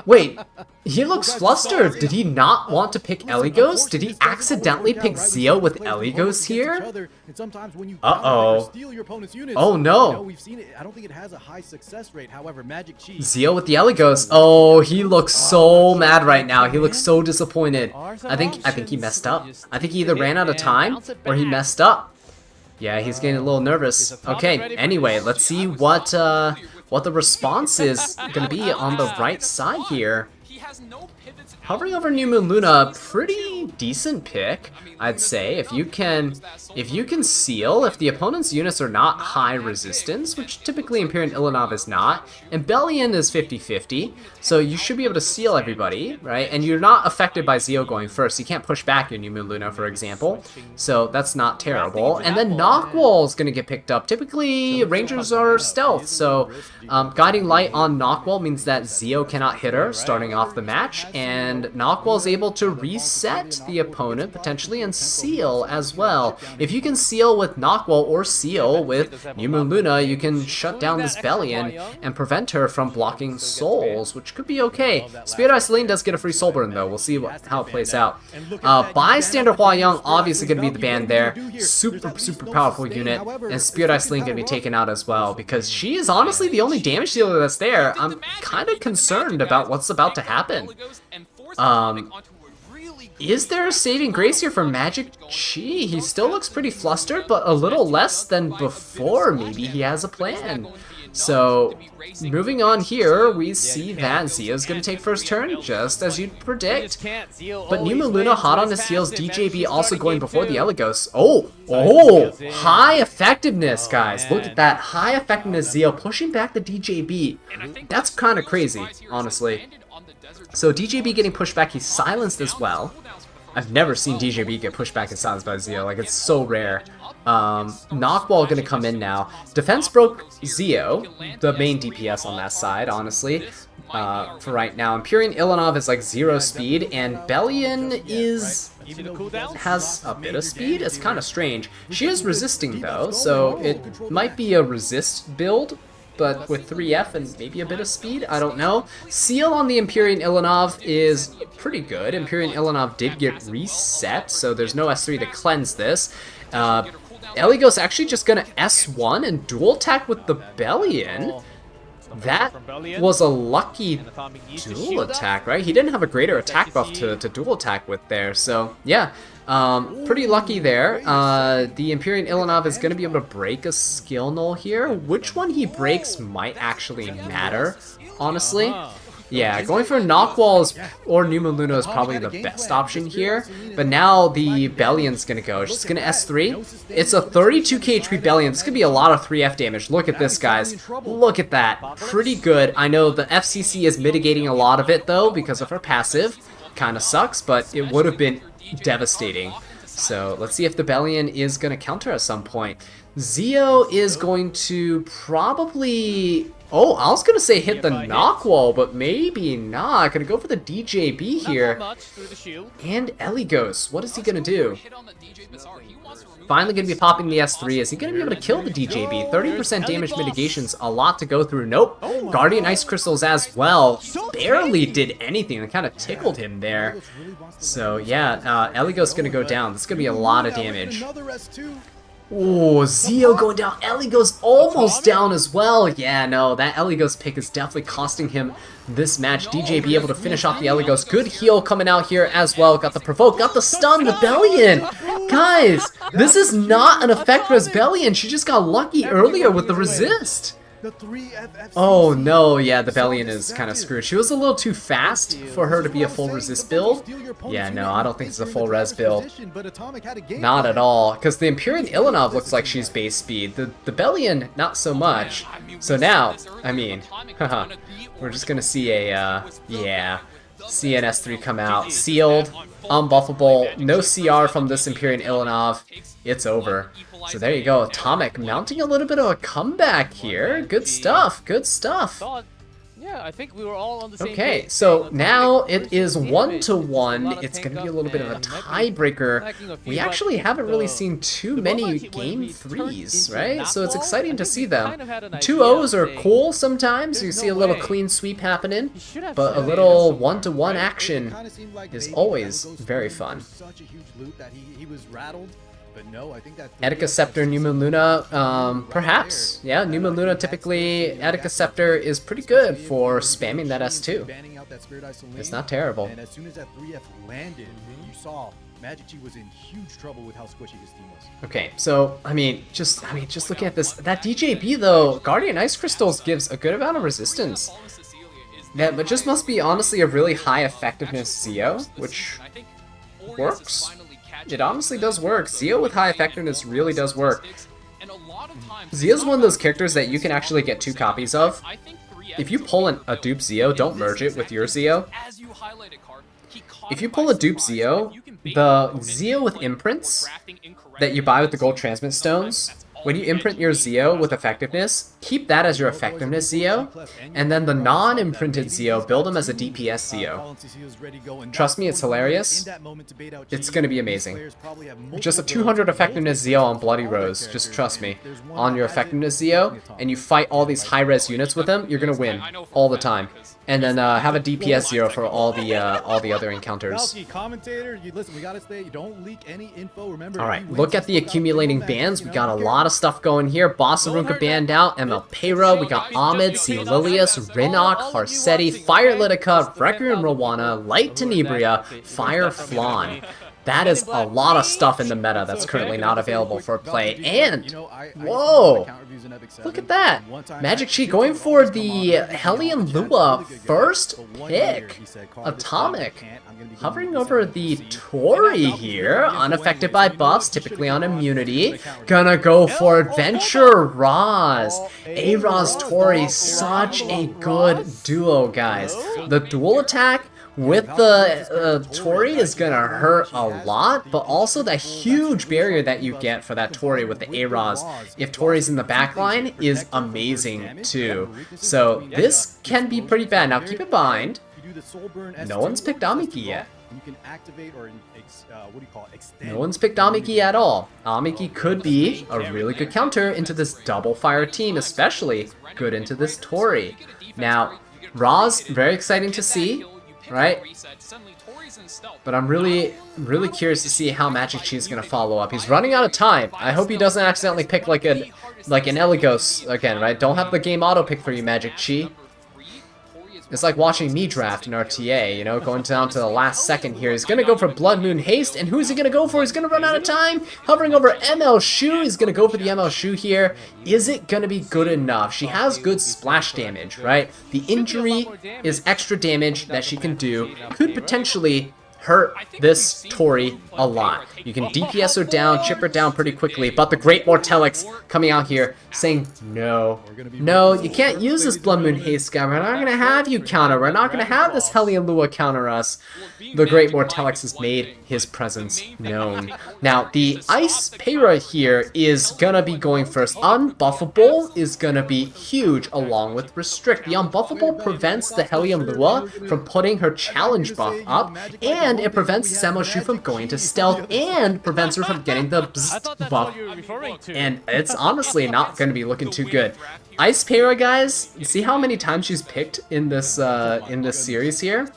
Wait, he looks flustered. Did he not want to pick Eligos? Did he accidentally pick Zio with Eligos here? Uh-oh. Oh no.
I don't think it has a high success rate. However, Magic Chi.
Zio with the Eligos. Oh, he looks so mad right now. He looks so disappointed. I think he messed up. I think he either ran out of time or he messed up. Yeah, he's getting a little nervous. Okay, anyway, let's see what the response is going to be on the right side here. Hovering over New Moon Luna, pretty decent pick, I'd say. If you can seal, if the opponent's units are not high resistance, which typically Empyrean Ilanov is not, and Bellion is 50-50, so you should be able to seal everybody, right? And you're not affected by Zio going first. You can't push back your New Moon Luna, for example, so that's not terrible. And then Knockwall is going to get picked up. Typically, Rangers are stealth, so Guiding Light on Knockwall means that Zio cannot hit her starting off the match, and Knockwall is able to reset the opponent potentially and seal as well. If you can seal with Knockwall or seal with New Moon Luna, you can shut down this Bellion and prevent her from blocking souls, which could be okay. Spirit Eye Celine does get a free soul burn though. We'll see how it plays out. Bystander Hua-Young obviously going to be the ban there. Super powerful unit, and Spirit Eye Celine going to be taken out as well because she is honestly the only damage dealer that's there. I'm kind of concerned about what's about to happen. Is there a saving grace here for Magic Chi? He still looks pretty flustered, but a little less than before. Maybe he has a plan. So, moving on here, we see that Zio's going to take first turn, just as you'd predict. But New Moon Luna hot on his heels, DJB also going before the Eligos. Oh, high effectiveness, guys. Look at that, high effectiveness Zio pushing back the DJB. That's kind of crazy, honestly. So DJB getting pushed back, he's silenced as well. I've never seen DJB get pushed back and silenced by Zio, like it's so rare. Knockwall gonna come in now. Defense broke Zio, the main DPS on that side, honestly, for right now. Empyrean Ilanov is like 0 speed, and Bellion has a bit of speed. It's kind of strange. She is resisting though, so it might be a resist build, but with 3F and maybe a bit of speed, I don't know. Seal on the Empyrean Ilanov is pretty good. Empyrean Ilanov did get reset, so there's no S3 to cleanse this. Eligos actually just gonna S1 and dual attack with the Bellion. That was a lucky dual attack, right? He didn't have a greater attack buff to dual attack with there, so yeah. Pretty lucky there. The Empyrean Ilanov is going to be able to break a skill null here. Which one he breaks might actually matter, honestly. Yeah, going for Knockwall or New Moon Luna is probably the best option here. But now the Bellion's going to go. She's going to S3. It's a 32k HP Bellion. This could be a lot of 3F damage. Look at this, guys. Look at that. Pretty good. I know the FCC is mitigating a lot of it, though, because of her passive. Kind of sucks, but it would have been devastating. So let's see if the Bellion is going to counter at some point. Zio is going to probably... Oh, I was going to say hit the Knockwall, but maybe not. Going to go for the DJB here. And Eligos, what is he going to do? Finally going to be popping the S3. Is he going to be able to kill the DJB? 30% damage mitigation's a lot to go through. Nope. Guardian Ice Crystals as well. Barely did anything. It kind of tickled him there. So yeah, Eligos going to go down. This is going to be a lot of damage. Oh, Zio going down. Eligos almost down as well. Yeah, no, that Eligos pick is definitely costing him this match. DJB able to finish off the Eligos. Good heal coming out here as well. Got the provoke, got the stun, the Bellion. Guys, this is not an effect res Bellion. She just got lucky earlier with the resist. Oh no, yeah, the Bellion is kind of screwed. She was a little too fast for her to be a full resist build. Yeah, no, I don't think it's a full res build. Not at all, because the Empyrean Ilanov looks like she's base speed. The Bellion, not so much. So now, I mean, haha, we're just gonna see a, yeah, see an S3 come out. Sealed, unbuffable, no CR from this Empyrean Ilanov. It's over. So there you go, Atomic mounting a little bit of a comeback here. Good stuff, good stuff.
Yeah, I think we were all on the same
Okay,
page.
so
Let's
now
take
it is
versus
1-1.
damage.
It's
A lot
going to
of
be a little bit of a
tank up and
tiebreaker.
lacking a few,
We
but
actually haven't really
the-
seen too
the
many
moment when
game
we turned
threes,
into
right?
knock
So it's
wall,
exciting
I
to
think
see
we
them.
kind of had an
Two
idea
O's
of
are
saying,
cool sometimes. You
"There's
see
no
a little
way.
clean sweep happening,
He should have
but a
said
little
it.
1-to-1
It
action
kinda seemed like
is
maybe
always
that would go
very
smoothly
fun.
for Such a huge loop that he was rattled, but no, I think that
Etika Scepter, Numa Luna, perhaps. Yeah, Numa Luna typically, Etika Scepter is pretty good for spamming that S2. It's not terrible.
And as soon as that 3F landed, you saw Magic Chi was in huge trouble with how squishy his team was.
Okay, so I mean, just looking at this, that DJB though, Guardian Ice Crystals gives a good amount of resistance. Yeah, but just must be honestly a really high effectiveness Zeo, which works. It honestly does work. Zeo with high effectiveness really does work. Zeo's one of those characters that you can actually get 2 copies of. If you pull a dupe Zeo, don't merge it with your Zeo. If you pull a dupe Zeo, the Zeo with imprints that you buy with the gold transmit stones, when you imprint your Zeo with effectiveness, keep that as your effectiveness Zeo, and then the non-imprinted Zeo, build them as a DPS Zeo. Trust me, it's hilarious. It's going to be amazing. Just a 200 effectiveness Zeo on Bloody Rose, just trust me. On your effectiveness Zeo, and you fight all these high-res units with them, you're going to win all the time. And then have a DPS Zero for all the other encounters. Alright, look at the accumulating bans. We got a lot of stuff going here. Bossarunka banned out, ML Payra, we got Ahmed, C. Lilius, Rinok, Harsetti, Fire Litica, Requiem Rowana, Light Tenebria, Fire Flan. That is a lot of stuff in the meta that's currently not available for play. And, whoa, look at that. Magic Chi going for the Hellion Lua first pick. Atomic. Hovering over the Tori here, unaffected by buffs, typically on immunity. Gonna go for Adventure Roz. A-Roz Tori, such a good duo, guys. The dual attack with the Tori is gonna hurt a lot, but also the huge barrier that you get for that Tori with the A-Roz, if Tori's in the backline, is amazing too. So this can be pretty bad. Now keep in mind, no one's picked Amiki yet. No one's picked Amiki at all. Amiki could be a really good counter into this double fire team, especially good into this Tori. Now, Roz, very exciting to see. Right? But I'm really curious to see how Magic Chi is going to follow up. He's running out of time. I hope he doesn't accidentally pick like an Eligos again, right? Don't have the game auto pick for you, Magic Chi. It's like watching me draft in RTA, you know, going down to the last second here. He's going to go for Blood Moon Haste, and who's he going to go for? He's going to run out of time. Hovering over ML Shu. He's going to go for the ML Shu here. Is it going to be good enough? She has good splash damage, right? The injury is extra damage that she can do. Could potentially hurt this Tori a lot. You can DPS her down, chip her down pretty quickly, but the Great Mortelix coming out here saying, no, you can't use this Blood Moon Haste guy. We're not going to have you counter. We're not going to have this Hellion Lua counter us. The Great Mortelix has made his presence known. Now, the Ice Payra here is going to be going first. Unbuffable is going to be huge along with Restrict. The Unbuffable prevents the Hellion Lua from putting her challenge buff up, and it prevents Semo Shu from going to stealth, and prevents her from getting the bzz buff. And it's honestly not going to be looking too good. Ice Payra, guys, you see how many times she's picked in this series here?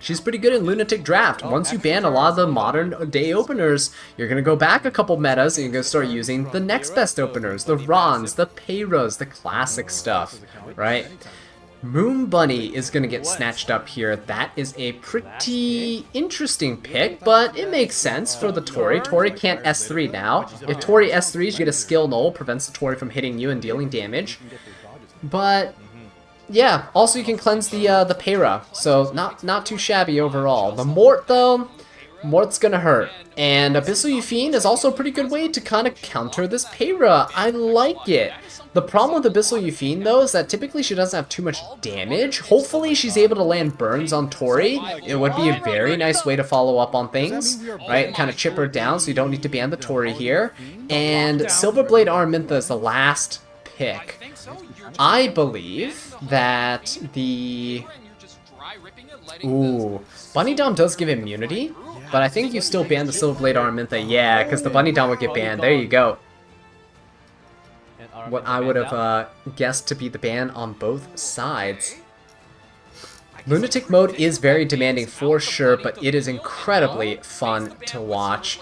She's pretty good in Lunatic Draft. Once you ban a lot of the modern day openers, you're going to go back a couple metas and you're going to start using the next best openers, the Rons, the Payras, the classic stuff, right? Moon Bunny is going to get snatched up here. That is a pretty interesting pick, but it makes sense for the Tori. Tori can't S3 now. If Tori S3s, you get a skill null, prevents the Tori from hitting you and dealing damage. But yeah, also you can cleanse the Payra, so not too shabby overall. The Mort though, Mort's gonna hurt. And Abyssal Euphine is also a pretty good way to kind of counter this Payra. I like it. The problem with Abyssal Euphine though is that typically she doesn't have too much damage. Hopefully she's able to land burns on Tori. It would be a very nice way to follow up on things, right? Kind of chip her down so you don't need to ban the Tori here. And Silverblade Araminta is the last pick. I believe that the... Ooh, Bunny Dom does give immunity, but I think you still ban the Silver Blade Araminta. Yeah, because the Bunny Dom would get banned. There you go. What I would have guessed to be the ban on both sides. Lunatic mode is very demanding for sure, but it is incredibly fun to watch.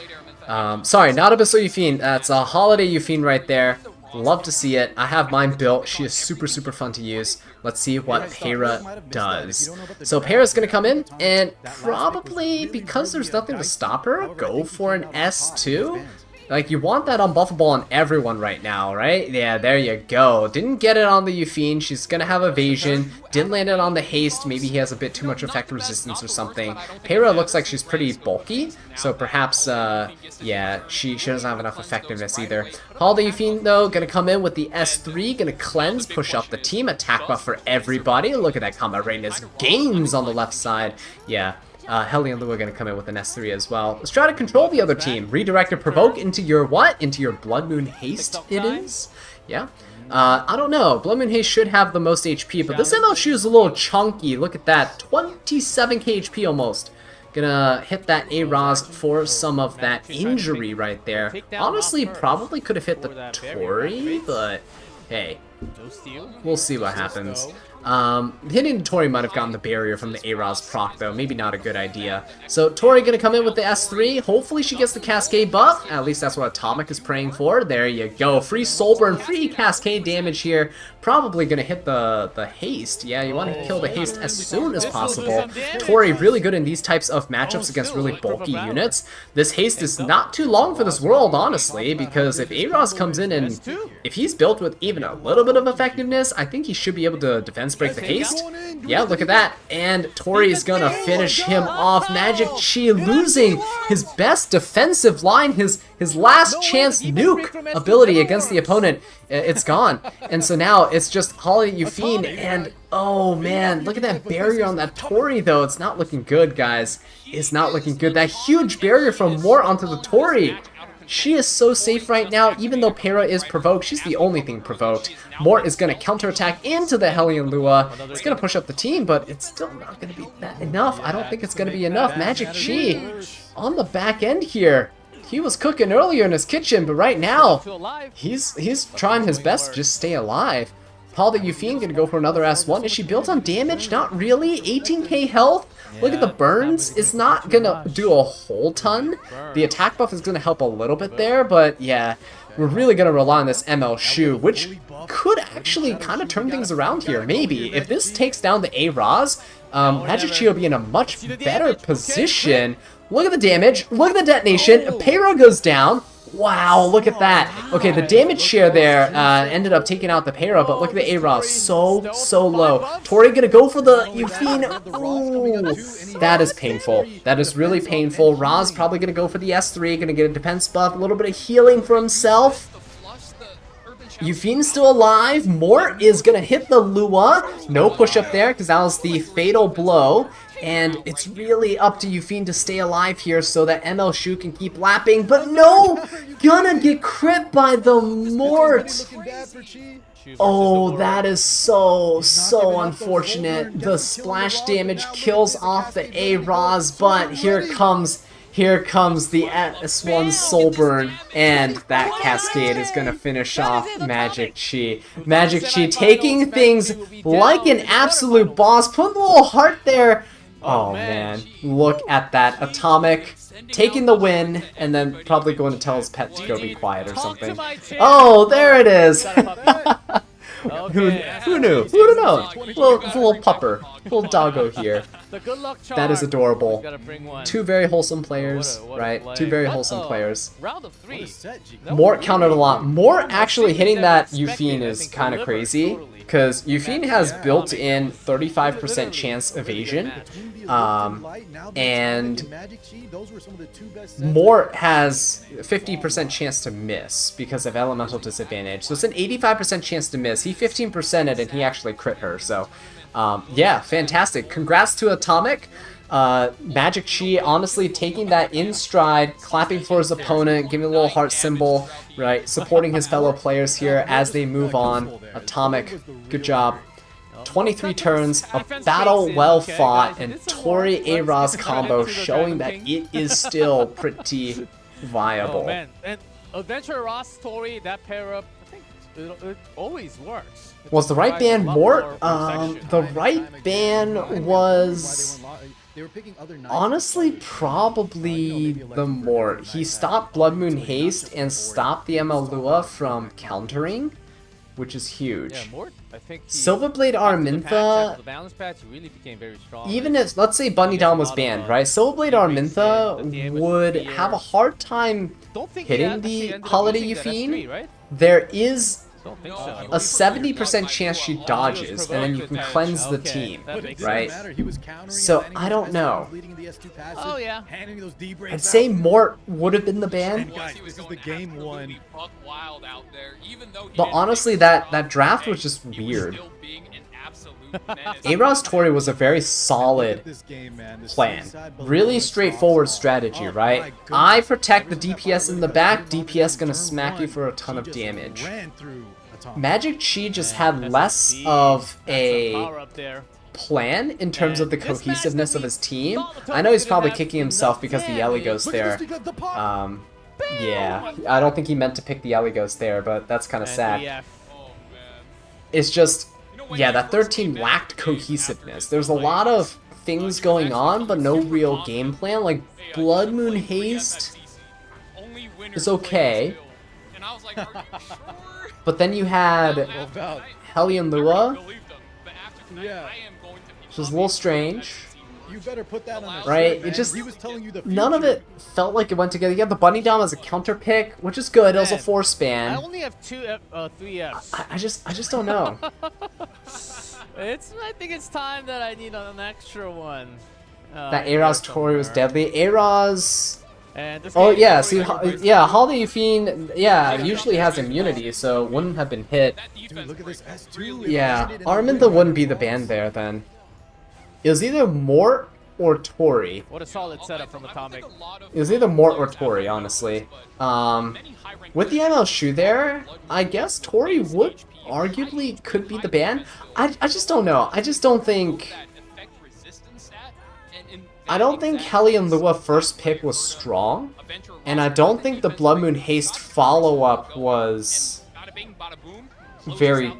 Sorry, not Abyssal Euphine. That's a Holiday Euphine right there. Love to see it. I have mine built. She is super, super fun to use. Let's see what Para does. So Para's going to come in and probably, because there's nothing to stop her, go for an S2. Like, you want that unbuffable on everyone right now, right? Yeah, there you go. Didn't get it on the Euphine. She's gonna have evasion. Didn't land it on the haste. Maybe he has a bit too much effect resistance or something. Para looks like she's pretty bulky, so perhaps, yeah, she doesn't have enough effectiveness either. Holiday Euphine, though, gonna come in with the S3, gonna cleanse, push up the team, attack buff for everybody. Look at that combat readiness gains on the left side. Yeah. Hellion Lua gonna come in with an S3 as well. Let's try to control the other team. Redirect or provoke into your what? Into your Blood Moon Haste it is? Yeah. I don't know. Blood Moon Haste should have the most HP, but this ML shoe is a little chunky. Look at that. 27k HP almost. Gonna hit that A-Raz for some of that injury right there. Honestly, probably could have hit the Tori, but hey. We'll see what happens. Hitting the Tori might have gotten the barrier from the A-Raz proc, though. Maybe not a good idea. So Tori gonna come in with the S3. Hopefully she gets the Cascade buff. At least that's what Atomic is praying for. There you go. Free Soul Burn, free Cascade damage here. Probably gonna hit the haste. Yeah, you want to kill the haste as soon as possible. Tori really good in these types of matchups against really bulky units. This haste is not too long for this world, honestly, because if A-Raz comes in and if he's built with even a little bit of effectiveness, I think he should be able to defense break the haste. Yeah, look at that. And Tori is gonna finish him off. Magic Chi losing his best defensive line, his last chance nuke ability against the opponent. It's gone. And so now it's just Holiday Euphine, and oh man, look at that barrier on that Tori though. It's not looking good, guys. It's not looking good. That huge barrier from Mort onto the Tori. She is so safe right now, even though Para is provoked. She's the only thing provoked. Mort is going to counterattack into the Hellion Lua. It's going to push up the team, but it's still not going to be that enough. I don't think it's going to be enough. Magic Chi on the back end here. He was cooking earlier in his kitchen, but right now, he's trying his best to just stay alive. Holiday Euphine going to go for another S1. Is she built on damage? Not really. 18k health. Look at the burns. It's not going to do a whole ton. The attack buff is going to help a little bit there, but yeah, we're really going to rely on this ML shoe, which could actually kind of turn things around here, maybe. If this takes down the A-Raz, Magic Chi will be in a much better position. Look at the damage. Look at the detonation. Para goes down. Wow, look at that. Okay, the damage share there ended up taking out the Para, but look at the A-Raz. So low. Tori gonna go for the Euphine. Ooh, that is painful. That is really painful. Raz probably gonna go for the S3, gonna get a defense buff, a little bit of healing for himself. Euphine's still alive. Mort is gonna hit the Lua. No push up there, because that was the fatal blow. And it's really up to Euphine to stay alive here so that ML Shu can keep lapping. But no! Gonna get crit by the Mort! Oh, that is so unfortunate. The splash damage kills off the A-Raz, but here comes the S1 Soul Burn, and that Cascade is gonna finish off Magic Chi. Magic Chi taking things like an absolute boss. Put a little heart there. Oh man, look at that. Atomic taking the win, and then probably going to tell his pet to go be quiet or something. Oh, there it is. Who knew? Who would have known? It's a little pupper, little doggo here. That is adorable. Two very wholesome players, right? Two very wholesome players. Mort counted a lot. Mort actually hitting that Euphine is kind of crazy, because Euphine has built-in 35% chance evasion, and Mort has 50% chance to miss because of elemental disadvantage. So it's an 85% chance to miss. He 15%ed and he actually crit her. So yeah, fantastic. Congrats to Atomic. Magic Chi honestly taking that in stride, clapping for his opponent, giving a little heart symbol, right? Supporting his fellow players here as they move on. Atomic, good job. 23 turns, a battle well fought, and Tori A-Raz combo showing that it is still pretty viable.
Oh man, and Adventure Ross Tori, that pair up, I think it always works.
Was the right ban Mort? The right ban was honestly probably the Mort. He stopped Blood Moon Haste and stopped the ML Lua from countering, which is huge.
Yeah, Mort, I think
Silverblade Armintha,
the balance patch really became very strong.
even if, let's say Bunny Dom was banned, right? Silverblade Armintha would have a hard time hitting the Holiday Euphine.
Right?
There is
Don't think so.
a 70% chance she dodges, and then you can cleanse the team, right? So, I don't know.
Oh yeah.
I'd say Mort would have been the ban,
This is the game one.
but honestly, that draft was just weird. A-Raz Tori was a very solid plan. Really straightforward strategy, right? I protect the DPS in the back, DPS gonna smack you for a ton of damage. Magic Chi just had less of a
Power up there.
plan in terms of the cohesiveness of his team. I know he's probably kicking himself because the Ellie goes there. Yeah, I don't think he meant to pick the Ellie goes there, but that's kind of sad. It's just, yeah, that 13 lacked cohesiveness. There's a lot of things going on, but no real game plan. Like, Blood Moon Haste is okay. But then you had Hellion Lua, which was a little strange.
You better put that on the
Right?
shirt, man.
It just,
He was telling you the
none of
future.
it felt like it went together. You had the Bunny Dom as a counter pick, which is good. It was a
Man,
force
I
span.
only have 3 Fs.
I just don't know.
I think it's time that I need an extra one.
That A-Raz Tori was deadly. A-Raz...
And this
Oh
game
yeah,
is
see,
already
yeah, Holiday Euphine, yeah, usually has immunity, so wouldn't have been hit.
Dude, look at this S2.
Yeah, Arminda wouldn't be the ban there then. It was either Mort or Tori.
What a solid setup from Atomic.
It was either Mort or Tori, honestly. With the ML Shu there, I guess Tori would arguably could be the ban. I just don't know. I just don't think... I don't think Hellion Lua first pick was strong, and I don't think the Blood Moon Haste follow-up was very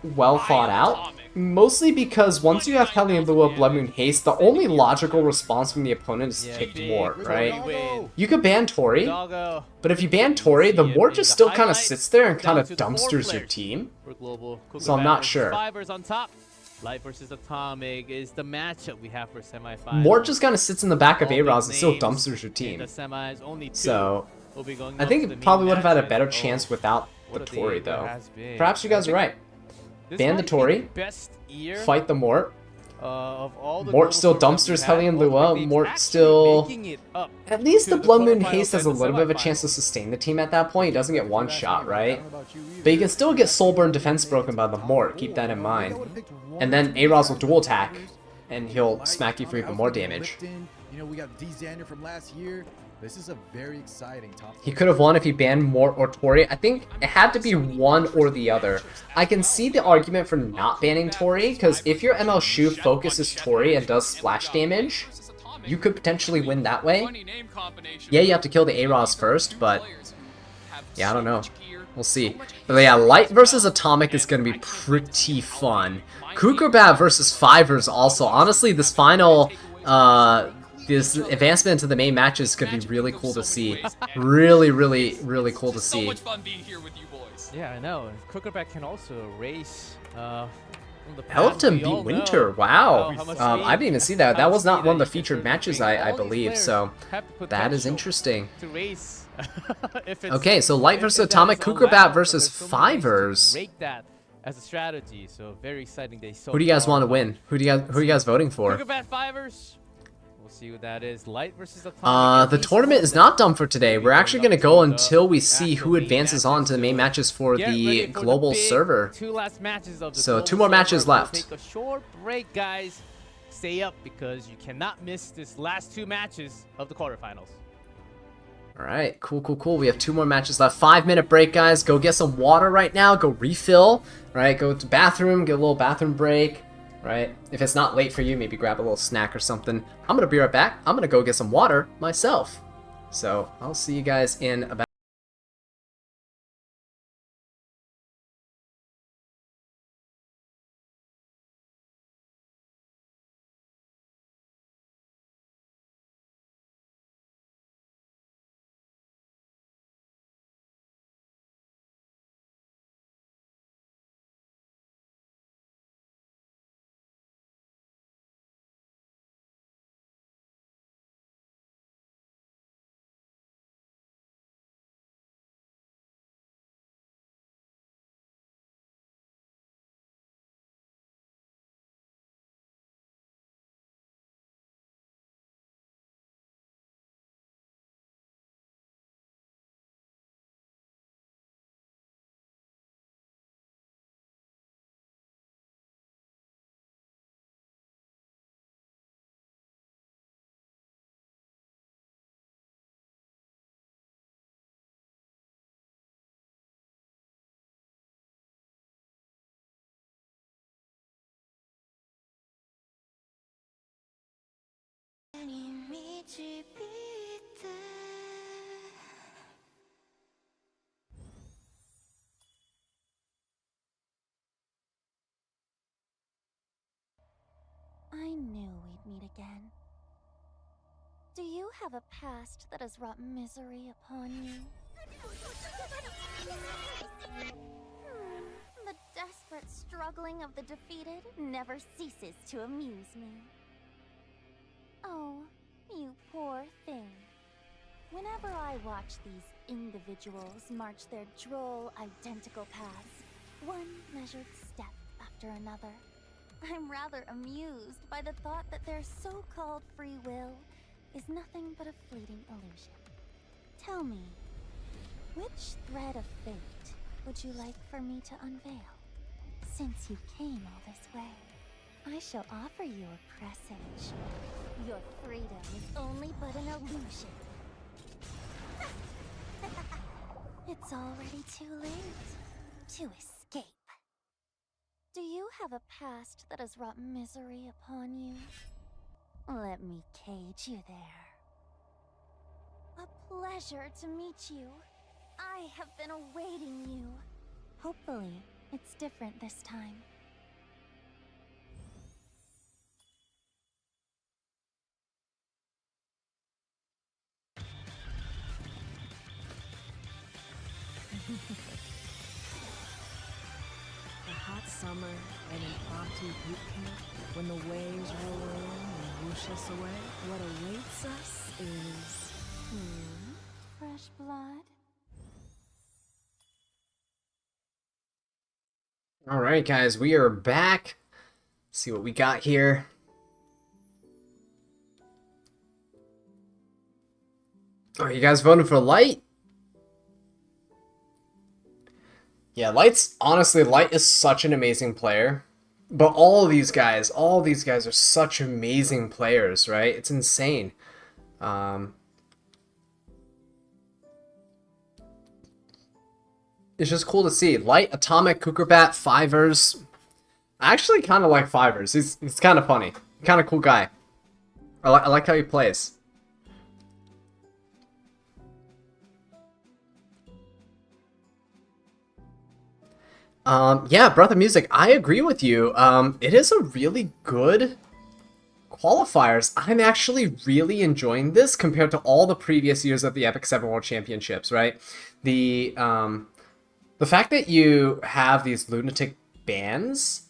well thought out. Mostly because once you have Hellion Lua, Blood Moon Haste, the only logical response from the opponent is to pick Mort, right? You could ban Tori,
Doggo.
but if you ban Tori, the Mort just still kind of sits there and kind of dumpsters your team. So I'm not sure.
Fivers on top. Light versus Atomic is the matchup we have for semifinals.
Mort just kind of sits in the back of
All
A-Raz
big
and still
names
dumpsters your
in
team.
the semis, only 2
So,
will be going
I
up
think
to the
it
main
probably would have had a
match,
better
and,
chance without the
what a
Tori,
day that
though.
has been.
Perhaps you guys are right.
This
Ban the
might be
Tori,
best year,
fight the Mort.
of all the
Mort
global
still
tournaments
dumpsters
we've had,
Hellion
most
Lua,
leagues
Mort
actually
still...
making it up
At least
to
the
the
Blood Moon
quarterfinals
Haste has a
and the
little bit of a chance to
semifinals.
sustain the team at that point. He doesn't get one shot, right? But you can still get Soulburn defense broken by the Mort, keep that in mind. And then A-Raz will dual attack, and he'll smack you for even more damage.
You know, we got D Xander from last year. This is a very exciting top.
He could have won if he banned Mort or Tori. I think it had to be one or the other. I can see the argument for not banning Tori, because if your ML Shu focuses Tori and does splash damage, you could potentially win that way. Yeah, you have to kill the A-Raz first, but yeah, I don't know. We'll see. But yeah, Light versus Atomic is going to be pretty fun. Kukerbat versus Fivers also. Honestly, this final... this advancement into the main matches could be really cool to see. Really, really, really cool to see.
Yeah, I know. Crookerback can also race. From the
Helped
past,
him
we
beat
all
Winter.
know
Wow.
how much
I didn't even see that. That was not one of the featured
speed
matches,
that you
I
can
believe.
bring.
So
All these players have
that is
potential
interesting.
to race. If it's-
Okay, so Light
if
versus
that is
Atomic,
allowed,
Kukerbat
so
versus
there's so many ways to
Fivers.
break that as a strategy. So very exciting day. So
Who do you guys
far.
want to win? Who are you guys voting for?
Kukerbat Fivers. We'll see who that is. Light versus Atomic.
The tournament is not done for today. We're actually going to go until we see who advances on to the main matches for
Get
the
ready for
global
big
server.
2 last matches of the
So,
global
2 more matches
server. We'll
left.
take a short break, guys. stay up because you cannot miss this last 2 matches of the quarterfinals.
All right, cool, cool, cool. We have 2 more matches left. 5-minute break, guys. Go get some water right now. Go refill, right? Go to the bathroom, get a little bathroom break, right? If it's not late for you, maybe grab a little snack or something. I'm going to be right back. I'm going to go get some water myself. So I'll see you guys in about...
I knew we'd meet again. Do you have a past that has wrought misery upon you? The desperate struggling of the defeated never ceases to amuse me. Oh, you poor thing. Whenever I watch these individuals march their droll, identical paths, one measured step after another, I'm rather amused by the thought that their so-called free will is nothing but a fleeting illusion. Tell me, which thread of fate would you like for me to unveil? Since you came all this way, I shall offer you a presage. Your freedom is only but an illusion. It's already too late to escape. Do you have a past that has wrought misery upon you? Let me cage you there. A pleasure to meet you. I have been awaiting you. Hopefully, it's different this time.
A hot summer and an impromptu boot camp, when the waves roll in and whoosh us away, what awaits us is...
Fresh blood?
All right, guys, we are back. Let's see what we got here. Are you guys voting for Light? Yeah, honestly, Light is such an amazing player. But all these guys are such amazing players, right? It's insane. It's just cool to see. Light, Atomic, Kukerbat, Fivers. I actually kind of like Fivers. He's kind of funny. Kind of cool guy. I like how he plays. Yeah, Breath of Music, I agree with you. It is a really good qualifiers. I'm actually really enjoying this compared to all the previous years of the Epic 7 World Championships, right? The fact that you have these lunatic bans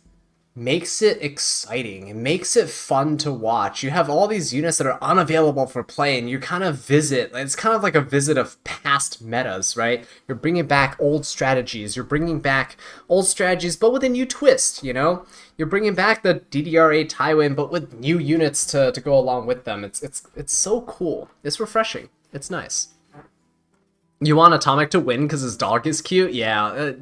makes it exciting. It makes it fun to watch. You have all these units that are unavailable for play, and you kind of visit. It's kind of like a visit of past metas, right? You're bringing back old strategies. You're bringing back old strategies, but with a new twist, you know? You're bringing back the DDR8 Tywin, but with new units to go along with them. It's so cool. It's refreshing. It's nice. You want Atomic to win because his dog is cute? Yeah.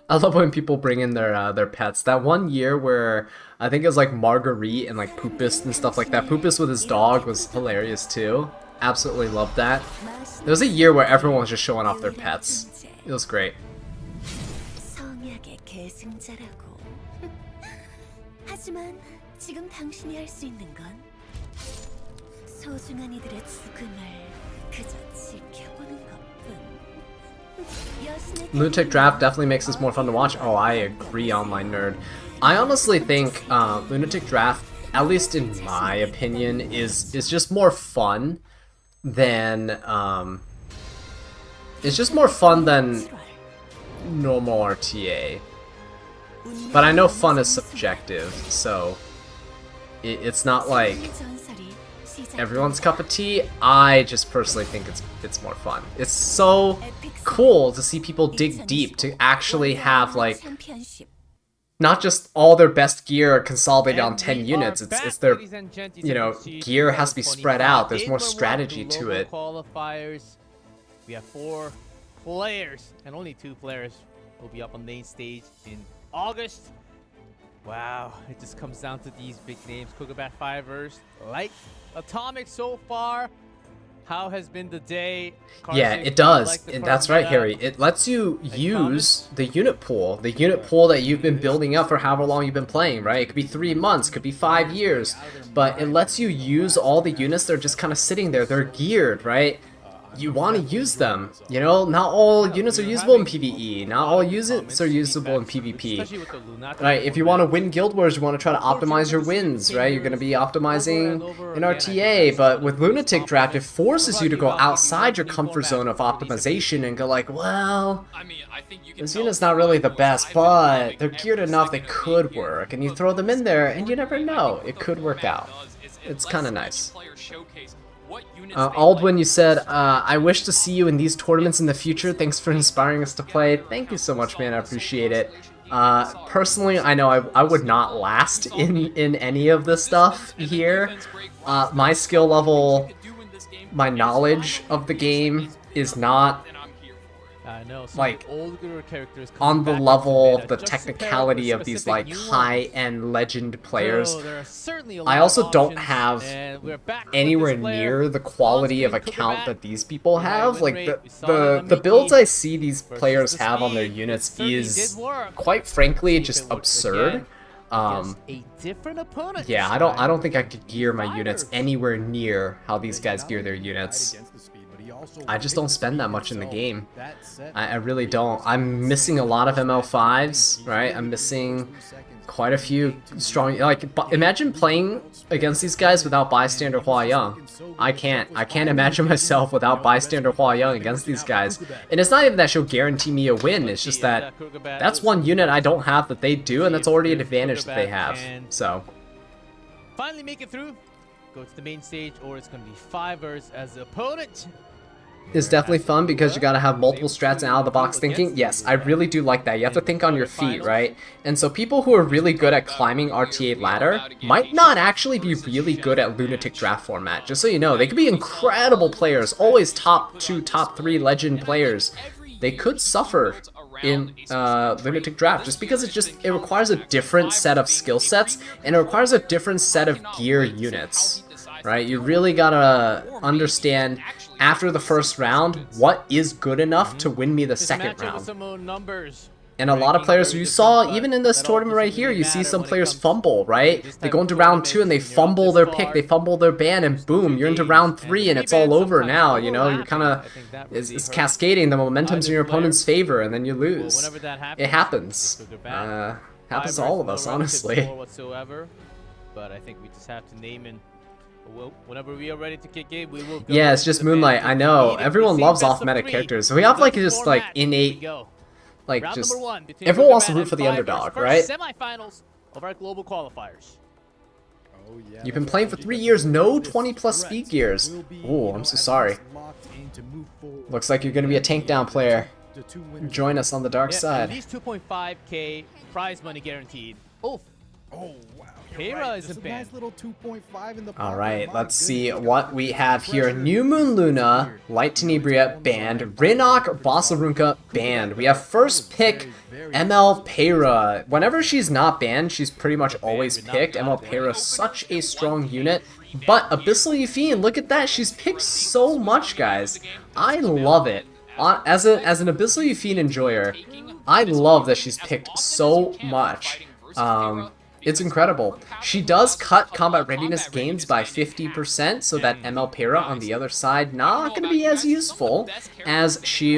I love when people bring in their pets. That one year where I think it was like Marguerite and like Poopus and stuff like that. Poopus with his dog was hilarious too. Absolutely loved that. There was a year where everyone was just showing off their pets. It was great.
성약의 계승자라고. 하지만 지금 당신이 할 수 있는 건 소중한 이들의 죽음을 그저 지켜보는 것뿐.
Lunatic Draft definitely makes this more fun to watch. Oh, I agree, online nerd. I honestly think Lunatic Draft, at least in my opinion, is just more fun than it's just more fun than normal RTA. But I know fun is subjective, so it's not like everyone's cup of tea. I just personally think it's more fun. It's so cool to see people dig deep, to actually have like not just all their best gear consolidated on 10 units. It's their, you know, gear has to be spread out. There's more strategy to it.
Qualifiers. We have 4 players, and only 2 players will be up on main stage in August. Wow, it just comes down to these big names. Kugabat Fivers, like Atomic so far. How has been the day?
Yeah, it does. And that's right, Harry. It lets you use the unit pool that you've been building up for however long you've been playing, right? It could be 3 months, could be 5 years, but it lets you use all the units that are just kind of sitting there. They're geared, right? You want to use them, you know? Not all units are usable in PvE. Not all units are usable in PvP. Right, if you want to win Guild Wars, you want to try to optimize your wins, right? You're going to be optimizing in RTA, but with Lunatic Draft, it forces you to go outside your comfort zone of optimization and go like, well, this unit's not really the best, but they're geared enough they could work, and you throw them in there, and you never know, it could work out. It's kind of nice. Aldwin, you said, I wish to see you in these tournaments in the future. Thanks for inspiring us to play. Thank you so much, man. I appreciate it. Personally, I know I would not last in any of this stuff here. My skill level, my knowledge of the game is not like on the level of the technicality of these like high-end legend players. I also don't have anywhere near the quality of account that these people have. Like the builds I see these players have on their units is quite frankly just absurd. Yeah, I don't think I could gear my units anywhere near how these guys gear their units. I just don't spend that much in the game. I really don't. I'm missing a lot of ML5s, right? I'm missing quite a few strong... Like, imagine playing against these guys without Bystander Hua-Young. I can't imagine myself without Bystander Hua-Young against these guys. And it's not even that she'll guarantee me a win, it's just that that's one unit I don't have that they do, and that's already an advantage that they have. So...
Finally make it through. Go to the main stage, or it's going to be Fivers as the opponent.
It's definitely fun because you gotta have multiple strats and out-of-the-box thinking. Yes, I really do like that. You have to think on your feet, right? And so people who are really good at climbing RTA ladder might not actually be really good at Lunatic Draft format. Just so you know, they could be incredible players, always top 2, top 3 legend players. They could suffer in Lunatic Draft just because it requires a different set of skill sets and it requires a different set of gear units, right? You really gotta understand after the first round what is good enough to win me the second round. And a lot of players, you saw even in this tournament right here, you see some players fumble, right? They go into round 2 and they fumble their pick, they fumble their ban, and boom, you're into round 3 and it's all over now, you know? You're kind of, it's cascading, the momentum's in your opponent's favor, and then you lose. It happens. Happens to all of us, honestly.
But I think we just have to name and whenever we are ready to kick in, we will go.
Yeah, it's just Moonlight, I know. Everyone loves off-meta characters. So we have like just like innate, like just, everyone wants to root for the underdog, right?
Semifinals of our global qualifiers.
You've been playing for 3 years, no 20+ speed gears. Oh, I'm so sorry. Looks like you're going to be a tank down player. Join us on the dark side.
At least 2.5k prize money guaranteed. Oh,
wow.
Pera is a
Just a
ban.
nice little 2.5 in the
All
pocket.
right,
My
let's
goodness,
see
look at
what
that.
we have here.
Pressure
New Moon Luna,
weird.
Light Tenebria banned, Rinok Bossarunka banned. We have first pick ML Pera. Whenever she's not banned, she's pretty much always picked. ML Pera, such a strong unit. But Abyssal Yufine, look at that. She's picked so much, guys. I love it. As an Abyssal Yufine enjoyer, I love that she's picked so much. It's incredible. She does cut combat readiness gains by 50%, so that ML Pera on the other side not going to be as useful as she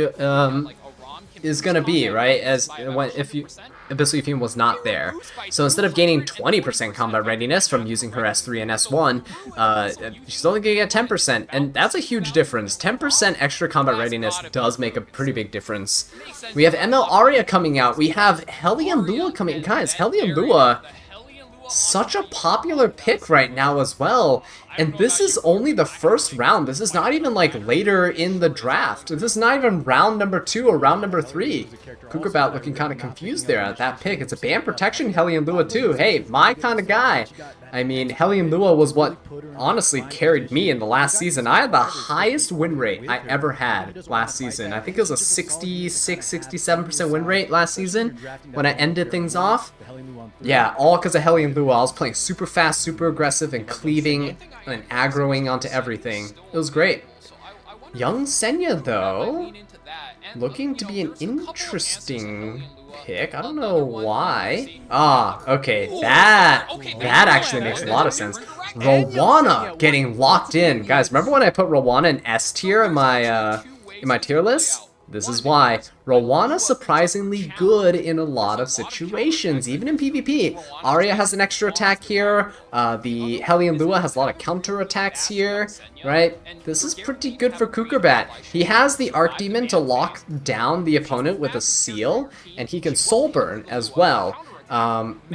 is going to be, right? If Abyssal Yufine was not there. So instead of gaining 20% combat readiness from using her S3 and S1, she's only going to get 10%, and that's a huge difference. 10% extra combat readiness does make a pretty big difference. We have ML Aria coming out. We have Hellion Lua coming. Guys, Hellion Lua, such a popular pick right now as well. And this is only the first round. This is not even like later in the draft. This is not even round number 2 or round number 3. Kukerbat looking kind of confused there at that pick. It's a ban protection Hellion Lua too. Hey, my kind of guy. I mean, Hellion Lua was what honestly carried me in the last season. I had the highest win rate I ever had last season. I think it was a 66, 67% win rate last season when I ended things off. Yeah, all because of Hellion Lua. I was playing super fast, super aggressive, and cleaving and aggroing onto everything. It was great. Young Senya, though, looking to be an interesting pick. I don't know why. Ah, okay, that actually makes a lot of sense. Rowana getting locked in. Guys, remember when I put Rowana in S tier in my tier list? This is why. Rowana surprisingly good in a lot of situations, even in PvP. Arya has an extra attack here. The Hellion Lua has a lot of counter attacks here, right? This is pretty good for Kukerbat. He has the Archdemon to lock down the opponent with a seal, and he can soul burn as well.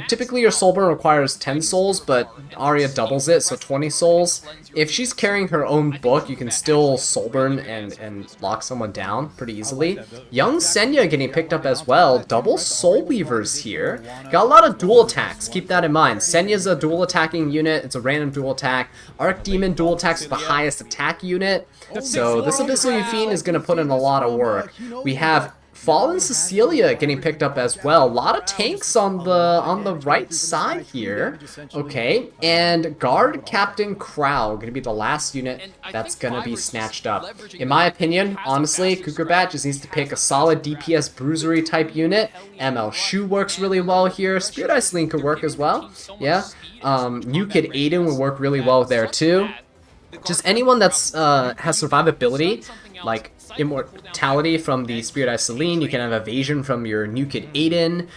Typically your soul burn requires 10 souls, but Arya doubles it, so 20 souls. If she's carrying her own book, you can still soul burn and lock someone down pretty easily. Young Senya getting picked up as well. Double soul weavers here. Got a lot of dual attacks, keep that in mind. Senya's a dual attacking unit, it's a random dual attack. Archdemon dual attacks with the highest attack unit. So this Abyssal Yufine is going to put in a lot of work. We have Fallen Cecilia getting picked up as well. A lot of tanks on the right side here. Okay, and Guard Captain Crow gonna be the last unit that's gonna be snatched up. In my opinion, honestly, Kukerbat just needs to pick a solid DPS bruisery type unit. ML Shu works really well here. Spirit Iceling could work as well. Yeah. New Kid Aiden would work really well there too. Just anyone that's has survivability, like immortality from the Spirit Eye Celine, you can have evasion from your New Kid Aiden,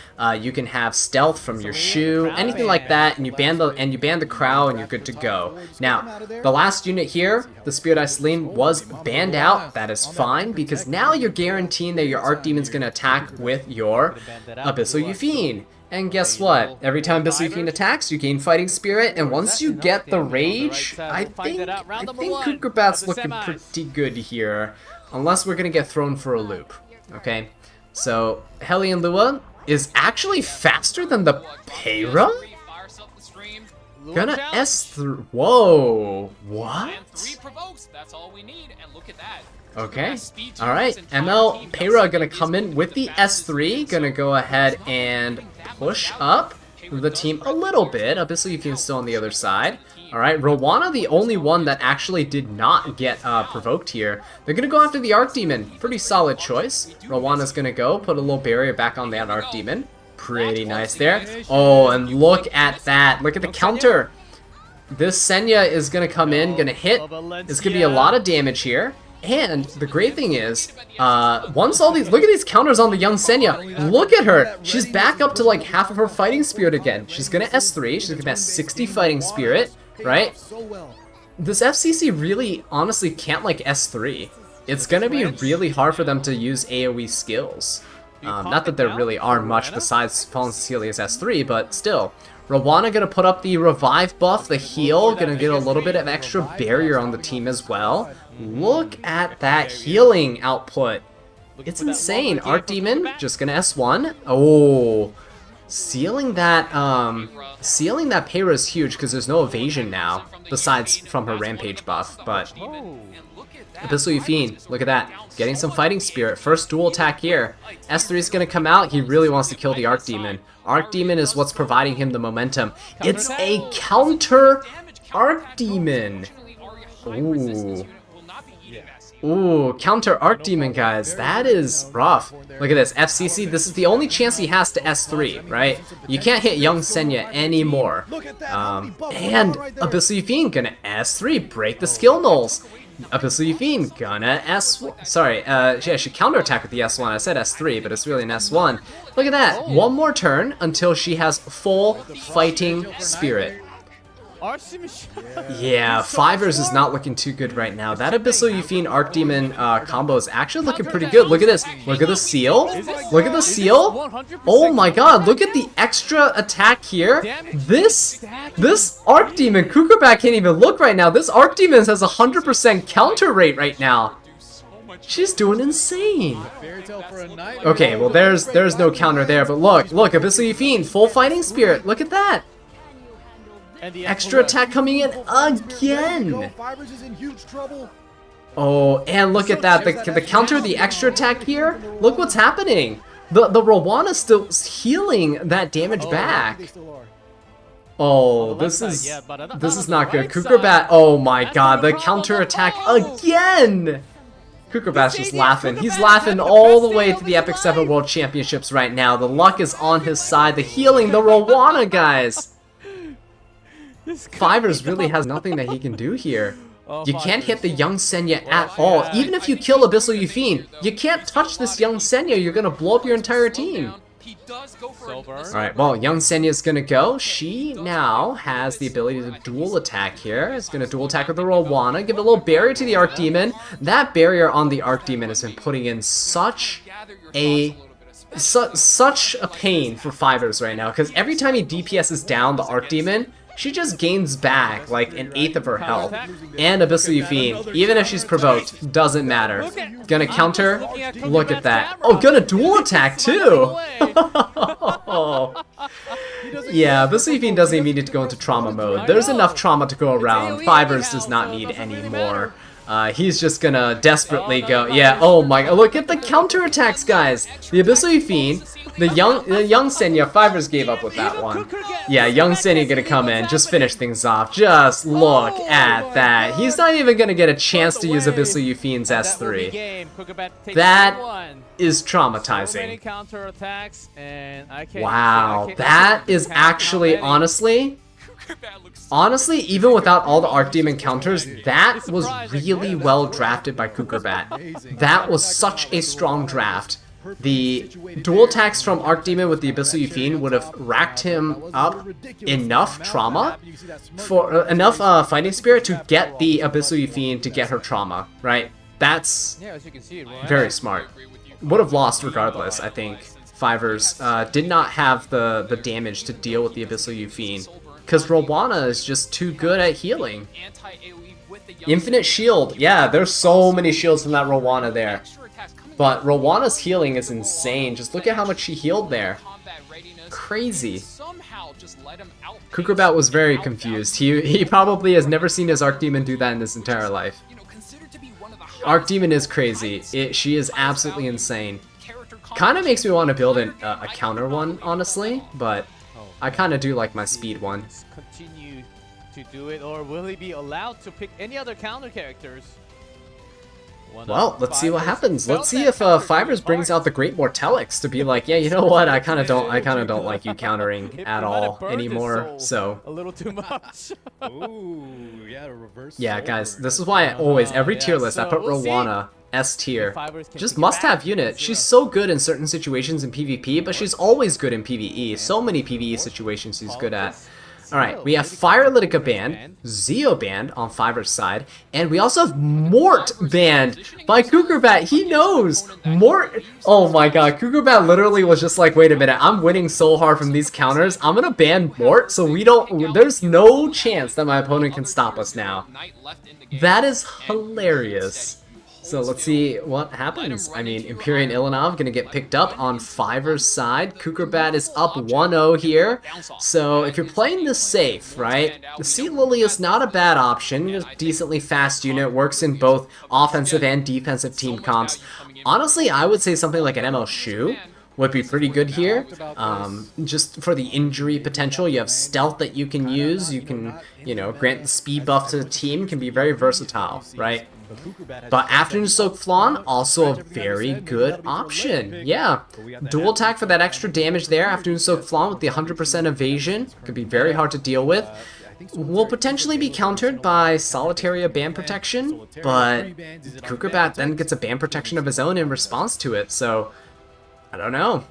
you can have stealth from your Shu, anything like that, and you ban the Crow and you're good to go. Now, the last unit here, the Spirit Eye Celine, was banned out. That is fine, because now you're guaranteeing that your Archdemon's gonna attack with your Abyssal Yufine. And guess what? Every time Abyssal Yufine attacks, you gain Fighting Spirit, and once you get the Rage, I think Kukerbat's looking pretty good here. Unless we're gonna get thrown for a loop. Okay? So, Hellion Lua is actually faster than the Pera? Gonna S3. Whoa! What? Okay. Alright. ML Pera gonna come in with the S3. Gonna go ahead and push up the team a little bit. Abyssal Yufine's still on the other side. Alright, Rowana the only one that actually did not get provoked here. They're gonna go after the Archdemon. Pretty solid choice. Rowana's gonna go put a little barrier back on that Archdemon. Pretty nice there. Oh, and look at that. Look at the counter. This Senya is gonna come in, gonna hit. It's gonna be a lot of damage here. And the great thing is, once all these, look at these counters on the young Senya. Look at her. She's back up to like half of her fighting spirit again. She's gonna S3. She's gonna have 60 fighting spirit, right? This FCC really, honestly, can't like S3. It's gonna be really hard for them to use AoE skills. Not that there really are much besides Fallen Cecilia's S3, but still. Rowana gonna put up the revive buff, the heal, gonna get a little bit of extra barrier on the team as well. Look at that healing output. It's insane. Archdemon just gonna S1. Oh, Sealing that Payra is huge because there's no evasion now, besides from her Rampage buff, but
Oh.
Abyssal Yufine, look at that. Getting some fighting spirit. First dual attack here. S3 is going to come out. He really wants to kill the Archdemon. Archdemon is what's providing him the momentum. It's a counter Archdemon. Ooh. Ooh, counter Archdemon, guys. That is rough. Look at this. FCC, this is the only chance he has to S3, right? You can't hit Young Senya anymore. And Abyssal Yufine gonna S3, break the skill nulls. Abyssal Yufine gonna S1. Sorry, yeah, she counterattack with the S1. I said S3, but it's really an S1. Look at that. One more turn until she has full fighting spirit. Yeah, Fivers is not looking too good right now. That Abyssal Yufine Archdemon combo is actually looking pretty good. Look at this. Look at the seal. Look at the seal. Oh my god, look at the extra attack here. This Archdemon, Kukurbat can't even look right now. This Archdemon has 100% counter rate right now. She's doing insane. Okay, well there's no counter there, but look, Abyssal Yufine, full fighting spirit. Look at that. Extra attack coming in again. Oh, and look at that. The counter, the extra attack here. Look what's happening. The Rowanna's still healing that damage back. Oh, this is not good. Kukurbat. Oh my god, the counter attack again. Kukurbat's just laughing. He's laughing all the way to the Epic 7 World Championships right now. The luck is on his side. The healing, the Rowanna, guys. Fivers really has nothing that he can do here. You can't hit the Young Senya at all. Even if you kill Abyssal Yufine, you can't touch this Young Senya. You're gonna blow up your entire team. Alright, well, Young Senya's gonna go. She now has the ability to dual attack here. It's gonna dual attack with the Rowanna, give a little barrier to the Archdemon. That barrier on the Archdemon has been putting in such a pain for Fivers right now, because every time he DPS's down the Archdemon, she just gains back like 1/8 of her health. And Abyssal Yufine, even if she's provoked, doesn't matter. Gonna counter. Look at that. Oh, gonna dual attack too. Yeah, Abyssal Yufine doesn't even need to go into trauma mode. There's enough trauma to go around. Fivers does not need any more. He's just gonna desperately go. Yeah. Oh my. Look at the counter attacks, guys. The Abyssal Yufine. The young Senya, Fivers gave up with that one. Yeah, Young Senya gonna come in, just finish things off. Just look at that. He's not even gonna get a chance to use Abyssal Yufine's S3. That is traumatizing. Wow, that is actually, honestly, even without all the Archdemon counters, that was really well drafted by Kukurbat. That was such a strong draft. The dual attacks from Archdemon with the Abyssal Yufine would have racked him up enough trauma, for enough fighting spirit to get the Abyssal Yufine to get her trauma, right? That's very smart. Would have lost regardless, I think. Fivers did not have the damage to deal with the Abyssal Yufine, because Rowanna is just too good at healing. Infinite shield, yeah, there's so many shields from that Rowanna there. But Rowanna's healing is insane. Just look at how much she healed there. Crazy. Kukurbat was very confused. He probably has never seen his Archdemon do that in his entire life. Archdemon is crazy. She is absolutely insane. Kind of makes me want to build a counter one, honestly, but I kind of do like my speed one.
Continue to do it, or will he be allowed to pick any other counter characters?
Well, let's see what happens. Let's see if Fivers brings out the Great Mortelix to be like, yeah, you know what? I kind of don't like you countering at all anymore. So
a little too much.
Ooh, yeah, reverse.
Yeah, guys, this is why I always every tier list I put Rowanna S tier. Just must-have unit. She's so good in certain situations in PvP, but she's always good in PvE. So many PvE situations she's good at. Alright, we have Fire Litica banned, Zeo banned on Fivers' side, and we also have Mort banned by Kukurbat. He knows! Mort... Oh my god, Kukurbat literally was just like, wait a minute, I'm winning so hard from these counters, I'm gonna ban Mort so we don't... There's no chance that my opponent can stop us now. That is hilarious. So let's see what happens. I mean, Empyrean Ilanov gonna get picked up on Fiver's side. Kukerbat is up 1-0 here. So if you're playing this safe, right, the Sea Lily is not a bad option. It's a decently fast unit, works in both offensive and defensive team comps. Honestly, I would say something like an ML Shu would be pretty good here. Just for the injury potential, you have stealth that you can use. You can, you know, grant the speed buff to the team. Can be very versatile, right? But Afternoon Soak Flan, also a very good option. Yeah, dual attack for that extra damage there. Afternoon Soak Flan with the 100% evasion. Could be very hard to deal with. Will potentially be countered by Solitaria Ban Protection, but Kukerbat then gets a Ban Protection of his own in response to it, so I don't know.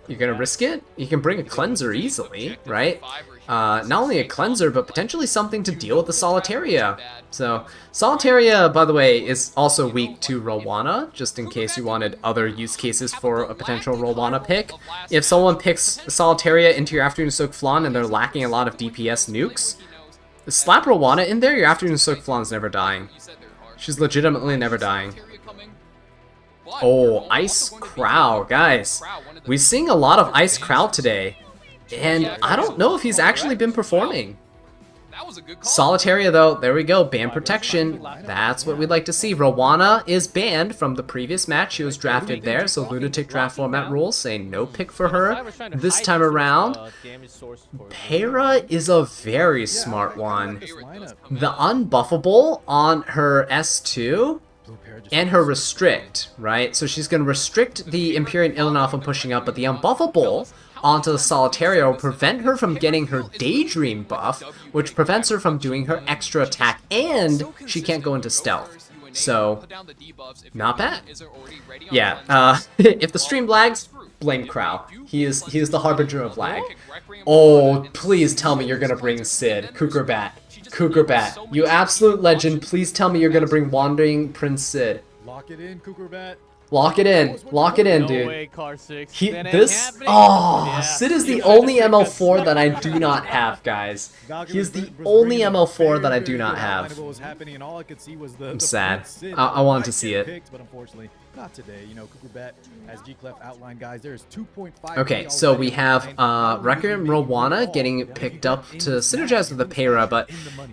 You're gonna risk it? You can bring a Cleanser easily, right? Not only a Cleanser, but potentially something to deal with the Solitaria. So, Solitaria, by the way, is also weak to Rowana, just in case you wanted other use cases for a potential Rowana pick. If someone picks Solitaria into your Afternoon Soak Flan and they're lacking a lot of DPS nukes, slap Rowana in there, your Afternoon Soak Flan's never dying. She's legitimately never dying. Oh, Ice Crow, guys. We're seeing a lot of Ice Crow today, and I don't know if he's actually been performing. Solitaria, though, there we go, ban protection. That's what we'd like to see. Rowana is banned from the previous match. She was drafted there, so Lunatic draft format rules say no pick for her this time around. Para is a very smart one. The unbuffable on her S2 and her restrict, right? So she's going to restrict the Empyrean Ilanov from pushing up, but the unbuffable onto the Solitaria will prevent her from getting her Daydream buff, which prevents her from doing her extra attack, and she can't go into stealth. So, not bad. Yeah, if the stream lags, blame Crow. He is the harbinger of lag. Oh, please tell me you're going to bring Sid, Kukerbat. Kukerbat, you absolute legend, please tell me you're gonna bring Wandering Prince Sid.
Lock it in, Kukerbat.
Lock it in. Lock it in, dude.
No way, Car 6.
Sid is the only ML4 that I do not have, guys. He is the only ML4 that I do not have. I'm sad. I wanted to see it.
But unfortunately, not today. You know, Kukerbat, as G-Clef outlined, guys, there's 2.5.
Okay, so we have Wrecker and Rowana getting picked up to synergize with the Para, but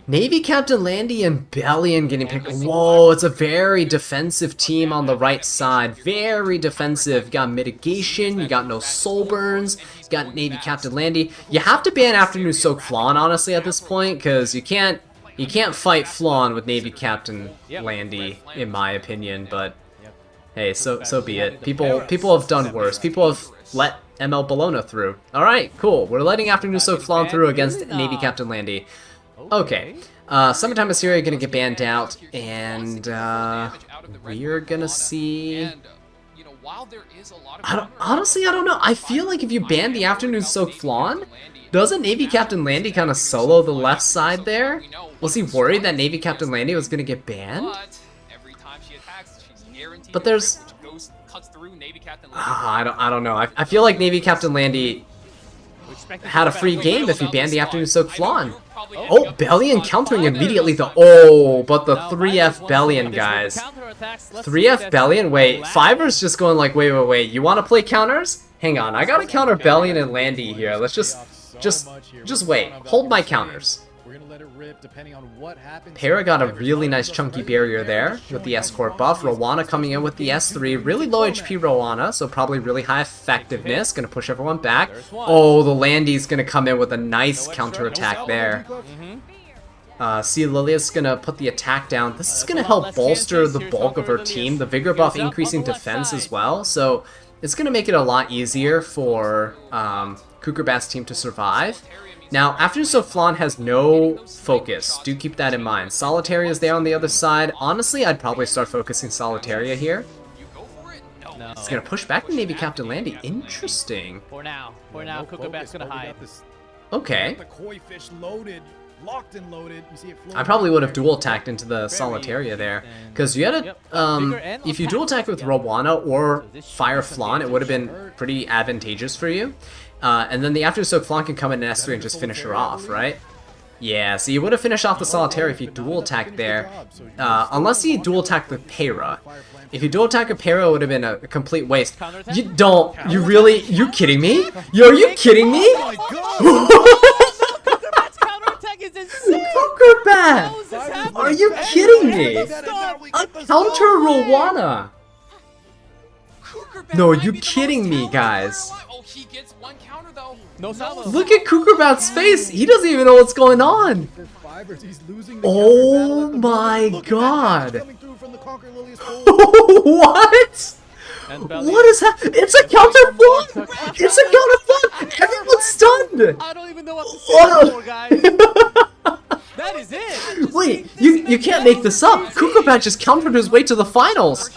Navy Captain Landy and Bellion getting picked. Whoa, it's a very defensive team on the right side. Very defensive. You got mitigation, you got no soul burns, you got Navy Captain Landy. You have to ban Afternoon Soak Flan, honestly, at this point, because you can't fight Flan with Navy Captain Landy, in my opinion, but hey, so be it. People have done worse. People have let ML Bologna through. Alright, cool. We're letting Afternoon Soak Flan through against Navy Captain Landy. Okay. Summertime Assyria gonna get banned out, and we're gonna see... Honestly, I don't know. I feel like if you ban the Afternoon Soak Flan, doesn't Navy Captain Landy kind of solo the left side there? Was he worried that Navy Captain Landy was gonna get banned? But there's... I don't know. I feel like Navy Captain Landy had a free game if he banned the Afternoon Soak Flan. Oh, Bellion countering immediately though. Oh, but the 3F Bellion, guys. 3F Bellion? Wait, Fiver's just going like, wait. You want to play counters? Hang on, I gotta counter Bellion and Landy here. Let's just wait. Hold my counters. Para got a really nice chunky barrier there with the Escort buff. Rowana coming in with the S3. Really low HP Rowana, so probably really high effectiveness. Gonna push everyone back. Oh, the Landy's gonna come in with a nice counterattack there. See, Lilia's gonna put the attack down. This is gonna help bolster the bulk of her team. The Vigor buff increasing defense as well, so it's gonna make it a lot easier for Kukerbat's team to survive. Now, Afternoon Soak Flan has no focus. Do keep that in mind. Solitaria is there on the other side. Honestly, I'd probably start focusing Solitaria here. It's going to push back to Navy Captain Landy. Interesting.
For now, Kukerbat's going to hide.
Okay.
The koi fish loaded. Locked and loaded. You see it
I probably would have dual attacked into the Solitaria there, because you had a if you dual attack with Rowana or Fire Flan, it would have been pretty advantageous for you. And then the Afternoon Soak Flan can come in an S3 and just finish her off, right? Yeah, so you would have finished off the solitaire if you dual attacked there. Unless he dual attacked the Para. If you dual attack a Para, it would have been a complete waste. You don't. You really. You kidding me? Yo, are you kidding me?
Counterattack is insane!
Kukurbat!
How is this happening?
Are you kidding me?
Stop.
A counter Rowana! No, are you kidding me, guys?
Oh, he gets one counter though.
No salvo.
Look at Kukurbat's face! He doesn't even know what's going on!
For Fibers, he's losing the
Oh
counter battle at the
my
moment. Look at that
god!
damage coming through from the Conquer Lilius pole.
What?
And Belly.
What is that? It's a counter flip! It's a counter flip! Everyone's stunned!
I don't even know what to say anymore, guys. That is it.
Wait, you can't make this up! Kukurbat just countered his way to the finals!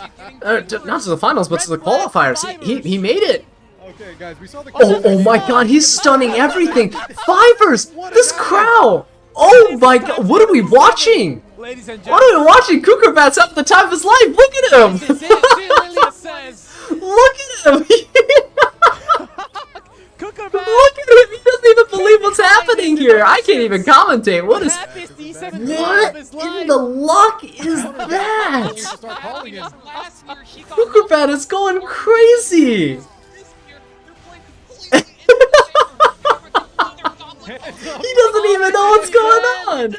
Not to the finals, but to the qualifiers. He made it!
Okay, guys, we saw the
Oh my god, he's stunning everything! Fivers! This crowd! Oh my god, what are we watching?
Ladies and
What
gentlemen.
are we watching? Kukurbat's having the time of his life! Look at him!
This is it. Lilia says.
Look at him!
Kukurbat.
Look at him! He doesn't even believe what's happening here! I can't even commentate! What is...
Happiest E7 day of
What
his
in
life.
the luck is that?
Start calling him.
Last year, he got
Kukurbat is going crazy!
this year, they're playing completely
He doesn't even know what's going on!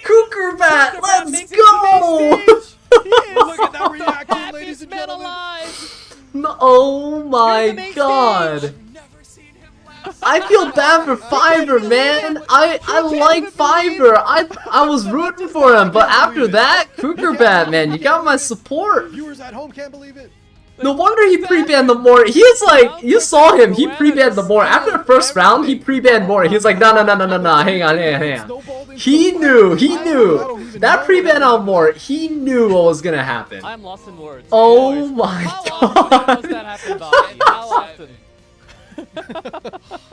Kukurbat, let's
Makes it to
go!
the next stage. He is
Look at that
the
reaction,
happiest
ladies and
man
gentlemen.
alive.
No, oh
You're the
my
main
god!
stage.
never seen him laugh.
I feel bad for Fiverr, man. I like Fiverr. I was rooting for him, but after that, Kukurbat, man, you got my support.
Viewers at home can't believe it.
No wonder he pre-banned the Mort. He is like, you saw him. He pre-banned the Mort after the first round. He pre-banned Mort. He was like, no, hang on. He knew. That pre-ban on Mort. He knew what was gonna happen.
I'm lost in words.
Oh
Boys,
my
how
god.
often does that happen, Bobby? How often?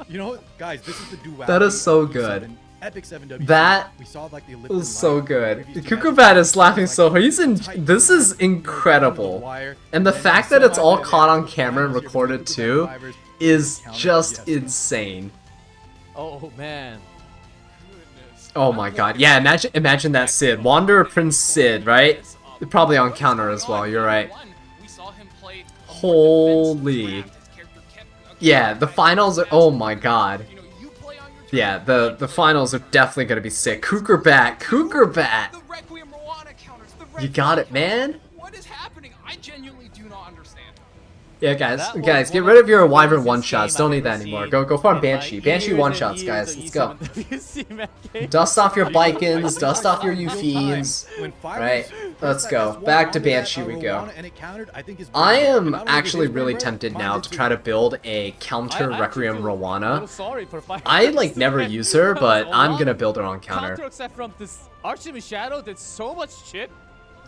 You know what, guys? This is the duality.
That is so
of
good.
E7, Epic 7WC.
That
we saw like the
It was
Elliptic
so
line
good.
previous two
Kukurbat
matches.
is laughing
Like,
so hard. He's in.
tight
This is
under the
incredible.
wire,
And the
then
fact that it's all
somehow
caught on
the
camera and
finals,
recorded
Kukurbat
too
Fibers
is
counted,
just
yes.
insane.
Oh man.
Oh my god. Yeah, imagine that Sid. Wanderer Prince Sid, right? Probably on counter as well, you're right.
We saw him play a more
Holy.
defensive draft. His character kept
Yeah, the finals are. Oh my god.
You know, you play on your
Yeah,
turn.
the finals are definitely gonna be sick. Kukurbat.
The Requiem Moana counters. The
You got
Requiem
it, man.
What is happening? I genuinely do not understand.
Yeah, guys,
That was
get
one
rid
of
of your
the
Wyvern
craziest
one shots.
game
Don't
I've
need that
ever
anymore.
seen
Go farm
in,
Banshee.
like,
Banshee
years
one
and
shots,
years
guys.
of
Let's go.
E7WC map games.
Dust off your Bikins, dust off your Eufiends.
When Fibers
Right,
pressed
let's
that
go.
S1
Back to
onto that,
Banshee we go.
Rowana and it countered, I think his
I
brain-
am
not only did
actually
his
really
brain
tempted
rest,
now
mine
to
did
try
too.
to build a counter
I
Requiem
actually feel a little
Rowana.
sorry for Fibers.
I like never use her, but I'm gonna build her on
Counter
counter.
except from this Archimage Shadow did so much shit.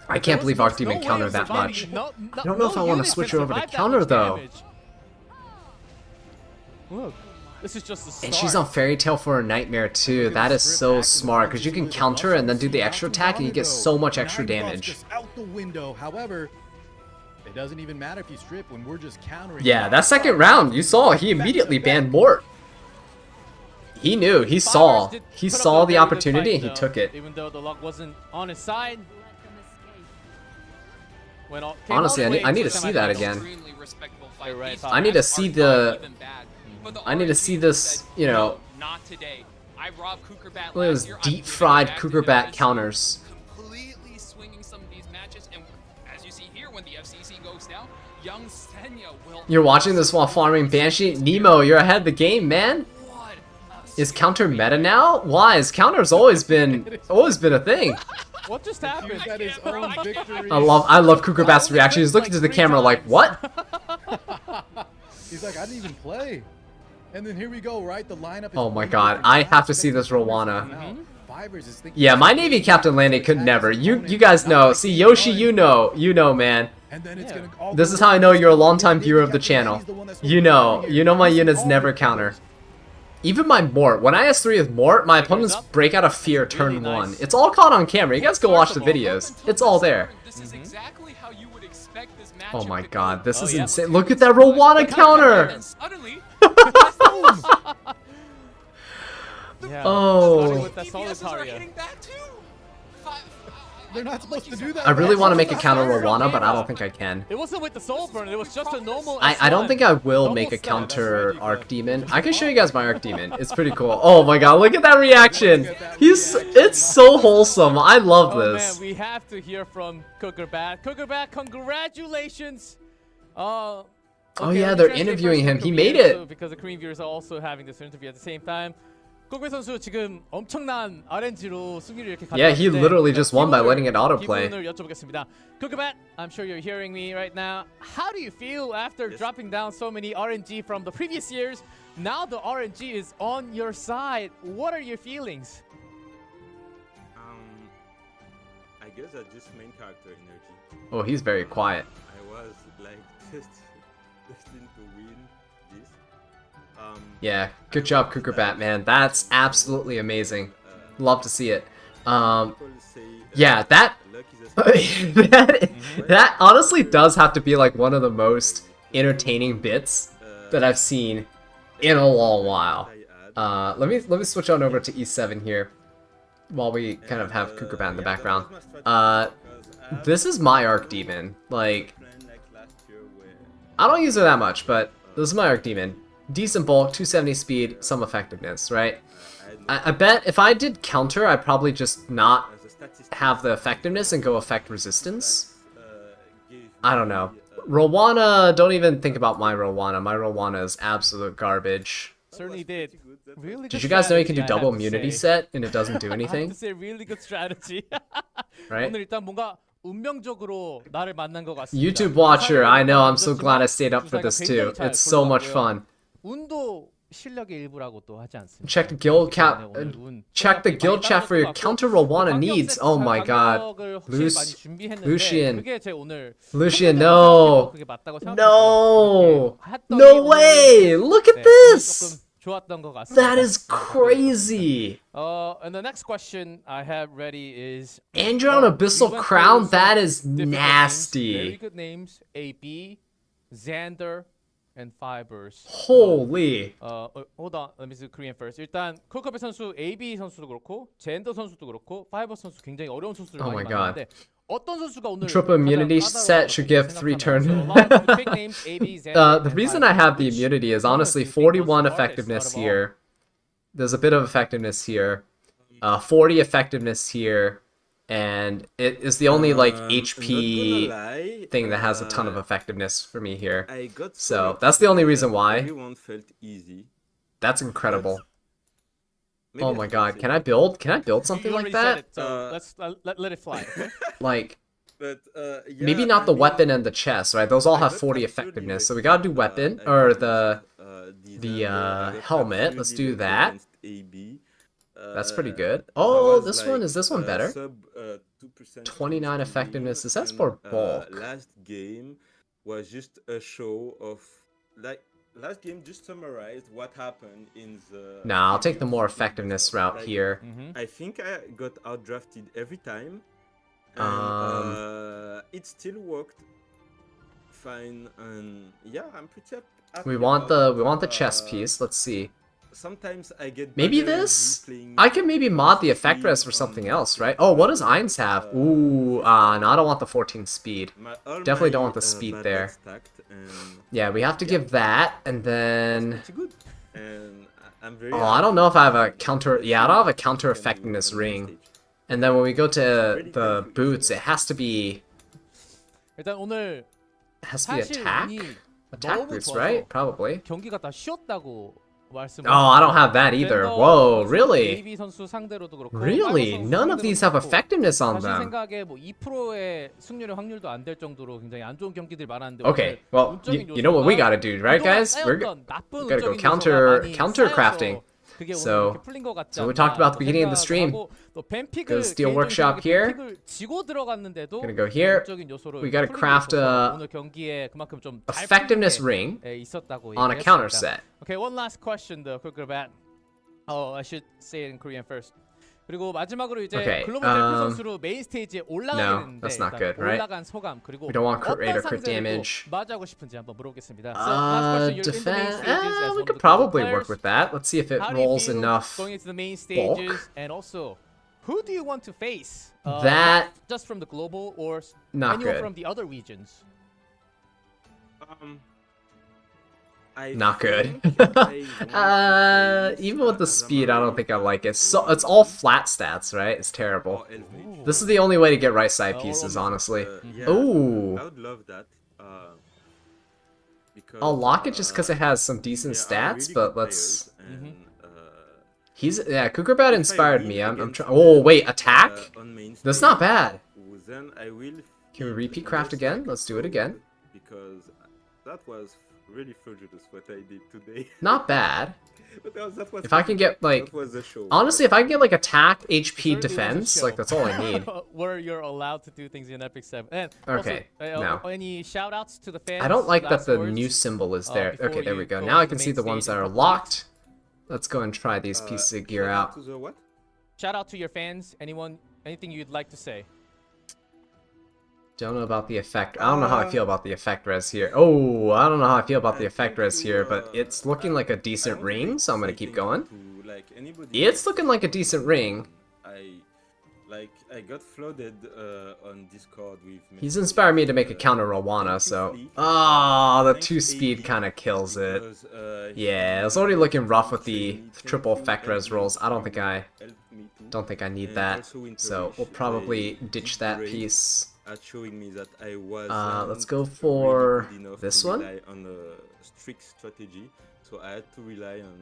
I can't believe Arc
There's no
Demon
way
counter
of
that
surviving.
much.
I
don't know if I wanna switch her over to counter, though.
Look, this is just the start.
And she's on Fairy Tail for a Nightmare too. That is so smart because you can counter and then do the extra attack and you get so much extra damage.
Just out the window. However, it doesn't even matter if you strip when we're just countering.
Yeah, that second round, you saw he immediately banned Mort. He knew, he saw
Fibers did
the
put up a very good
opportunity
fight,
and he
though,
took it.
Even though the luck wasn't on his side. When all,
Honestly, I need to see that
semifinals.
again.
Extremely respectable fight.
You're right,
These
I
need to
guys
see
are
the-
not even bad. But the
I need to
RNG
see this,
said,
you know,
"No, not today. I robbed Kukurbat
look at those
last year. I'm
deep
moving
fried
back to
Kukurbat
defense."
counters.
Completely swinging some of these matches, and as you see here, when the FCC goes down, young Senya will.
You're watching this while farming Banshee? Nemo, you're ahead of the game, man.
What
Is counter meta now? Why? Is counter's always been a thing.
What just happened?
He's at his own victory.
I love Kukurbat's reaction. He's looking to the camera like, what?
He's like, I didn't even play. And then here we go, right? The lineup is
Oh my
one
god,
different
I
class.
have to see this
Fibers
Rowana.
now. Fibers is thinking-
Yeah, my Navy Captain Landing could never. You guys know. See, Yoshi, you know, man.
And then it's
Yeah.
gonna all
This
go
is how I know you're a longtime
Maybe
viewer of the
Captain
channel.
Landing's the one that's
You
holding
know my
it.
units
All
never
the
counter.
Fibers.
Even my Mort. When I S3 with Mort, my opponents break out of fear turn
Really
1.
nice.
It's all caught on camera. You guys go watch the
First of all,
videos.
Up until
It's all
this
there.
turn, This is exactly how you would expect this matchup
Oh my
to
god,
go.
this
Oh,
is
yeah.
insane. Look at that Rowana
And
counter!
then suddenly,
Yeah.
Oh.
Starting with that
DPSs are
Solitaria.
hitting back too.
They're not supposed to do that.
I really want to make a
That's
counter
fair.
Rowana, but I don't think I can.
It wasn't with the soul burn, it was just a normal
I don't
S1.
think I will
Double
make a
stab.
counter Arc Demon. I can show you guys my Arc Demon. It's pretty cool. Oh my god, look at that reaction. It's so wholesome. I love
Oh
this.
man, we have to hear from Cookerbat. Cookerbat, congratulations!
Oh
okay,
yeah,
let me
they're
translate
interviewing
first
him.
to
He
Korean,
made it.
so because the Korean viewers are also having this interview at the same time. Cooker 선수 지금 엄청난 RNG로 승리를 이렇게
Yeah, he
가져왔는데
literally just won by
기분을-
letting it autoplay.
기분을 여쭤보겠습니다. Cookerbat, I'm sure you're hearing me right now. How do you feel after dropping down so many RNG from the previous years? Now the RNG is on your side. What are your feelings?
I guess that's just main character energy.
Oh, he's very quiet.
I was like just destined to win this.
Yeah, good job, Cookerbat, man. That's absolutely amazing. Love to see it.
People say,
Yeah, that
luck is a
that honestly does have to be like one of the most entertaining bits that I've seen in a long while. Let me switch on over to E7 here while we kind of have Cookerbat in the background. This is my Arc Demon. Like, I don't use it that much, but this is my Arc Demon. Decent bulk, 270 speed, some effectiveness, right? I bet if I did counter, I'd probably just not have the effectiveness and go effect resistance. I don't know. Rowana, don't even think about my Rowana. My Rowana is absolute garbage.
Certainly did. Really
Did
good
you guys know you can do
strategy, I
double
have to
immunity
say.
set and it doesn't do
I have
anything?
to say, really good strategy.
Right?
오늘 일단 뭔가 운명적으로 나를 만난 것 같습니다.
YouTube watcher, I know, I'm so glad I stayed up for this too. It's so much fun.
운도 실력의 일부라고 또 하지 않습니까?
Check the guild cap.
오늘 운
Check the guild chat for your counter Rowana
반격
needs.
세트
Oh my god.
반격을 확실히 많이 준비했는데
Lucian.
그게 제 오늘
Lucian,
선택적으로
no.
그게 맞다고 생각했어요.
No.
그렇게 했더니
No
오늘
way. Look at
네,
this.
조금 좋았던 것 같습니다.
That is crazy.
And the next question I have ready is
Andron
we
Abyssal
went
Crown,
through
that
some
is
different names, very
nasty.
good names. AB, Xander, and Fibers.
Holy.
Hold on. Let me see Korean first. 일단 콜커베 선수, AB 선수도 그렇고, 젠더 선수도 그렇고, 파이버 선수 굉장히 어려운 선수를
Oh
많이
my God.
만났는데 어떤 선수가 오늘
Triple immunity
가장
set should give
까다로웠다고
3 turn.
생각하나요? So a lot of big names, AB, Xander,
The
and
reason I
Fibers,
have the
which
immunity is
one of
honestly
you think was the
41
hardest
effectiveness
out of all?
here. There's a bit of effectiveness here. 40 effectiveness here. And it is the only like HP thing that has a ton of effectiveness for me here.
I got
So that's the only reason why.
Everyone felt easy.
That's incredible.
Maybe
Oh
I
my
should
god,
say
can I build? Can I build
You
something like
already said
that?
it, so let's let it fly.
Like,
But, yeah,
maybe not
I
the
mean,
weapon and the chest, right? Those all
I
have
got
40
absolutely
effectiveness. So
like,
we gotta do weapon,
I
or
got,
the
design, I got
helmet. Let's
absolutely
do that.
against AB.
That's pretty good.
I
Oh,
was
this
like,
one, is this one better?
Sub, 2%
29
speed,
effectiveness. This has
and,
more bulk.
Last game was just a show of like last game just summarized what happened in the.
Nah, I'll take the more
previous
effectiveness
game.
route
Like,
here.
I think I got outdrafted every time. It still worked fine, and yeah, I'm pretty happy
We want the
about,
chest piece. Let's see.
Sometimes I get
Maybe
better
this?
playing
I can maybe mod the effect
speed
res for
on,
something else, right? Oh, what does Eins have? Ooh, no, I don't want the 14 speed.
all
Definitely
my,
don't want the speed
bad
there.
luck stacked, and
Yeah, we have to give that, and then...
pretty good. And I'm very.
Oh, I don't know if I have a counter... Yeah, I don't have a counter effectiveness ring. And then when we go to the boots, it has to be...
일단 오늘
It has to be
사실
attack?
운이
Attack
너무
boots,
좋아서
right? Probably.
경기가 다 쉬었다고 말씀을
Oh, I don't have that either.
젠더
Whoa,
선수,
really?
AB 선수 상대로도 그렇고
Really?
파이버 선수
None of these have
상대로도 그렇고
effectiveness on
자신
them.
생각에 뭐 2%의 승률의 확률도 안 될 정도로 굉장히 안 좋은 경기들이 많았는데
Okay,
오늘
well,
운적인
you know what we
요소가
gotta do, right,
그동안
guys? We're
쌓였던 나쁜
gotta go
운적인
counter-
요소가 많이
counter
쌓여서
crafting.
그게 오늘
So-
이렇게 풀린 것 같지
so we talked about the beginning of the stream.
또 뱀픽을
Go Steel
개인적인
Workshop
생각에
here.
뱀픽을 지고 들어갔는데도
Gonna go here.
운적인 요소를
We gotta
풀린 게
craft
있어서
a
오늘 경기에 그만큼 좀 잘
effectiveness
풀린 게,
ring
있었다고
on a
얘기했습니다.
counter set.
Okay, one last question though, Cookerbat. Oh, I should say it in Korean first. 그리고 마지막으로 이제
Okay,
글로벌 대표 선수로 메인 스테이지에 올라가게
no,
됐는데
that's not
일단
good, right?
올라간 소감 그리고
We don't want crit rate or
어떤
crit
상대를
damage.
또 맞이하고 싶은지 한번 물어보겠습니다. So last question, you're in the main
Defense.
stages as one
We
of
could
the global
probably
players.
work with that. Let's see if it
How do you
rolls
feel
enough.
going into the main
bulk?
stages, and also who do you want to face?
That-
not just from the global or
Not
anyone
good.
from the other regions.
I
Not good.
think I want to face,
Even with the speed, I don't think I like it. So
Azamari
it's all flat stats, right? It's terrible.
or Elvish.
This is the only way to get right side
or
pieces,
almost,
honestly.
Yeah,
Ooh.
I would love that. Because,
I'll lock it just because it has some decent
they are
stats,
really
but
good
let's.
players, and,
Kukurbat
if I
inspired
win
me. I'm
against
trying.
them,
Oh wait, attack?
on main
That's
stage,
not bad.
Then I will
Can we
feel
repeat craft
just
again?
like
Let's do it
so
again.
good, because that was really fraudulous what I did today.
Not bad.
But that was
If I can get like,
that was the show.
honestly, if I can get like attack, HP,
Certainly was a
defense,
show.
like that's all I need.
Where you're allowed to do things in Epic 7. And
Okay,
also,
no.
Any shout outs to the fans?
I don't like that
last
the
words?
new symbol is there.
before
Okay, there we
you
go.
go
Now I
into
can
the
see
main
the ones
stage
that
in
are
a couple
locked. Let's go and try these pieces of gear
shout
out.
to the what?
Shout out to your fans. Anything you'd like to say?
Don't know about the effect. I don't know how I feel about the effect res here. Oh, I don't know how I feel about the effect res here, but it's looking like a decent ring, so I'm gonna keep going. It's looking like a decent ring.
I got flooded on Discord with.
He's inspired me to make a counter Rwana, so. Oh, the 2-speed kind of kills it. Yeah, it's already looking rough with the triple effect res rolls. I don't think I need that, so we'll probably ditch that piece.
Showing me that I was
Let's go for
really good enough
this
to
one.
rely on a strict strategy, so I had to rely on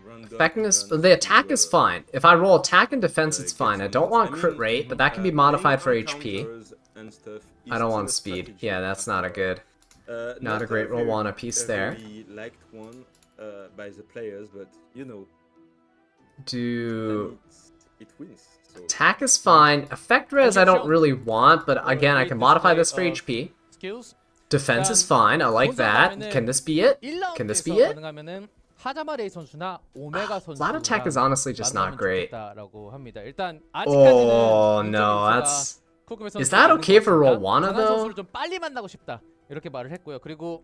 random
Effectiveness,
events
the attack
to,
is fine. If I roll attack and defense, it's
get
fine. I
some
don't
moves.
want
I
crit
mean,
rate, but that can be modified for
playing on
HP.
counters and stuff is
I don't
still
want
a
speed.
strategy.
Yeah, that's not a good. Not a great
very-
Rwana piece
a
there.
very liked one by the players, but you know,
Do
it wins. So
attack is fine. Effect res I don't really want, but again I can modify this for HP.
Skills.
Defense is fine. I like that. Can this be it? Can this be it?
가능하면은 하자마레이 선수나 오메가 선수.
Flat attack is honestly just not great.
라고 합니다. 일단
Oh
아직까지는
no, that's.
코그메
Is
선수가
that
있는
okay
것
for
같습니다.
Rwana
강한
though?
선수를 좀 빨리 만나고 싶다. 이렇게 말을 했고요. 그리고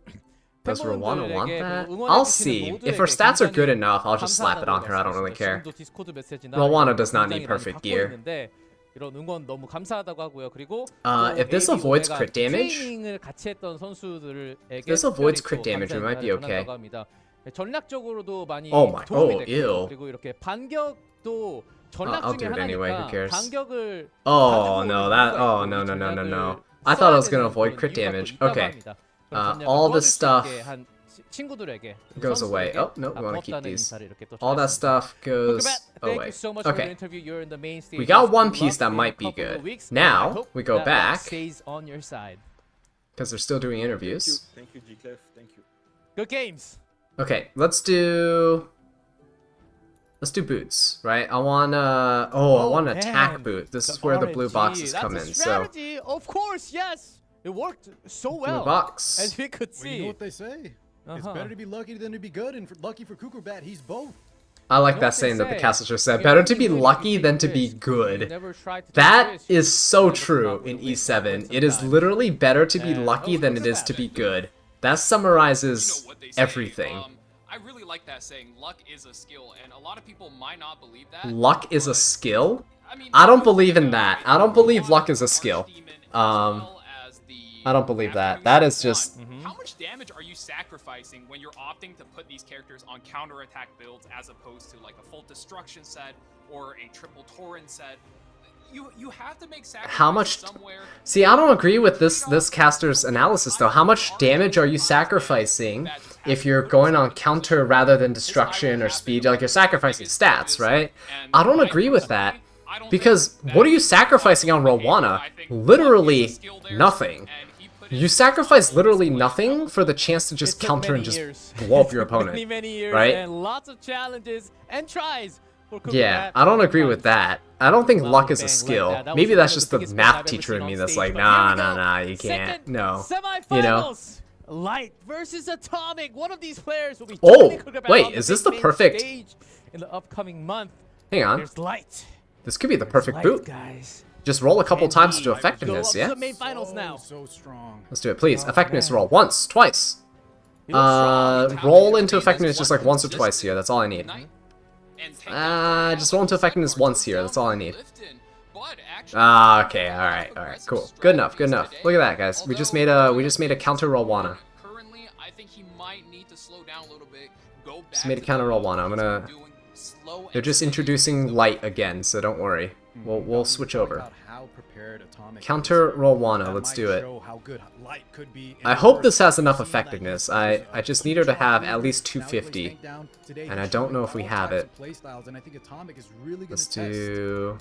Does Rwana want
팬분들에게
that?
응원해주시는
I'll see. If her
모두에게
stats are good
굉장히
enough, I'll just slap it on her. I don't really
감사하다고
care.
지금도 디스코드 메시지나
Rwana
이런
does not need
굉장히 많이
perfect
받고
gear.
있는데 이런 응원 너무 감사하다고 하고요. 그리고
If this
AB
avoids
오메가
crit damage,
트레이닝을 같이 했던 선수들에게
this avoids
특별히
crit
또
damage, we
감사의
might be
인사를
okay.
전한다고 합니다. 전략적으로도 많이
Oh my-
도움이
oh,
됐고요.
ew.
그리고 이렇게 반격도 전략
I'll
중에
do it anyway, who
하나니까
cares?
반격을
Oh no, that. Oh no, no, no, no, no. I thought I was gonna avoid crit damage. Okay. All this stuff goes away. Oh no, we want to keep these. All that stuff goes away. Okay. We got one piece that might be good. Now we go back because they're still doing interviews.
thank you, G-Clef, thank you.
Good games.
Okay, let's do boots, right? I want an attack
man.
boot. This is where the blue
RNG,
boxes
that's
come
a
in. So
strategy, of course, yes. It worked so well.
blue box.
As we could
Well, you know
see.
what they say. It's
Uh-huh.
better to be lucky than to be good, and lucky for Kukurbat, he's both.
I like
You know
that
what they
saying that the
say,
castle just said.
you
Better
only
to be
win if you
lucky
take
than to be
risks. You
good.
never try to take
That
risks.
is so
Never come
true
out with
in
a win
E7.
sometimes.
It is literally better to be
And-
lucky than it is to be
Kukurbat.
good. That
You know
summarizes
what they say,
everything.
I really like that saying. Luck is a skill, and a lot of people might not believe that.
Luck is a
but,
skill?
I mean,
I don't believe in that.
right?
I don't believe luck is a
Archdemon
skill.
as
Um,
well as the
I don't believe that.
afternoon
That is
one.
just-
How much damage are you sacrificing when you're opting to put these characters on counterattack builds as opposed to like a full destruction set or a triple torrent set? You have to make sacrifices
How much-
somewhere.
See, I don't agree with this caster's analysis though. How much damage are you sacrificing if you're going on counter rather than destruction or speed? Like you're sacrificing stats, right? I don't agree with that. Because what are you sacrificing on Rwana? Literally nothing. You sacrifice literally nothing for the chance to just
It took
counter and
many
just
years.
blow up your
It took
opponent.
many years
right?
and lots of challenges and tries. For
Yeah,
Kukurbat.
I don't agree with that. I don't think
Well,
luck is a
bang, like
skill.
that. That
Maybe
was
that's
one of
just
the
the
biggest
math
plays I've ever
teacher in
seen
me
on
that's
stage,
like,
but here we
nah,
go.
nah, you can't.
Second
No.
Semifinals.
You know?
Light versus Atomic. One of these players will be
Oh,
joining Kukurbat
wait,
on
is
the
this the
main
perfect-
stage in the upcoming month.
Hang on.
There's light.
This could be the
There's
perfect
light,
boot.
guys.
Just roll a couple times to
Indeed.
effectiveness,
Go
yeah?
up to the main finals now.
So strong.
Let's do it, please. Effectiveness roll. Once, twice.
He looks strong.
Roll into effectiveness just like once or twice here. That's all I need. Just roll into effectiveness once here. That's all I need. Okay, alright, cool. Good enough, good enough. Look at that, guys. We just made a counter Rollwana.
Currently, I think he might need to slow down a little bit. Go back
Just made a
to
counter
the
Rollwana. I'm gonna. They're just introducing light again, so don't worry. We'll switch over. Counter Rollwana. Let's do it. I hope this has enough effectiveness. I just need her to have at least 250, and I don't know if we have it. Let's do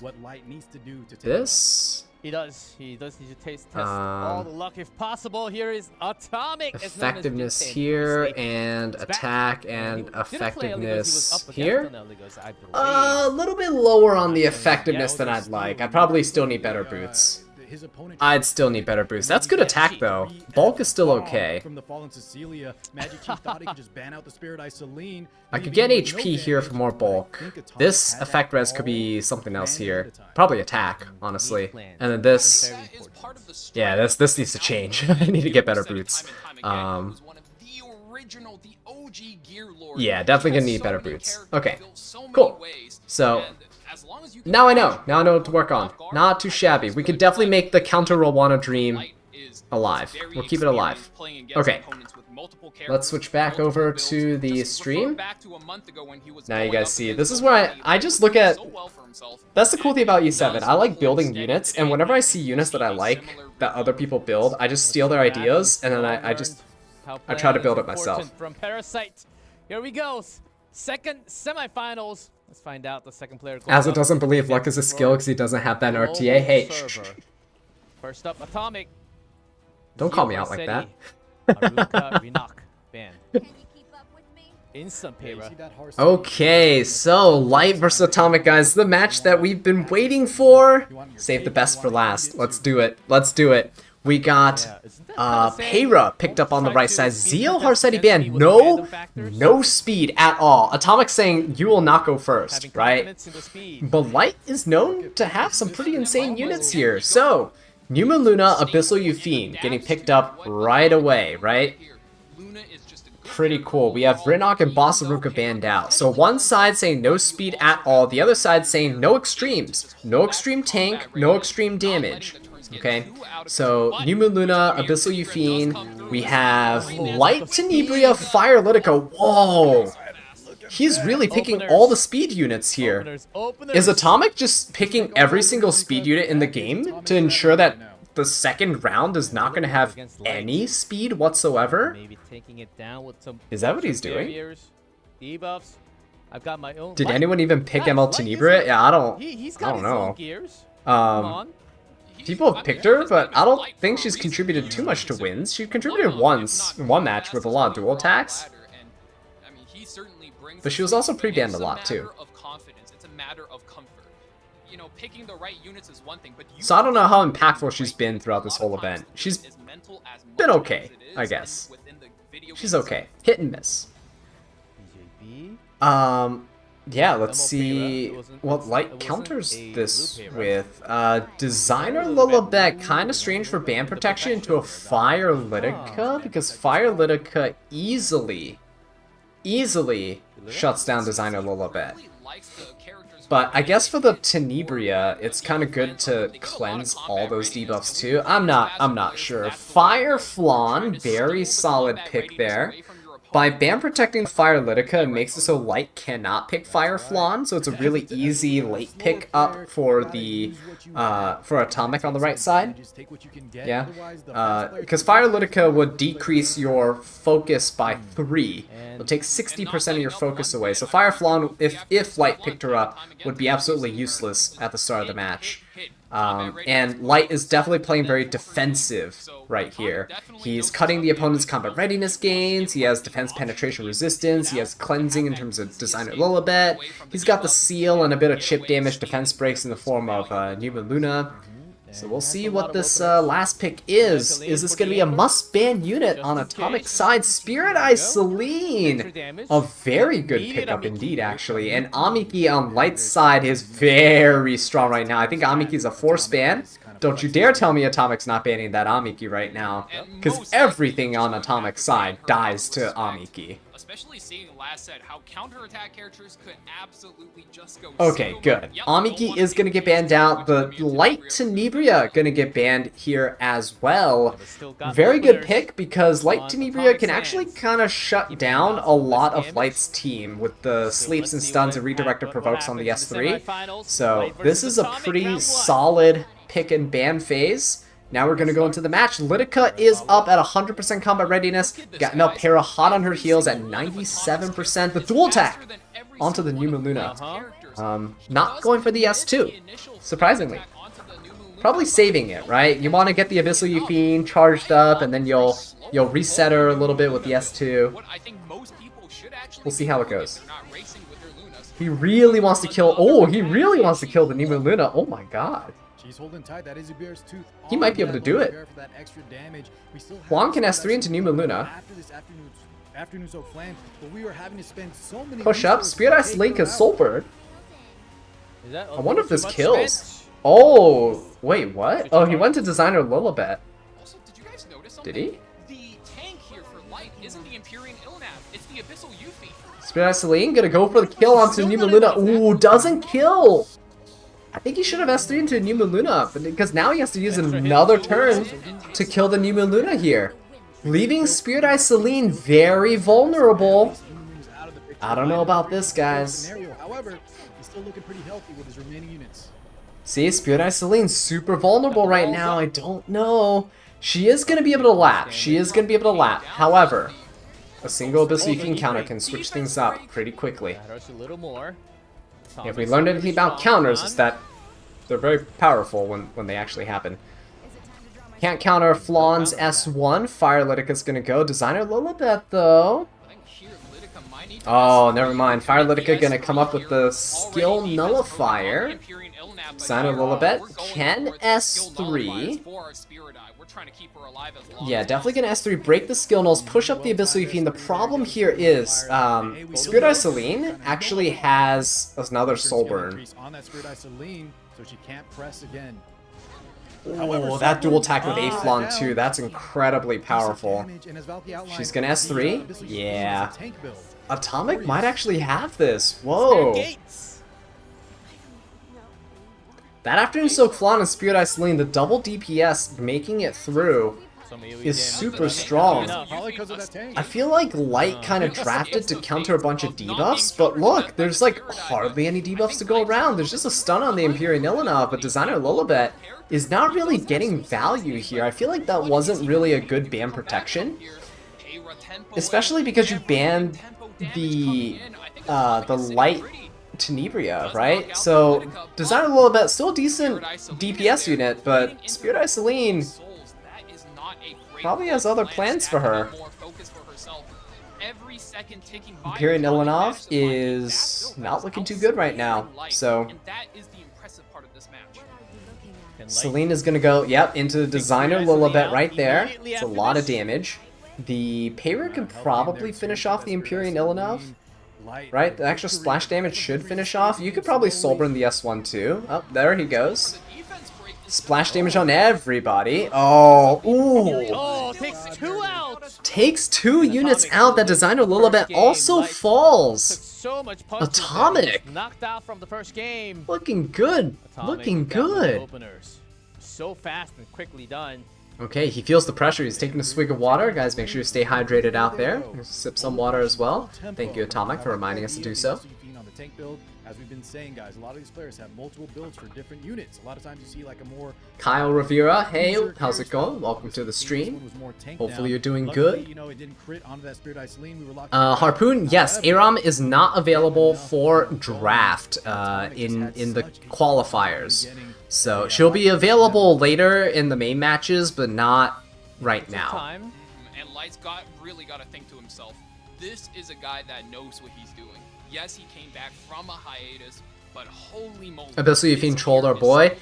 this.
He does need to test all the luck if possible. Here is Atomic.
Effectiveness here, and attack and effectiveness here. A little bit lower on the effectiveness than I'd like. I probably still need better boots. I'd still need better boosts. That's good attack though. Bulk is still okay. I could get HP here for more bulk. This effect res could be something else here. Probably attack, honestly. And then this, yeah, this needs to change. I need to get better boots. Yeah, definitely gonna need better boots. Okay, cool. So now I know what to work on. Not too shabby. We could definitely make the counter Rollwana dream alive. We'll keep it alive. Okay. Let's switch back over to the stream. Now you guys see, this is where I just look at... That's the cool thing about E7. I like building units, and whenever I see units that I like, that other people build, I just steal their ideas, and then I try to build it myself.
From Parasite. Here we go. Second semifinals. Let's find out the second player.
Azza doesn't believe luck is a skill because he doesn't have that in RTA. Hey,
first up, Atomic.
Don't call me out like that. Okay, so Light versus Atomic, guys. The match that we've been waiting for. Save the best for last. Let's do it. Let's do it. We got Peyra picked up on the right side. Zio Harsetti banned. No speed at all. Atomic saying you will not go first, right? But Light is known to have some pretty insane units here. So, Numa Luna, Abyssal Euphine getting picked up right away, right? Pretty cool. We have Rinok and Bossaruka banned out. So one side saying no speed at all, the other side saying no extremes. No extreme tank, no extreme damage. Okay, so Numa Luna, Abyssal Euphine, we have Light Tenebria, Fire Litica. Whoa! He's really picking all the speed units here. Is Atomic just picking every single speed unit in the game to ensure that the second round is not going to have any speed whatsoever? Is that what he's doing? Did anyone even pick ML Tenebria? Yeah, I don't know. People have picked her, but I don't think she's contributed too much to wins. She contributed once in one match with a lot of dual attacks. But she was also pre-banned a lot too. So I don't know how impactful she's been throughout this whole event. She's been okay, I guess. She's okay. Hit and miss. Yeah, let's see what Light counters this with. Designer Lilibet, kind of strange for ban protection into a Fire Litica, because Fire Litica easily shuts down Designer Lilibet. But I guess for the Tenebria, it's kind of good to cleanse all those debuffs too. I'm not sure. Fire Flan, very solid pick there. By ban protecting Fire Litica, it makes it so Light cannot pick Fire Flan, so it's a really easy late pick up for the for Atomic on the right side. Yeah, because Fire Litica would decrease your focus by 3. It'll take 60% of your focus away. So Fire Flan, if Light picked her up, would be absolutely useless at the start of the match. And Light is definitely playing very defensive right here. He's cutting the opponent's combat readiness gains, he has defense penetration resistance, he has cleansing in terms of Designer Lilibet, he's got the seal and a bit of chip damage defense breaks in the form of Numa Luna. So we'll see what this last pick is. Is this going to be a must-ban unit on Atomic side? Spirit Eye Celine! A very good pickup indeed, actually. And Amiki on Light side is very strong right now. I think Amiki's a force ban. Don't you dare tell me Atomic's not banning that Amiki right now. Because everything on Atomic side dies to Amiki.
Especially seeing last set how counterattack characters could absolutely just go.
Okay, good. Amiki is going to get banned out. The Light Tenebria going to get banned here as well. Very good pick because Light Tenebria can actually kind of shut down a lot of Light's team with the sleeps and stuns and redirector provokes on the S3. So this is a pretty solid pick and ban phase. Now we're going to go into the match. Litica is up at 100% combat readiness. Got Melpera hot on her heels at 97%. The dual attack onto the Numa Luna. Not going for the S2, surprisingly. Probably saving it, right? You want to get the Abyssal Euphine charged up, and then you'll reset her a little bit with the S2. We'll see how it goes. He really wants to kill... Oh, he really wants to kill the Numa Luna. Oh my god.
She's holding tight. That is a bear's tooth.
He might be able to do it. Juan can S3 into Numa Luna. Push up. Spirit Eye Link is Soulbird. I wonder if this kills. Oh, wait, what? Oh, he went to Designer Lilibet.
Also, did you guys notice
Did
something?
he?
The tank here for Light isn't the Empyrean Ilnav, it's the Abyssal Yuffie.
Spirit Eye Celine gonna go for the kill onto Numa Luna. Ooh, doesn't kill! I think he should have S3 into Numa Luna, because now he has to use another turn to kill the Numa Luna here. Leaving Spirit Eye Celine very vulnerable. I don't know about this, guys.
However, he's still looking pretty healthy with his remaining units.
See, Spirit Eye Celine's super vulnerable right now. I don't know. She is going to be able to lap. She is going to be able to lap. However, a single Abyssal Euphine counter can switch things up pretty quickly. If we learned anything about counters, it's that they're very powerful when they actually happen. Can't counter Flawn's S1. Fire Litica's gonna go. Designer Lilibet, though. Oh, never mind. Fire Litica gonna come up with the skill nullifier. Designer Lilibet can S3. Yeah, definitely gonna S3, break the skill nulls, push up the Abyssal Euphine. The problem here is, Spirit Eye Celine actually has another Soul Burn. Oh, that dual attack with A-Flon too, that's incredibly powerful. She's gonna S3? Yeah. Atomic might actually have this. Whoa. That Afternoon Soak Flan and Spirit Eye Celine, the double DPS making it through is super strong. I feel like Light kind of drafted to counter a bunch of debuffs, but look, there's like hardly any debuffs to go around. There's just a stun on the Empyrean Illanov, but Designer Lilibet is not really getting value here. I feel like that wasn't really a good ban protection, especially because you banned the Light Tenebria, right? So Designer Lilibet still a decent DPS unit, but Spirit Eye Celine probably has other plans for her. Empyrean Illanov is not looking too good right now, so Celine is gonna go, yep, into Designer Lilibet right there. It's a lot of damage. The Payra can probably finish off the Empyrean Illanov, right? The extra splash damage should finish off. You could probably Soulburn the S1 too. Oh, there he goes. Splash damage on everybody. Oh, ooh.
Oh, takes two out.
Takes two units out. That Designer Lilibet also falls.
So much
Atomic.
Knocked out from the first game.
Looking good. Looking good.
So fast and quickly done.
Okay, he feels the pressure. He's taking a swig of water. Guys, make sure you stay hydrated out there. Sip some water as well. Thank you, Atomic, for reminding us to do so.
As we've been saying, guys, a lot of these players have multiple builds for different units. A lot of times you see like a more...
Kyle Rivera, hey, how's it going? Welcome to the stream. Hopefully you're doing good. Harpoon, yes, Aram is not available for draft in the qualifiers. So she'll be available later in the main matches, but not right now.
And Light's really got to think to himself, this is a guy that knows what he's doing. Yes, he came back from a hiatus, but holy moly.
Abyssal Euphine trolled our boy.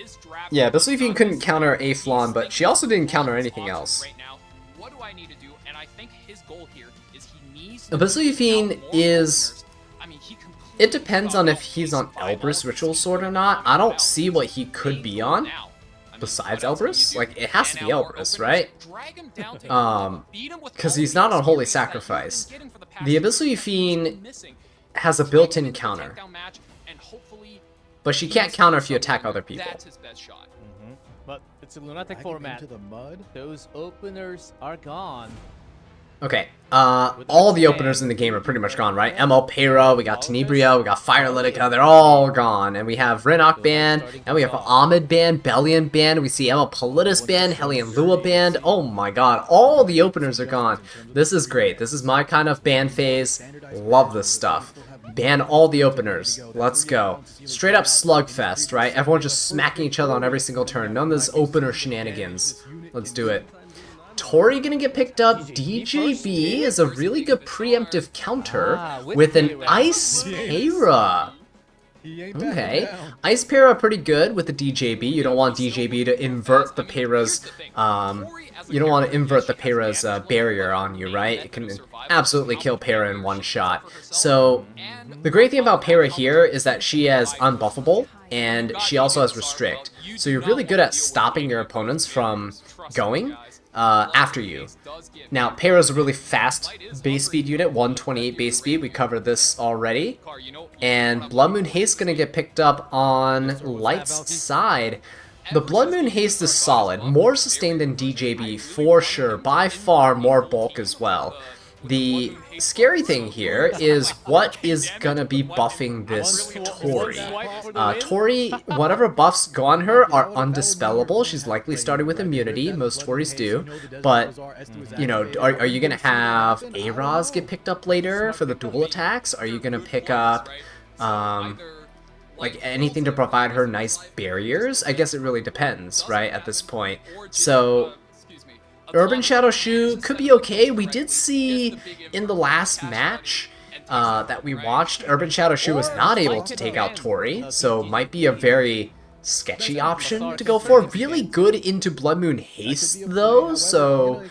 his draft.
Yeah, Abyssal Fiend couldn't counter a Flan, but she also didn't counter anything else.
Right now, what do I need to do? And I think his goal here is he needs
Abyssal Fiend is...
I mean, he
It depends on if he's on Elbrus Ritual Sword or not. I don't see what he could be on besides Elbrus. Like, it has to be Elbrus, right? Because he's not on Holy Sacrifice. The Abyssal Fiend has a built-in counter, but she can't counter if you attack other people.
That's his best shot.
But it's a lunatic
Back
format.
into the mud.
Those openers are gone.
Okay, all the openers in the game are pretty much gone, right? ML Peyra, we got Tenebria, we got Firelitica, they're all gone. And we have Renok banned, and we have Ahmed banned, Bellion banned, we see ML Politis banned, Hellion Lua banned. Oh my god, all the openers are gone. This is great. This is my kind of ban phase. Love this stuff. Ban all the openers. Let's go. Straight up slugfest, right? Everyone just smacking each other on every single turn. None of this opener shenanigans. Let's do it. Tori gonna get picked up. DJB is a really good preemptive counter with an Ice Peyra. Okay, Ice Peyra pretty good with the DJB. You don't want DJB to invert the Peyra's, you don't want to invert the Peyra's barrier on you, right? It can absolutely kill Peyra in one shot. So, the great thing about Peyra here is that she has Unbuffable, and she also has Restrict. So you're really good at stopping your opponents from going after you. Now, Peyra is a really fast base speed unit, 128 base speed. We covered this already. And Blood Moon Haste going to get picked up on Light's side. The Blood Moon Haste is solid, more sustained than DJB for sure, by far more bulk as well. The scary thing here is what is gonna be buffing this Tori. Tori, whatever buffs go on her are undispellable. She's likely starting with immunity, most Tories do, but, you know, are you gonna have A-Raz get picked up later for the dual attacks? Are you gonna pick up, like, anything to provide her nice barriers? I guess it really depends, right, at this point. So, Urban Shadow Shoe could be okay. We did see in the last match that we watched, Urban Shadow Shoe was not able to take out Tori, so might be a very sketchy option to go for. Really good into Blood Moon Haste though, so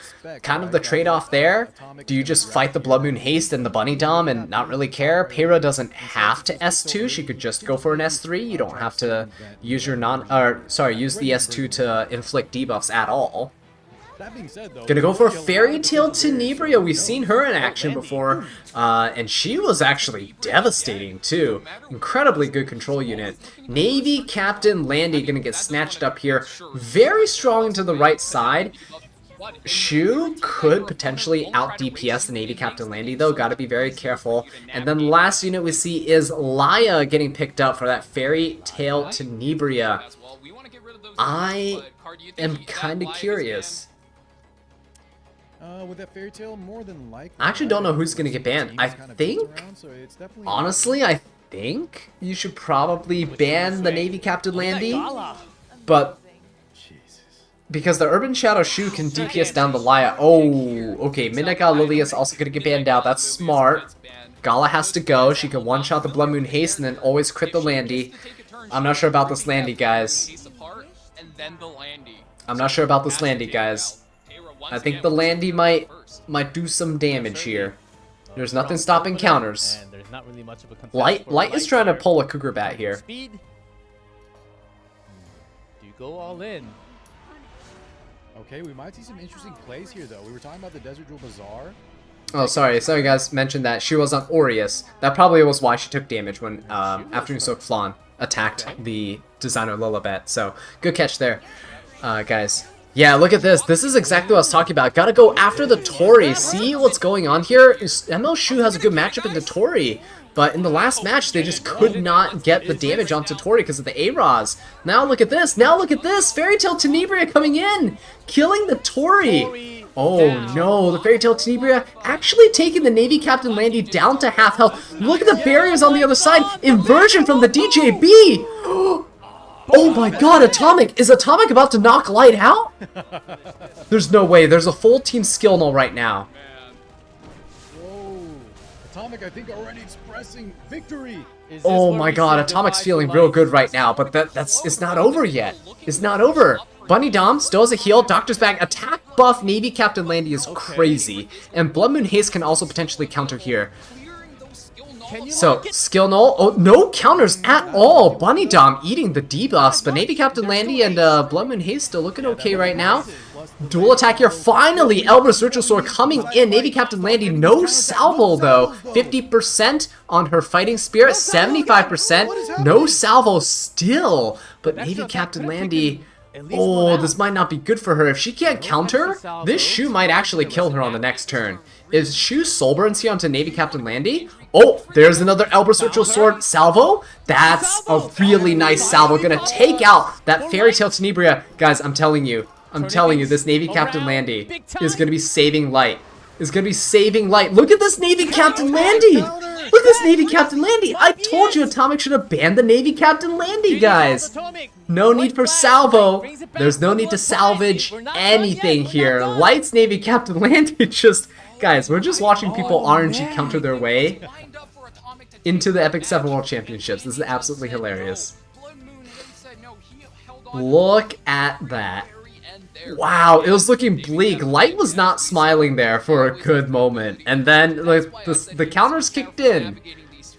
kind of the trade-off there. Do you just fight the Blood Moon Haste and the Bunny Dom and not really care? Peyra doesn't have to S2, she could just go for an S3. You don't have to use your use the S2 to inflict debuffs at all.
That being said, though,
Gonna go for Fairy Tail Tenebria. We've seen her in action before, and she was actually devastating too. Incredibly good control unit. Navy Captain Landy gonna get snatched up here. Very strong into the right side. Shu could potentially out DPS the Navy Captain Landy though, gotta be very careful. And then the last unit we see is Laya getting picked up for that Fairy Tail Tenebria. I am kind of curious.
With that Fairy Tail, more than likely,
I actually don't know who's going to get banned. I think, honestly, I think you should probably ban the Navy Captain Landy, but because the Urban Shadow Shoe can DPS down the Laya. Oh, okay, Midnight Gala Lily is also going to get banned out. That's smart. Gala has to go. She can one-shot the Blood Moon Haste and then always crit the Landy. I'm not sure about this Landy, guys. I'm not sure about this Landy, guys. I think the Landy might do some damage here. There's nothing stopping counters.
And there's not really much of a
Light is trying to pull a Cougar Bat here.
Speed. Do you go all in?
Okay, we might see some interesting plays here, though. We were talking about the Desert Jewel Bazaar.
Oh, sorry guys, mentioned that she was on Aureus. That probably was why she took damage when Afternoon Soak Flan attacked the designer Lilibet. So, good catch there, guys. Yeah, look at this. This is exactly what I was talking about. Gotta go after the Tori. See what's going on here? ML Shu has a good matchup into Tori, but in the last match, they just could not get the damage onto Tori because of the A-Raz. Now look at this. Now look at this. Fairy Tail Tenebria coming in, killing the Tori. Oh no, the Fairy Tail Tenebria actually taking the Navy Captain Landy down to half health. Look at the barriers on the other side. Inversion from the DJB. Oh my god, Atomic! Is Atomic about to knock Light out? There's no way. There's a full team skill null right now.
Atomic, I think, already expressing victory.
Is this
Oh
where
my
we
god,
say
Atomic's
goodbye
feeling
to
real
life?
good right now, but it's not over yet. It's not over. Bunny Dom still has a heal, Doctor's back, attack buff, Navy Captain Landy is crazy. And Blood Moon Haste can also potentially counter here. So, skill null, oh, no counters at all. Bunny Dom eating the debuffs, but Navy Captain Landy and Blood Moon Haste still looking okay right now. Dual attack here, finally, Elbrus Ritual Sword coming in. Navy Captain Landy, no salvo though. 50% on her Fighting Spirit, 75%, no salvo still. But Navy Captain Landy, oh, this might not be good for her. If she can't counter, this Shu might actually kill her on the next turn. Is Shu Soulburns here onto Navy Captain Landy? Oh, there's another Elbrus Ritual Sword salvo. That's a really nice salvo. Gonna take out that Fairy Tail Tenebria. Guys, I'm telling you, this Navy Captain Landy is gonna be saving light. Look at this Navy Captain Landy. Look at this Navy Captain Landy. I told you Atomic should have banned the Navy Captain Landy, guys. No need for salvo. There's no need to salvage anything here. Light's Navy Captain Landy just... Guys, we're just watching people RNG counter their way into the Epic 7 World Championships. This is absolutely hilarious. Look at that. Wow, it was looking bleak. Light was not smiling there for a good moment. And then like, the counters kicked in.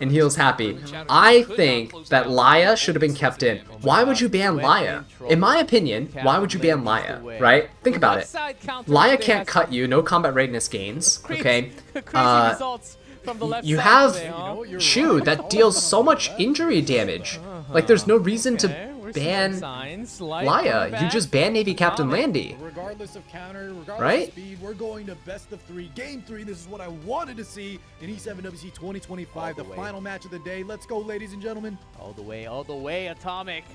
And he was happy. I think that Laya should have been kept in. Why would you ban Laya? In my opinion, why would you ban Laya, right? Think about it. Laya can't cut you, no combat readiness gains, okay? You have Shu that deals so much injury damage. Like, there's no reason to ban Laya. You just ban Navy Captain Landy.
Regardless of counter, regardless
right?
of speed, we're going to best of 3. Game 3, this is what I wanted to see in E7WC 2025, the final match of the day. Let's go, ladies and gentlemen.
All the way, Atomic.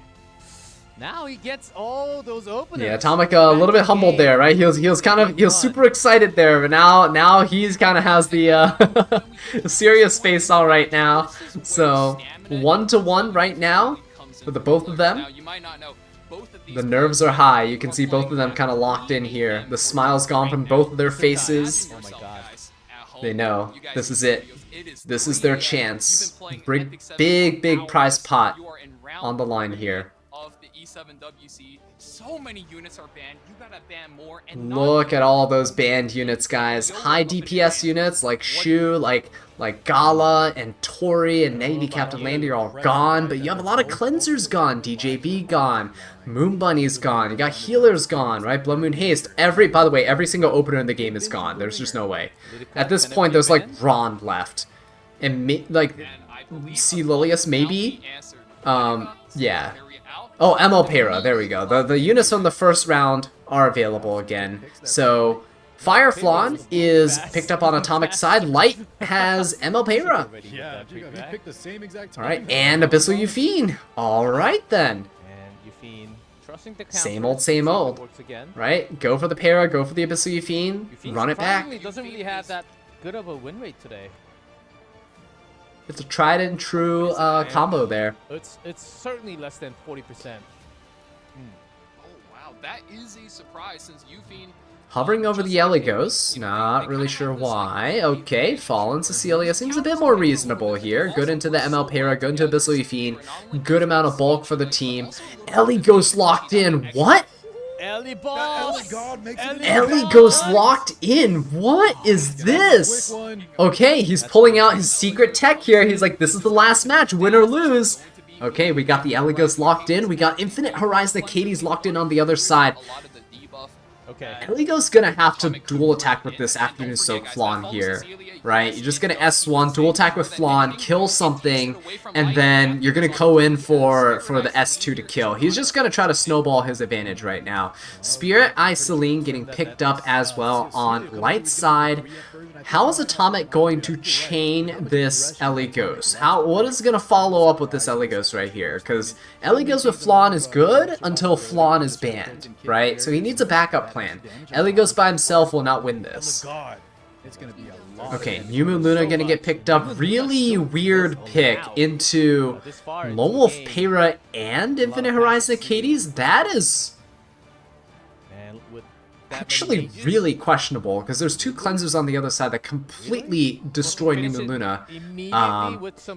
Now he gets all those openers.
Yeah, Atomic a little bit humbled there, right? He was super excited there, but now he's kind of has the serious face all right now. So 1-1 right now for the both of them. The nerves are high. You can see both of them kind of locked in here. The smile's gone from both of their faces.
Oh my god.
They know this is it. This is their chance. Big prize pot on the line here.
E7WC, so many units are banned. You gotta ban more. And
look at all those banned units, guys. High DPS units like Shu, like Gala and Tori and Navy Captain Landy are all gone, but you have a lot of cleansers gone. DJB gone. Moon Bunny's gone. You got healers gone, right? Blood Moon Haste. By the way, every single opener in the game is gone. There's just no way. At this point, there's like Ron left, and C. Lilius maybe. Yeah. Oh, ML Para, there we go. The units from the first round are available again. So, Fire Flan is picked up on Atomic's side. Light has ML Para.
Yeah, he picked the same exact time.
Alright, and Abyssal Yufine. Alright then.
And Yufine trusting the counter.
Same old.
Works again.
Right? Go for the Para, go for the Abyssal Yufine, run it back.
Yufine doesn't really have that good of a win rate today.
It's a tried and true combo there.
It's certainly less than 40%.
Oh wow, that is a surprise since Yufine
Hovering over the Eligos, not really sure why. Okay, Fallen Cecilia seems a bit more reasonable here. Good into the ML Para, good into Abyssal Yufine. Good amount of bulk for the team. Eligos locked in. What? Eligos locked in. What is this? Okay, he's pulling out his secret tech here. He's like, this is the last match, win or lose. Okay, we got the Eligos locked in. We got Infinite Horizon Acades locked in on the other side.
Okay.
Eligos gonna have to dual attack with this Afternoon Soak Flan here, right? You're just gonna S1, dual attack with Flan, kill something, and then you're gonna go in for the S2 to kill. He's just gonna try to snowball his advantage right now. Spirit Eye Celine getting picked up as well on Light's side. How is Atomic going to chain this Eligos? What is going to follow up with this Eligos right here? Because Eligos with Flan is good until Flan is banned, right? So he needs a backup plan. Eligos by himself will not win this. Okay, New Moon Luna going to get picked up. Really weird pick into Lone Wolf Para and Infinite Horizon Acades. actually really questionable because there's 2 cleansers on the other side that completely destroy Numa Luna.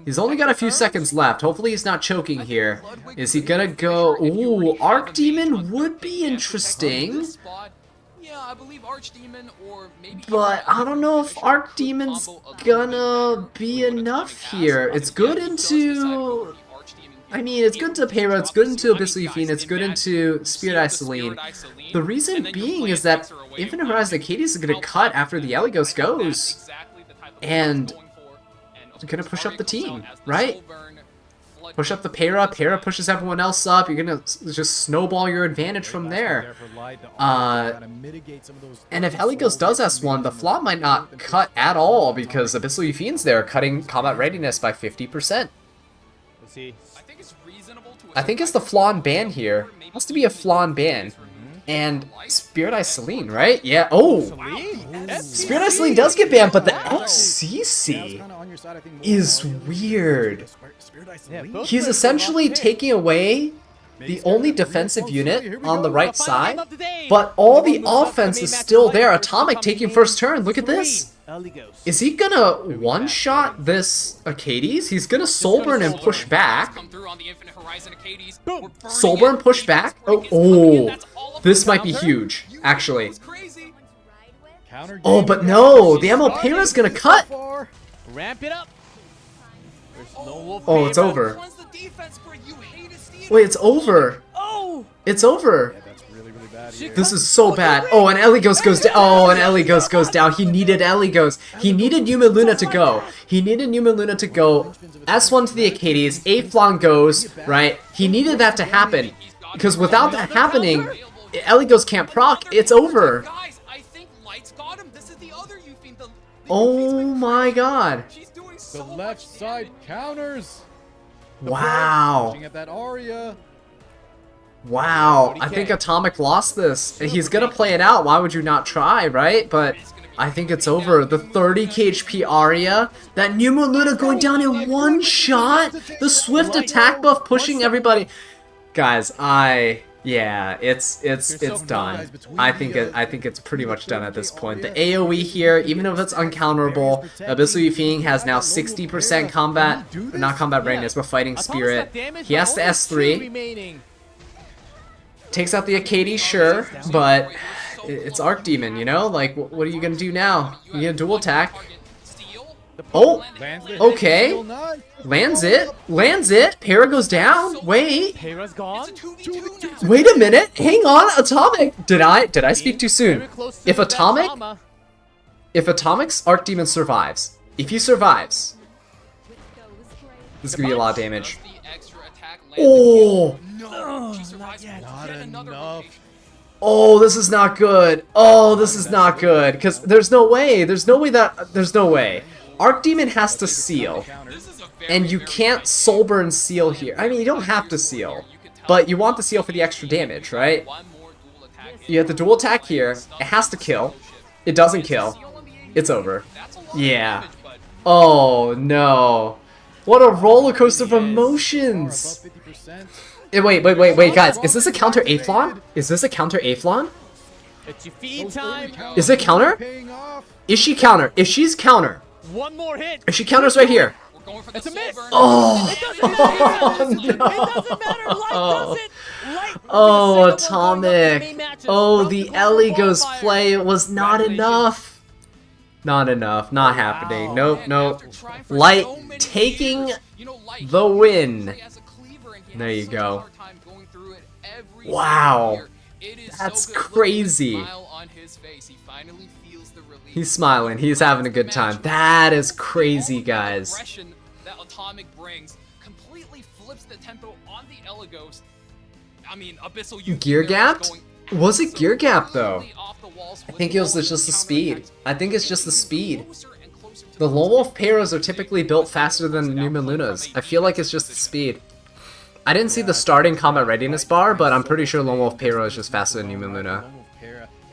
He's only got a few seconds left. Hopefully he's not choking here. Is he gonna go? Ooh, Arc Demon would be interesting.
Yeah, I believe Archdemon or maybe.
But I don't know if Arc Demon's gonna be enough here. It's good into... I mean, it's good into Payra, it's good into Abyssal Fiend, it's good into Spirit Eye Celine. The reason being is that Infinite Horizon Acades is gonna cut after the Eligos goes. And gonna push up the team, right? Push up the Payra, Payra pushes everyone else up, you're gonna just snowball your advantage from there. And if Eligos does S1, the flaw might not cut at all because Abyssal Fiend's there, cutting combat readiness by 50%.
Let's see.
I think it's the flaw and ban here. It has to be a flaw and ban. And Spirit Eye Celine, right? Yeah. Oh! Spirit Eye Celine does get banned, but the FCC is weird. He's essentially taking away the only defensive unit on the right side, but all the offense is still there. Atomic taking first turn. Look at this. Is he gonna one-shot this Acades? He's gonna Soulburn and push back. Soulburn push back? Oh, this might be huge, actually. Oh, but no, the ML Payra's gonna cut.
Ramp it up.
Oh, it's over. Wait, it's over. It's over. This is so bad. Oh, and Eligos goes down. Oh, and Eligos goes down. He needed Eligos. He needed Numa Luna to go. He needed Numa Luna to go. S1 to the Acades. A-Flon goes, right? He needed that to happen. Because without that happening, Eligos can't proc. It's over. Oh my god.
The left side counters.
Wow.
At that Aria.
Wow, I think Atomic lost this. He's gonna play it out, why would you not try, right? But I think it's over. The 30 KHP Aria, that Numa Luna going down in one shot, the swift attack buff pushing everybody. Guys, yeah, it's done. I think it's pretty much done at this point. The AoE here, even if it's uncounterable, Abyssal Fiend has now 60% combat, not combat readiness, but fighting spirit. He has the S3. Takes out the Acades, sure, but it's Arc Demon, you know? Like, what are you gonna do now? You gonna dual attack? Oh! Okay! Lands it! Lands it! Payra goes down! Wait!
Payra's gone.
Wait a minute! Hang on! Atomic! Did I speak too soon? If Atomic's Arc Demon survives, if he survives, this is gonna be a lot of damage. Oh!
Not enough.
Oh, this is not good. Oh, this is not good. Because there's no way. There's no way. Arc Demon has to seal. And you can't Soulburn seal here. I mean, you don't have to seal. But you want the seal for the extra damage, right? You have the dual attack here. It has to kill. It doesn't kill. It's over. Yeah. Oh, no. What a roller coaster of emotions. Wait, guys. Is this a counter A-Flon? Is this a counter A-Flon?
It's your feed time.
Is it counter? Is she counter? If she's counter.
One more hit.
If she counters right here.
It's a miss.
Oh,
no. It doesn't matter.
Oh, Atomic. Oh, the Eligos play was not enough. Not enough. Not happening. Nope. Light taking the win. There you go. Wow. That's crazy. He's smiling. He's having a good time. That is crazy, guys.
That Atomic brings completely flips the tempo on the Eligos. I mean, Abyssal
Gear gapped? Was it gear gap though? I think it was just the speed. I think it's just the speed. The Lone Wolf Payras are typically built faster than Numa Lunas. I feel like it's just the speed. I didn't see the starting combat readiness bar, but I'm pretty sure Lone Wolf Payra is just faster than Numa Luna.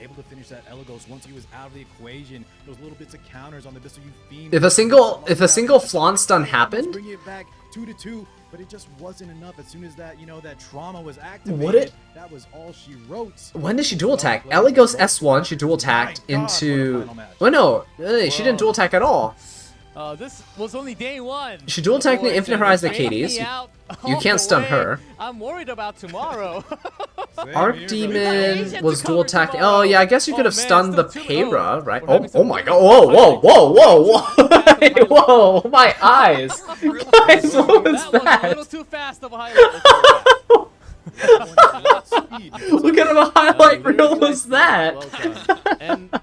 Able to finish that Eligos once he was out of the equation. Those little bits of counters on the Abyssal Fiend.
If a single Flan stun happened,
bring it back 2-2. but it just wasn't enough. As soon as that, that trauma was activated,
What it-
that was all she wrote.
When did she dual attack? Ellie goes S1, she dual attacked into... Oh no, she didn't dual attack at all.
This was only day one.
She dual attacked the
Boys,
Infinite
and
Horizon
it's taking
Hades.
me out
You
all
can't
the
stun
way.
her.
I'm worried about tomorrow.
Archdemon was dual attacking. Oh yeah, I guess you could have stunned the Para, right?
We're having
Oh
some
my
really
god! Whoa, whoa, whoa, whoa, whoa! My eyes, guys, what was
That was a
that?
little too fast of a highlight.
What kind of a highlight reel was that?
Well done. And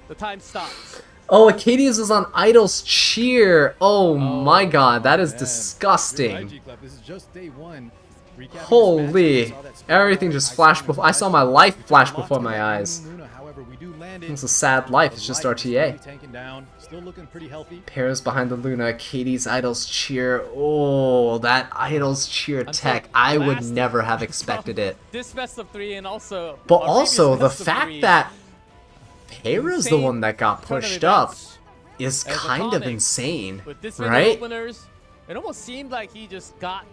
the time stops.
Oh, Acadius was on Idol's Cheer. Oh my god, that is disgusting.
This is just day one. Recapping this match,
Holy,
we saw that spell
everything
guard,
just flashed before. I saw my life flash before my eyes.
Luna, however, we do land it.
It's a sad life. It's just
The light is
RTA.
really tanking down, still looking pretty healthy.
Pairs behind the Luna, Katie's Idol's Cheer. Oh, that Idol's Cheer tech. I would
last-
never have expected it.
This best of three and also.
But
our previous
also, the
best of
fact
three
that Para's the
insane
one that got
turn of
pushed up
events
is
as
kind of
Atomic.
insane,
With this many
right?
openers, it almost seemed like he just got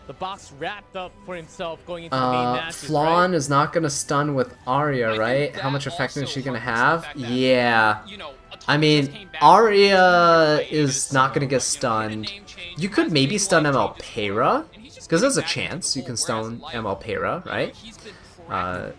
the box wrapped up for himself going into the main matches,
Flawn
right?
is not gonna stun with Arya,
think
right? How
that
much effectiveness is
also
she gonna
harkens to the
have?
fact that,
Yeah.
You know,
I
Atomic
mean,
just came back
Arya
from
is not gonna get
you know,
stunned.
name change,
You could
has
maybe
been
stun
like
ML
James
Para,
Bond, and he's just
because there's a
getting back into
chance
the
you can
full, whereas
stun
Light,
ML Para, right?
He's been
Uh,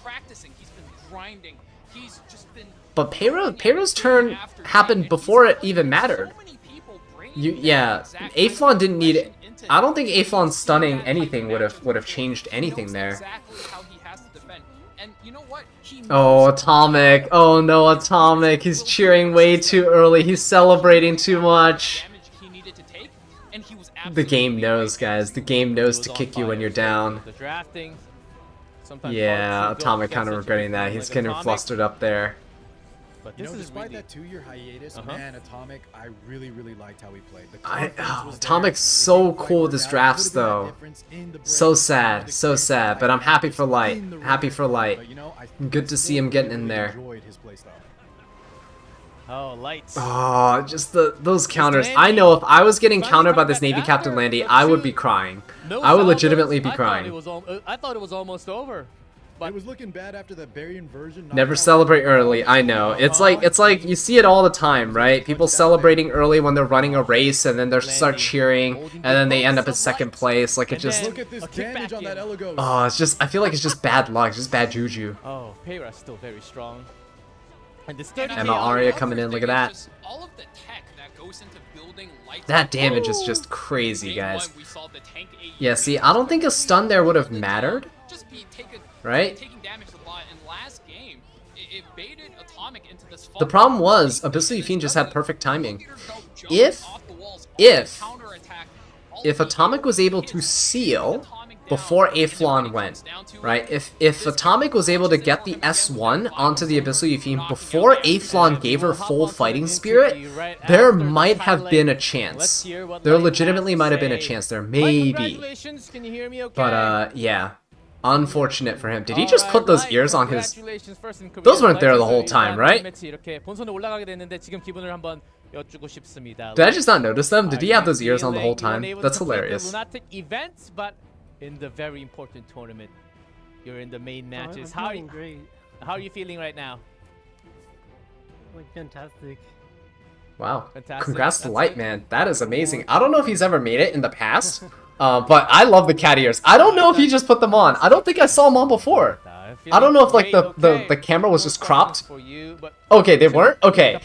practicing, he's been grinding, he's just been
But
going
Para's
at
turn
day after day,
happened
and
before
he's
it even
putting
mattered.
so many people bringing
Yeah,
that exact
Aflon didn't need it.
into
I don't think
he's
Aflon
seen
stunning
that
anything
type of
would have
matchup
changed
before. He
anything
knows
there.
exactly how he has to defend. And you know what? He
Oh,
knows
Atomic. Oh no, Atomic. He's cheering way too early. He's celebrating too much.
damage he needed to take, and he was
The game
absolutely
knows,
right.
guys. The game knows
He
to
was
kick
on
you when
fire.
you're down.
The drafting. Sometimes
Yeah,
hard to go
Atomic kind of
against
regretting that.
such a
He's
like
getting
Atomic,
flustered up there.
But
You
this
know,
is
despite
really
that 2-year hiatus, man, Atomic, I really liked how he played. The confidence was there.
Atomic's
It
so
didn't quite
cool with
work
his
out.
drafts,
Could've been that
though.
difference in the
So
break.
sad, so sad. But I'm happy for Light.
In the
Happy
ring.
for Light.
But, you know, I
Good to see him getting in there.
enjoyed his play style.
oh lights.
Oh, just those counters. I know if I was getting countered by this Navy Captain Landy, I would be crying.
No
I would
foul
legitimately
goals.
be crying.
I thought it was almost over. But
It was looking bad after the Barian version.
Never celebrate early. I know. It's like you see it all the time, right? People celebrating early when they're running a race, and then they start cheering, and then they end up in second place. Like it just.
Look at this
A kickback
damage on that
in.
Elagos.
Oh, it's just. I feel like it's just bad luck. It's just bad juju.
oh, Para's still very strong. And this
And
30K
Emma
another
Arya
auto-
coming in,
thing
look at
is
that.
just all of the tech that goes into building Light's
That damage is
Ooh.
just crazy,
Day
guys.
one, we saw the tank AU
Yeah, see, I don't think a stun there would have mattered.
Just be
Right?
taking damage a lot. And last game, it baited Atomic into this.
The problem was, Abyssal Fiend just had perfect timing. If Atomic was able to seal before Aflon went, right? If Atomic was able to get the S1 onto the Abyssal Fiend before Aflon gave her full fighting spirit, there might have been a chance. There legitimately might have been a chance there, maybe.
Congratulations. Can you hear me okay?
But yeah, unfortunate for him. Did he just put those ears on his?
Congratulations first in
Those weren't there the
Korea.
whole time, right?
매치 이렇게 본선에 올라가게 됐는데 지금 기분을 한번 여쭈고 싶습니다.
Did I just not notice them? Did he
Are
have those
you
ears on the whole
feeling
time?
you weren't able
That's
to complete
hilarious.
The lunatic events, but in the very important tournament, you're in the main matches.
I'm feeling great.
How are you feeling right now?
Like fantastic.
Wow.
Fantastic.
Congrats to
That's
Light,
it.
man. That is amazing. I don't know if he's ever made it in the past, but I love the cat ears. I don't know if he just put them on. I don't think I saw them on before. I don't know if like the camera was just cropped.
For you, but
Okay, they weren't? Okay.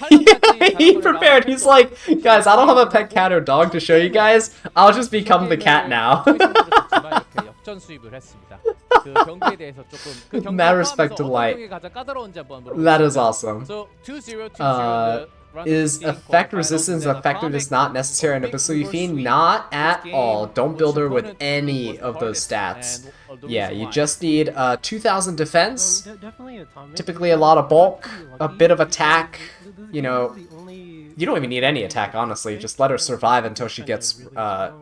He prepared. He's like, guys, I don't have a pet cat or dog to show you guys. I'll just become the cat now.
이렇게 역전 수입을 했습니다. 그 경기에 대해서 조금 그 경기
Mad respect to
포함해서
Light.
어떤 경기가 가장 까다로운지 한번 물어보겠습니다.
That is awesome.
So 2-0, 2-0.
Is effect resistance effectiveness not necessary in Abyssal Fiend? Not at all. Don't build her with any of those stats. Yeah, you just need 2000 defense,
Definitely Atomic.
typically a lot of bulk, a
Lucky.
bit of attack.
This is
You know,
the only-
you don't even need any attack, honestly. Just let her survive until she gets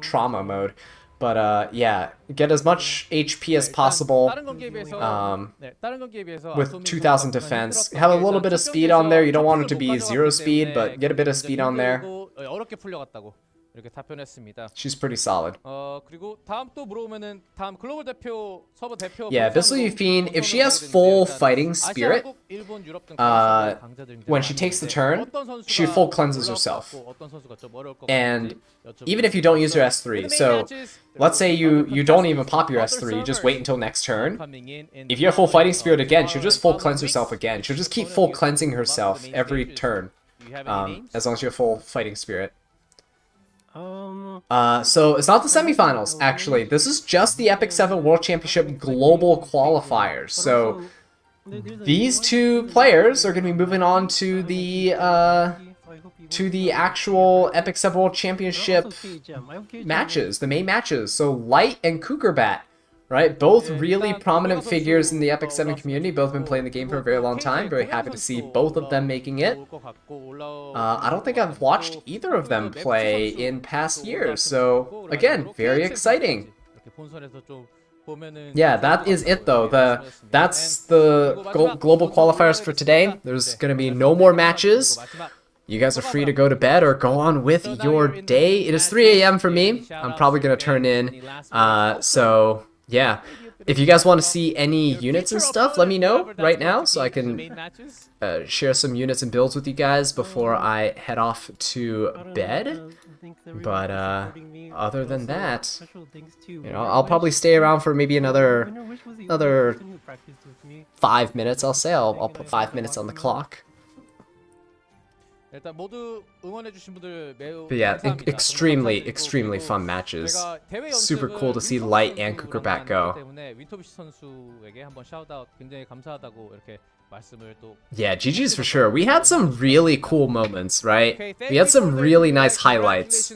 trauma mode. But yeah, get as much HP as possible.
다른 경기에 비해서 네, 다른 경기에 비해서
With
아토믹
2000
선수가
defense.
힘들었던
Have a
게
little bit of
일단
speed on there. You don't want it to
첫
be
경기에서
0
못
speed,
가져갔기
but get a bit of
때문에
speed on there.
힘들고, 어렵게 풀려갔다고 이렇게 답변했습니다.
She's pretty solid.
그리고 다음 또 물어보면은 다음 글로벌 대표 서버 대표
Yeah, Abyssal Yufine, if she has full fighting spirit, when she takes the turn, she full cleanses herself. And even if you don't use your S3, so let's say you don't even pop your S3, you just wait until next turn. If you have full fighting spirit again, she'll just full cleanse herself again. She'll just keep full cleansing herself every turn, as long as you have full fighting spirit. So it's not the semifinals, actually. This is just the Epic 7 World Championship Global Qualifiers. So these two players are going to be moving on to the actual Epic 7 World Championship matches, the main matches. So Light and Kukerbat, right? Both really prominent figures in the Epic 7 community. Both been playing the game for a very long time. Very happy to see both of them making it. I don't think I've watched either of them play in past years. So again, very exciting. Yeah, that is it though. That's the global qualifiers for today. There's going to be no more matches. You guys are free to go to bed or go on with your day. It is 3 a.m. for me. I'm probably going to turn in. So yeah, if you guys want to see any units and stuff, let me know right now so I can share some units and builds with you guys before I head off to bed. But other than that, you know, I'll probably stay around for maybe another 5 minutes. I'll say I'll put 5 minutes on the clock. But yeah, extremely fun matches. Super cool to see Light and Kukerbat go. Yeah, GG's for sure. We had some really cool moments, right? We had some really nice highlights.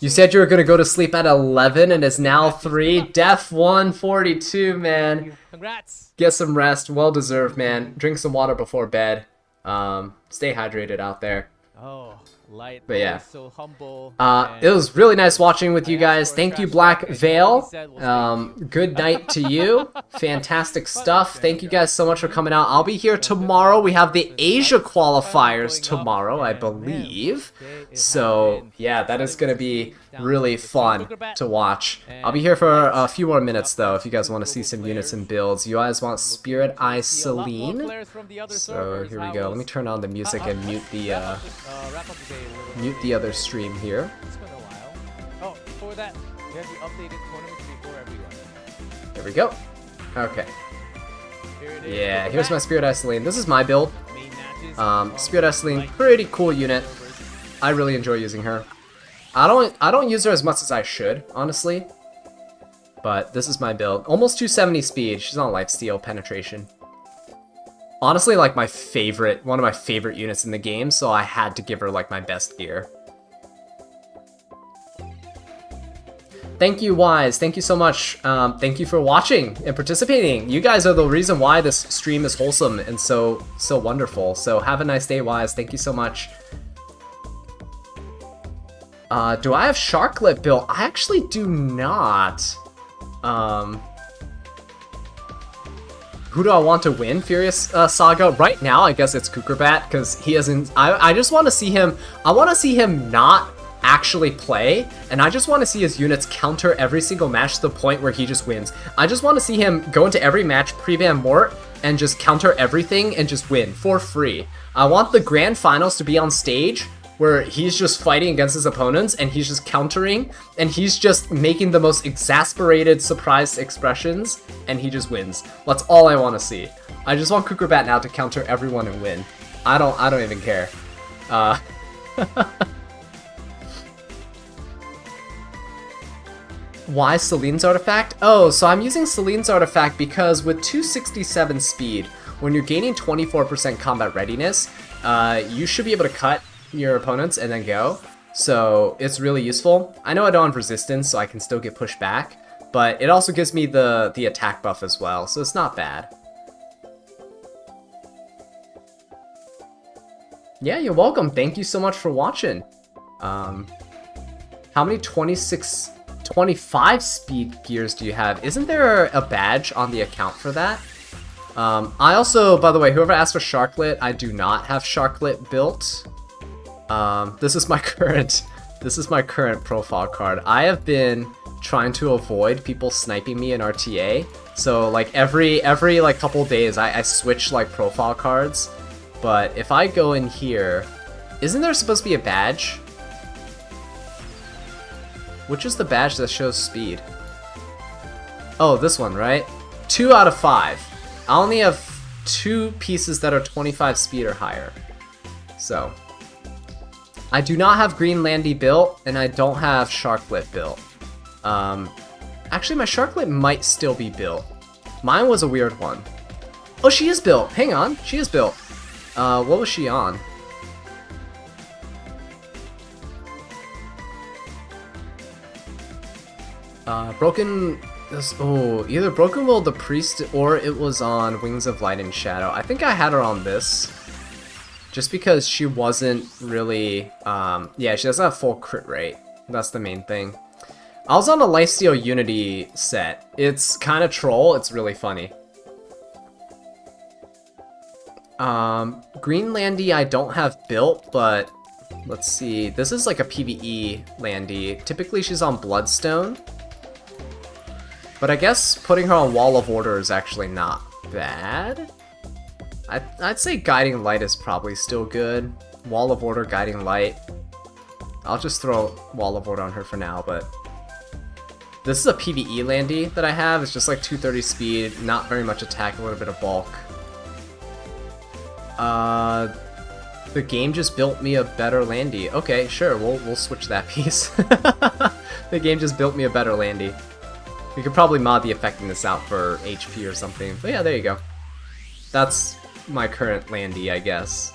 You said you were going to go to sleep at 11 and it's now 3. Def 142, man. Get some rest. Well deserved, man. Drink some water before bed. Stay hydrated out there.
Light,
but yeah,
so humble,
it was really nice watching with you guys. Thank you, Black Veil. Good night to you. Fantastic stuff. Thank you guys so much for coming out. I'll be here tomorrow. We have the Asia qualifiers tomorrow, I believe. So yeah, that is going to be really fun to watch. I'll be here for a few more minutes though, if you guys want to see some units and builds. You guys want Spirit Eye Celine? So here we go. Let me turn on the music and mute the other stream here.
It's been a while. Oh, before that, we have the updated tournaments before everyone.
There we go. Okay. Yeah, here's my Spirit Eye Celine. This is my build. Spirit Eye Celine, pretty cool unit. I really enjoy using her. I don't use her as much as I should, honestly. But this is my build. Almost 270 speed. She's on lifesteal penetration. Honestly, like one of my favorite units in the game, so I had to give her like my best gear. Thank you, Wise. Thank you so much. Thank you for watching and participating. You guys are the reason why this stream is wholesome and so wonderful. So have a nice day, Wise. Thank you so much. Do I have Sharklet built? I actually do not. Who do I want to win Furious Saga? Right now, I guess it's Kukerbat, because he hasn't... I just want to see him... I want to see him not actually play, and I just want to see his units counter every single match to the point where he just wins. I just want to see him go into every match pre-ban Mort and just counter everything and just win for free. I want the grand finals to be on stage where he's just fighting against his opponents and he's just countering and he's just making the most exasperated surprised expressions and he just wins. That's all I want to see. I just want Kukerbat now to counter everyone and win. I don't even care. Why Celine's artifact? Oh, so I'm using Celine's artifact because with 267 speed, when you're gaining 24% combat readiness, you should be able to cut your opponents and then go. So it's really useful. I know I don't have resistance, so I can still get pushed back, but it also gives me the attack buff as well, so it's not bad. Yeah, you're welcome. Thank you so much for watching. How many 25 speed gears do you have? Isn't there a badge on the account for that? I also, by the way, whoever asked for Sharklet, I do not have Sharklet built. This is my current This is my current profile card. I have been trying to avoid people sniping me in RTA. So like every like couple days I switch like profile cards. But if I go in here, isn't there supposed to be a badge? Which is the badge that shows speed? Oh, this one, right? 2 out of 5. I only have 2 pieces that are 25 speed or higher. So, I do not have Green Landy built, and I don't have Sharklet built. Actually, my Sharklet might still be built. Mine was a weird one. Oh, she is built! Hang on, she is built. What was she on? Broken... either Broken Will the Priest or it was on Wings of Light and Shadow. I think I had her on this. Just because she wasn't really... yeah, she doesn't have full crit rate. That's the main thing. I was on a Lifesteal Unity set. It's kind of troll, it's really funny. Green Landy I don't have built, but... Let's see, this is like a PvE Landy. Typically she's on Bloodstone. But I guess putting her on Wall of Order is actually not bad. I'd say Guiding Light is probably still good. Wall of Order, Guiding Light. I'll just throw Wall of Order on her for now, but... This is a PvE Landy that I have. It's just like 230 speed, not very much attack, a little bit of bulk. The game just built me a better Landy. Okay, sure, we'll switch that piece. The game just built me a better Landy. We could probably mod the effectiveness out for HP or something. But yeah, there you go. That's my current Landy, I guess.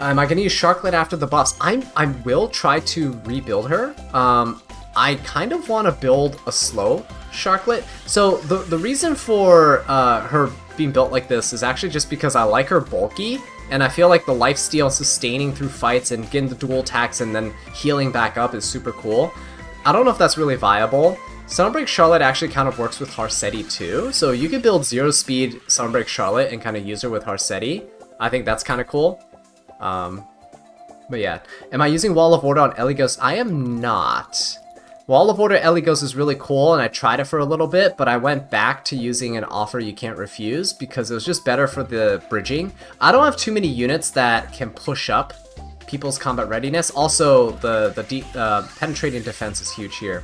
Am I gonna use Sharklet after the buffs? I will try to rebuild her. I kind of want to build a slow Sharklet. So the reason for her being built like this is actually just because I like her bulky. And I feel like the lifesteal sustaining through fights and getting the dual attacks and then healing back up is super cool. I don't know if that's really viable. Sunbreak Charlotte actually kind of works with Harsetti too. So you could build 0 speed Sunbreak Charlotte and kind of use her with Harsetti. I think that's kind of cool. But yeah. Am I using Wall of Order on Eligos? I am not. Wall of Order Eligos is really cool, and I tried it for a little bit, but I went back to using an offer you can't refuse because it was just better for the bridging. I don't have too many units that can push up people's combat readiness. Also, the penetrating defense is huge here.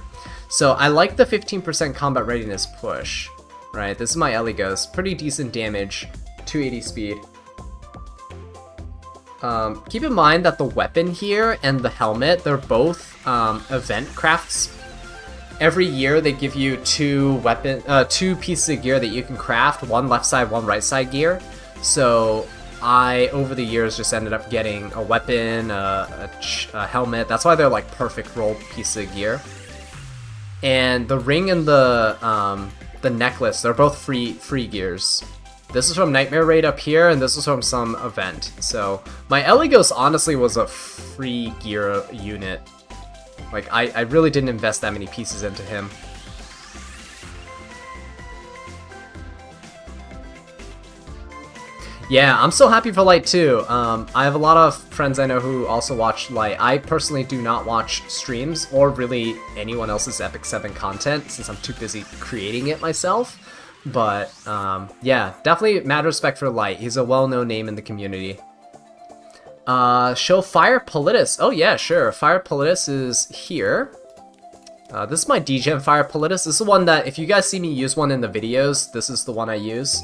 So I like the 15% combat readiness push, right? This is my Eligos. Pretty decent damage, 280 speed. Keep in mind that the weapon here and the helmet, they're both event crafts. Every year they give you two pieces of gear that you can craft, one left side, one right side gear. So I, over the years, just ended up getting a weapon, a helmet. That's why they're like perfect roll pieces of gear. And the ring and the necklace, they're both free gears. This is from Nightmare Raid up here, and this is from some event. So my Eligos honestly was a free gear unit. Like, I really didn't invest that many pieces into him. Yeah, I'm so happy for Light too. I have a lot of friends I know who also watch Light. I personally do not watch streams or really anyone else's Epic 7 content since I'm too busy creating it myself. But yeah, definitely mad respect for Light. He's a well-known name in the community. Show Fire Politis. Oh yeah, sure. Fire Politis is here. This is my Degen Fire Politis. This is the one that, if you guys see me use one in the videos, this is the one I use.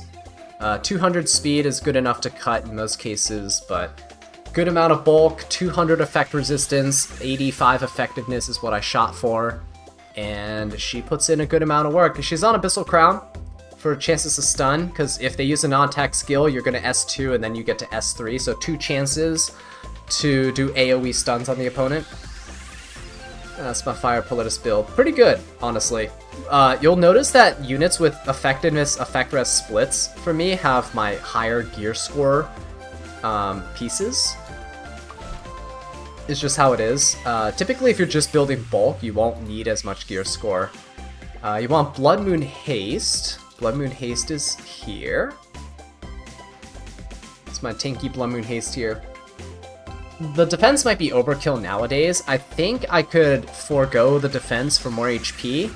200 speed is good enough to cut in most cases, but good amount of bulk, 200 effect resistance, 85 effectiveness is what I shot for. And she puts in a good amount of work. She's on Abyssal Crown for chances to stun, because if they use a non-attack skill, you're going to S2 and then you get to S3, so 2 chances to do AoE stuns on the opponent. That's my Fire Politis build. Pretty good, honestly. You'll notice that units with effectiveness, effect res splits, for me, have my higher gear score pieces. It's just how it is. Typically, if you're just building bulk, you won't need as much gear score. You want Blood Moon Haste. Blood Moon Haste is here. It's my tanky Blood Moon Haste here. The defense might be overkill nowadays. I think I could forego the defense for more HP,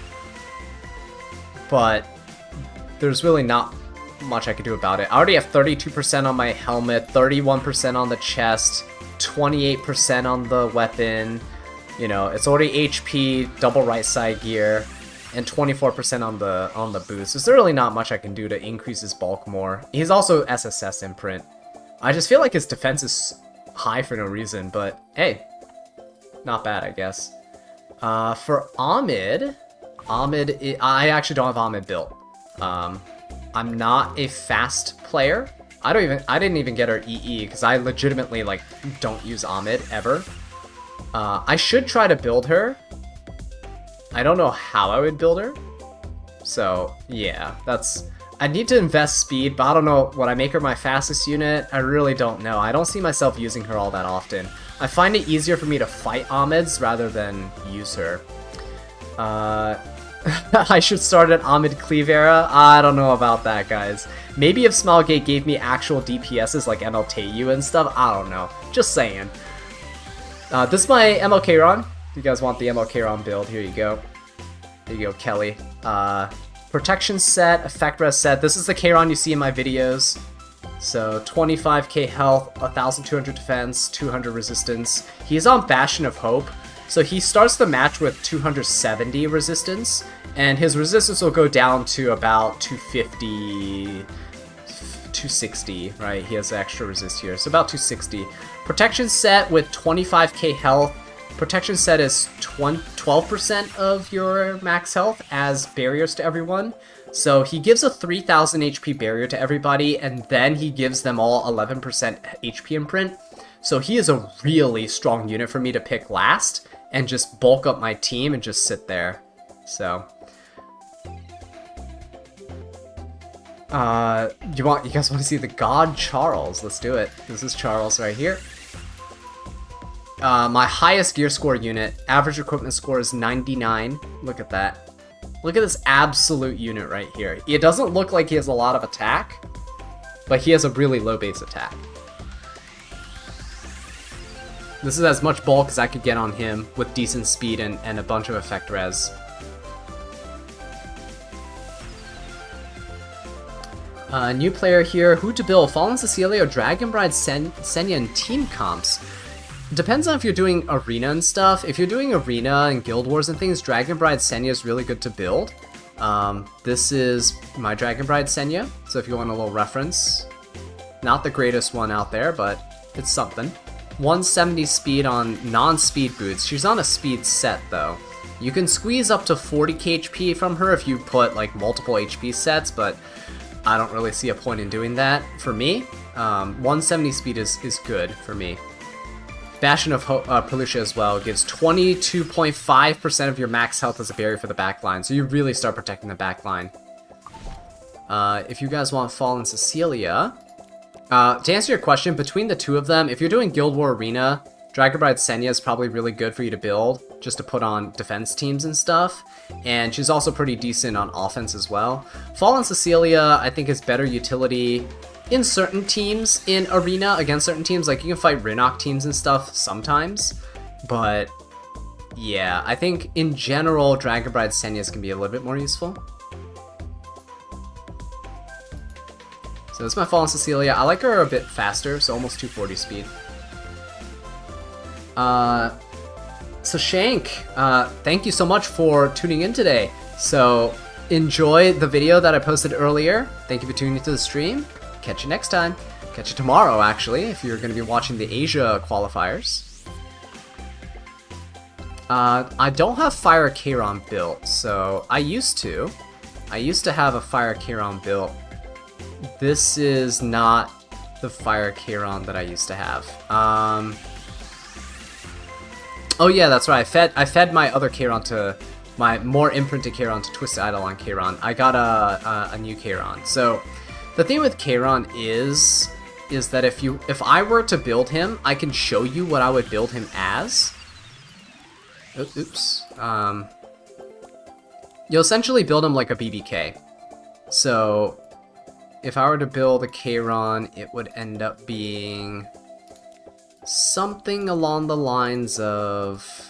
but there's really not much I could do about it. I already have 32% on my helmet, 31% on the chest, 28% on the weapon. You know, it's already HP, double right side gear, and 24% on the boost. There's really not much I can do to increase his bulk more. He's also SSS imprint. I just feel like his defense is high for no reason, but hey, not bad, I guess. For Ahmed, I actually don't have Ahmed built. I'm not a fast player. I didn't even get her EE because I legitimately like don't use Ahmed ever. I should try to build her. I don't know how I would build her. So yeah, I need to invest speed, but I don't know, would I make her my fastest unit? I really don't know. I don't see myself using her all that often. I find it easier for me to fight Ahmeds rather than use her. I should start an Ahmed Cleave era? I don't know about that, guys. Maybe if Smilegate gave me actual DPSs like MLTU and stuff, I don't know. Just saying. This is my ML Kiron. If you guys want the ML Kiron build, here you go. Here you go, Kelly. Protection set, effect res set. This is the Kiron you see in my videos. So 25k health, 1200 defense, 200 resistance. He's on Bastion of Hope. So he starts the match with 270 resistance, and his resistance will go down to about 250, 260, right? He has extra resist here, so about 260. Protection set with 25k health. Protection set is 12% of your max health as barriers to everyone. So he gives a 3000 HP barrier to everybody, and then he gives them all 11% HP imprint. So he is a really strong unit for me to pick last and just bulk up my team and just sit there. So you guys want to see the God Charles? Let's do it. This is Charles right here. My highest gear score unit, average equipment score is 99. Look at that. Look at this absolute unit right here. It doesn't look like he has a lot of attack, but he has a really low base attack. This is as much bulk as I could get on him with decent speed and a bunch of effect res. New player here. Who to build? Fallen Cecilia or Dragon Bride Senya in team comps? Depends on if you're doing arena and stuff. If you're doing arena and guild wars and things, Dragon Bride Senya is really good to build. This is my Dragon Bride Senya, so if you want a little reference. Not the greatest one out there, but it's something. 170 speed on non-speed boots. She's on a speed set though. You can squeeze up to 40k HP from her if you put like multiple HP sets, but I don't really see a point in doing that for me. 170 speed is good for me. Bastion of Pelucia as well gives 22.5% of your max health as a barrier for the backline, so you really start protecting the backline. If you guys want Fallen Cecilia, to answer your question, between the two of them, if you're doing Guild War Arena, Dragon Bride Senya is probably really good for you to build, just to put on defense teams and stuff, and she's also pretty decent on offense as well. Fallen Cecilia, I think, is better utility in certain teams in Arena against certain teams. Like, you can fight Rinnock teams and stuff sometimes, but yeah, I think in general, Dragon Bride Senyas can be a little bit more useful. So this is my Fallen Cecilia. I like her a bit faster, so almost 240 speed. So Shank, thank you so much for tuning in today. So enjoy the video that I posted earlier. Thank you for tuning into the stream. Catch you next time. Catch you tomorrow, actually, if you're going to be watching the Asia qualifiers. I don't have Fire Kiron built, so I used to. I used to have a Fire Kiron built. This is not the Fire Kiron that I used to have. Oh yeah, that's right. I fed my other Kiron to my more imprinted Kiron to Twisted Eidolon Kiron. I got a new Kiron. So the thing with Kiron is that if I were to build him, I can show you what I would build him as. Oops. You'll essentially build him like a BBK. So if I were to build a Kiron, it would end up being something along the lines of...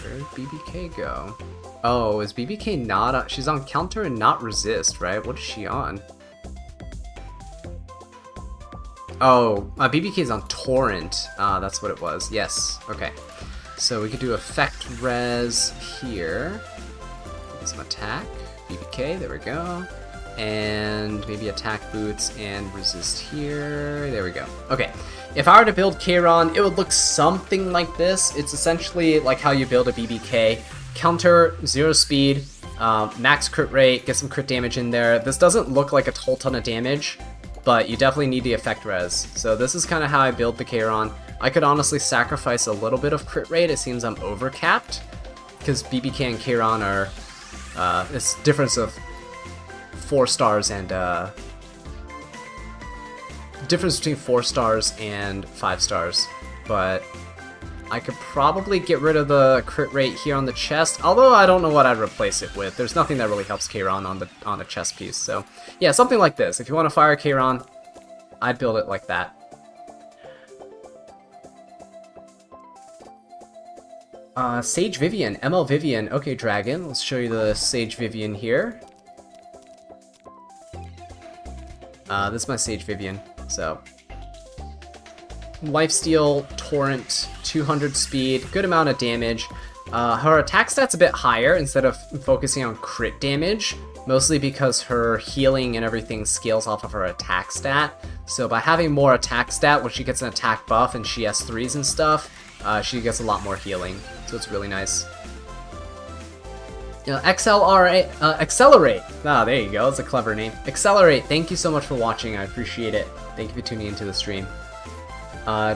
where did BBK go? Oh, is BBK not on? She's on counter and not resist, right? What is she on? Oh, BBK's on torrent. That's what it was. Yes, okay. So we could do effect res here. Get some attack. BBK, there we go. And maybe attack boots and resist here. There we go. Okay. If I were to build Kiron, it would look something like this. It's essentially like how you build a BBK. Counter, 0 speed, max crit rate, get some crit damage in there. This doesn't look like a whole ton of damage, but you definitely need the effect res. So this is kind of how I build the Kiron. I could honestly sacrifice a little bit of crit rate. It seems I'm overcapped, because BBK and Kiron are, it's difference of 4 stars and, difference between 4 stars and 5 stars, but I could probably get rid of the crit rate here on the chest, although I don't know what I'd replace it with. There's nothing that really helps Kiron on the chest piece, so yeah, something like this. If you want to fire Kiron, I'd build it like that. Sage Vivian, ML Vivian. Okay, Dragon, let's show you the Sage Vivian here. This is my Sage Vivian, so... Lifesteal, Torrent, 200 speed, good amount of damage. Her attack stat's a bit higher instead of focusing on crit damage, mostly because her healing and everything scales off of her attack stat. So by having more attack stat, when she gets an attack buff and she has 3s and stuff, she gets a lot more healing, so it's really nice. Accelerate. Ah, there you go. It's a clever name. Accelerate. Thank you so much for watching. I appreciate it. Thank you for tuning into the stream.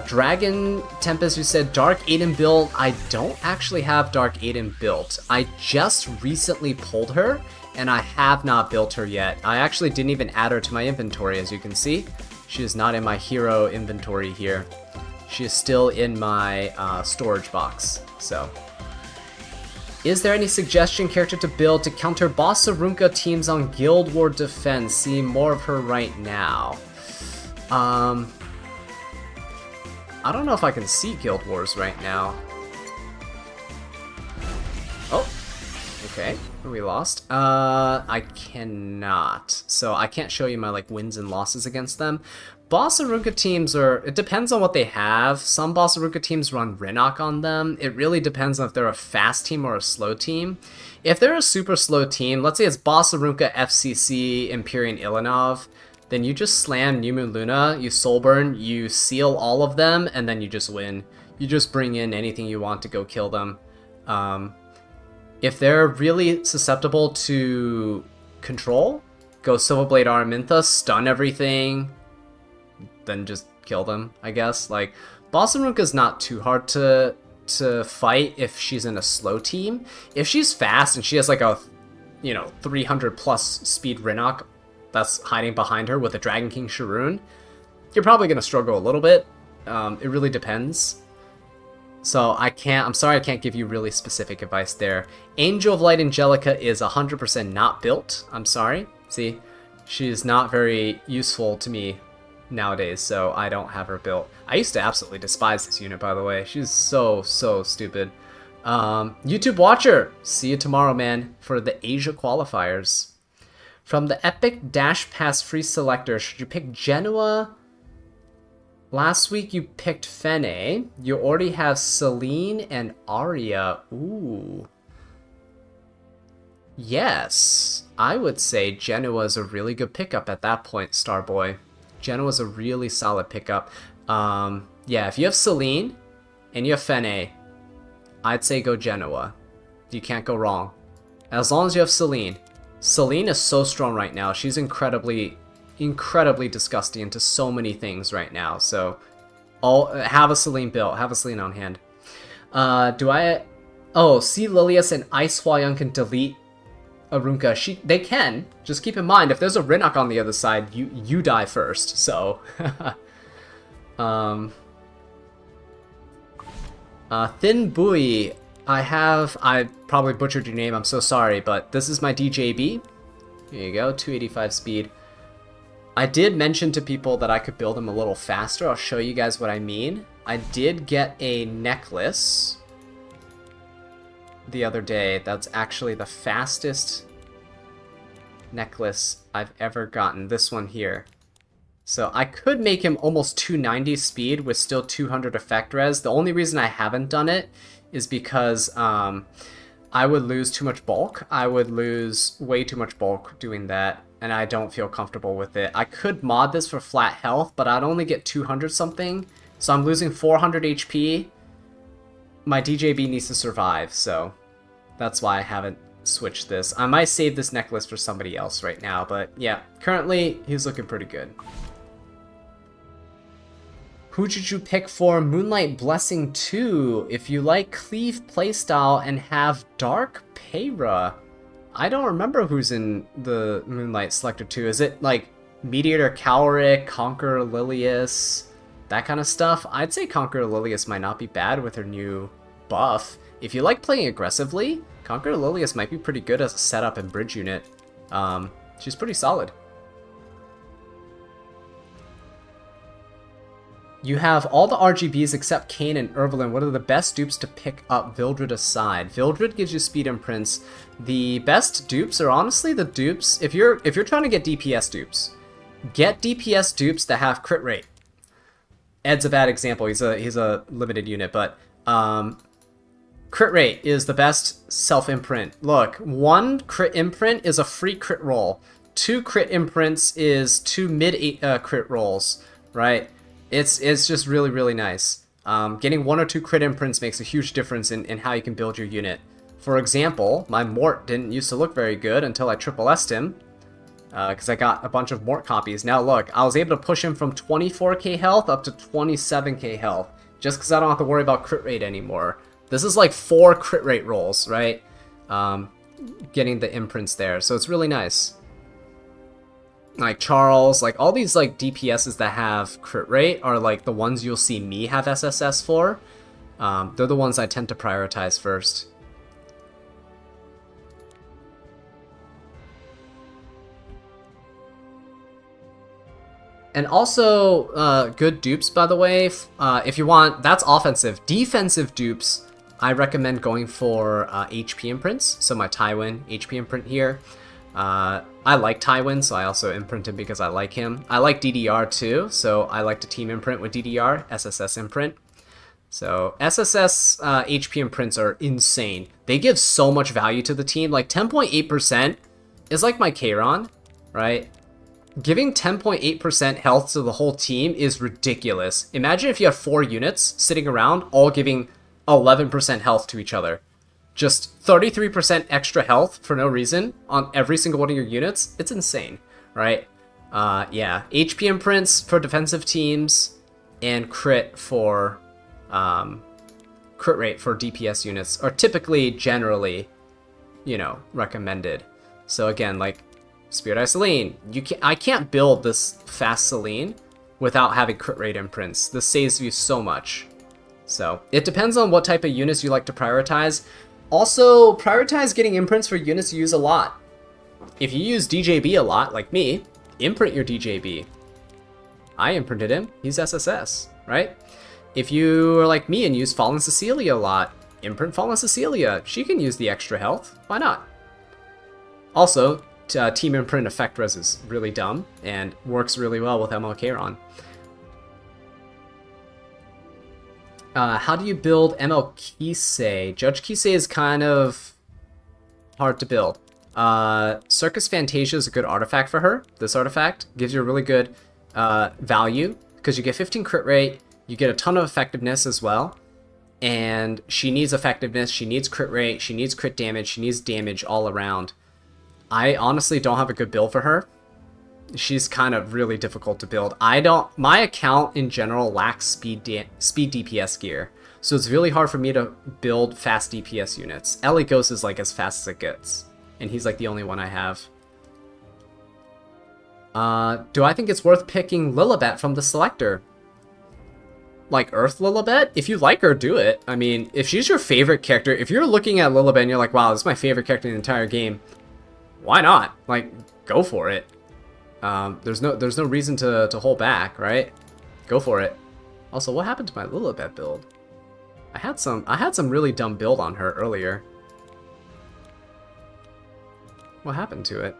Dragon Tempest, who said Dark Aiden build. I don't actually have Dark Aiden built. I just recently pulled her, and I have not built her yet. I actually didn't even add her to my inventory, as you can see. She is not in my hero inventory here. She is still in my storage box, so... Is there any suggestion character to build to counter Boss Arunka teams on Guild War Defense? See more of her right now. I don't know if I can see Guild Wars right now. Oh, okay. We lost. I cannot. So I can't show you my like wins and losses against them. Boss Arunka teams are, it depends on what they have. Some Boss Arunka teams run Rinok on them. It really depends on if they're a fast team or a slow team. If they're a super slow team, let's say it's Boss Arunka, FCC, Empyrean Ilanov, then you just slam New Moon Luna, you Soulburn, you seal all of them, and then you just win. You just bring in anything you want to go kill them. If they're really susceptible to control, go Silverblade Araminta, stun everything, then just kill them, I guess. Like, Boss Arunka's not too hard to fight if she's in a slow team. If she's fast and she has like a, 300 plus speed Rinok that's hiding behind her with a Dragon King Sharoon, you're probably gonna struggle a little bit. It really depends. So I'm sorry I can't give you really specific advice there. Angel of Light Angelica is 100% not built. I'm sorry. See, she's not very useful to me nowadays, so I don't have her built. I used to absolutely despise this unit, by the way. She's so stupid. YouTube watcher, see you tomorrow, man, for the Asia qualifiers. From the Epic Dash Pass free selector, should you pick Genoa? Last week you picked Fene. You already have Celine and Arya. Ooh. Yes, I would say Genoa's a really good pickup at that point, Starboy. Genoa's a really solid pickup. Yeah, if you have Celine and you have Fene, I'd say go Genoa. You can't go wrong. As long as you have Celine. Celine is so strong right now. She's incredibly disgusting into so many things right now. So, have a Celine built. Have a Celine on hand. See Lilius and Ice Hwa-Young can delete Arunka. They can. Just keep in mind, if there's a Rinok on the other side, you die first. So, Thin Bui. I probably butchered your name, I'm so sorry, but this is my DJB. Here you go, 285 speed. I did mention to people that I could build him a little faster. I'll show you guys what I mean. I did get a necklace the other day. That's actually the fastest necklace I've ever gotten. This one here. So I could make him almost 290 speed with still 200 effect res. The only reason I haven't done it is because I would lose too much bulk. I would lose way too much bulk doing that, and I don't feel comfortable with it. I could mod this for flat health, but I'd only get 200 something, so I'm losing 400 HP. My DJB needs to survive, so that's why I haven't switched this. I might save this necklace for somebody else right now, but yeah, currently he's looking pretty good. Who should you pick for Moonlight Blessing 2 if you like Cleave playstyle and have Dark Payra? I don't remember who's in the Moonlight Selector 2. Is it like Mediator Calric, Conqueror Lilius, that kind of stuff? I'd say Conqueror Lilius might not be bad with her new buff. If you like playing aggressively, Conqueror Lilius might be pretty good as a setup and bridge unit. She's pretty solid. You have all the RGBs except Kayn and Evelyn. What are the best dupes to pick up, Vildred aside? Vildred gives you speed imprints. The best dupes are honestly the dupes. If you're trying to get DPS dupes, get DPS dupes that have crit rate. Ed's a bad example. He's a limited unit, but crit rate is the best self imprint. Look, 1 crit imprint is a free crit roll. 2 crit imprints is 2 mid crit rolls, right? It's just really, really nice. Getting 1 or 2 crit imprints makes a huge difference in how you can build your unit. For example, my Mort didn't used to look very good until I triple S'd him, because I got a bunch of Mort copies. Now look, I was able to push him from 24k health up to 27k health, just because I don't have to worry about crit rate anymore. This is like 4 crit rate rolls, right? Getting the imprints there, so it's really nice. Like Charles, like all these like DPSs that have crit rate are like the ones you'll see me have SSS for. They're the ones I tend to prioritize first. And also, good dupes, by the way. If you want, that's offensive. Defensive dupes, I recommend going for HP imprints. So my Tywin HP imprint here. I like Tywin, so I also imprint him because I like him. I like DDR too, so I like to team imprint with DDR, SSS imprint. So SSS HP imprints are insane. They give so much value to the team. Like 10.8% is like my Kiron, right? Giving 10.8% health to the whole team is ridiculous. Imagine if you have 4 units sitting around all giving 11% health to each other. Just 33% extra health for no reason on every single one of your units. It's insane, right? Yeah, HP imprints for defensive teams and crit for crit rate for DPS units are typically generally, you know, recommended. So again, like Spirit Eye Celine, I can't build this fast Celine without having crit rate imprints. This saves you so much. So it depends on what type of units you like to prioritize. Also, prioritize getting imprints for units you use a lot. If you use DJB a lot, like me, imprint your DJB. I imprinted him, he's SSS, right? If you are like me and use Fallen Cecilia a lot, imprint Fallen Cecilia. She can use the extra health, why not? Also, team imprint effect res is really dumb and works really well with ML Kiron. How do you build ML Kisei? Judge Kisei is kind of hard to build. Circus Fantasia is a good artifact for her. This artifact gives you a really good value because you get 15 crit rate, you get a ton of effectiveness as well, and she needs effectiveness, she needs crit rate, she needs crit damage, she needs damage all around. I honestly don't have a good build for her. She's kind of really difficult to build. My account in general lacks speed DPS gear, so it's really hard for me to build fast DPS units. Ellie Ghost is like as fast as it gets, and he's like the only one I have. Do I think it's worth picking Lilibet from the selector? like Earth Lilibet, if you like her, do it. I mean, if she's your favorite character, if you're looking at Lilibet and you're like, wow, this is my favorite character in the entire game, why not? Like, go for it. There's no reason to hold back, right? Go for it. Also, what happened to my Lilibet build? I had some really dumb build on her earlier. What happened to it?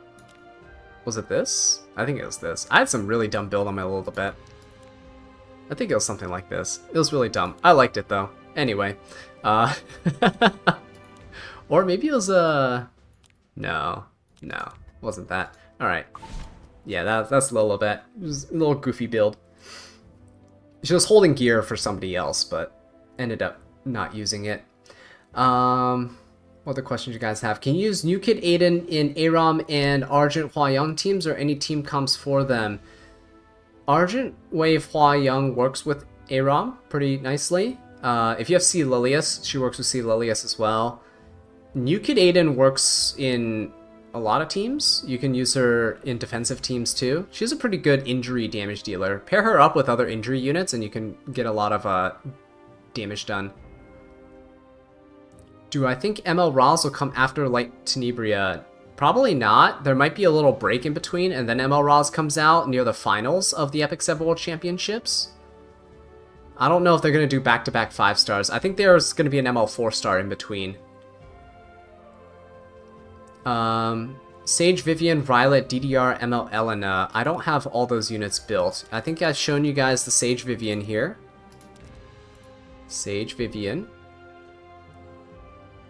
Was it this? I think it was this. I had some really dumb build on my Lilibet. I think it was something like this. It was really dumb. I liked it though. Anyway, or maybe it was no, wasn't that? All right, yeah, that's Lilibet. It was a little goofy build. She was holding gear for somebody else, but ended up not using it. What other questions you guys have? Can you use New Kid Aiden in Aram and Argent Hua-Young teams or any team comps for them? Argent Wave Hua-Young works with Aram pretty nicely. If you have C. Lilius, she works with C. Lilius as well. New Kid Aiden works in a lot of teams. You can use her in defensive teams too. She's a pretty good injury damage dealer. Pair her up with other injury units and you can get a lot of damage done. Do I think ML Raz will come after Light Tenebria? Probably not. There might be a little break in between, and then ML Raz comes out near the finals of the Epic 7 World Championships. I don't know if they're going to do back-to-back 5-stars. I think there's going to be an ML 4-star in between. Sage, Vivian, Violet, DDR, ML, Elena. I don't have all those units built. I think I've shown you guys the Sage Vivian here. Sage Vivian.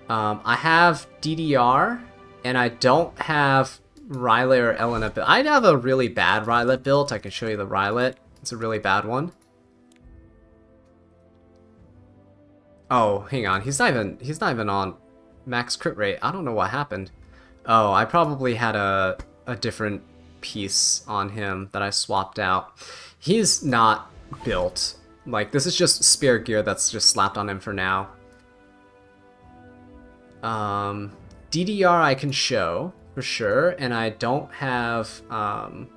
I have DDR, and I don't have Rylait or Elena built. I'd have a really bad Rylait built. I can show you the Rylait. It's a really bad one. Oh, hang on. He's not even on max crit rate. I don't know what happened. Oh, I probably had a different piece on him that I swapped out. He's not built. Like, this is just spare gear that's just slapped on him for now. DDR I can show for sure, and I don't have ML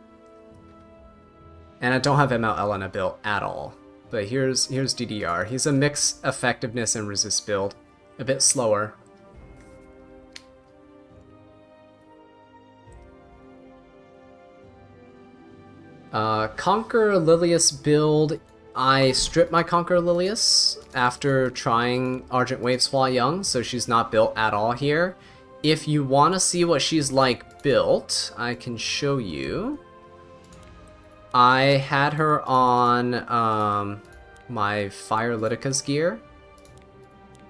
Elena built at all. But here's DDR. He's a mixed effectiveness and resist build, a bit slower. Conquer Lilius build. I stripped my Conquer Lilius after trying Argent Waves Hua-Young, so she's not built at all here. If you want to see what she's like built, I can show you. I had her on my Fire Lytica's gear.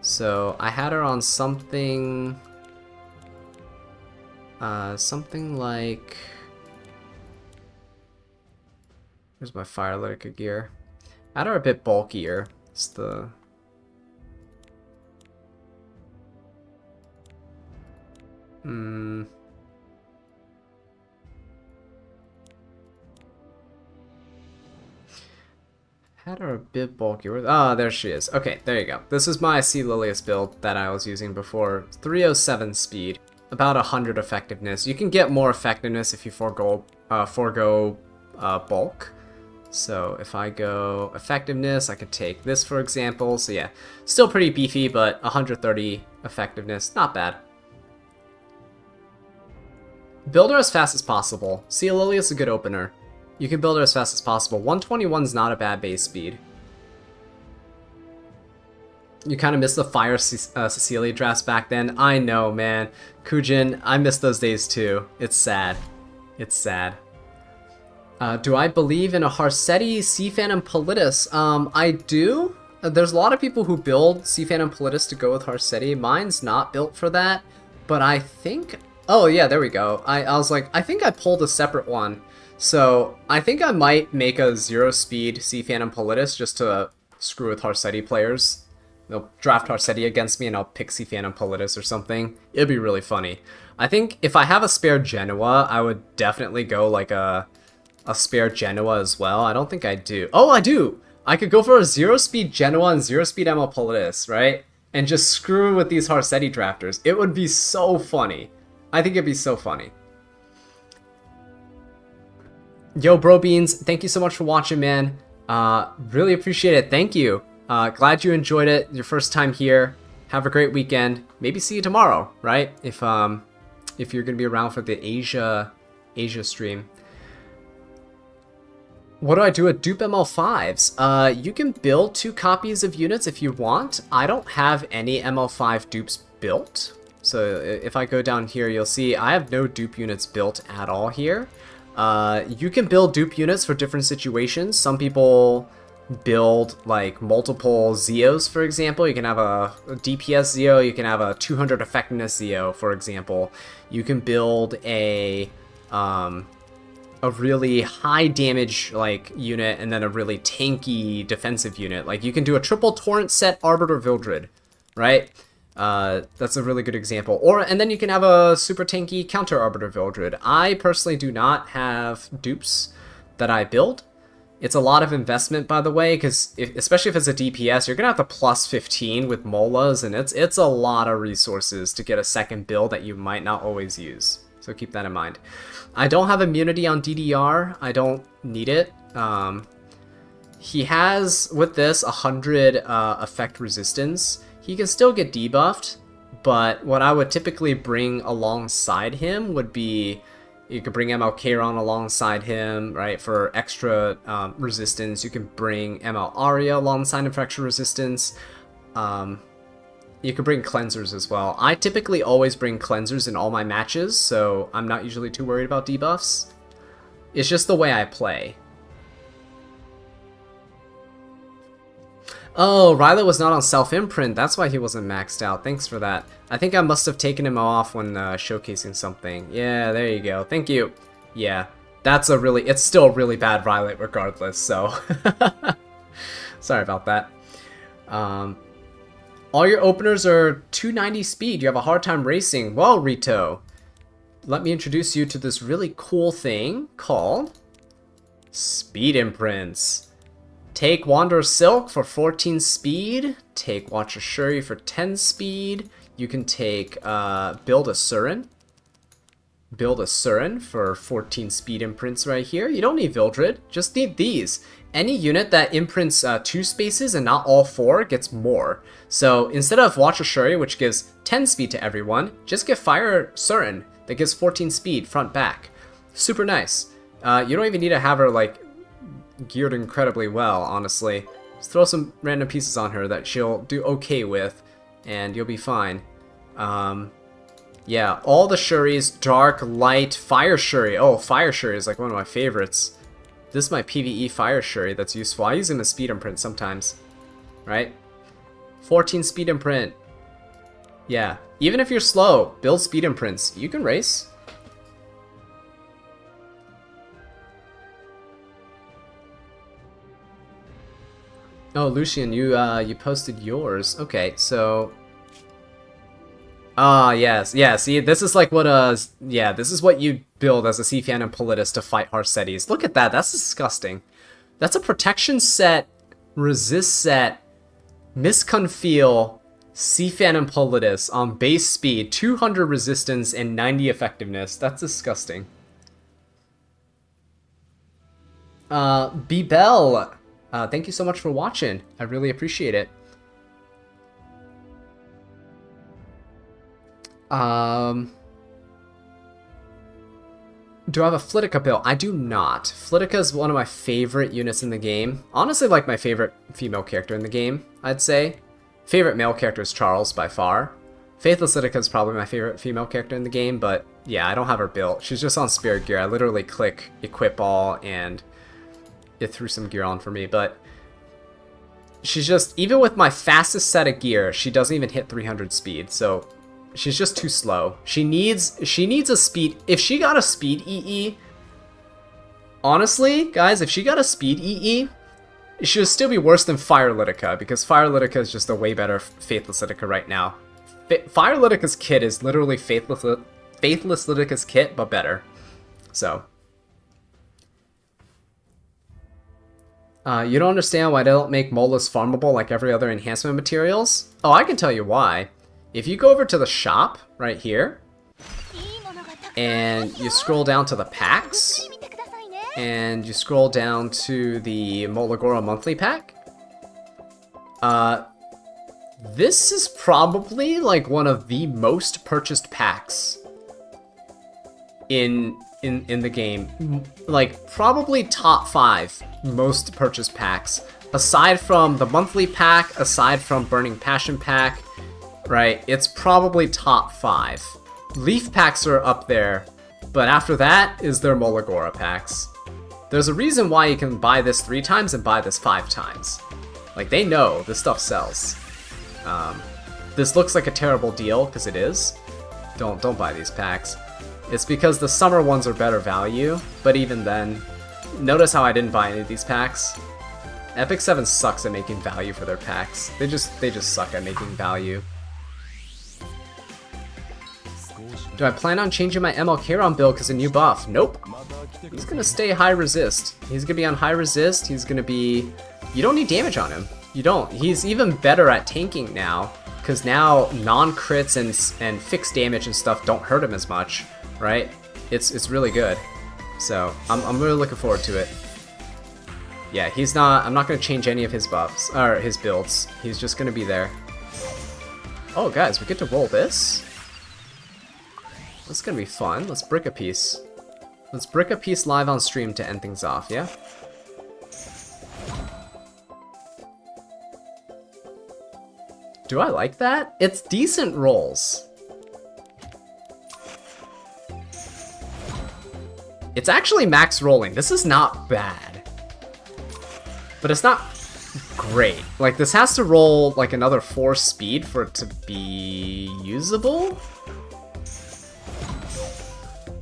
So I had her on something like... Here's my Fire Lytica gear. I had her a bit bulkier. It's the... Had her a bit bulkier. Ah, there she is. Okay, there you go. This is my C. Lilius build that I was using before. 307 speed, about 100 effectiveness. You can get more effectiveness if you forego bulk. So if I go effectiveness, I could take this for example. So yeah, still pretty beefy, but 130 effectiveness, not bad. Build her as fast as possible. C. Lilius is a good opener. You can build her as fast as possible. 121 is not a bad base speed. You kind of missed the Fire Cecilia drafts back then. I know, man. Kujin, I miss those days too. It's sad. It's sad. Do I believe in a Harsetti, C-Fan, and Politis? I do. There's a lot of people who build C-Fan and Politis to go with Harsetti. Mine's not built for that, but I think... Oh yeah, there we go. I was like, I think I pulled a separate one. So I think I might make a 0-speed C-Fan and Politis just to screw with Harsetti players. They'll draft Harsetti against me and I'll pick C-Fan and Politis or something. It'd be really funny. I think if I have a spare Genoa, I would definitely go like a spare Genoa as well. I don't think I do. Oh, I do! I could go for a 0-speed Genoa and 0-speed ML Politis, right? And just screw with these Harsetti drafters. It would be so funny. I think it'd be so funny. Yo, Bro Beans, thank you so much for watching, man. Really appreciate it. Thank you. Glad you enjoyed it. Your first time here. Have a great weekend. Maybe see you tomorrow, right? If you're gonna be around for the Asia stream. What do I do with dupe ML5s? You can build 2 copies of units if you want. I don't have any ML5 dupes built. So if I go down here, you'll see I have no dupe units built at all here. You can build dupe units for different situations. Some people build like multiple Zeos, for example. You can have a DPS Zeo, you can have a 200 effectiveness Zeo, for example. You can build a really high damage like unit and then a really tanky defensive unit. Like you can do a triple torrent set Arbiter Vildred, right? That's a really good example. And then you can have a super tanky counter Arbiter Vildred. I personally do not have dupes that I build. It's a lot of investment, by the way, because especially if it's a DPS, you're gonna have to plus 15 with Molas, and it's a lot of resources to get a second build that you might not always use. So keep that in mind. I don't have immunity on DDR. I don't need it. He has, with this, 100 effect resistance. He can still get debuffed, but what I would typically bring alongside him would be, you could bring ML Kiron alongside him, right, for extra resistance. You can bring ML Arya alongside him for extra resistance. You could bring cleansers as well. I typically always bring cleansers in all my matches, so I'm not usually too worried about debuffs. It's just the way I play. Oh, Rylo was not on self-imprint. That's why he wasn't maxed out. Thanks for that. I think I must have taken him off when showcasing something. Yeah, there you go. Thank you. Yeah, that's it's still a really bad Rylo regardless, so. Sorry about that. All your openers are 290 speed. You have a hard time racing. Well, Rito, let me introduce you to this really cool thing called Speed Imprints. Take Wanderer Silk for 14 speed. Take Watcher Shuri for 10 speed. You can take Build a Surin. Build a Surin for 14 speed imprints right here. You don't need Vildred, just need these. Any unit that imprints 2 spaces and not all 4 gets more. So instead of Watcher Shuri, which gives 10 speed to everyone, just get Fire Surin that gives 14 speed front back. Super nice. You don't even need to have her like geared incredibly well, honestly. Just throw some random pieces on her that she'll do okay with, and you'll be fine. Yeah, all the Shuris, Dark, Light, Fire Shuri. Oh, Fire Shuri is like one of my favorites. This is my PvE Fire Shuri that's useful. I use him as speed imprint sometimes, right? 14 speed imprint. Yeah, even if you're slow, build speed imprints. You can race. Oh, Lucian, you posted yours. Okay, so yes, yeah, see, this is like what this is what you build as a Cfan and Politis to fight Harsetis. Look at that, that's disgusting. That's a protection set, resist set, misconfeel, Cfan and Politis on base speed, 200 resistance and 90 effectiveness. That's disgusting. Bebel, thank you so much for watching. I really appreciate it. Do I have a Flitica build? I do not. Flitica is one of my favorite units in the game. Honestly, like my favorite female character in the game, I'd say. Favorite male character is Charles by far. Faithless Litica is probably my favorite female character in the game, but yeah, I don't have her built. She's just on Spirit Gear. I literally click Equip All and it threw some gear on for me, but she's just, even with my fastest set of gear, she doesn't even hit 300 speed, so she's just too slow. She needs a speed. If she got a speed EE, honestly, guys, if she got a speed EE, she would still be worse than Fire Litica, because Fire Litica is just a way better Faithless Litica right now. Fire Litica's kit is literally Faithless Litica's kit, but better. So. You don't understand why they don't make Molas farmable like every other enhancement materials? Oh, I can tell you why. If you go over to the shop right here, and you scroll down to the packs, and you scroll down to the Molagora monthly pack. This is probably like one of the most purchased packs in the game. Like probably top 5 most purchased packs. Aside from the monthly pack, aside from Burning Passion pack, right? It's probably top 5. Leaf packs are up there, but after that is their Molagora packs. There's a reason why you can buy this 3 times and buy this 5 times. Like, they know this stuff sells. This looks like a terrible deal, because it is. Don't buy these packs. It's because the summer ones are better value, but even then, notice how I didn't buy any of these packs. Epic 7 sucks at making value for their packs. They just suck at making value. Do I plan on changing my ML Kiron build because of new buff? Nope. He's gonna stay high resist. He's gonna be on high resist. He's gonna be... You don't need damage on him. You don't. He's even better at tanking now, because now non-crits and fixed damage and stuff don't hurt him as much, right? It's really good. So I'm really looking forward to it. Yeah, he's not... I'm not gonna change any of his buffs or his builds. He's just gonna be there. Oh, guys, we get to roll this. That's gonna be fun. Let's brick a piece. Let's brick a piece live on stream to end things off, yeah? Do I like that? It's decent rolls. It's actually max rolling. This is not bad. But it's not great. Like, this has to roll like another 4 speed for it to be usable?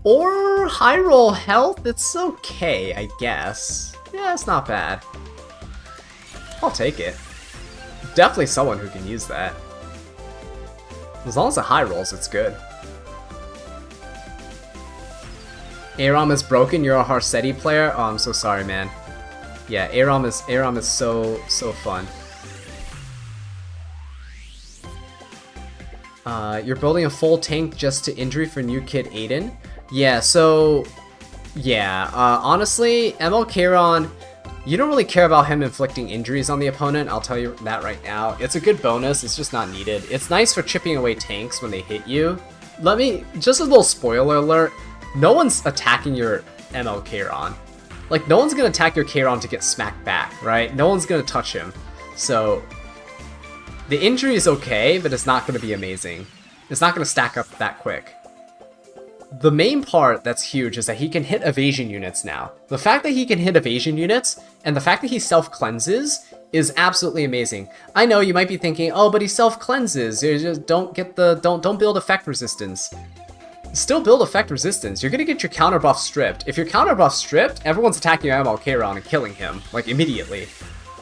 Or high roll health, it's okay, I guess. Yeah, it's not bad. I'll take it. Definitely someone who can use that. As long as it high rolls, it's good. Aram is broken, you're a Harsetti player? Oh, I'm so sorry, man. Yeah, Aram is so fun. You're building a full tank just to injury for new kid Aiden? Yeah, so... Yeah, honestly, ML Kiron, you don't really care about him inflicting injuries on the opponent, I'll tell you that right now. It's a good bonus, it's just not needed. It's nice for chipping away tanks when they hit you. Just a little spoiler alert, no one's attacking your ML Kiron. Like, no one's gonna attack your Kiron to get smacked back, right? No one's gonna touch him. So, the injury is okay, but it's not gonna be amazing. It's not gonna stack up that quick. The main part that's huge is that he can hit evasion units now. The fact that he can hit evasion units, and the fact that he self-cleanses, is absolutely amazing. I know you might be thinking, oh, but he self-cleanses, you just don't build effect resistance. Still build effect resistance, you're gonna get your counter buff stripped. If your counter buff stripped, everyone's attacking your ML Kiron and killing him, like, immediately.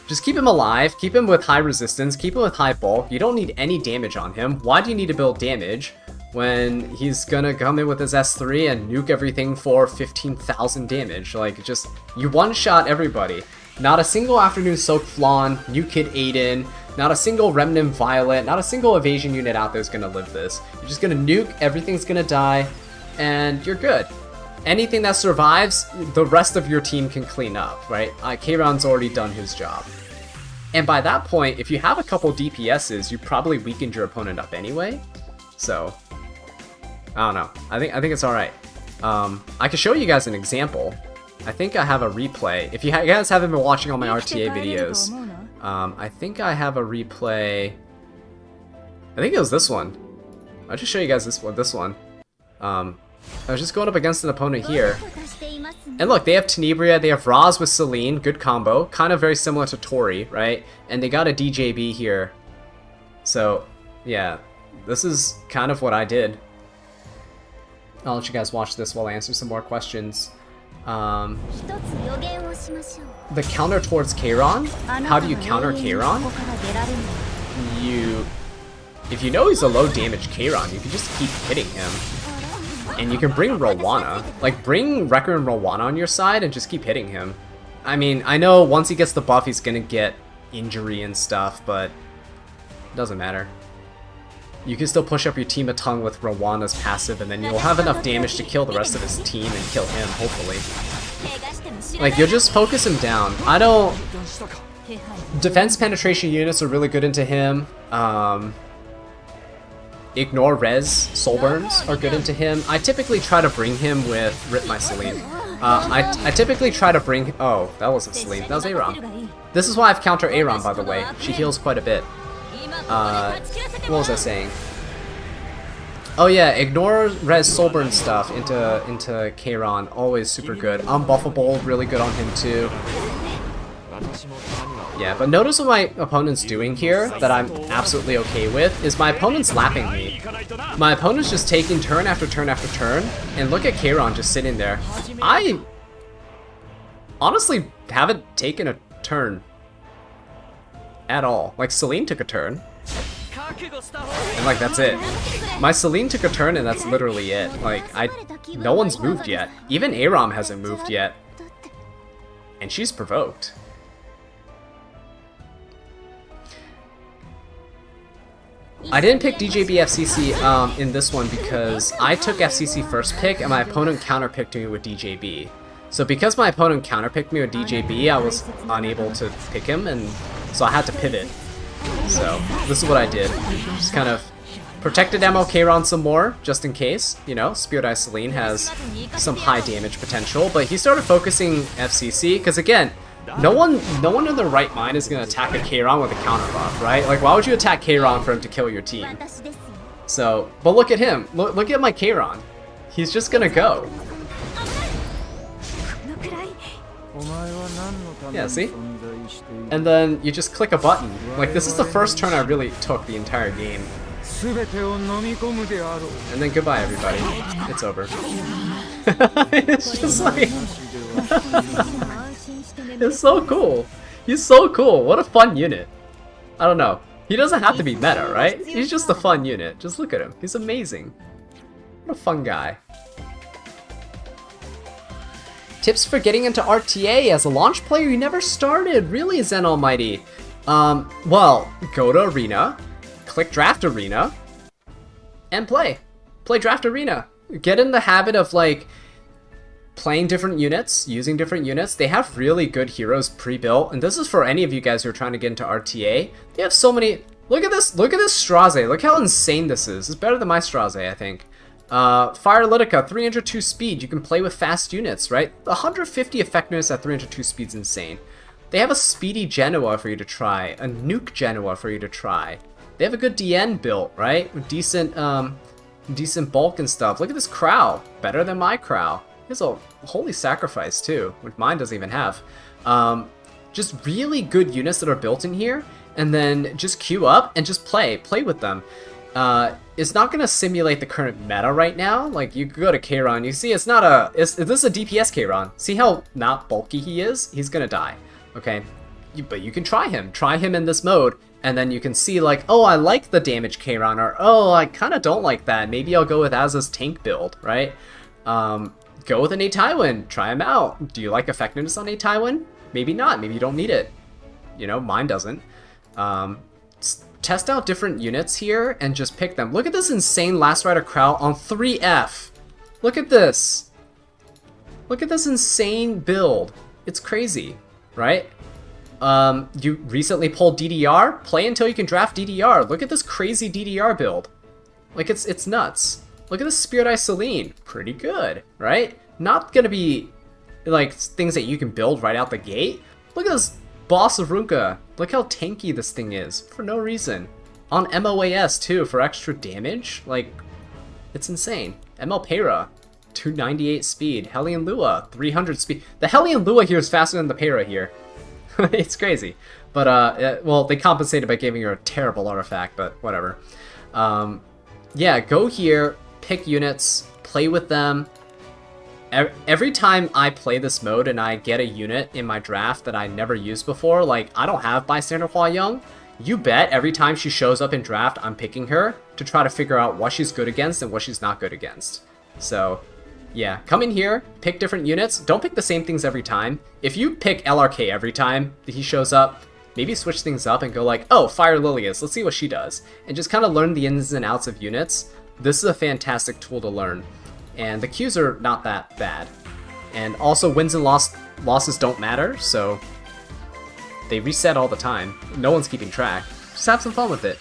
Just keep him alive, keep him with high resistance, keep him with high bulk, you don't need any damage on him. Why do you need to build damage when he's gonna come in with his S3 and nuke everything for 15,000 damage? Like, just, you one-shot everybody. Not a single Afternoon Soak Flan, New Kid Aiden, not a single Remnant Violet, not a single evasion unit out there is gonna live this. You're just gonna nuke, everything's gonna die, and you're good. Anything that survives, the rest of your team can clean up, right? Kiron's already done his job. And by that point, if you have a couple DPSs, you probably weakened your opponent up anyway. So, I don't know. I think it's alright. I can show you guys an example. I think I have a replay. If you guys haven't been watching all my RTA videos, I think I have a replay. I think it was this one. I'll just show you guys this one. I was just going up against an opponent here. And look, they have Tenebria, they have Roz with Celine, good combo. Kind of very similar to Tori, right? And they got a DJB here. So, yeah. This is kind of what I did. I'll let you guys watch this while I answer some more questions. The counter towards Kiron? How do you counter Kiron? If you know he's a low damage Kiron, you can just keep hitting him. And you can bring Rowana. Like, bring Wrecker and Rowana on your side and just keep hitting him. I mean, I know once he gets the buff, he's gonna get injury and stuff, but it doesn't matter. You can still push up your team a ton with Rowana's passive, and then you'll have enough damage to kill the rest of his team and kill him, hopefully. Like, you'll just focus him down. I don't... Defense penetration units are really good into him. Ignore res soul burns are good into him. I typically try to bring him with Rip My Celine. I typically try to bring... Oh, that wasn't Celine. That was Aeron. This is why I've countered Aeron, by the way. She heals quite a bit. What was I saying? Oh yeah, ignore res soulburn stuff into Kiron, always super good. Unbuffable, really good on him too. Yeah, but notice what my opponent's doing here that I'm absolutely okay with is my opponent's lapping me. My opponent's just taking turn after turn after turn, and look at Kiron just sitting there. I honestly haven't taken a turn at all. Like, Celine took a turn. And like, that's it. My Celine took a turn and that's literally it. Like, no one's moved yet. Even Aram hasn't moved yet. And she's provoked. I didn't pick DJB FCC in this one because I took FCC first pick and my opponent counterpicked me with DJB. So because my opponent counterpicked me with DJB, I was unable to pick him, and so I had to pivot. So this is what I did. Just kind of protected MLK some more, just in case. You know, Spirit Eye Celine has some high damage potential, but he started focusing FCC because, again, no one in their right mind is gonna attack a Kiron with a counter buff, right? Like, why would you attack Kiron for him to kill your team? So, but look at him. Look at my Kiron. He's just gonna go. Yeah, see? And then you just click a button. Like, this is the first turn I really took the entire game. And then goodbye, everybody. It's over. It's just like... It's so cool. He's so cool. What a fun unit. I don't know. He doesn't have to be meta, right? He's just a fun unit. Just look at him. He's amazing. What a fun guy. Tips for getting into RTA as a launch player you never started. Really, Zen Almighty. Well, go to Arena, click Draft Arena, and play. Play Draft Arena. Get in the habit of, like, playing different units, using different units. They have really good heroes pre-built, and this is for any of you guys who are trying to get into RTA. They have so many... Look at this Straze. Look how insane this is. It's better than my Straze, I think. Firelytica, 302 speed. You can play with fast units, right? 150 effectiveness at 302 speed is insane. They have a speedy Genoa for you to try, a nuke Genoa for you to try. They have a good DN built, right? With decent bulk and stuff. Look at this Crow. Better than my Crow. He has a Holy Sacrifice too, which mine doesn't even have. Just really good units that are built in here, and then just queue up and just play with them. It's not going to simulate the current meta right now. Like, you go to Kiron, you see it's not a... this is a DPS Kiron. See how not bulky he is? He's going to die, okay? But you can try him. Try him in this mode, and then you can see, like, oh, I like the damage Kiron, or, oh, I kind of don't like that. Maybe I'll go with Az's tank build, right? Go with an A Tywin. Try him out. Do you like effectiveness on A Tywin? Maybe not. Maybe you don't need it. You know, mine doesn't. Test out different units here and just pick them. Look at this insane Last Rider Crow on 3F. Look at this. Look at this insane build. It's crazy, right? You recently pulled DDR? Play until you can draft DDR. Look at this crazy DDR build. Like, it's nuts. Look at this Spirit Eye Celine. Pretty good, right? Not gonna be, like, things that you can build right out the gate. Look at this Boss of Ruka. Look how tanky this thing is, for no reason. On MOAS, too, for extra damage. Like, it's insane. ML Pera, 298 speed. Hellion Lua, 300 speed. The Hellion Lua here is faster than the Pera here. It's crazy. But, well, they compensated by giving her a terrible artifact, but whatever. Yeah, go here, pick units, play with them. Every time I play this mode and I get a unit in my draft that I never used before, like, I don't have Bystander Hua Young, you bet every time she shows up in draft, I'm picking her to try to figure out what she's good against and what she's not good against. So, yeah, come in here, pick different units. Don't pick the same things every time. If you pick LRK every time that he shows up, maybe switch things up and go like, oh, Fire Lilius, let's see what she does. And just kind of learn the ins and outs of units. This is a fantastic tool to learn. And the Qs are not that bad. And also wins and losses don't matter, so they reset all the time. No one's keeping track. Just have some fun with it.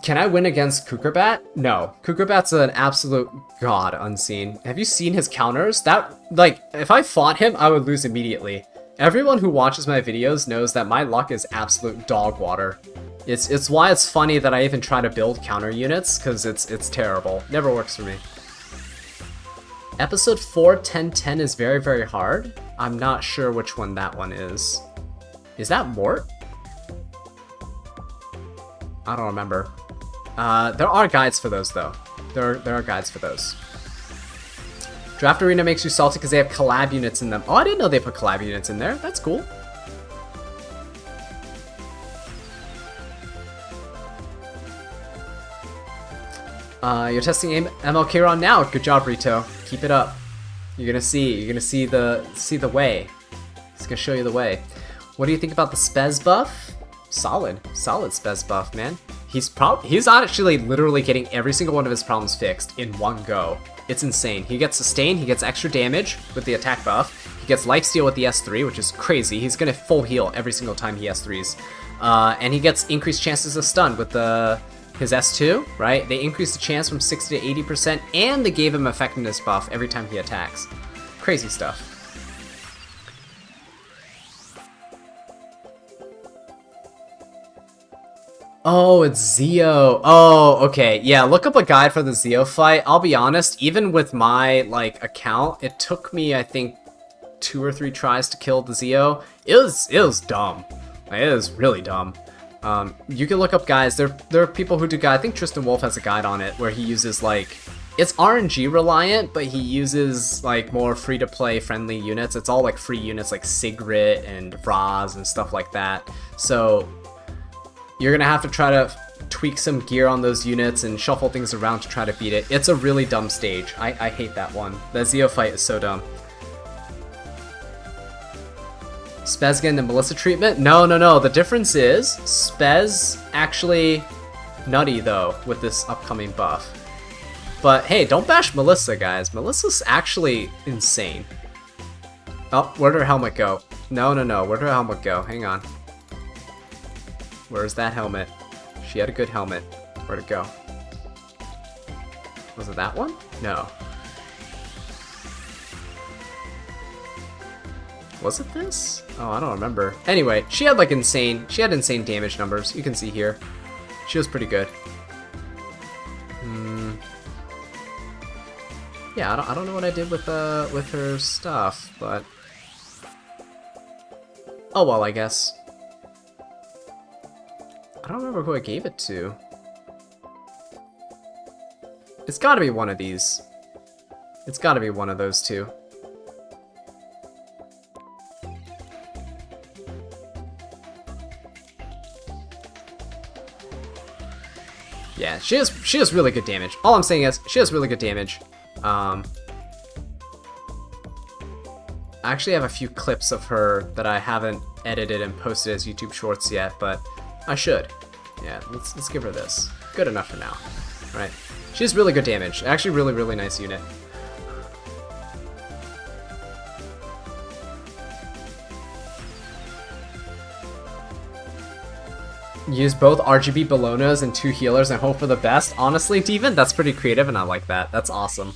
Can I win against Cucurbat? No. Cucurbat's an absolute god unseen. Have you seen his counters? That, like, if I fought him, I would lose immediately. Everyone who watches my videos knows that my luck is absolute dog water. It's why it's funny that I even try to build counter units, because it's terrible. Never works for me. Episode 4, 1010 is very, very hard. I'm not sure which one that one is. Is that Mort? I don't remember. There are guides for those, though. There are guides for those. Draft Arena makes you salty because they have collab units in them. Oh, I didn't know they put collab units in there. That's cool. You're testing ML Kiron now. Good job, Rito. Keep it up. You're gonna see the way. It's gonna show you the way. What do you think about the Spez buff? Solid Spez buff, man. He's actually literally getting every single one of his problems fixed in one go. It's insane. He gets sustain, he gets extra damage with the attack buff, he gets lifesteal with the S3, which is crazy. He's gonna full heal every single time he S3s. And he gets increased chances of stun with his S2, right? They increased the chance from 60 to 80%, and they gave him effectiveness buff every time he attacks. Crazy stuff. Oh, it's Zeo. Oh, okay. Yeah, look up a guide for the Zeo fight. I'll be honest, even with my, like, account, it took me, I think, 2 or 3 tries to kill the Zeo. It was dumb. Like, it was really dumb. You can look up guides. There are people who do guide. I think Tristan Wolf has a guide on it where he uses, like, it's RNG reliant, but he uses, like, more free-to-play friendly units. It's all, like, free units like Sigrid and Raz and stuff like that. So you're gonna have to try to tweak some gear on those units and shuffle things around to try to beat it. It's a really dumb stage. I hate that one. The Zeo fight is so dumb. Spez getting the Melissa treatment? No. The difference is Spez actually nutty though with this upcoming buff. But hey, don't bash Melissa, guys. Melissa's actually insane. Oh, where'd her helmet go? No. Where'd her helmet go? Hang on. Where's that helmet? She had a good helmet. Where'd it go? Was it that one? No. Was it this? Oh, I don't remember. Anyway, she had insane damage numbers. You can see here. She was pretty good. Yeah, I don't know what I did with her stuff, but oh well, I guess. I don't remember who I gave it to. It's gotta be one of these. It's gotta be one of those two. Yeah, she has really good damage. All I'm saying is, she has really good damage. I actually have a few clips of her that I haven't edited and posted as YouTube Shorts yet, but I should. Yeah, let's give her this. Good enough for now. Right. She has really good damage. Actually, really nice unit. Use both RGB Bolognas and 2 healers and hope for the best. Honestly, Steven, that's pretty creative and I like that. That's awesome.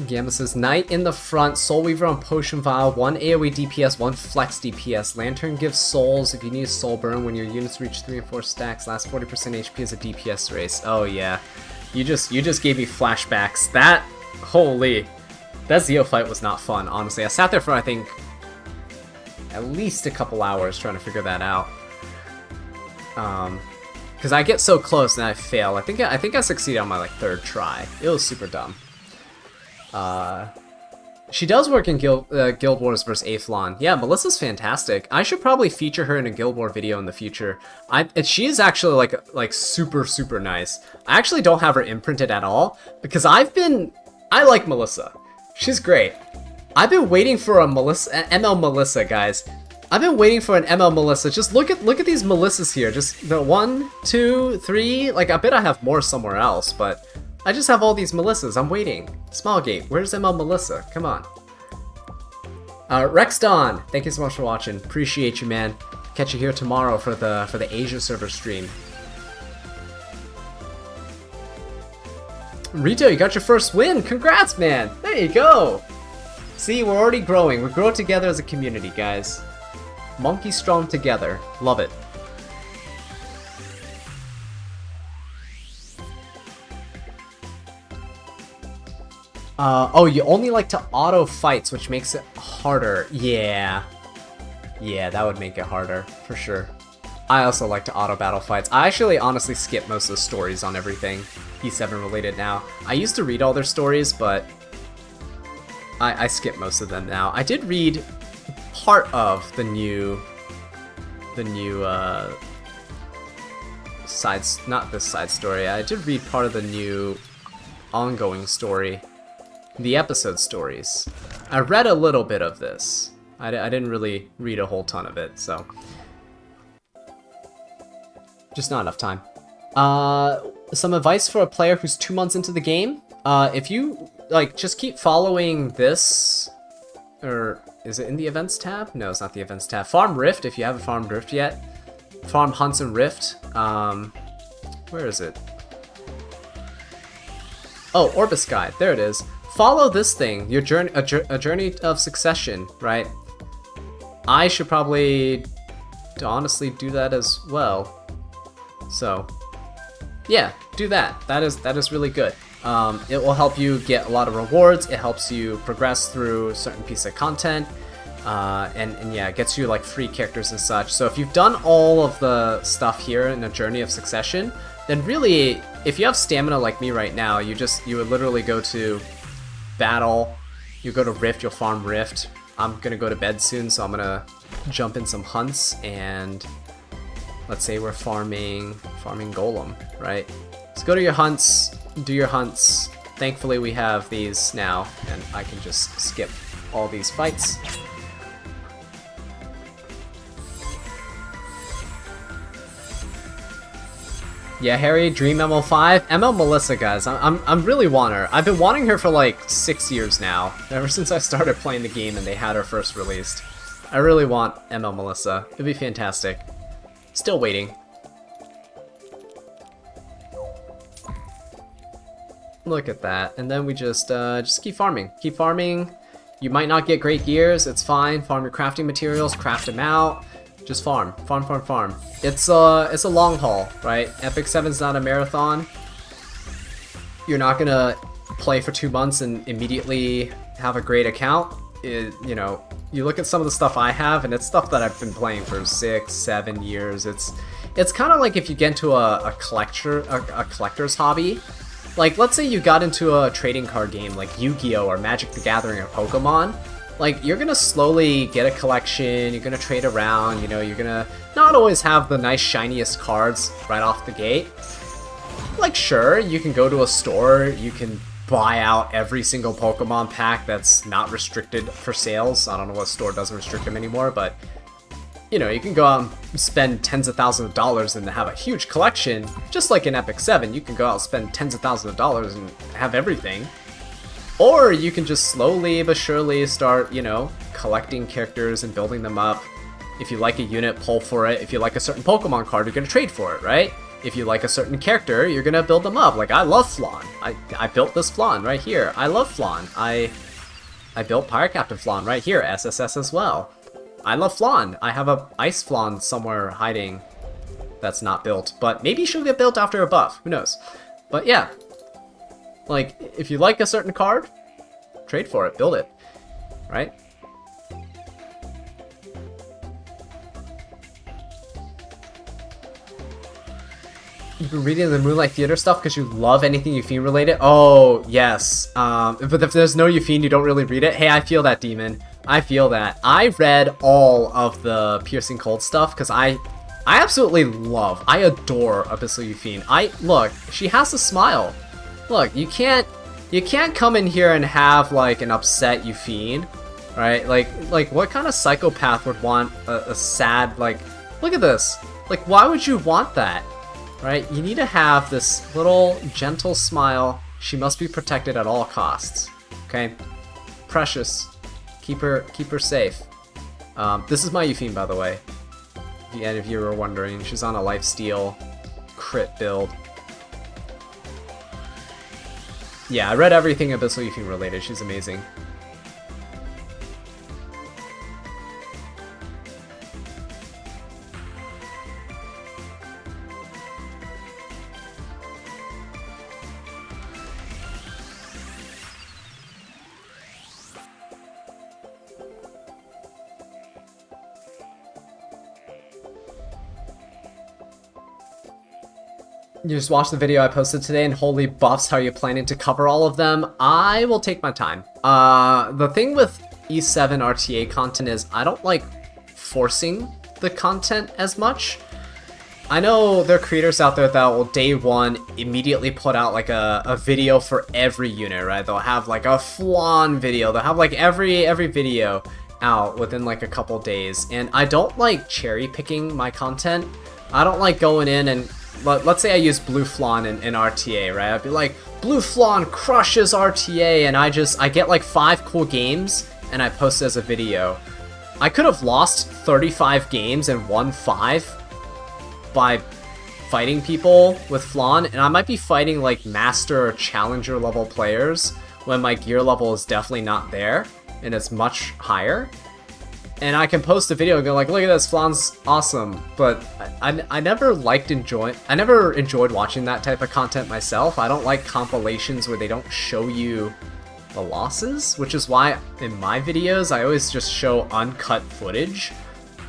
Gamma says, Knight in the front, Soul Weaver on Potion Vial, 1 AoE DPS, 1 Flex DPS. Lantern gives souls if you need a soul burn when your units reach 3 and 4 stacks. Last 40% HP as a DPS race. Oh yeah. You just gave me flashbacks. That, holy. That Zeo fight was not fun, honestly. I sat there for, I think, at least a couple hours trying to figure that out. Because I get so close and I fail. I think I succeeded on my 3rd try. It was super dumb. She does work in Guild Wars vs. Athlon. Yeah, Melissa's fantastic. I should probably feature her in a Guild War video in the future. She is actually like super nice. I actually don't have her imprinted at all because I like Melissa. She's great. I've been waiting for a ML Melissa, guys. I've been waiting for an ML Melissa. Just look at these Melissas here. Just the 1, 2, 3. Like, I bet I have more somewhere else, but I just have all these Melissas. I'm waiting. Smilegate, where's ML Melissa? Come on. Rex Don, thank you so much for watching. Appreciate you, man. Catch you here tomorrow for the Asia server stream. Rito, you got your first win. Congrats, man. There you go. See, we're already growing. We grow together as a community, guys. Monkey strong together. Love it. Oh, you only like to auto fights, which makes it harder. Yeah. Yeah, that would make it harder, for sure. I also like to auto battle fights. I actually honestly skip most of the stories on everything E7 related now. I used to read all their stories, but I skip most of them now. I did read part of the new not this side story. I did read part of the new ongoing story, the episode stories. I read a little bit of this. I didn't really read a whole ton of it, so just not enough time. Some advice for a player who's 2 months into the game. If you like, just keep following this, or is it in the events tab? No, it's not the events tab. Farm Rift if you haven't farmed Rift yet. Farm Hunts and Rift. Where is it? Oh, Orbis Guide. There it is. Follow this thing. Your journey, a journey of succession, right? I should probably honestly do that as well. So, yeah, do that. That is really good. It will help you get a lot of rewards. It helps you progress through a certain piece of content. And yeah, it gets you like free characters and such. So if you've done all of the stuff here in a journey of succession, then really, if you have stamina like me right now, you would literally go to battle, you go to Rift, you'll farm Rift. I'm gonna go to bed soon, so I'm gonna jump in some hunts, and let's say we're farming Golem, right? So go to your hunts, do your hunts. Thankfully we have these now, and I can just skip all these fights. Yeah, Harry, Dream ML5. ML Melissa, guys. I'm really want her. I've been wanting her for like 6 years now. Ever since I started playing the game and they had her first released. I really want ML Melissa. It'd be fantastic. Still waiting. Look at that. And then we just keep farming. Keep farming. You might not get great gears. It's fine. Farm your crafting materials. Craft them out. Just farm. Farm, farm, farm. It's a long haul, right? Epic 7's not a marathon. You're not gonna play for 2 months and immediately have a great account. You know, you look at some of the stuff I have, and it's stuff that I've been playing for 6, 7 years. It's kind of like if you get into a collector's hobby. Like, let's say you got into a trading card game like Yu-Gi-Oh! Or Magic the Gathering or Pokemon. Like, you're gonna slowly get a collection, you're gonna trade around, you know, you're gonna not always have the nice shiniest cards right off the gate. Like, sure, you can go to a store, you can buy out every single Pokemon pack that's not restricted for sales. I don't know what store doesn't restrict them anymore, but, you know, you can go out and spend tens of thousands of dollars and have a huge collection. Just like in Epic 7, you can go out and spend tens of thousands of dollars and have everything. Or you can just slowly but surely start, you know, collecting characters and building them up. If you like a unit, pull for it. If you like a certain Pokemon card, you're gonna trade for it, right? If you like a certain character, you're gonna build them up. Like, I love Flan. I built this Flan right here. I love Flan. I built Pirate Captain Flan right here, SSS as well. I love Flan. I have a Ice Flan somewhere hiding that's not built, but maybe she'll get built after a buff. Who knows? But yeah. Like, if you like a certain card, trade for it, build it, right? You've been reading the Moonlight Theater stuff because you love anything Euphine related? Oh, yes. But if there's no Euphine, you don't really read it? Hey, I feel that, Demon. I feel that. I read all of the Piercing Cold stuff because I absolutely love, I adore Abyssal Euphine. Look, she has a smile. Look, you can't come in here and have like an upset Euphine. right? Like what kind of psychopath would want a sad, like, look at this. Like, why would you want that, right? You need to have this little gentle smile. She must be protected at all costs, okay? Precious, keep her safe. This is my Eupheme, by the way. If you were wondering, she's on a lifesteal crit build. Yeah, I read everything Abyssal Eupheme related. She's amazing. You just watched the video I posted today, and holy buffs, how are you planning to cover all of them? I will take my time. The thing with E7 RTA content is I don't like forcing the content as much. I know there are creators out there that will day one immediately put out like a video for every unit, right? They'll have like a flan video, they'll have like every video out within like a couple days, and I don't like cherry picking my content. I don't like going in and let's say I use Blue Flan in RTA, right? I'd be like, Blue Flan crushes RTA, and I get like 5 cool games, and I post it as a video. I could have lost 35 games and won 5 by fighting people with Flan, and I might be fighting like Master or Challenger level players when my gear level is definitely not there, and it's much higher. And I can post a video and go like, look at this, Flan's awesome. But I never enjoyed watching that type of content myself. I don't like compilations where they don't show you the losses, which is why in my videos I always just show uncut footage.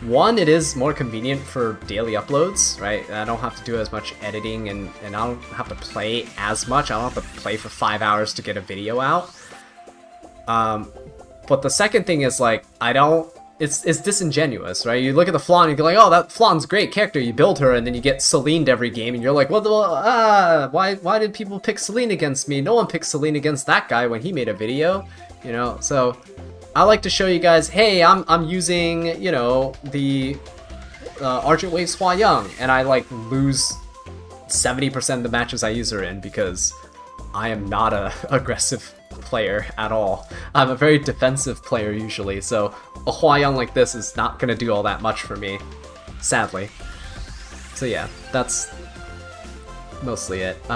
One, it is more convenient for daily uploads, right? I don't have to do as much editing, and I don't have to play as much. I don't have to play for 5 hours to get a video out. But the second thing is like, it's disingenuous, right? You look at the Flan and you go like, oh, that Flan's great character, you build her, and then you get Celine'd every game, and you're like, why did people pick Celine against me? No one picked Celine against that guy when he made a video, you know? So I like to show you guys, hey, I'm using, you know, the Argent Wave Hua Young, and I like lose 70% of the matches I use her in because I am not a aggressive player at all. I'm a very defensive player usually, so a Hua Young like this is not gonna do all that much for me, sadly. So yeah, that's mostly it. Do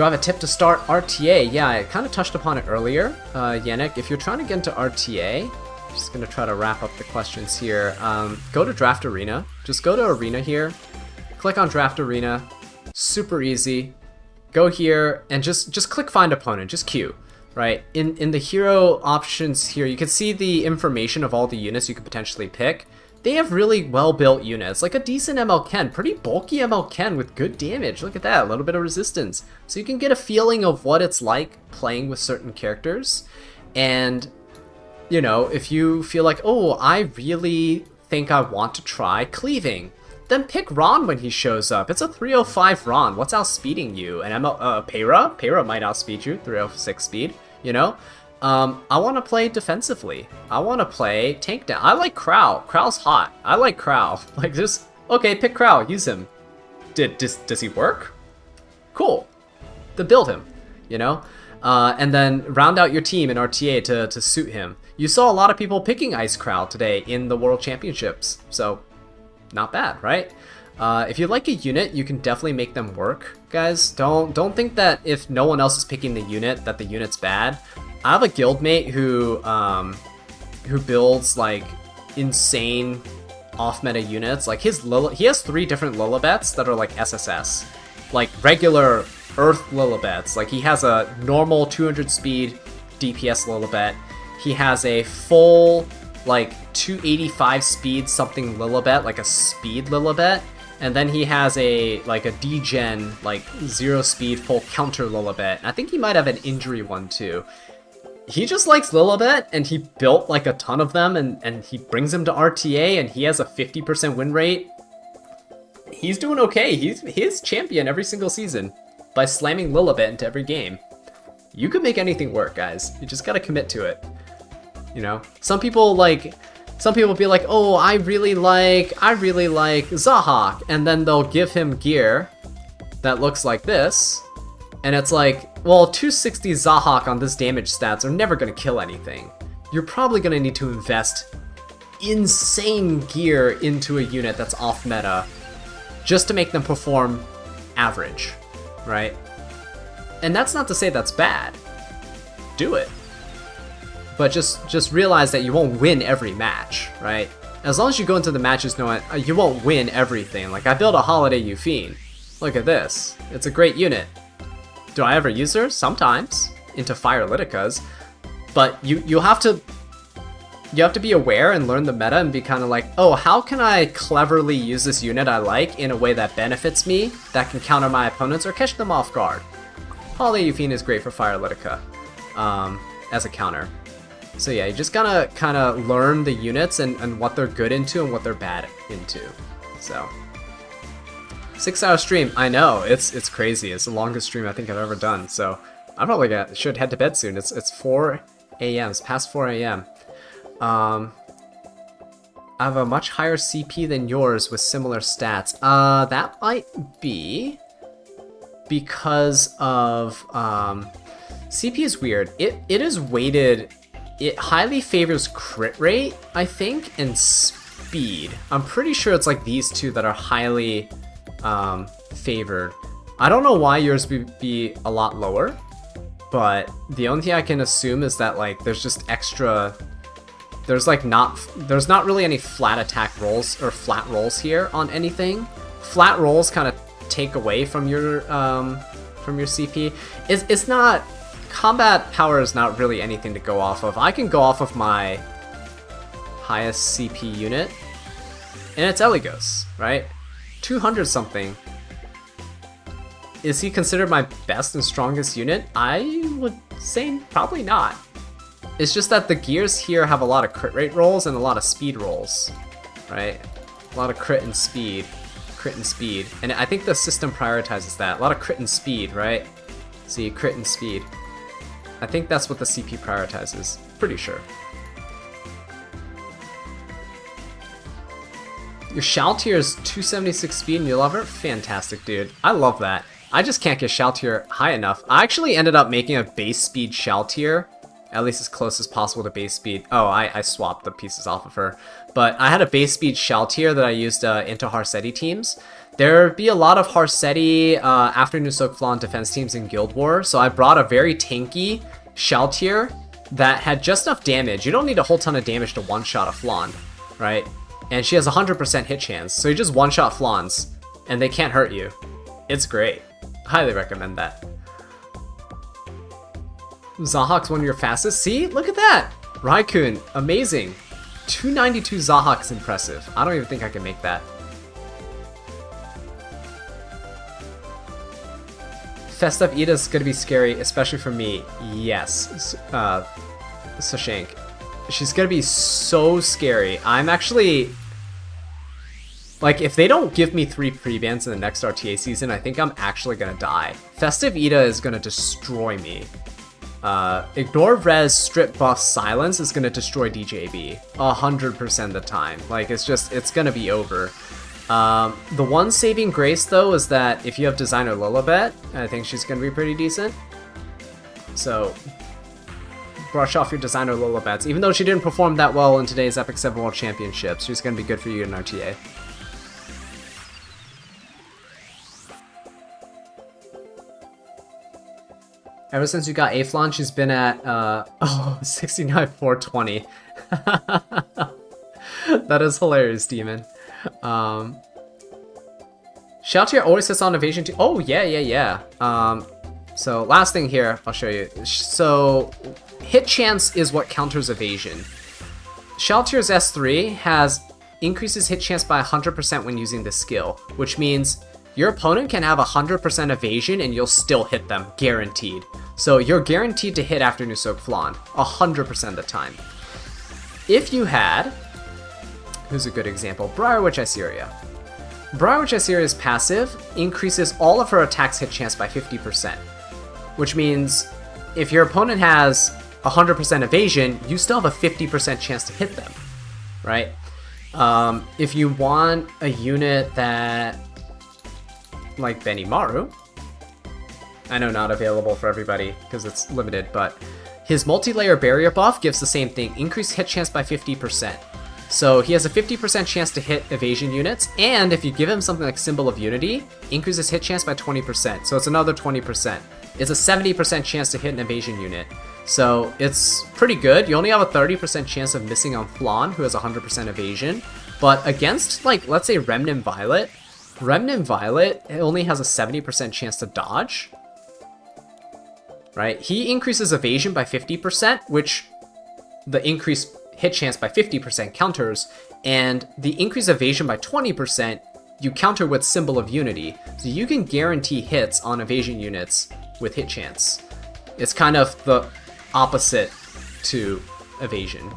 I have a tip to start RTA? Yeah, I kind of touched upon it earlier. Yannick, if you're trying to get into RTA, I'm just gonna try to wrap up the questions here. Go to Draft Arena. Just go to Arena here, click on Draft Arena, super easy. Go here and just click Find Opponent, just queue, right? In the hero options here, you can see the information of all the units you could potentially pick. They have really well-built units, like a decent ML Ken, pretty bulky ML Ken with good damage. Look at that, a little bit of resistance. So you can get a feeling of what it's like playing with certain characters. And, you know, if you feel like, oh, I really think I want to try cleaving, then pick Ron when he shows up. It's a 305 Ron. What's outspeeding you? And Peyra? Peyra might outspeed you, 306 speed, you know? I want to play defensively. I want to play tank down. I like Crow. Crow's hot. I like Crow. Like, just, okay, pick Crow, use him. Does he work? Cool. Then build him, you know? And then round out your team in RTA to suit him. You saw a lot of people picking Ice Crow today in the World Championships, so not bad, right? If you like a unit, you can definitely make them work, guys. Don't think that if no one else is picking the unit, that the unit's bad. I have a guildmate who builds like insane off-meta units. Like he has 3 different Lilibets that are like SSS, like regular Earth Lilibets. Like he has a normal 200 speed DPS Lilibet. He has a full like 285 speed something Lilibet, like a speed Lilibet, and then he has a like a degen like 0 speed full counter Lilibet. And I think he might have an injury one too. He just likes Lilibet, and he built like a ton of them, and he brings them to RTA, and he has a 50% win rate. He's doing okay. He's champion every single season by slamming Lilibet into every game. You can make anything work, guys. You just gotta commit to it. You know, some people be like, oh, I really like Zahak, and then they'll give him gear that looks like this, and it's like, well, 260 Zahak on this damage stats are never gonna kill anything. You're probably gonna need to invest insane gear into a unit that's off meta just to make them perform average, right? And that's not to say that's bad. Do it. But just realize that you won't win every match, right? As long as you go into the matches knowing you won't win everything. Like, I built a Holiday Yufine. Look at this. It's a great unit. Do I ever use her? Sometimes. Into Fire Liticas. But you have to be aware and learn the meta and be kind of like, oh, how can I cleverly use this unit I like in a way that benefits me, that can counter my opponents or catch them off guard? Holiday Yufine is great for Fire Litica as a counter. So yeah, you just gotta kind of learn the units and what they're good into and what they're bad into. So 6-hour stream, I know, it's crazy. It's the longest stream I think I've ever done. So I probably should head to bed soon. It's 4 a.m. It's past 4 a.m. I have a much higher CP than yours with similar stats. That might be because of CP is weird. It is weighted. It highly favors crit rate, I think, and speed. I'm pretty sure it's like these two that are highly favored. I don't know why yours would be a lot lower, but the only thing I can assume is that like there's just extra. There's not really any flat attack rolls or flat rolls here on anything. Flat rolls kind of take away from your CP. It's not. Combat power is not really anything to go off of. I can go off of my highest CP unit, and it's Eligos, right? 200 something. Is he considered my best and strongest unit? I would say probably not. It's just that the gears here have a lot of crit rate rolls and a lot of speed rolls, right? A lot of crit and speed. And I think the system prioritizes that. A lot of crit and speed, right? See, crit and speed. I think that's what the CP prioritizes. Pretty sure. Your Shaltier is 276 speed and you love her? Fantastic, dude. I love that. I just can't get Shaltier high enough. I actually ended up making a base speed Shaltier, at least as close as possible to base speed. Oh, I swapped the pieces off of her. But I had a base speed Shaltier that I used into Harsetti teams. There'd be a lot of Harsetti Afternoon Soak Flan defense teams in Guild War, so I brought a very tanky Shaltier that had just enough damage. You don't need a whole ton of damage to one-shot a Flan, right? And she has 100% hit chance, so you just one-shot Flans, and they can't hurt you. It's great. Highly recommend that. Zahak's one of your fastest? See? Look at that! Raikun, amazing. 292 Zahak's impressive. I don't even think I can make that. Festive Ida's gonna be scary, especially for me. Yes, Sashank. She's gonna be so scary. I'm actually... Like, if they don't give me 3 pre-bans in the next RTA season, I think I'm actually gonna die. Festive Ida is gonna destroy me. Ignore Res, Strip Buff, Silence is gonna destroy DJB 100% of the time. Like, it's gonna be over. The one saving grace, though, is that if you have Designer Lilibet, I think she's gonna be pretty decent. So, brush off your Designer Lilibets. Even though she didn't perform that well in today's Epic 7 World Championships, she's gonna be good for you in RTA. Ever since you got A-Flan, she's been at, 69,420. That is hilarious, Demon. Shaltier always sits on evasion too. Oh, yeah. So last thing here, I'll show you. So hit chance is what counters evasion. Shaltier's S3 increases hit chance by 100% when using this skill, which means your opponent can have 100% evasion and you'll still hit them, guaranteed. So you're guaranteed to hit Afternoon Soak Flan 100% of the time. If you had, who's a good example? Briarwitch Iseria. Briarwitch Iseria's passive increases all of her attacks hit chance by 50%, which means if your opponent has 100% evasion, you still have a 50% chance to hit them, right? If you want a unit that, like Benimaru, I know not available for everybody because it's limited, but his multi-layer barrier buff gives the same thing, increased hit chance by 50%. So he has a 50% chance to hit evasion units, and if you give him something like Symbol of Unity, increases hit chance by 20%, so it's another 20%. It's a 70% chance to hit an evasion unit. So it's pretty good. You only have a 30% chance of missing on Flan, who has 100% evasion, but against, like, let's say Remnant Violet only has a 70% chance to dodge, right? He increases evasion by 50%, which the increased hit chance by 50% counters, and the increased evasion by 20% you counter with Symbol of Unity. So you can guarantee hits on evasion units with hit chance. It's kind of the opposite to evasion.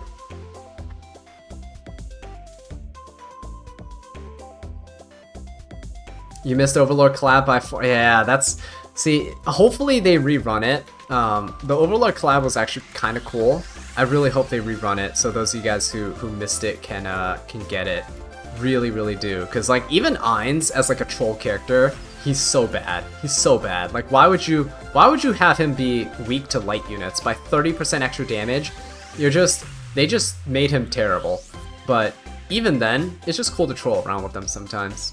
You missed Overlord collab by 4. Yeah, that's... See, hopefully they rerun it. The Overlord collab was actually kind of cool. I really hope they rerun it so those of you guys who missed it can get it. Really, really do. Because, like, even Ainz as, like, a troll character, he's so bad. He's so bad. Like, why would you have him be weak to light units? By 30% extra damage, they just made him terrible. But even then, it's just cool to troll around with them sometimes.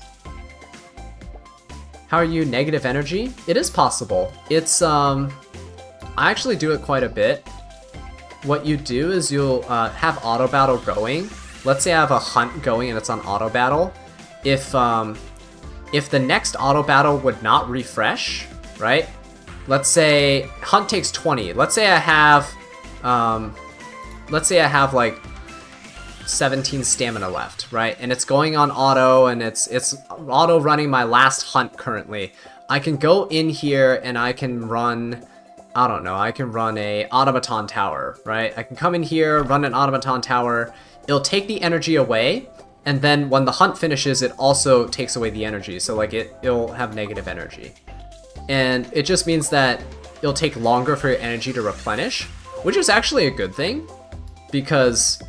How are you? Negative energy? It is possible. It's, I actually do it quite a bit. What you do is you'll have auto battle going. Let's say I have a hunt going and it's on auto battle. If the next auto battle would not refresh, right? Let's say hunt takes 20. Let's say I have like 17 stamina left, right? And it's going on auto, and it's auto running my last hunt currently. I can go in here and I can run, I don't know, I can run a automaton tower, right? I can come in here, run an automaton tower. It'll take the energy away, and then when the hunt finishes, it also takes away the energy. So like it'll have negative energy. And it just means that it'll take longer for your energy to replenish, which is actually a good thing, because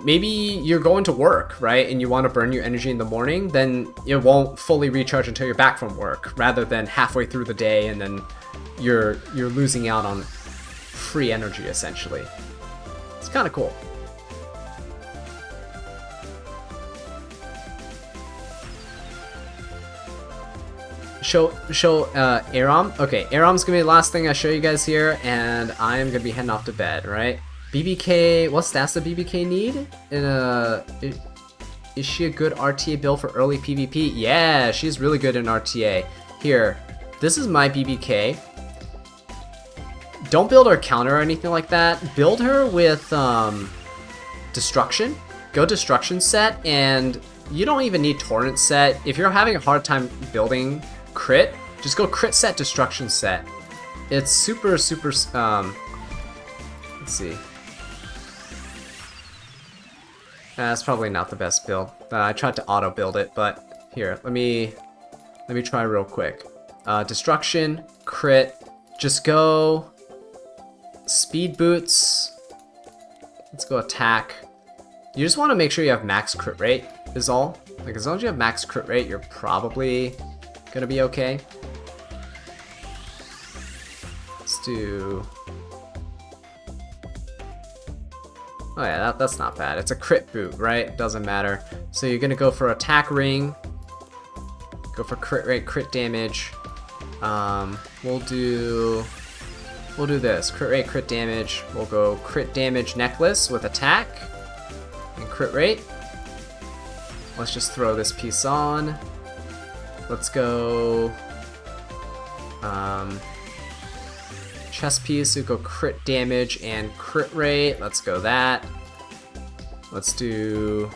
maybe you're going to work, right? And you want to burn your energy in the morning, then it won't fully recharge until you're back from work, rather than halfway through the day and then you're losing out on free energy, essentially. It's kind of cool. Show Aram. Okay, Aram's gonna be the last thing I show you guys here, and I am gonna be heading off to bed, right? BBK, what stats does BBK need? Is she a good RTA build for early PvP? Yeah, she's really good in RTA. Here, this is my BBK. Don't build her counter or anything like that. Build her with Destruction. Go Destruction set, and you don't even need Torrent set. If you're having a hard time building crit, just go crit set, Destruction set. It's super, let's see. That's probably not the best build. I tried to auto build it, but here, let me try real quick. Destruction, crit, just go speed boots. Let's go attack. You just want to make sure you have max crit rate is all. Like, as long as you have max crit rate, you're probably gonna be okay. Let's do... Oh yeah, that's not bad. It's a crit boot, right? Doesn't matter. So you're gonna go for attack ring. Go for crit rate, crit damage. We'll do this. Crit rate, crit damage. We'll go crit damage necklace with attack and crit rate. Let's just throw this piece on. Let's go chest piece, so go crit damage and crit rate. Let's go that. Let's do...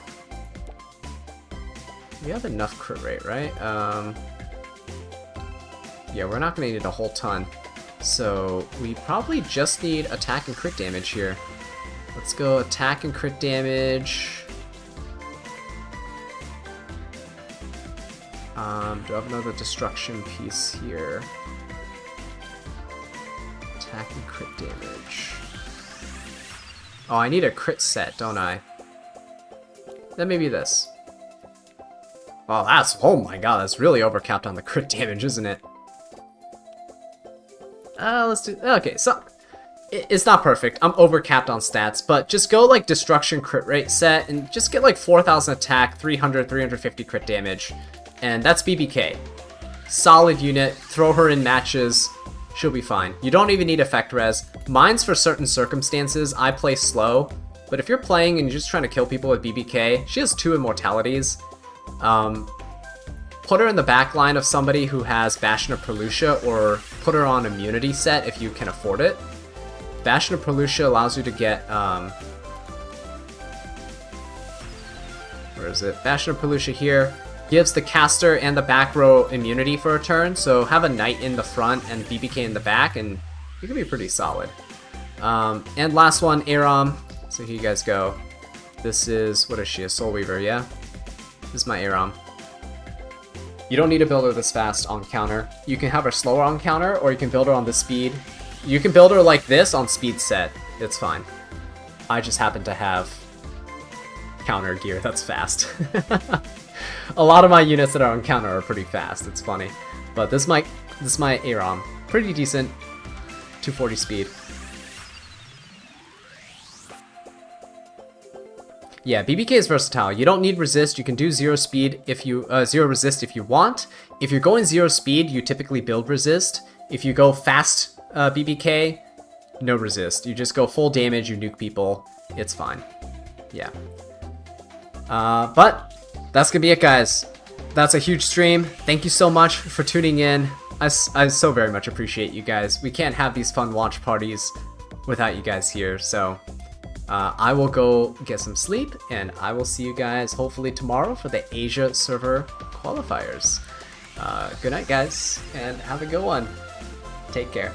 We have enough crit rate, right? Yeah, we're not gonna need a whole ton. So we probably just need attack and crit damage here. Let's go attack and crit damage. Do I have another destruction piece here? attack and crit damage. Oh, I need a crit set, don't I? Then maybe this. Oh, oh my god, that's really overcapped on the crit damage, isn't it? Let's do, okay, so, it's not perfect. I'm overcapped on stats, but just go like destruction crit rate set and just get like 4,000 attack, 300, 350 crit damage, and that's BBK. Solid unit, throw her in matches, she'll be fine. You don't even need effect res. Mine's for certain circumstances. I play slow, but if you're playing and you're just trying to kill people with BBK, she has 2 immortalities. Put her in the back line of somebody who has Bastion of Perlucia, or put her on immunity set if you can afford it. Bastion of Perlucia allows you to get, where is it? Bastion of Perlucia here. Gives the caster and the back row immunity for a turn, so have a knight in the front and BBK in the back, and you can be pretty solid. And last one, Aram. So here you guys go. This is, what is she, a Soul Weaver, yeah? This is my Aram. You don't need to build her this fast on counter. You can have her slower on counter, or you can build her on this speed. You can build her like this on speed set. It's fine. I just happen to have counter gear that's fast. A lot of my units that are on counter are pretty fast. It's funny, but this is my Aram, pretty decent, 240 speed. Yeah, BBK is versatile. You don't need resist. You can do 0 speed if you 0 resist if you want. If you're going 0 speed, you typically build resist. If you go fast BBK, no resist. You just go full damage. You nuke people. It's fine. Yeah. But that's gonna be it, guys. That's a huge stream. Thank you so much for tuning in. I so very much appreciate you guys. We can't have these fun launch parties without you guys here, so I will go get some sleep, and I will see you guys hopefully tomorrow for the Asia server qualifiers. Good night, guys, and have a good one. Take care.